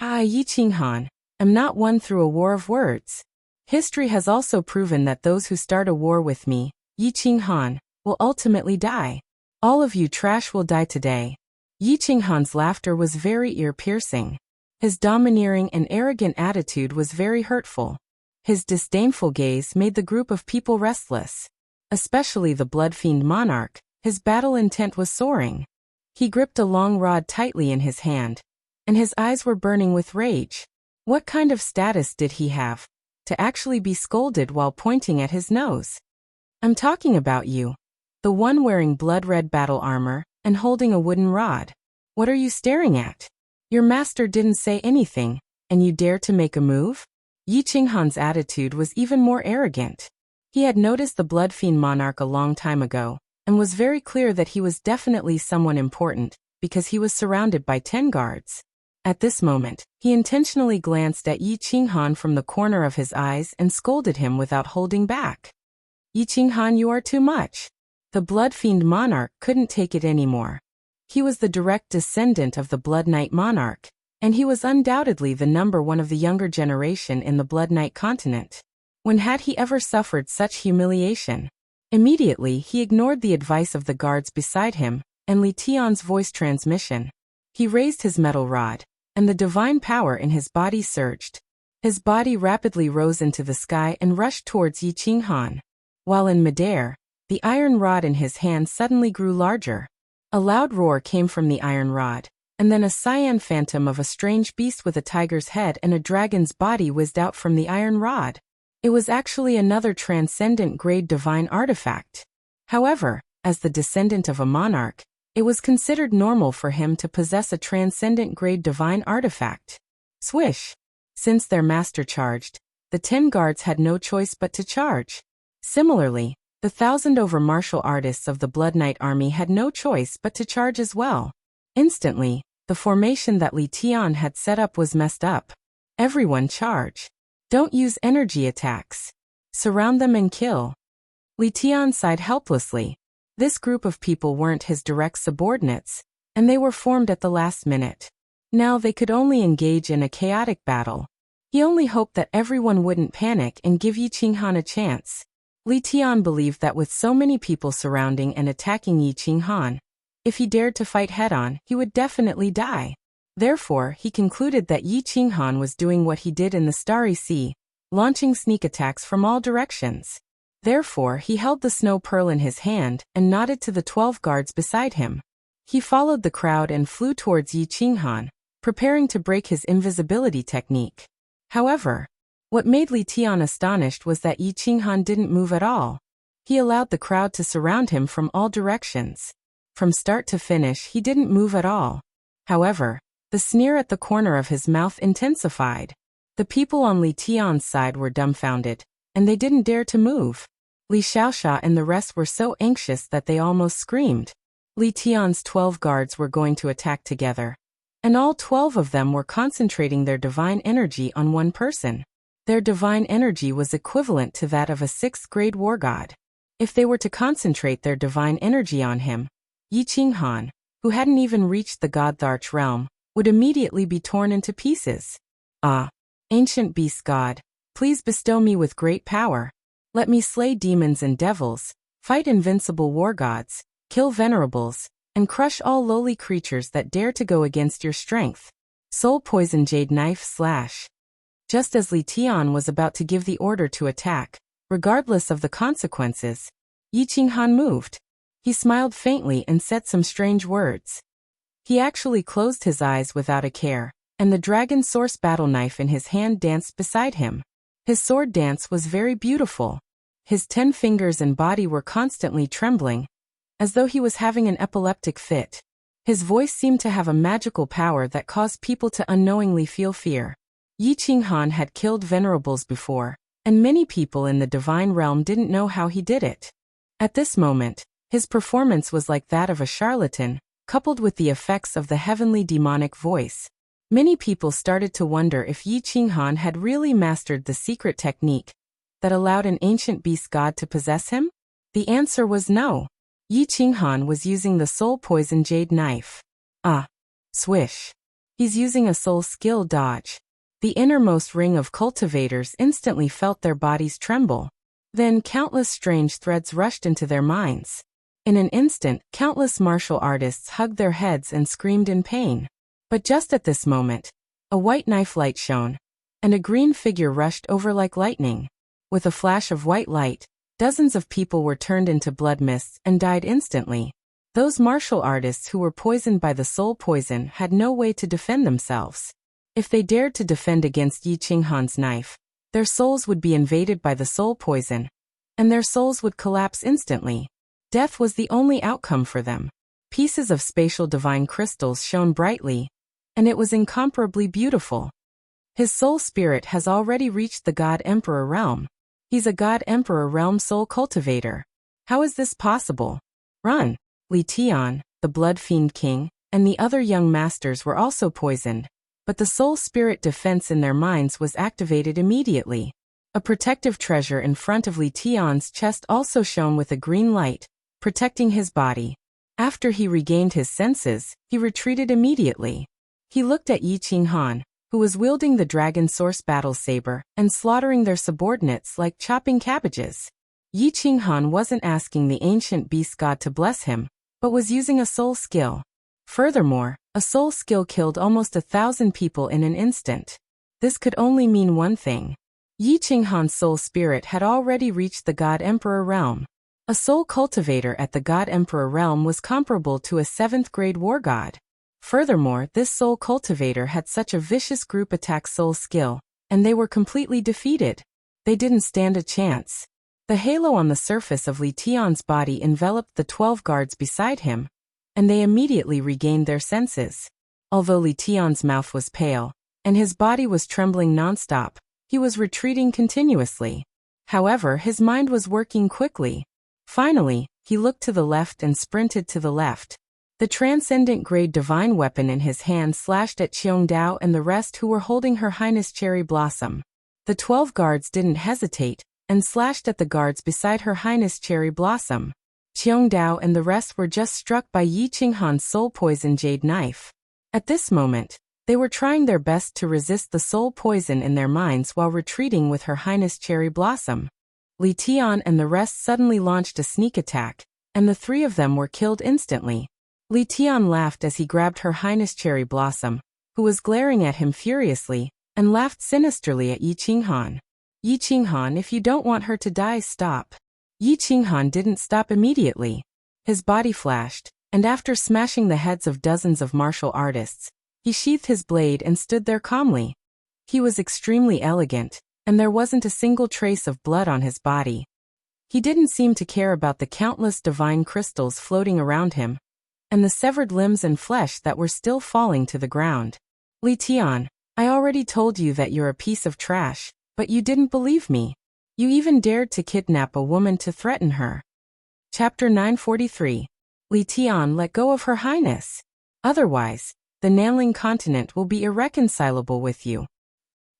Yi Qinghan, I'm not won through a war of words. History has also proven that those who start a war with me, Yi Qinghan, will ultimately die. All of you trash will die today. Yi Qinghan's laughter was very ear-piercing. His domineering and arrogant attitude was very hurtful. His disdainful gaze made the group of people restless. Especially the Bloodfiend monarch, his battle intent was soaring. He gripped a long rod tightly in his hand, and his eyes were burning with rage. What kind of status did he have to actually be scolded while pointing at his nose? I'm talking about you. The one wearing blood-red battle armor and holding a wooden rod. What are you staring at? Your master didn't say anything, and you dare to make a move? Yi Qinghan's attitude was even more arrogant. He had noticed the Bloodfiend monarch a long time ago, and was very clear that he was definitely someone important, because he was surrounded by 10 guards. At this moment, he intentionally glanced at Yi Qinghan from the corner of his eyes and scolded him without holding back. Yi Qinghan, you are too much. The Bloodfiend monarch couldn't take it anymore. He was the direct descendant of the Blood Knight monarch, and he was undoubtedly the number one of the younger generation in the Blood Knight continent. When had he ever suffered such humiliation? Immediately, he ignored the advice of the guards beside him, and Li Tian's voice transmission. He raised his metal rod, and the divine power in his body surged. His body rapidly rose into the sky and rushed towards Yi Qinghan. While in midair, the iron rod in his hand suddenly grew larger. A loud roar came from the iron rod, and then a cyan phantom of a strange beast with a tiger's head and a dragon's body whizzed out from the iron rod. It was actually another transcendent grade divine artifact. However, as the descendant of a monarch, it was considered normal for him to possess a transcendent grade divine artifact. Swish! Since their master charged, the 10 guards had no choice but to charge. Similarly, the 1,000 over martial artists of the Blood Knight army had no choice but to charge as well. Instantly, the formation that Li Tian had set up was messed up. Everyone charge. Don't use energy attacks. Surround them and kill. Li Tian sighed helplessly. This group of people weren't his direct subordinates, and they were formed at the last minute. Now they could only engage in a chaotic battle. He only hoped that everyone wouldn't panic and give Yi Qinghan a chance. Li Tian believed that with so many people surrounding and attacking Yi Qinghan, if he dared to fight head-on, he would definitely die. Therefore, he concluded that Yi Qinghan was doing what he did in the Starry Sea, launching sneak attacks from all directions. Therefore, he held the snow pearl in his hand and nodded to the 12 guards beside him. He followed the crowd and flew towards Yi Qinghan, preparing to break his invisibility technique. However, what made Li Tian astonished was that Yi Qinghan didn't move at all. He allowed the crowd to surround him from all directions. From start to finish, he didn't move at all. However, the sneer at the corner of his mouth intensified. The people on Li Tian's side were dumbfounded, and they didn't dare to move. Li Xiaoxia and the rest were so anxious that they almost screamed. Li Tian's 12 guards were going to attack together, and all 12 of them were concentrating their divine energy on one person. Their divine energy was equivalent to that of a 6th-grade war god. If they were to concentrate their divine energy on him, Yi Qinghan, who hadn't even reached the Godtharch realm, would immediately be torn into pieces. Ah, ancient beast god, please bestow me with great power. Let me slay demons and devils, fight invincible war gods, kill venerables, and crush all lowly creatures that dare to go against your strength. Soul poison jade knife slash. Just as Li Tian was about to give the order to attack, regardless of the consequences, Yi Qinghan moved. He smiled faintly and said some strange words. He actually closed his eyes without a care, and the dragon source battle knife in his hand danced beside him. His sword dance was very beautiful. His 10 fingers and body were constantly trembling, as though he was having an epileptic fit. His voice seemed to have a magical power that caused people to unknowingly feel fear. Yi Qinghan had killed venerables before, and many people in the divine realm didn't know how he did it. At this moment, his performance was like that of a charlatan, coupled with the effects of the heavenly demonic voice. Many people started to wonder if Yi Qinghan had really mastered the secret technique that allowed an ancient beast god to possess him. The answer was no. Yi Qinghan was using the soul poison jade knife. Ah. Swish. He's using a soul skill dodge. The innermost ring of cultivators instantly felt their bodies tremble. Then countless strange threads rushed into their minds. In an instant, countless martial artists hugged their heads and screamed in pain. But just at this moment, a white knife light shone, and a green figure rushed over like lightning. With a flash of white light, dozens of people were turned into blood mists and died instantly. Those martial artists who were poisoned by the soul poison had no way to defend themselves. If they dared to defend against Yi Qinghan's knife, their souls would be invaded by the soul poison, and their souls would collapse instantly. Death was the only outcome for them. Pieces of spatial divine crystals shone brightly, and it was incomparably beautiful. His soul spirit has already reached the God Emperor realm. He's a God Emperor realm soul cultivator. How is this possible? Run! Li Tian, the Blood Fiend King, and the other young masters were also poisoned, but the soul spirit defense in their minds was activated immediately. A protective treasure in front of Li Tian's chest also shone with a green light, protecting his body. After he regained his senses, he retreated immediately. He looked at Yi Qinghan, who was wielding the dragon source battle saber and slaughtering their subordinates like chopping cabbages. Yi Qinghan wasn't asking the ancient beast god to bless him, but was using a soul skill. Furthermore, a soul skill killed almost 1,000 people in an instant. This could only mean one thing. Yi Qinghan's soul spirit had already reached the God Emperor realm. A soul cultivator at the God Emperor realm was comparable to a 7th-grade war god. Furthermore, this soul cultivator had such a vicious group attack soul skill, and they were completely defeated. They didn't stand a chance. The halo on the surface of Li Tian's body enveloped the 12 guards beside him, and they immediately regained their senses. Although Li Tian's mouth was pale, and his body was trembling nonstop, he was retreating continuously. However, his mind was working quickly. Finally, he looked to the left and sprinted to the left. The transcendent grade divine weapon in his hand slashed at Qiongdao and the rest who were holding Her Highness Cherry Blossom. The 12 guards didn't hesitate, and slashed at the guards beside Her Highness Cherry Blossom. Qiongdao and the rest were just struck by Yi Qinghan's soul poison jade knife. At this moment, they were trying their best to resist the soul poison in their minds while retreating with Her Highness Cherry Blossom. Li Tian and the rest suddenly launched a sneak attack, and the 3 of them were killed instantly. Li Tian laughed as he grabbed Her Highness Cherry Blossom, who was glaring at him furiously, and laughed sinisterly at Yi Qinghan. Yi Qinghan, if you don't want her to die, stop. Yi Qinghan didn't stop immediately. His body flashed, and after smashing the heads of dozens of martial artists, he sheathed his blade and stood there calmly. He was extremely elegant, and there wasn't a single trace of blood on his body. He didn't seem to care about the countless divine crystals floating around him, and the severed limbs and flesh that were still falling to the ground. Li Tian, I already told you that you're a piece of trash, but you didn't believe me. You even dared to kidnap a woman to threaten her. Chapter 943. Li Tian, let go of Her Highness. Otherwise, the Nanling continent will be irreconcilable with you.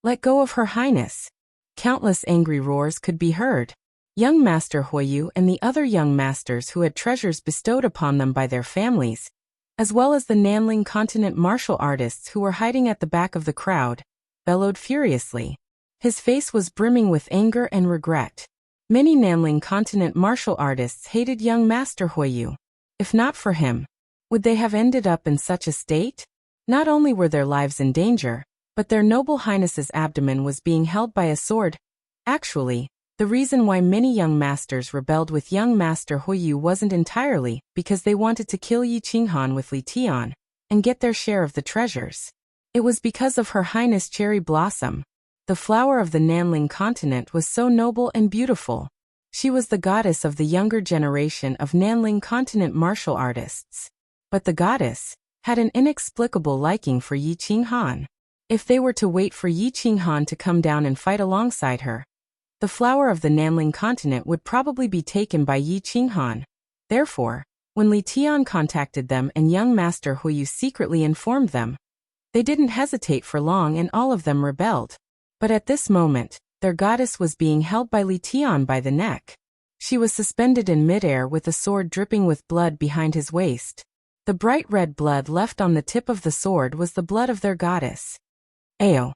Let go of Her Highness. Countless angry roars could be heard. Young Master Huoyu and the other young masters who had treasures bestowed upon them by their families, as well as the Nanling continent martial artists who were hiding at the back of the crowd, bellowed furiously. His face was brimming with anger and regret. Many Nanling continent martial artists hated young Master Huoyu. If not for him, would they have ended up in such a state? Not only were their lives in danger, but their noble highness's abdomen was being held by a sword. Actually, the reason why many young masters rebelled with young Master Huoyu wasn't entirely because they wanted to kill Yi Qinghan with Li Tian and get their share of the treasures. It was because of Her Highness Cherry Blossom. The flower of the Nanling continent was so noble and beautiful. She was the goddess of the younger generation of Nanling continent martial artists. But the goddess had an inexplicable liking for Yi Qinghan. If they were to wait for Yi Qinghan to come down and fight alongside her, the flower of the Nanling continent would probably be taken by Yi Qinghan. Therefore, when Li Tian contacted them and young Master Huoyu secretly informed them, they didn't hesitate for long and all of them rebelled. But at this moment, their goddess was being held by Li Tian by the neck. She was suspended in midair with a sword dripping with blood behind his waist. The bright red blood left on the tip of the sword was the blood of their goddess. Ayo.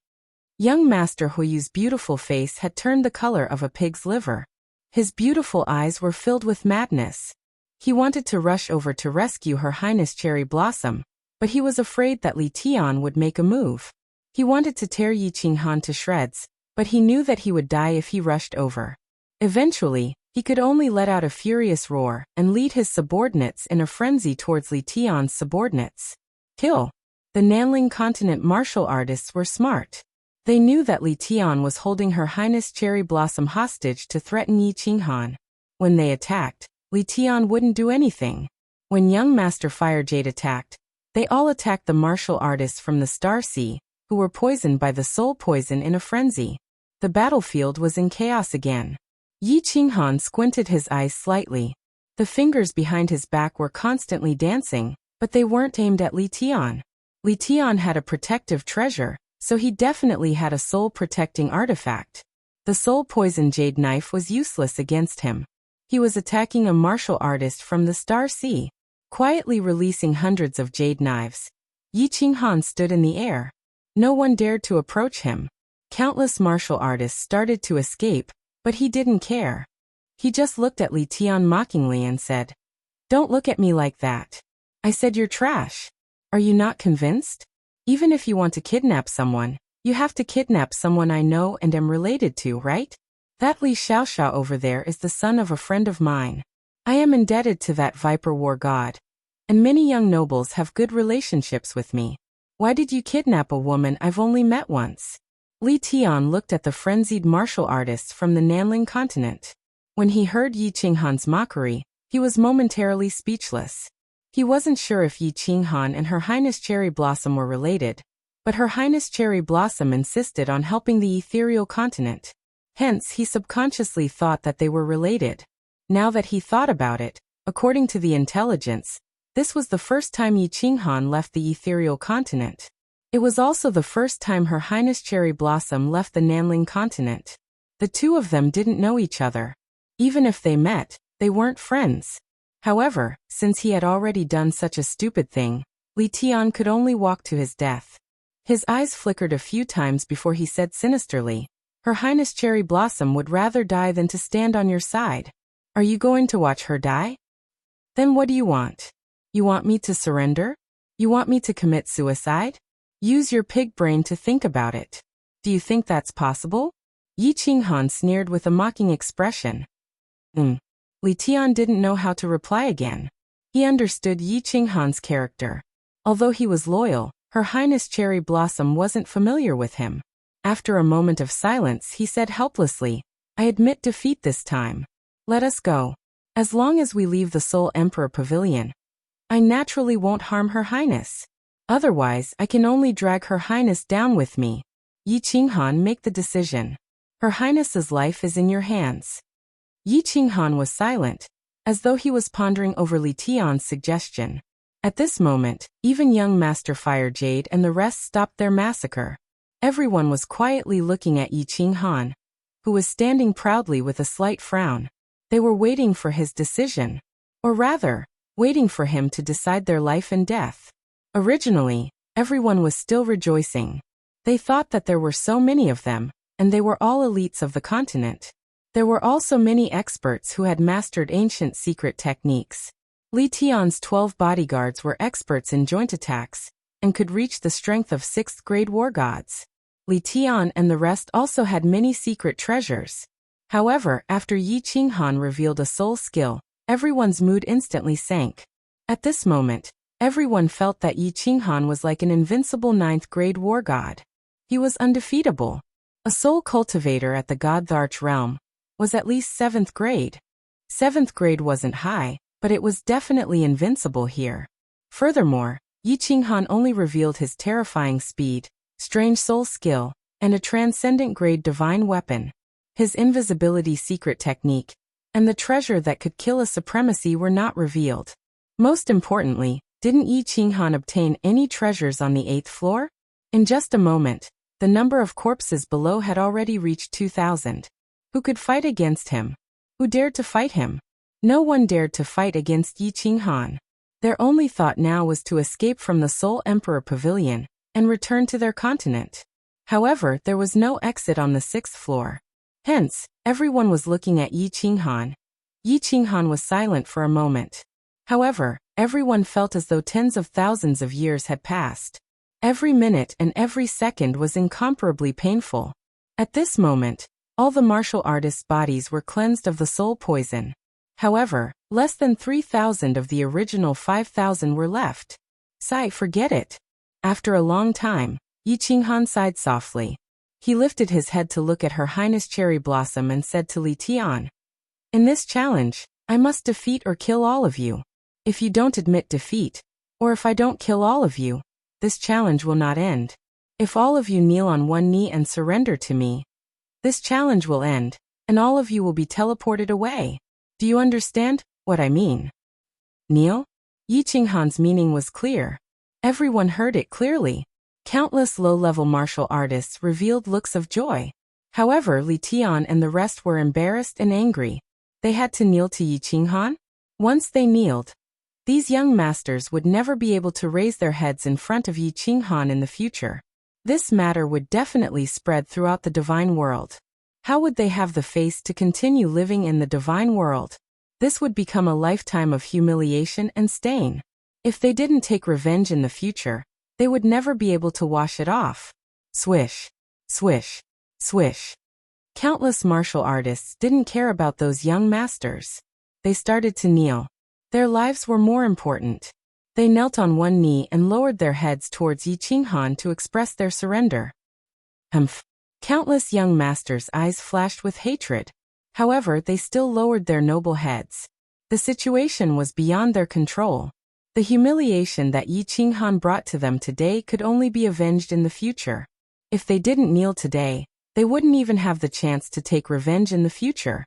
Young Master Huoyu's beautiful face had turned the color of a pig's liver. His beautiful eyes were filled with madness. He wanted to rush over to rescue Her Highness Cherry Blossom, but he was afraid that Li Tian would make a move. He wanted to tear Yi Qinghan to shreds, but he knew that he would die if he rushed over. Eventually, he could only let out a furious roar and lead his subordinates in a frenzy towards Li Tian's subordinates. Kill. The Nanling continent martial artists were smart. They knew that Li Tian was holding Her Highness Cherry Blossom hostage to threaten Yi Qinghan. When they attacked, Li Tian wouldn't do anything. When young Master Fire Jade attacked, they all attacked the martial artists from the Star Sea, who were poisoned by the soul poison in a frenzy. The battlefield was in chaos again. Yi Qinghan squinted his eyes slightly. The fingers behind his back were constantly dancing, but they weren't aimed at Li Tian. Li Tian had a protective treasure, so he definitely had a soul-protecting artifact. The soul-poison jade knife was useless against him. He was attacking a martial artist from the Star Sea, quietly releasing hundreds of jade knives. Yi Qinghan stood in the air. No one dared to approach him. Countless martial artists started to escape, but he didn't care. He just looked at Li Tian mockingly and said, "Don't look at me like that. I said you're trash. Are you not convinced? Even if you want to kidnap someone, you have to kidnap someone I know and am related to, right? That Li Xiaoxiao over there is the son of a friend of mine. I am indebted to that Viper War god. And many young nobles have good relationships with me. Why did you kidnap a woman I've only met once?" Li Tian looked at the frenzied martial artists from the Nanling continent. When he heard Yi Qinghan's mockery, he was momentarily speechless. He wasn't sure if Yi Qinghan and Her Highness Cherry Blossom were related, but Her Highness Cherry Blossom insisted on helping the ethereal continent. Hence, he subconsciously thought that they were related. Now that he thought about it, according to the intelligence, this was the first time Yi Qinghan left the ethereal continent. It was also the first time Her Highness Cherry Blossom left the Nanling continent. The two of them didn't know each other. Even if they met, they weren't friends. However, since he had already done such a stupid thing, Li Tian could only walk to his death. His eyes flickered a few times before he said sinisterly, "Her Highness Cherry Blossom would rather die than to stand on your side. Are you going to watch her die? Then what do you want? You want me to surrender? You want me to commit suicide? Use your pig brain to think about it. Do you think that's possible?" Yi Qinghan sneered with a mocking expression. Li Tian didn't know how to reply again. He understood Yi Qinghan's character. Although he was loyal, Her Highness Cherry Blossom wasn't familiar with him. After a moment of silence, he said helplessly, "I admit defeat this time. Let us go. As long as we leave the Soul Emperor Pavilion, I naturally won't harm Her Highness. Otherwise, I can only drag Her Highness down with me. Yi Qinghan, make the decision. Her Highness's life is in your hands." Yi Qinghan was silent, as though he was pondering over Li Tian's suggestion. At this moment, even young Master Fire Jade and the rest stopped their massacre. Everyone was quietly looking at Yi Qinghan, who was standing proudly with a slight frown. They were waiting for his decision. Or rather, waiting for him to decide their life and death. Originally, everyone was still rejoicing. They thought that there were so many of them, and they were all elites of the continent. There were also many experts who had mastered ancient secret techniques. Li Tian's 12 bodyguards were experts in joint attacks, and could reach the strength of 6th grade war gods. Li Tian and the rest also had many secret treasures. However, after Yi Qinghan revealed a soul skill, everyone's mood instantly sank. At this moment, everyone felt that Yi Qinghan was like an invincible 9th grade war god. He was undefeatable. A soul cultivator at the Godtharch realm was at least 7th grade. 7th grade wasn't high, but it was definitely invincible here. Furthermore, Yi Qinghan only revealed his terrifying speed, strange soul skill, and a transcendent grade divine weapon. His invisibility secret technique, and the treasure that could kill a supremacy were not revealed. Most importantly, didn't Yi Qinghan obtain any treasures on the 8th floor? In just a moment, the number of corpses below had already reached 2,000. Who could fight against him? Who dared to fight him? No one dared to fight against Yi Qinghan. Their only thought now was to escape from the Soul Emperor Pavilion and return to their continent. However, there was no exit on the 6th floor. Hence, everyone was looking at Yi Qinghan. Yi Qinghan was silent for a moment. However, everyone felt as though tens of thousands of years had passed. Every minute and every second was incomparably painful. At this moment, all the martial artists' bodies were cleansed of the soul poison. However, less than 3,000 of the original 5,000 were left. Sigh, forget it. After a long time, Yi Qinghan sighed softly. He lifted his head to look at Her Highness Cherry Blossom and said to Li Tian, "In this challenge, I must defeat or kill all of you. If you don't admit defeat, or if I don't kill all of you, this challenge will not end. If all of you kneel on one knee and surrender to me, this challenge will end, and all of you will be teleported away. Do you understand what I mean?" Kneel? Yi Qinghan's meaning was clear. Everyone heard it clearly. Countless low-level martial artists revealed looks of joy. However, Li Tian and the rest were embarrassed and angry. They had to kneel to Yi Qinghan? Once they kneeled, these young masters would never be able to raise their heads in front of Yi Qinghan in the future. This matter would definitely spread throughout the divine world. How would they have the face to continue living in the divine world? This would become a lifetime of humiliation and stain. If they didn't take revenge in the future, they would never be able to wash it off. Swish, swish, swish. Countless martial artists didn't care about those young masters. They started to kneel. Their lives were more important. They knelt on one knee and lowered their heads towards Yi Qinghan to express their surrender. Humph. Countless young masters' eyes flashed with hatred. However, they still lowered their noble heads. The situation was beyond their control. The humiliation that Yi Qinghan brought to them today could only be avenged in the future. If they didn't kneel today, they wouldn't even have the chance to take revenge in the future.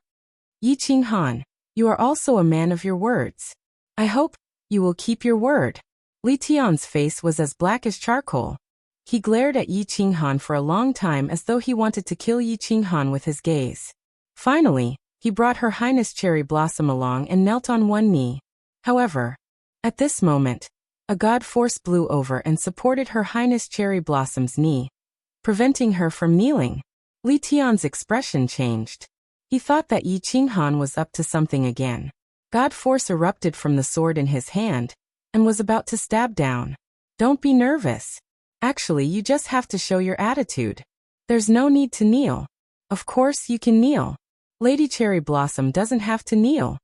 Yi Qinghan, you are also a man of your words. I hope you will keep your word. Li Tian's face was as black as charcoal. He glared at Yi Qinghan for a long time as though he wanted to kill Yi Qinghan with his gaze. Finally, he brought Her Highness Cherry Blossom along and knelt on one knee. However, at this moment, a god force blew over and supported Her Highness Cherry Blossom's knee, preventing her from kneeling. Li Tian's expression changed. He thought that Yi Qinghan was up to something again. God force erupted from the sword in his hand, and was about to stab down. Don't be nervous. Actually, you just have to show your attitude. There's no need to kneel. Of course you can kneel. Lady Cherry Blossom doesn't have to kneel.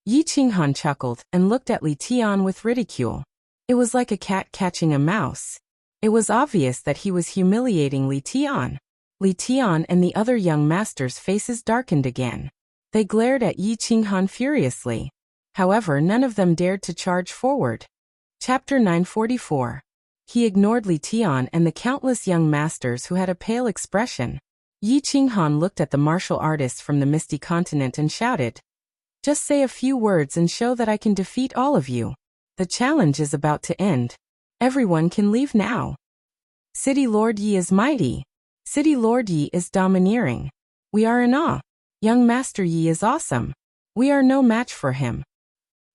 Yi Qinghan chuckled and looked at Li Tian with ridicule. It was like a cat catching a mouse. It was obvious that he was humiliating Li Tian. Li Tian and the other young masters' faces darkened again. They glared at Yi Qinghan furiously. However, none of them dared to charge forward. Chapter 944. He ignored Li Tian and the countless young masters who had a pale expression. Yi Qinghan looked at the martial artists from the Misty Continent and shouted, "Just say a few words and show that I can defeat all of you. The challenge is about to end. Everyone can leave now." City Lord Yi is mighty. City Lord Yi is domineering. We are in awe. Young Master Yi is awesome. We are no match for him.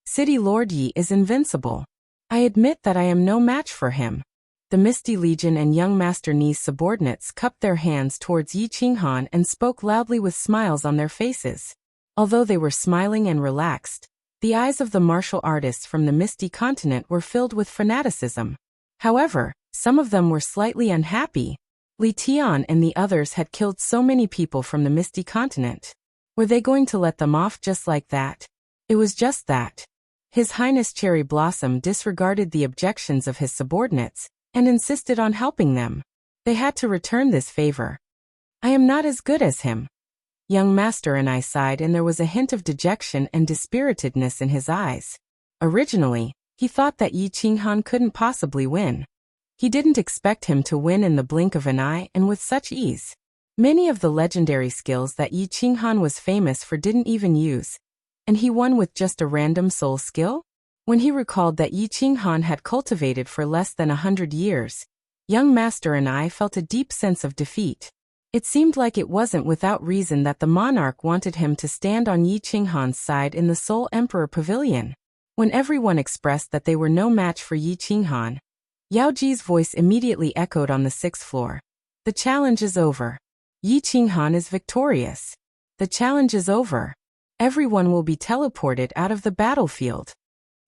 City Lord Yi is invincible. I admit that I am no match for him. The Misty Legion and young Master Ni's subordinates cupped their hands towards Yi Qinghan and spoke loudly with smiles on their faces. Although they were smiling and relaxed, the eyes of the martial artists from the Misty Continent were filled with fanaticism. However, some of them were slightly unhappy. Li Tian and the others had killed so many people from the Misty Continent. Were they going to let them off just like that? It was just that. His Highness Cherry Blossom disregarded the objections of his subordinates and insisted on helping them. They had to return this favor. I am not as good as him. Young Master and I sighed, and there was a hint of dejection and dispiritedness in his eyes. Originally, he thought that Yi Qinghan couldn't possibly win. He didn't expect him to win in the blink of an eye and with such ease. Many of the legendary skills that Yi Qinghan was famous for didn't even use, and he won with just a random soul skill? When he recalled that Yi Qinghan had cultivated for less than 100 years, young Master and I felt a deep sense of defeat. It seemed like it wasn't without reason that the monarch wanted him to stand on Yi Qinghan's side in the Soul Emperor Pavilion. When everyone expressed that they were no match for Yi Qinghan, Yao Ji's voice immediately echoed on the 6th floor. The challenge is over. Yi Qinghan is victorious. The challenge is over. Everyone will be teleported out of the battlefield.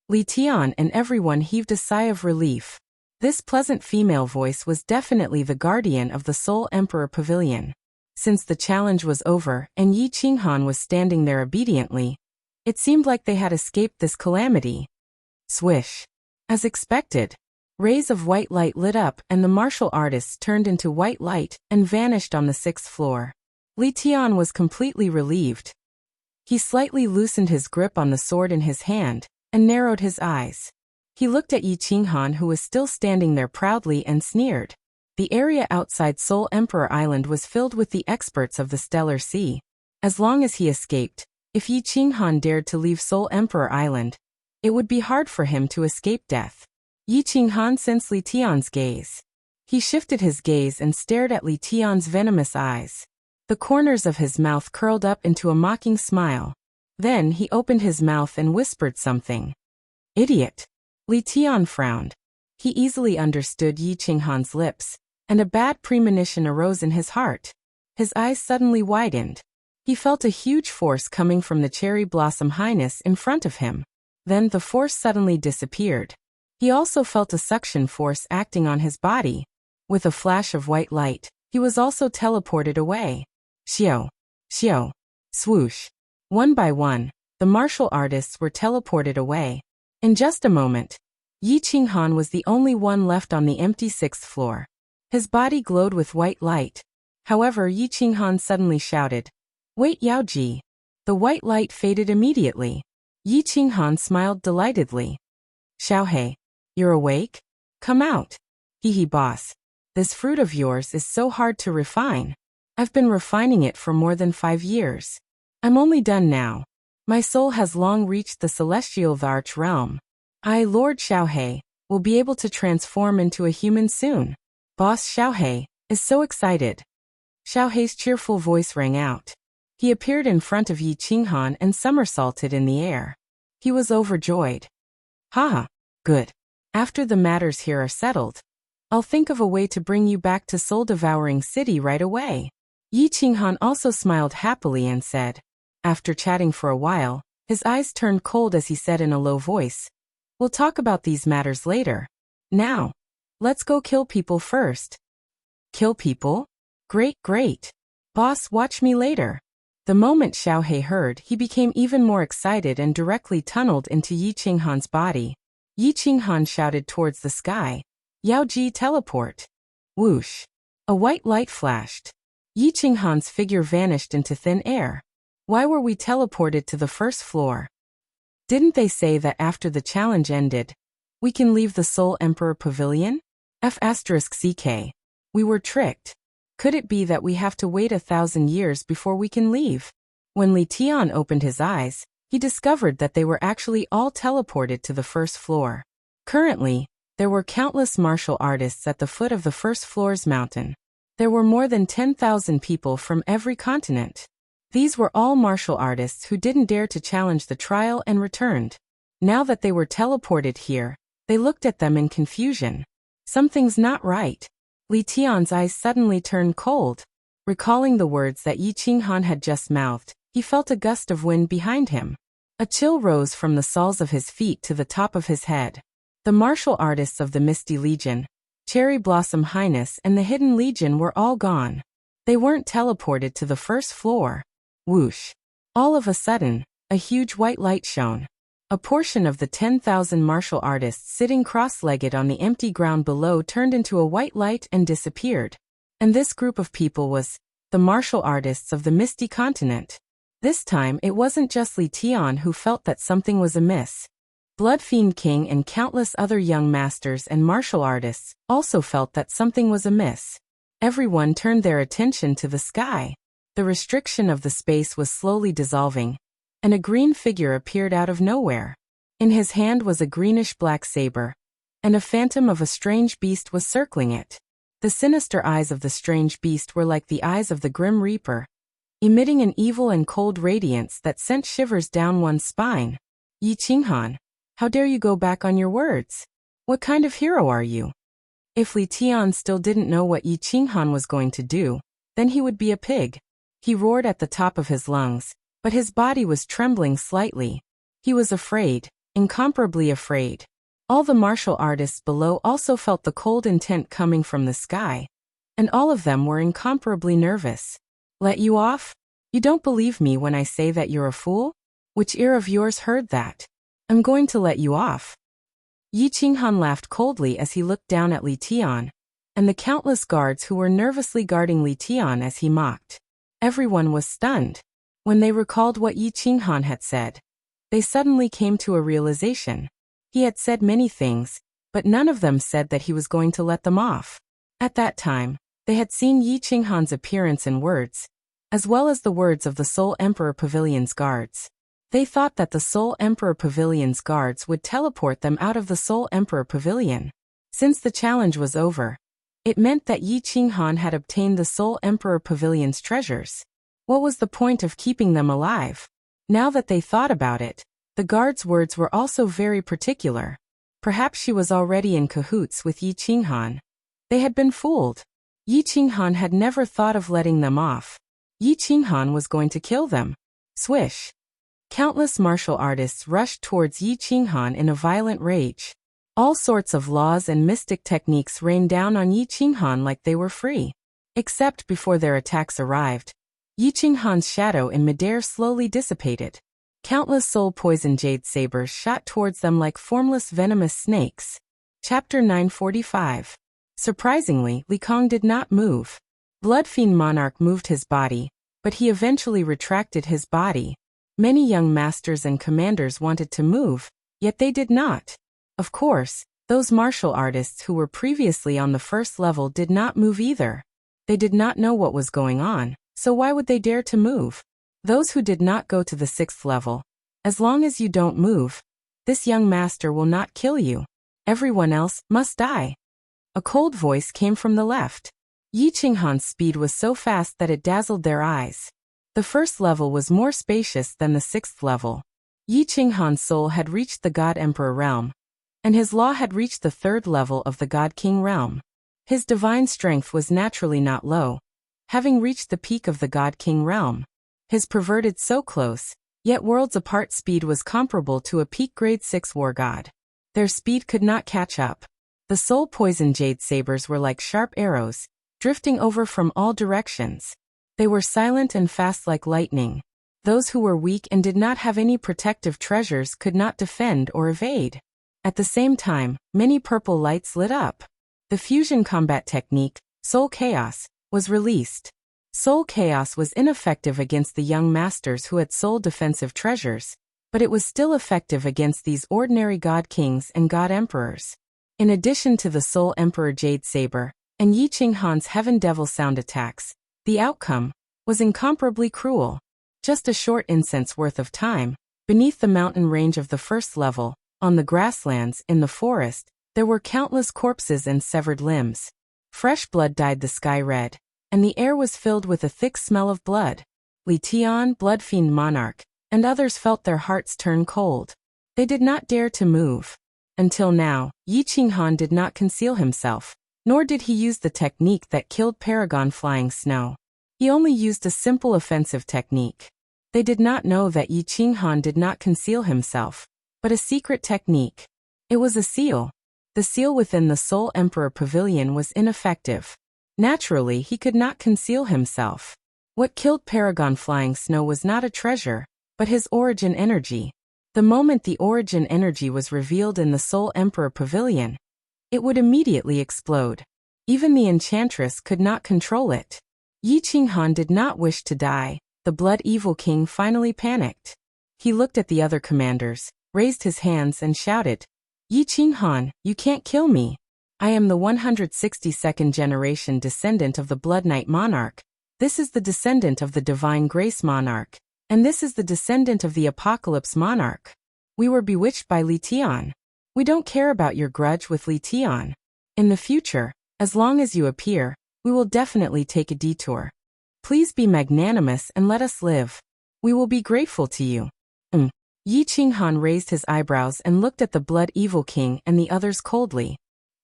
Li Tian and everyone heaved a sigh of relief. This pleasant female voice was definitely the guardian of the Soul Emperor Pavilion. Since the challenge was over and Yi Qinghan was standing there obediently, it seemed like they had escaped this calamity. Swish. As expected, rays of white light lit up and the martial artists turned into white light and vanished on the 6th floor. Li Tian was completely relieved. He slightly loosened his grip on the sword in his hand and narrowed his eyes. He looked at Yi Qinghan, who was still standing there proudly, and sneered. The area outside Soul Emperor Island was filled with the experts of the Stellar Sea. As long as he escaped, if Yi Qinghan dared to leave Soul Emperor Island, it would be hard for him to escape death. Yi Qinghan sensed Li Tian's gaze. He shifted his gaze and stared at Li Tian's venomous eyes. The corners of his mouth curled up into a mocking smile. Then he opened his mouth and whispered something. Idiot. Li Tian frowned. He easily understood Yi Qinghan's lips, and a bad premonition arose in his heart. His eyes suddenly widened. He felt a huge force coming from the Cherry Blossom Highness in front of him. Then the force suddenly disappeared. He also felt a suction force acting on his body. With a flash of white light, he was also teleported away. Xiao. Xiao. Swoosh. One by one, the martial artists were teleported away. In just a moment, Yi Qinghan was the only one left on the empty 6th floor. His body glowed with white light. However, Yi Qinghan suddenly shouted, "Wait, Yao Ji." The white light faded immediately. Yi Qinghan smiled delightedly. "Xiaohei, you're awake? Come out." "Hee boss. This fruit of yours is so hard to refine. I've been refining it for more than 5 years. I'm only done now. My soul has long reached the celestial Varch realm. I, Lord Xiaohei, will be able to transform into a human soon. Boss Xiaohei is so excited." Xiaohei's cheerful voice rang out. He appeared in front of Yi Qinghan and somersaulted in the air. He was overjoyed. "Haha, good. After the matters here are settled, I'll think of a way to bring you back to Soul-Devouring City right away." Yi Qinghan also smiled happily and said, after chatting for a while, his eyes turned cold as he said in a low voice, "We'll talk about these matters later. Now, let's go kill people first." "Kill people? Great, great. Boss, watch me later." The moment Xiaohe heard, he became even more excited and directly tunneled into Yi Qinghan's body. Yi Qinghan shouted towards the sky, "Yaoji, teleport!" Whoosh! A white light flashed. Yi Qinghan's figure vanished into thin air. Why were we teleported to the first floor? Didn't they say that after the challenge ended, we can leave the Soul Emperor Pavilion? F***ck. We were tricked. Could it be that we have to wait 1,000 years before we can leave? When Li Tian opened his eyes, he discovered that they were actually all teleported to the first floor. Currently, there were countless martial artists at the foot of the first floor's mountain. There were more than 10,000 people from every continent. These were all martial artists who didn't dare to challenge the trial and returned. Now that they were teleported here, they looked at them in confusion. Something's not right. Li Tian's eyes suddenly turned cold. Recalling the words that Yi Qinghan had just mouthed, he felt a gust of wind behind him. A chill rose from the soles of his feet to the top of his head. The martial artists of the Misty Legion, Cherry Blossom Highness and the Hidden Legion were all gone. They weren't teleported to the first floor. Whoosh! All of a sudden, a huge white light shone. A portion of the 10,000 martial artists sitting cross-legged on the empty ground below turned into a white light and disappeared. And this group of people was the martial artists of the Misty Continent. This time it wasn't just Li Tian who felt that something was amiss. Blood Fiend King and countless other young masters and martial artists also felt that something was amiss. Everyone turned their attention to the sky. The restriction of the space was slowly dissolving, and a green figure appeared out of nowhere. In his hand was a greenish-black saber, and a phantom of a strange beast was circling it. The sinister eyes of the strange beast were like the eyes of the Grim Reaper, emitting an evil and cold radiance that sent shivers down one's spine. Yi Qinghan, how dare you go back on your words? What kind of hero are you? If Li Tian still didn't know what Yi Qinghan was going to do, then he would be a pig. He roared at the top of his lungs, but his body was trembling slightly. He was afraid, incomparably afraid. All the martial artists below also felt the cold intent coming from the sky, and all of them were incomparably nervous. Let you off? You don't believe me when I say that you're a fool? Which ear of yours heard that? I'm going to let you off. Yi Qinghan laughed coldly as he looked down at Li Tian, and the countless guards who were nervously guarding Li Tian as he mocked. Everyone was stunned. When they recalled what Yi Qinghan had said, they suddenly came to a realization. He had said many things, but none of them said that he was going to let them off. At that time, they had seen Yi Qinghan's appearance and words, as well as the words of the Soul Emperor Pavilion's guards. They thought that the Soul Emperor Pavilion's guards would teleport them out of the Soul Emperor Pavilion. Since the challenge was over, it meant that Yi Qinghan had obtained the Soul Emperor Pavilion's treasures. What was the point of keeping them alive? Now that they thought about it, the guard's words were also very particular. Perhaps she was already in cahoots with Yi Qinghan. They had been fooled. Yi Qinghan had never thought of letting them off. Yi Qinghan was going to kill them. Swish! Countless martial artists rushed towards Yi Qinghan in a violent rage. All sorts of laws and mystic techniques rained down on Yi Qinghan like they were free. Except before their attacks arrived, Yi Qinghan's shadow in midair slowly dissipated. Countless soul-poisoned jade sabers shot towards them like formless venomous snakes. Chapter 945. Surprisingly, Li Kong did not move. Blood Fiend Monarch moved his body, but he eventually retracted his body. Many young masters and commanders wanted to move, yet they did not. Of course, those martial artists who were previously on the first level did not move either. They did not know what was going on, so why would they dare to move? Those who did not go to the 6th level, as long as you don't move, this young master will not kill you. Everyone else must die. A cold voice came from the left. Yi Qinghan's speed was so fast that it dazzled their eyes. The first level was more spacious than the 6th level. Yi Qinghan's soul had reached the God Emperor realm, and his law had reached the 3rd level of the God King realm. His divine strength was naturally not low, having reached the peak of the God King realm. His perverted so close, yet worlds apart speed was comparable to a peak grade 6 war god. Their speed could not catch up. The soul-poisoned jade sabers were like sharp arrows, drifting over from all directions. They were silent and fast like lightning. Those who were weak and did not have any protective treasures could not defend or evade. At the same time, many purple lights lit up. The fusion combat technique, Soul Chaos, was released. Soul Chaos was ineffective against the young masters who had soul defensive treasures, but it was still effective against these ordinary God Kings and God Emperors. In addition to the Soul Emperor Jade Saber and Yi Ching Han's Heaven Devil sound attacks, the outcome was incomparably cruel. Just a short incense worth of time, beneath the mountain range of the first level, on the grasslands in the forest, there were countless corpses and severed limbs. Fresh blood dyed the sky red, and the air was filled with a thick smell of blood. Li Tian, Bloodfiend Monarch, and others felt their hearts turn cold. They did not dare to move. Until now, Yi Ching Han did not conceal himself, nor did he use the technique that killed Paragon Flying Snow. He only used a simple offensive technique. They did not know that Yi Ching Han did not conceal himself, but a secret technique. It was a seal. The seal within the Soul Emperor Pavilion was ineffective. Naturally, he could not conceal himself. What killed Paragon Flying Snow was not a treasure, but his origin energy. The moment the origin energy was revealed in the Soul Emperor Pavilion, it would immediately explode. Even the Enchantress could not control it. Yi Ching Han did not wish to die. The Blood Evil King finally panicked. He looked at the other commanders, raised his hands and shouted, "Yi Ching Han, you can't kill me. I am the 162nd generation descendant of the Blood Knight Monarch. This is the descendant of the Divine Grace Monarch. And this is the descendant of the Apocalypse Monarch. We were bewitched by Li Tian. We don't care about your grudge with Li Tian. In the future, as long as you appear, we will definitely take a detour. Please be magnanimous and let us live. We will be grateful to you." Yi Ching Han raised his eyebrows and looked at the Blood Evil King and the others coldly.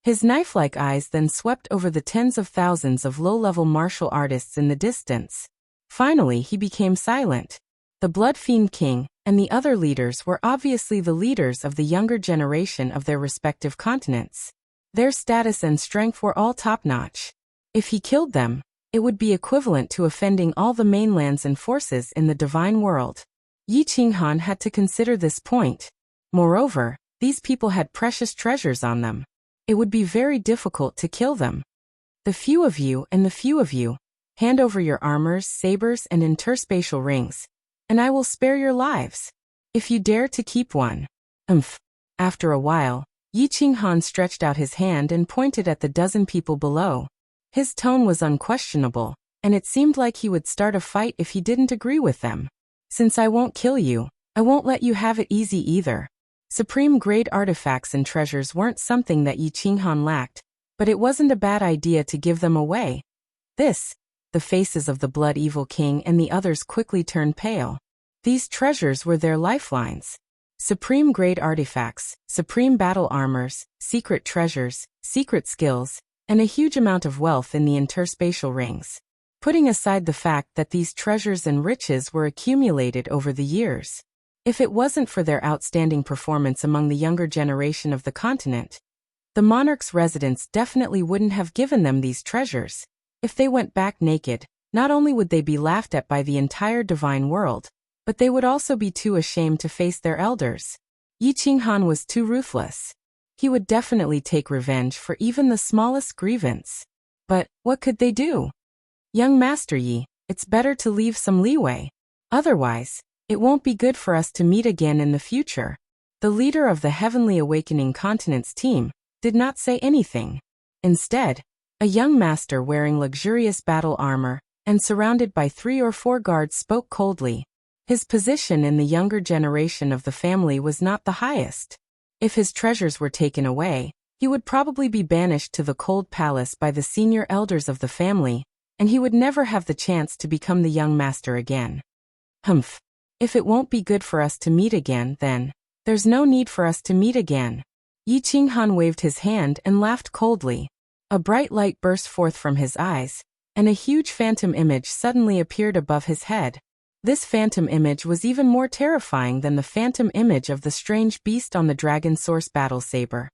His knife-like eyes then swept over the tens of thousands of low-level martial artists in the distance. Finally, he became silent. The Bloodfiend King and the other leaders were obviously the leaders of the younger generation of their respective continents. Their status and strength were all top-notch. If he killed them, it would be equivalent to offending all the mainlands and forces in the divine world. Yi Ching Han had to consider this point. Moreover, these people had precious treasures on them. It would be very difficult to kill them. The few of you, hand over your armors, sabers, and interspatial rings, and I will spare your lives. If you dare to keep one. After a while, Yi Ching Han stretched out his hand and pointed at the dozen people below. His tone was unquestionable, and it seemed like he would start a fight if he didn't agree with them. "Since I won't kill you, I won't let you have it easy either." Supreme-grade artifacts and treasures weren't something that Yi Ching Han lacked, but it wasn't a bad idea to give them away. The faces of the Blood Evil King and the others quickly turned pale. These treasures were their lifelines. Supreme-grade artifacts, supreme battle armors, secret treasures, secret skills, and a huge amount of wealth in the interspatial rings. Putting aside the fact that these treasures and riches were accumulated over the years. If it wasn't for their outstanding performance among the younger generation of the continent, the monarch's residents definitely wouldn't have given them these treasures. If they went back naked, not only would they be laughed at by the entire divine world, but they would also be too ashamed to face their elders. Yi Ching Han was too ruthless. He would definitely take revenge for even the smallest grievance. But what could they do? "Young Master Yi, it's better to leave some leeway. Otherwise, it won't be good for us to meet again in the future." The leader of the Heavenly Awakening Continent's team did not say anything. Instead, a young master wearing luxurious battle armor and surrounded by 3 or 4 guards spoke coldly. His position in the younger generation of the family was not the highest. If his treasures were taken away, he would probably be banished to the cold palace by the senior elders of the family, and he would never have the chance to become the young master again. If it won't be good for us to meet again, then there's no need for us to meet again." Yi Ching Han waved his hand and laughed coldly. A bright light burst forth from his eyes, and a huge phantom image suddenly appeared above his head. This phantom image was even more terrifying than the phantom image of the strange beast on the Dragon Source battle saber.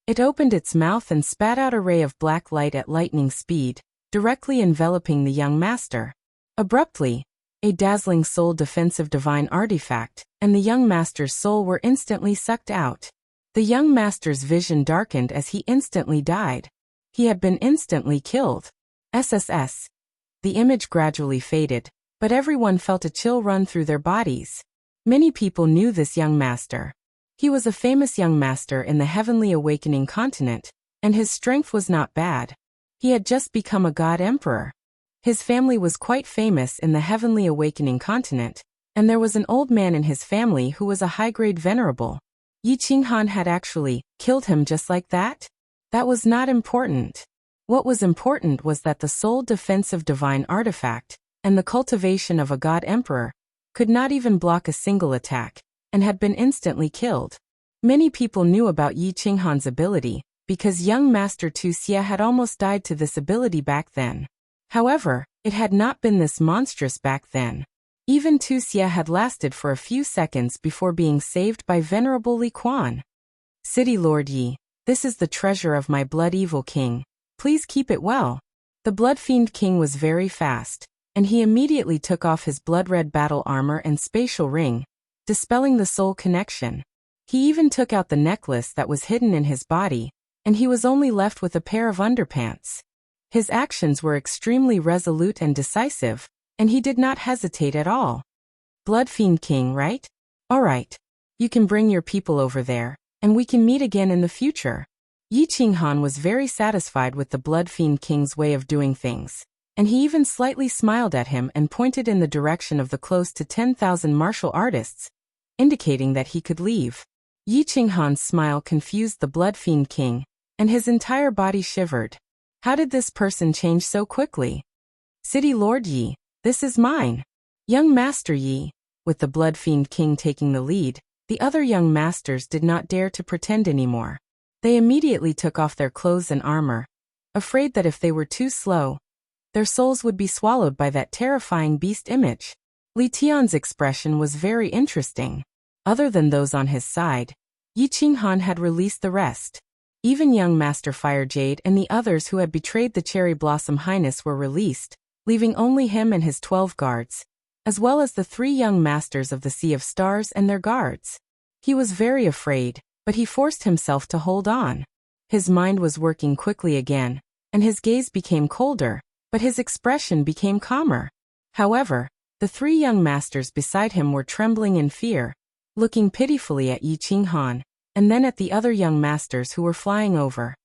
It opened its mouth and spat out a ray of black light at lightning speed, directly enveloping the young master. Abruptly, a dazzling soul defensive divine artifact, and the young master's soul were instantly sucked out. The young master's vision darkened as he instantly died. He had been instantly killed. SSS. The image gradually faded, but everyone felt a chill run through their bodies. Many people knew this young master. He was a famous young master in the Heavenly Awakening continent, and his strength was not bad. He had just become a god emperor. His family was quite famous in the Heavenly Awakening continent, and there was an old man in his family who was a high-grade venerable. Yi Qinghan had actually killed him just like that? That was not important. What was important was that the sole defensive divine artifact, and the cultivation of a god emperor, could not even block a single attack, and had been instantly killed. Many people knew about Yi Qinghan's ability, because young Master Tu Xie had almost died to this ability back then. However, it had not been this monstrous back then. Even Tu Xie had lasted for a few seconds before being saved by Venerable Li Quan. City Lord Yi, this is the treasure of my blood evil king. Please keep it well. The Blood Fiend King was very fast, and he immediately took off his blood-red battle armor and spatial ring, dispelling the soul connection. He even took out the necklace that was hidden in his body, and he was only left with a pair of underpants. His actions were extremely resolute and decisive, and he did not hesitate at all. Blood Fiend King, right? Alright. You can bring your people over there, and we can meet again in the future. Yi Qinghan was very satisfied with the Blood Fiend King's way of doing things, and he even slightly smiled at him and pointed in the direction of the close to 10,000 martial artists, indicating that he could leave. Yi Qinghan's smile confused the Blood Fiend King, and his entire body shivered. How did this person change so quickly? City Lord Yi, this is mine. Young Master Yi. With the Blood Fiend King taking the lead, the other young masters did not dare to pretend anymore. They immediately took off their clothes and armor, afraid that if they were too slow, their souls would be swallowed by that terrifying beast image. Li Tian's expression was very interesting. Other than those on his side, Yi Qinghan had released the rest. Even young Master Fire Jade and the others who had betrayed the Cherry Blossom Highness were released, leaving only him and his 12 guards, as well as the 3 young masters of the Sea of Stars and their guards. He was very afraid, but he forced himself to hold on. His mind was working quickly again, and his gaze became colder, but his expression became calmer. However, the 3 young masters beside him were trembling in fear, looking pitifully at Yi Qinghan, and then at the other young masters who were flying over.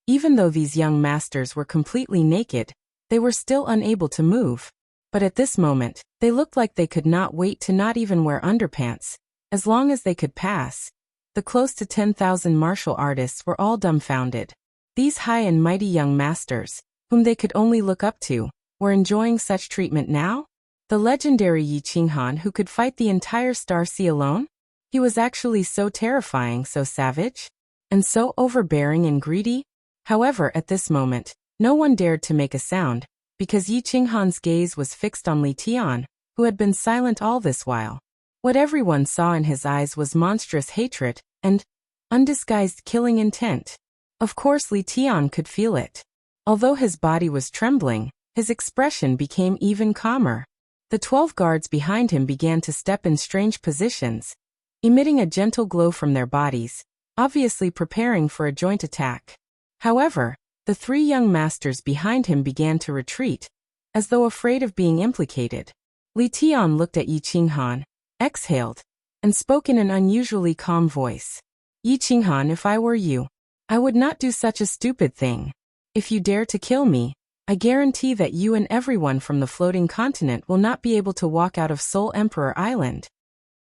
Even though these young masters were completely naked, they were still unable to move. But at this moment, they looked like they could not wait to not even wear underpants, as long as they could pass. The close to 10,000 martial artists were all dumbfounded. These high and mighty young masters, whom they could only look up to, were enjoying such treatment now? The legendary Yi Qinghan who could fight the entire Star Sea alone? He was actually so terrifying, so savage, and so overbearing and greedy. However, at this moment, no one dared to make a sound, because Yi Qinghan's gaze was fixed on Li Tian, who had been silent all this while. What everyone saw in his eyes was monstrous hatred, and undisguised killing intent. Of course Li Tian could feel it. Although his body was trembling, his expression became even calmer. The 12 guards behind him began to step in strange positions, emitting a gentle glow from their bodies, obviously preparing for a joint attack. However, the 3 young masters behind him began to retreat, as though afraid of being implicated. Li Tian looked at Yi Qinghan, exhaled, and spoke in an unusually calm voice. Yi Qinghan, if I were you, I would not do such a stupid thing. If you dare to kill me, I guarantee that you and everyone from the floating continent will not be able to walk out of Soul Emperor Island.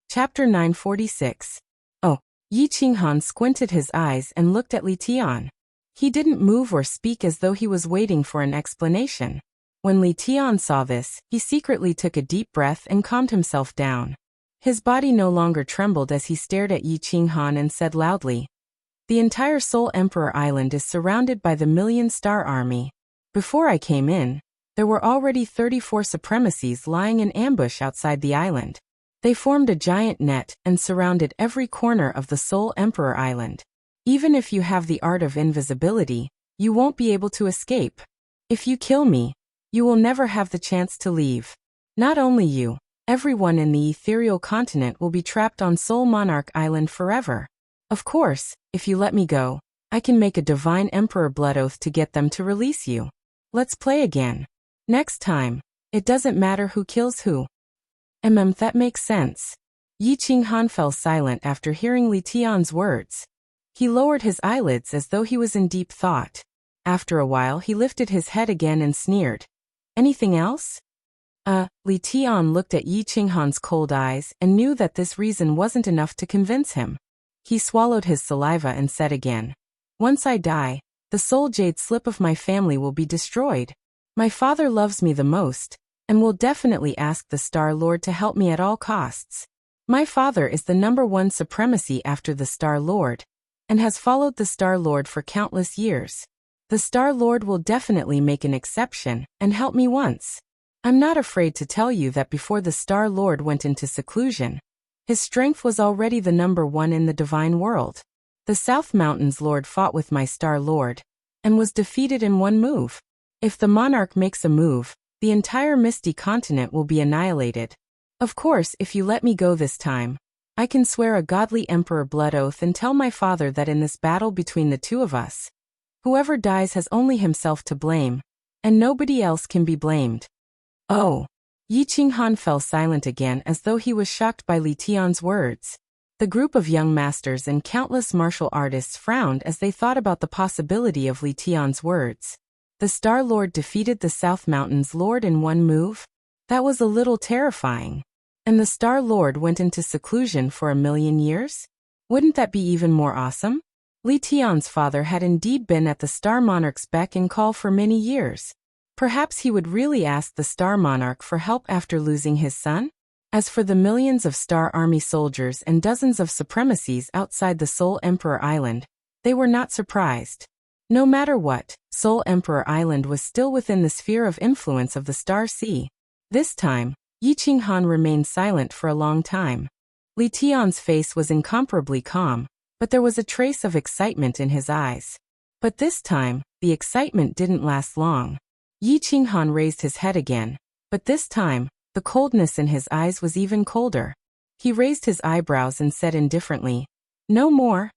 Chapter 946. Oh, Yi Qinghan squinted his eyes and looked at Li Tian. He didn't move or speak as though he was waiting for an explanation. When Li Tian saw this, he secretly took a deep breath and calmed himself down. His body no longer trembled as he stared at Yi Qinghan and said loudly, "The entire Soul Emperor Island is surrounded by the Million Star Army. Before I came in, there were already 34 supremacies lying in ambush outside the island. They formed a giant net and surrounded every corner of the Soul Emperor Island. Even if you have the art of invisibility, you won't be able to escape. If you kill me, you will never have the chance to leave." Not only you, everyone in the ethereal continent will be trapped on Soul Monarch Island forever. Of course, if you let me go, I can make a divine emperor blood oath to get them to release you. Let's play again. Next time. It doesn't matter who kills who. That makes sense. Yi Qinghan fell silent after hearing Li Tian's words. He lowered his eyelids as though he was in deep thought. After a while he lifted his head again and sneered. Anything else? Li Tian looked at Yi Qinghan's cold eyes and knew that this reason wasn't enough to convince him. He swallowed his saliva and said again. Once I die, the soul jade slip of my family will be destroyed. My father loves me the most, and will definitely ask the Star Lord to help me at all costs. My father is the #1 supremacy after the Star Lord, and has followed the Star Lord for countless years. The Star Lord will definitely make an exception and help me once. I'm not afraid to tell you that before the Star Lord went into seclusion, his strength was already the #1 in the divine world. The South Mountains Lord fought with my Star Lord, and was defeated in one move. If the monarch makes a move, the entire Misty Continent will be annihilated. Of course, if you let me go this time, I can swear a godly emperor blood oath and tell my father that in this battle between the two of us, whoever dies has only himself to blame, and nobody else can be blamed. Oh! Yi Qinghan fell silent again as though he was shocked by Li Tian's words. The group of young masters and countless martial artists frowned as they thought about the possibility of Li Tian's words. The Star Lord defeated the South Mountains Lord in one move? That was a little terrifying. And the Star Lord went into seclusion for 1,000,000 years? Wouldn't that be even more awesome? Li Tian's father had indeed been at the Star Monarch's beck and call for many years. Perhaps he would really ask the Star Monarch for help after losing his son? As for the millions of Star Army soldiers and dozens of supremacies outside the Soul Emperor Island, they were not surprised. No matter what, Soul Emperor Island was still within the sphere of influence of the Star Sea. This time, Yi Qinghan remained silent for a long time. Li Tian's face was incomparably calm, but there was a trace of excitement in his eyes. But this time, the excitement didn't last long. Yi Qinghan raised his head again, but this time, the coldness in his eyes was even colder. He raised his eyebrows and said indifferently, "No more?"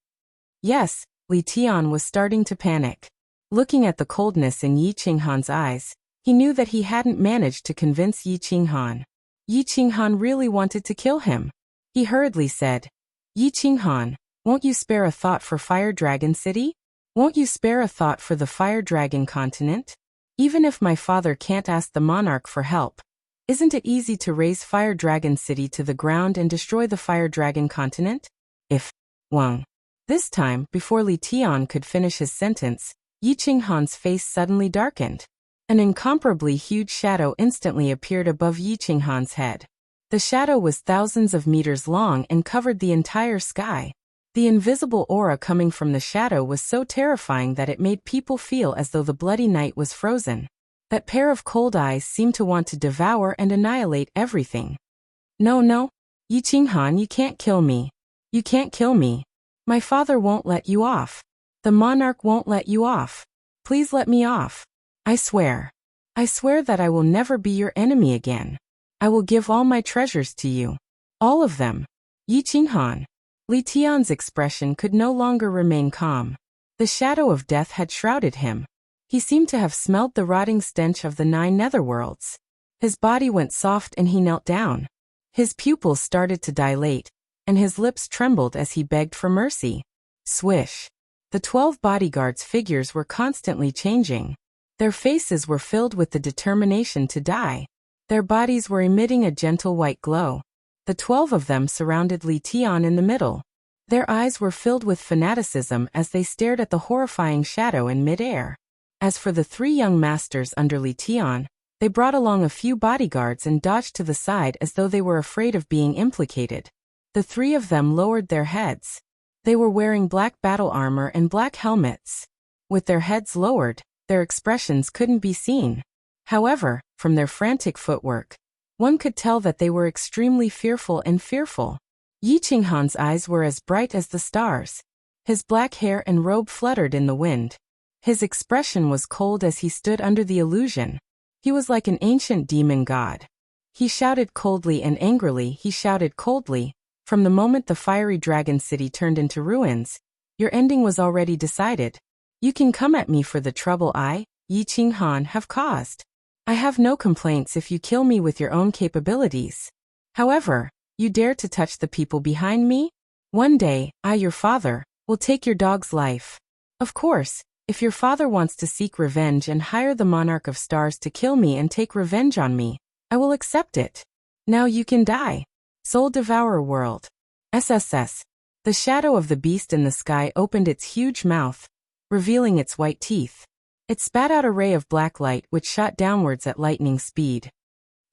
Yes, Li Tian was starting to panic. Looking at the coldness in Yi Qinghan's eyes, he knew that he hadn't managed to convince Yi Qinghan. Yi Qinghan really wanted to kill him. He hurriedly said, "Yi Qinghan, won't you spare a thought for Fire Dragon City? Won't you spare a thought for the Fire Dragon continent? Even if my father can't ask the monarch for help, isn't it easy to raise Fire Dragon City to the ground and destroy the Fire Dragon continent? If Wang." This time, before Li Tian could finish his sentence, Yi Qinghan's face suddenly darkened. An incomparably huge shadow instantly appeared above Yi Qinghan's head. The shadow was thousands of meters long and covered the entire sky. The invisible aura coming from the shadow was so terrifying that it made people feel as though the bloody night was frozen. That pair of cold eyes seemed to want to devour and annihilate everything. No, Yi Qinghan, you can't kill me. You can't kill me. My father won't let you off. The monarch won't let you off. Please let me off. I swear. I swear that I will never be your enemy again. I will give all my treasures to you. All of them. Yi Qinghan. Li Tian's expression could no longer remain calm. The shadow of death had shrouded him. He seemed to have smelled the rotting stench of the 9 netherworlds. His body went soft and he knelt down. His pupils started to dilate, and his lips trembled as he begged for mercy. Swish. The 12 bodyguards' figures were constantly changing. Their faces were filled with the determination to die. Their bodies were emitting a gentle white glow. The 12 of them surrounded Li Tian in the middle. Their eyes were filled with fanaticism as they stared at the horrifying shadow in mid-air. As for the 3 young masters under Li Tian, they brought along a few bodyguards and dodged to the side as though they were afraid of being implicated. The 3 of them lowered their heads. They were wearing black battle armor and black helmets. With their heads lowered, their expressions couldn't be seen. However, from their frantic footwork, one could tell that they were extremely fearful and fearful. Yi Qinghan's eyes were as bright as the stars. His black hair and robe fluttered in the wind. His expression was cold as he stood under the illusion. He was like an ancient demon god. He shouted coldly and angrily. He shouted coldly. From the moment the fiery dragon city turned into ruins, your ending was already decided. You can come at me for the trouble I, Yi Qinghan, have caused. I have no complaints if you kill me with your own capabilities. However, you dare to touch the people behind me? One day, I, your father, will take your dog's life. Of course, if your father wants to seek revenge and hire the Monarch of Stars to kill me and take revenge on me, I will accept it. Now you can die. Soul Devourer World. SSS. The shadow of the beast in the sky opened its huge mouth, revealing its white teeth. It spat out a ray of black light which shot downwards at lightning speed.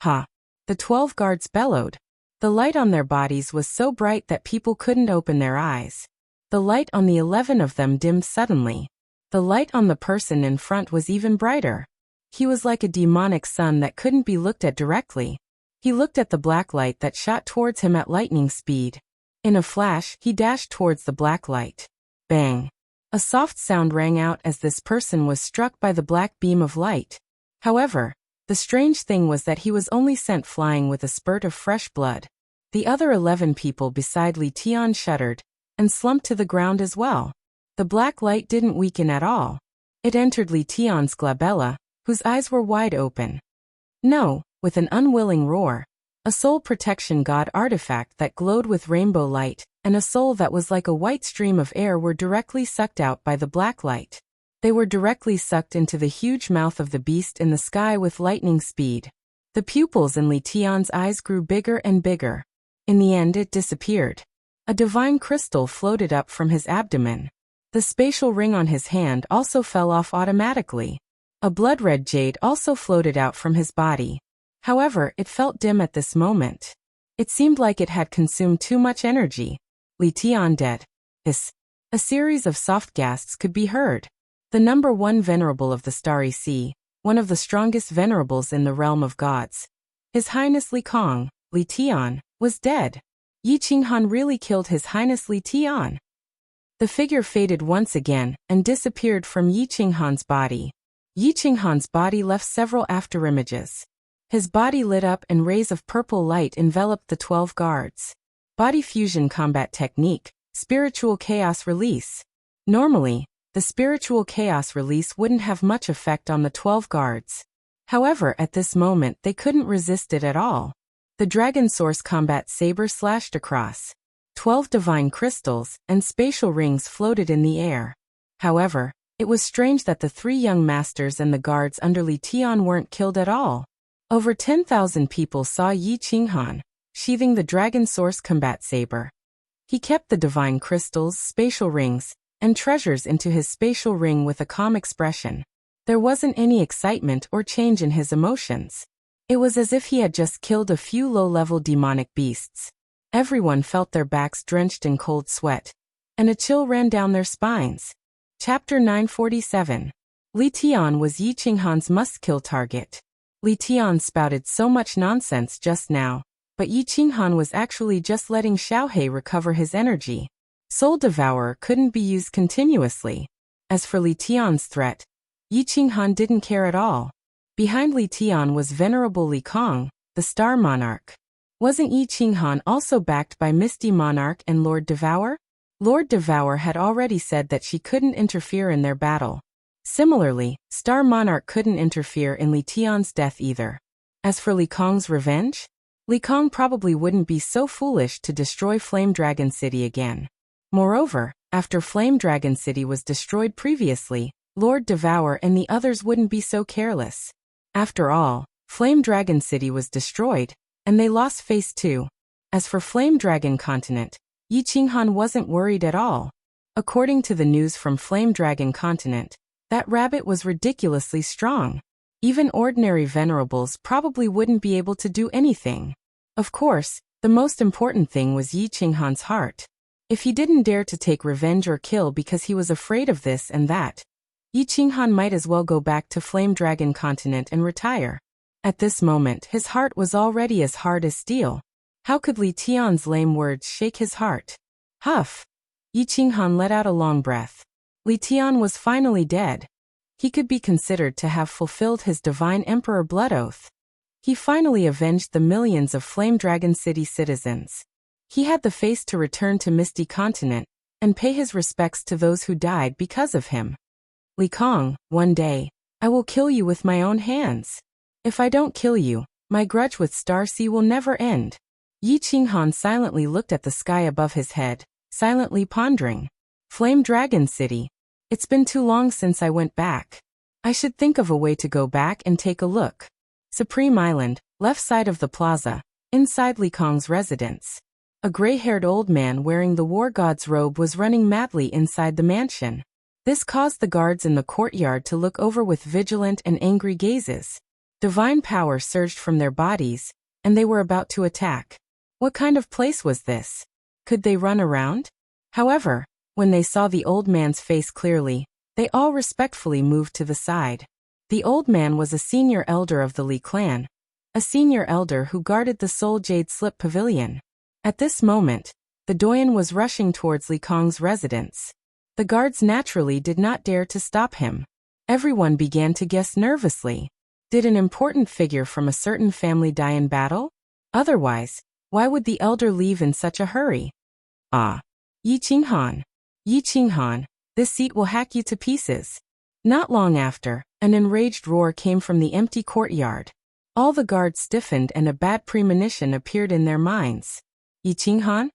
Ha! The 12 guards bellowed. The light on their bodies was so bright that people couldn't open their eyes. The light on the 11 of them dimmed suddenly. The light on the person in front was even brighter. He was like a demonic sun that couldn't be looked at directly. He looked at the black light that shot towards him at lightning speed. In a flash, he dashed towards the black light. Bang! A soft sound rang out as this person was struck by the black beam of light. However, the strange thing was that he was only sent flying with a spurt of fresh blood. The other 11 people beside Li Tian shuddered and slumped to the ground as well. The black light didn't weaken at all. It entered Li Tian's glabella, whose eyes were wide open. No, with an unwilling roar, a soul protection god artifact that glowed with rainbow light, and a soul that was like a white stream of air were directly sucked out by the black light. They were directly sucked into the huge mouth of the beast in the sky with lightning speed. The pupils in Li Tian's eyes grew bigger and bigger. In the end it disappeared. A divine crystal floated up from his abdomen. The spatial ring on his hand also fell off automatically. A blood-red jade also floated out from his body. However, it felt dim at this moment. It seemed like it had consumed too much energy. Li Tian dead. Hiss. A series of soft gasps could be heard. The number 1 venerable of the Starry Sea, one of the strongest venerables in the realm of gods. His Highness Li Kong, Li Tian, was dead. Yi Qinghan really killed His Highness Li Tian. The figure faded once again and disappeared from Yi Qinghan's body. Yi Qinghan's body left several afterimages. His body lit up and rays of purple light enveloped the 12 guards. Body fusion combat technique, spiritual chaos release. Normally, the spiritual chaos release wouldn't have much effect on the 12 guards. However, at this moment they couldn't resist it at all. The Dragon Source combat saber slashed across. 12 divine crystals and spatial rings floated in the air. However, it was strange that the 3 young masters and the guards under Li Tian weren't killed at all. Over 10,000 people saw Yi Qinghan, sheathing the Dragon Source combat saber. He kept the divine crystals, spatial rings, and treasures into his spatial ring with a calm expression. There wasn't any excitement or change in his emotions. It was as if he had just killed a few low-level demonic beasts. Everyone felt their backs drenched in cold sweat, and a chill ran down their spines. Chapter 947. Li Tian was Yi Qinghan's must-kill target. Li Tian spouted so much nonsense just now, but Yi Qinghan was actually just letting Xiaohe recover his energy. Soul Devourer couldn't be used continuously. As for Li Tian's threat, Yi Qinghan didn't care at all. Behind Li Tian was Venerable Li Kong, the Star Monarch. Wasn't Yi Qinghan also backed by Misty Monarch and Lord Devour? Lord Devour had already said that she couldn't interfere in their battle. Similarly, Star Monarch couldn't interfere in Li Tian's death either. As for Li Kong's revenge, Li Kong probably wouldn't be so foolish to destroy Flame Dragon City again. Moreover, after Flame Dragon City was destroyed previously, Lord Devour and the others wouldn't be so careless. After all, Flame Dragon City was destroyed, and they lost Phase 2. As for Flame Dragon Continent, Yi Qinghan wasn't worried at all. According to the news from Flame Dragon Continent, that rabbit was ridiculously strong. Even ordinary venerables probably wouldn't be able to do anything. Of course, the most important thing was Yi Qinghan's heart. If he didn't dare to take revenge or kill because he was afraid of this and that, Yi Qinghan might as well go back to Flame Dragon Continent and retire. At this moment, his heart was already as hard as steel. How could Li Tian's lame words shake his heart? Huff! Yi Qinghan let out a long breath. Li Tian was finally dead. He could be considered to have fulfilled his divine emperor blood oath. He finally avenged the millions of Flame Dragon City citizens. He had the face to return to Misty Continent and pay his respects to those who died because of him. Li Kong, one day, I will kill you with my own hands. If I don't kill you, my grudge with Star Sea will never end. Yi Qinghan silently looked at the sky above his head, silently pondering. Flame Dragon City. It's been too long since I went back. I should think of a way to go back and take a look. Supreme Island, left side of the plaza, inside Li Kong's residence. A gray-haired old man wearing the war god's robe was running madly inside the mansion. This caused the guards in the courtyard to look over with vigilant and angry gazes. Divine power surged from their bodies, and they were about to attack. What kind of place was this? Could they run around? However, when they saw the old man's face clearly, they all respectfully moved to the side. The old man was a senior elder of the Li clan, a senior elder who guarded the Soul Jade Slip Pavilion. At this moment, the doyen was rushing towards Li Kong's residence. The guards naturally did not dare to stop him. Everyone began to guess nervously. Did an important figure from a certain family die in battle? Otherwise, why would the elder leave in such a hurry? Ah! Yi Qinghan! Yi Qinghan, this seat will hack you to pieces. Not long after, an enraged roar came from the empty courtyard. All the guards stiffened and a bad premonition appeared in their minds. Yi Qinghan?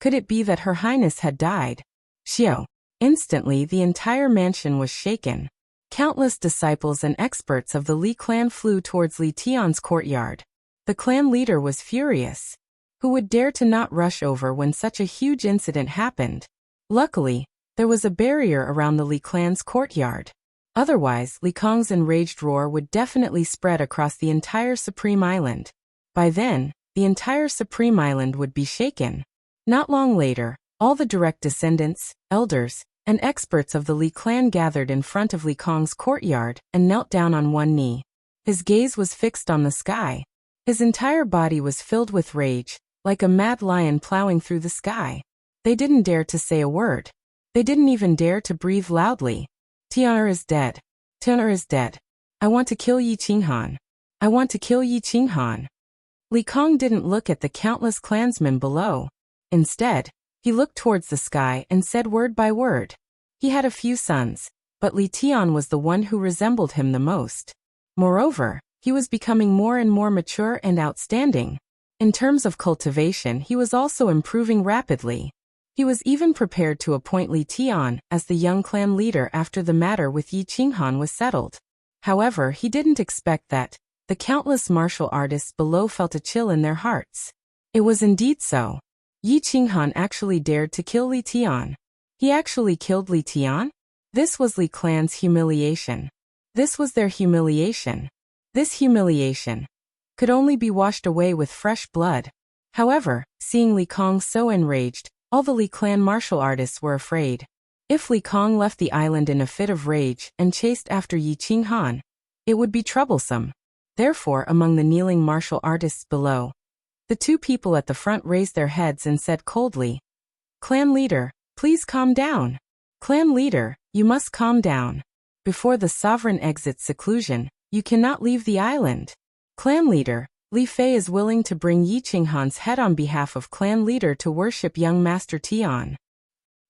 Could it be that Her Highness had died? Xiao! Instantly the entire mansion was shaken. Countless disciples and experts of the Li clan flew towards Li Tian's courtyard. The clan leader was furious. Who would dare to not rush over when such a huge incident happened? Luckily, there was a barrier around the Li clan's courtyard. Otherwise, Li Kong's enraged roar would definitely spread across the entire Supreme Island. By then, the entire Supreme Island would be shaken. Not long later, all the direct descendants, elders, and experts of the Li clan gathered in front of Li Kong's courtyard and knelt down on one knee. His gaze was fixed on the sky. His entire body was filled with rage, like a mad lion plowing through the sky. They didn't dare to say a word. They didn't even dare to breathe loudly. Tian'er is dead. Tian'er is dead. I want to kill Yi Qinghan. I want to kill Yi Qinghan. Li Kong didn't look at the countless clansmen below. Instead, he looked towards the sky and said word by word. He had a few sons, but Li Tian was the one who resembled him the most. Moreover, he was becoming more and more mature and outstanding. In terms of cultivation, he was also improving rapidly. He was even prepared to appoint Li Tian as the young clan leader after the matter with Yi Qinghan was settled. However, he didn't expect that. The countless martial artists below felt a chill in their hearts. It was indeed so. Yi Qinghan actually dared to kill Li Tian. He actually killed Li Tian? This was Li clan's humiliation. This was their humiliation. This humiliation could only be washed away with fresh blood. However, seeing Li Kong so enraged, all the Li clan martial artists were afraid. If Li Kong left the island in a fit of rage and chased after Yi Qinghan, it would be troublesome. Therefore, among the kneeling martial artists below, the two people at the front raised their heads and said coldly, "Clan leader, please calm down. Clan leader, you must calm down. Before the sovereign exits seclusion, you cannot leave the island. Clan leader, Li Fei is willing to bring Yi Qinghan's head on behalf of clan leader to worship young Master Tian.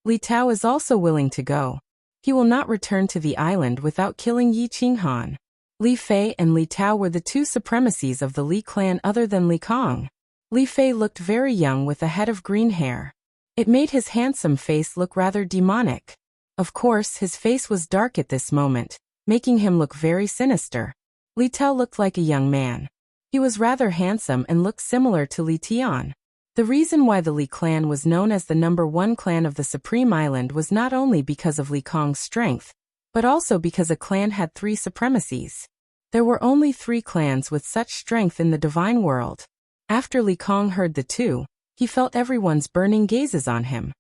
Li Tao is also willing to go. He will not return to the island without killing Yi Qinghan." Li Fei and Li Tao were the two supremacies of the Li clan other than Li Kong. Li Fei looked very young with a head of green hair. It made his handsome face look rather demonic. Of course, his face was dark at this moment, making him look very sinister. Li Tao looked like a young man. He was rather handsome and looked similar to Li Tian. The reason why the Li clan was known as the #1 clan of the Supreme Island was not only because of Li Kong's strength, but also because a clan had 3 supremacies. There were only 3 clans with such strength in the divine world. After Li Kong heard the 2, he felt everyone's burning gazes on him.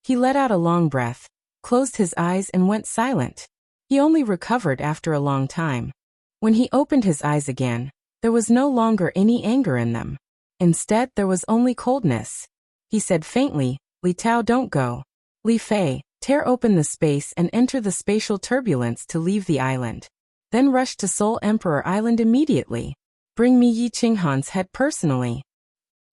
He let out a long breath, closed his eyes and went silent. He only recovered after a long time. When he opened his eyes again, there was no longer any anger in them. Instead, there was only coldness. He said faintly, "Li Tao, don't go. Li Fei, tear open the space and enter the spatial turbulence to leave the island. Then rush to Soul Emperor Island immediately." Bring me Yi Qinghan's head personally.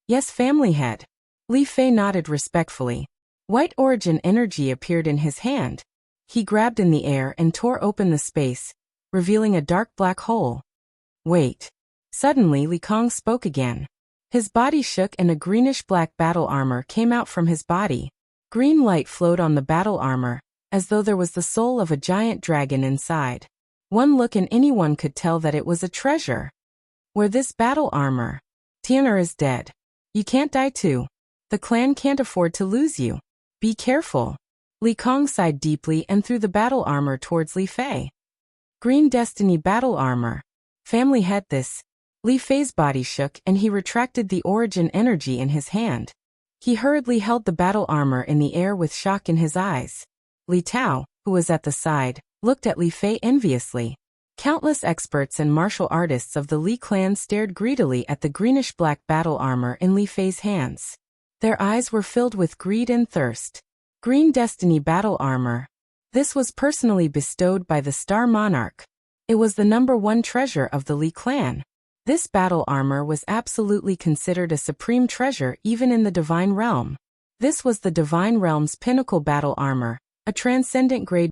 Yes, family head. Li Fei nodded respectfully. White origin energy appeared in his hand. He grabbed in the air and tore open the space, revealing a dark black hole. Wait. Suddenly Li Kong spoke again. His body shook and a greenish-black battle armor came out from his body. Green light flowed on the battle armor, as though there was the soul of a giant dragon inside. One look and anyone could tell that it was a treasure. Wear this battle armor. Tian'er is dead. You can't die too. The clan can't afford to lose you. Be careful. Li Kong sighed deeply and threw the battle armor towards Li Fei. Green Destiny battle armor. Family head this. Li Fei's body shook and he retracted the origin energy in his hand. He hurriedly held the battle armor in the air with shock in his eyes. Li Tao, who was at the side, looked at Li Fei enviously. Countless experts and martial artists of the Li clan stared greedily at the greenish-black battle armor in Li Fei's hands. Their eyes were filled with greed and thirst. Green Destiny battle armor. This was personally bestowed by the Star Monarch. It was the #1 treasure of the Li clan. This battle armor was absolutely considered a supreme treasure even in the Divine Realm. This was the Divine Realm's pinnacle battle armor, a transcendent grade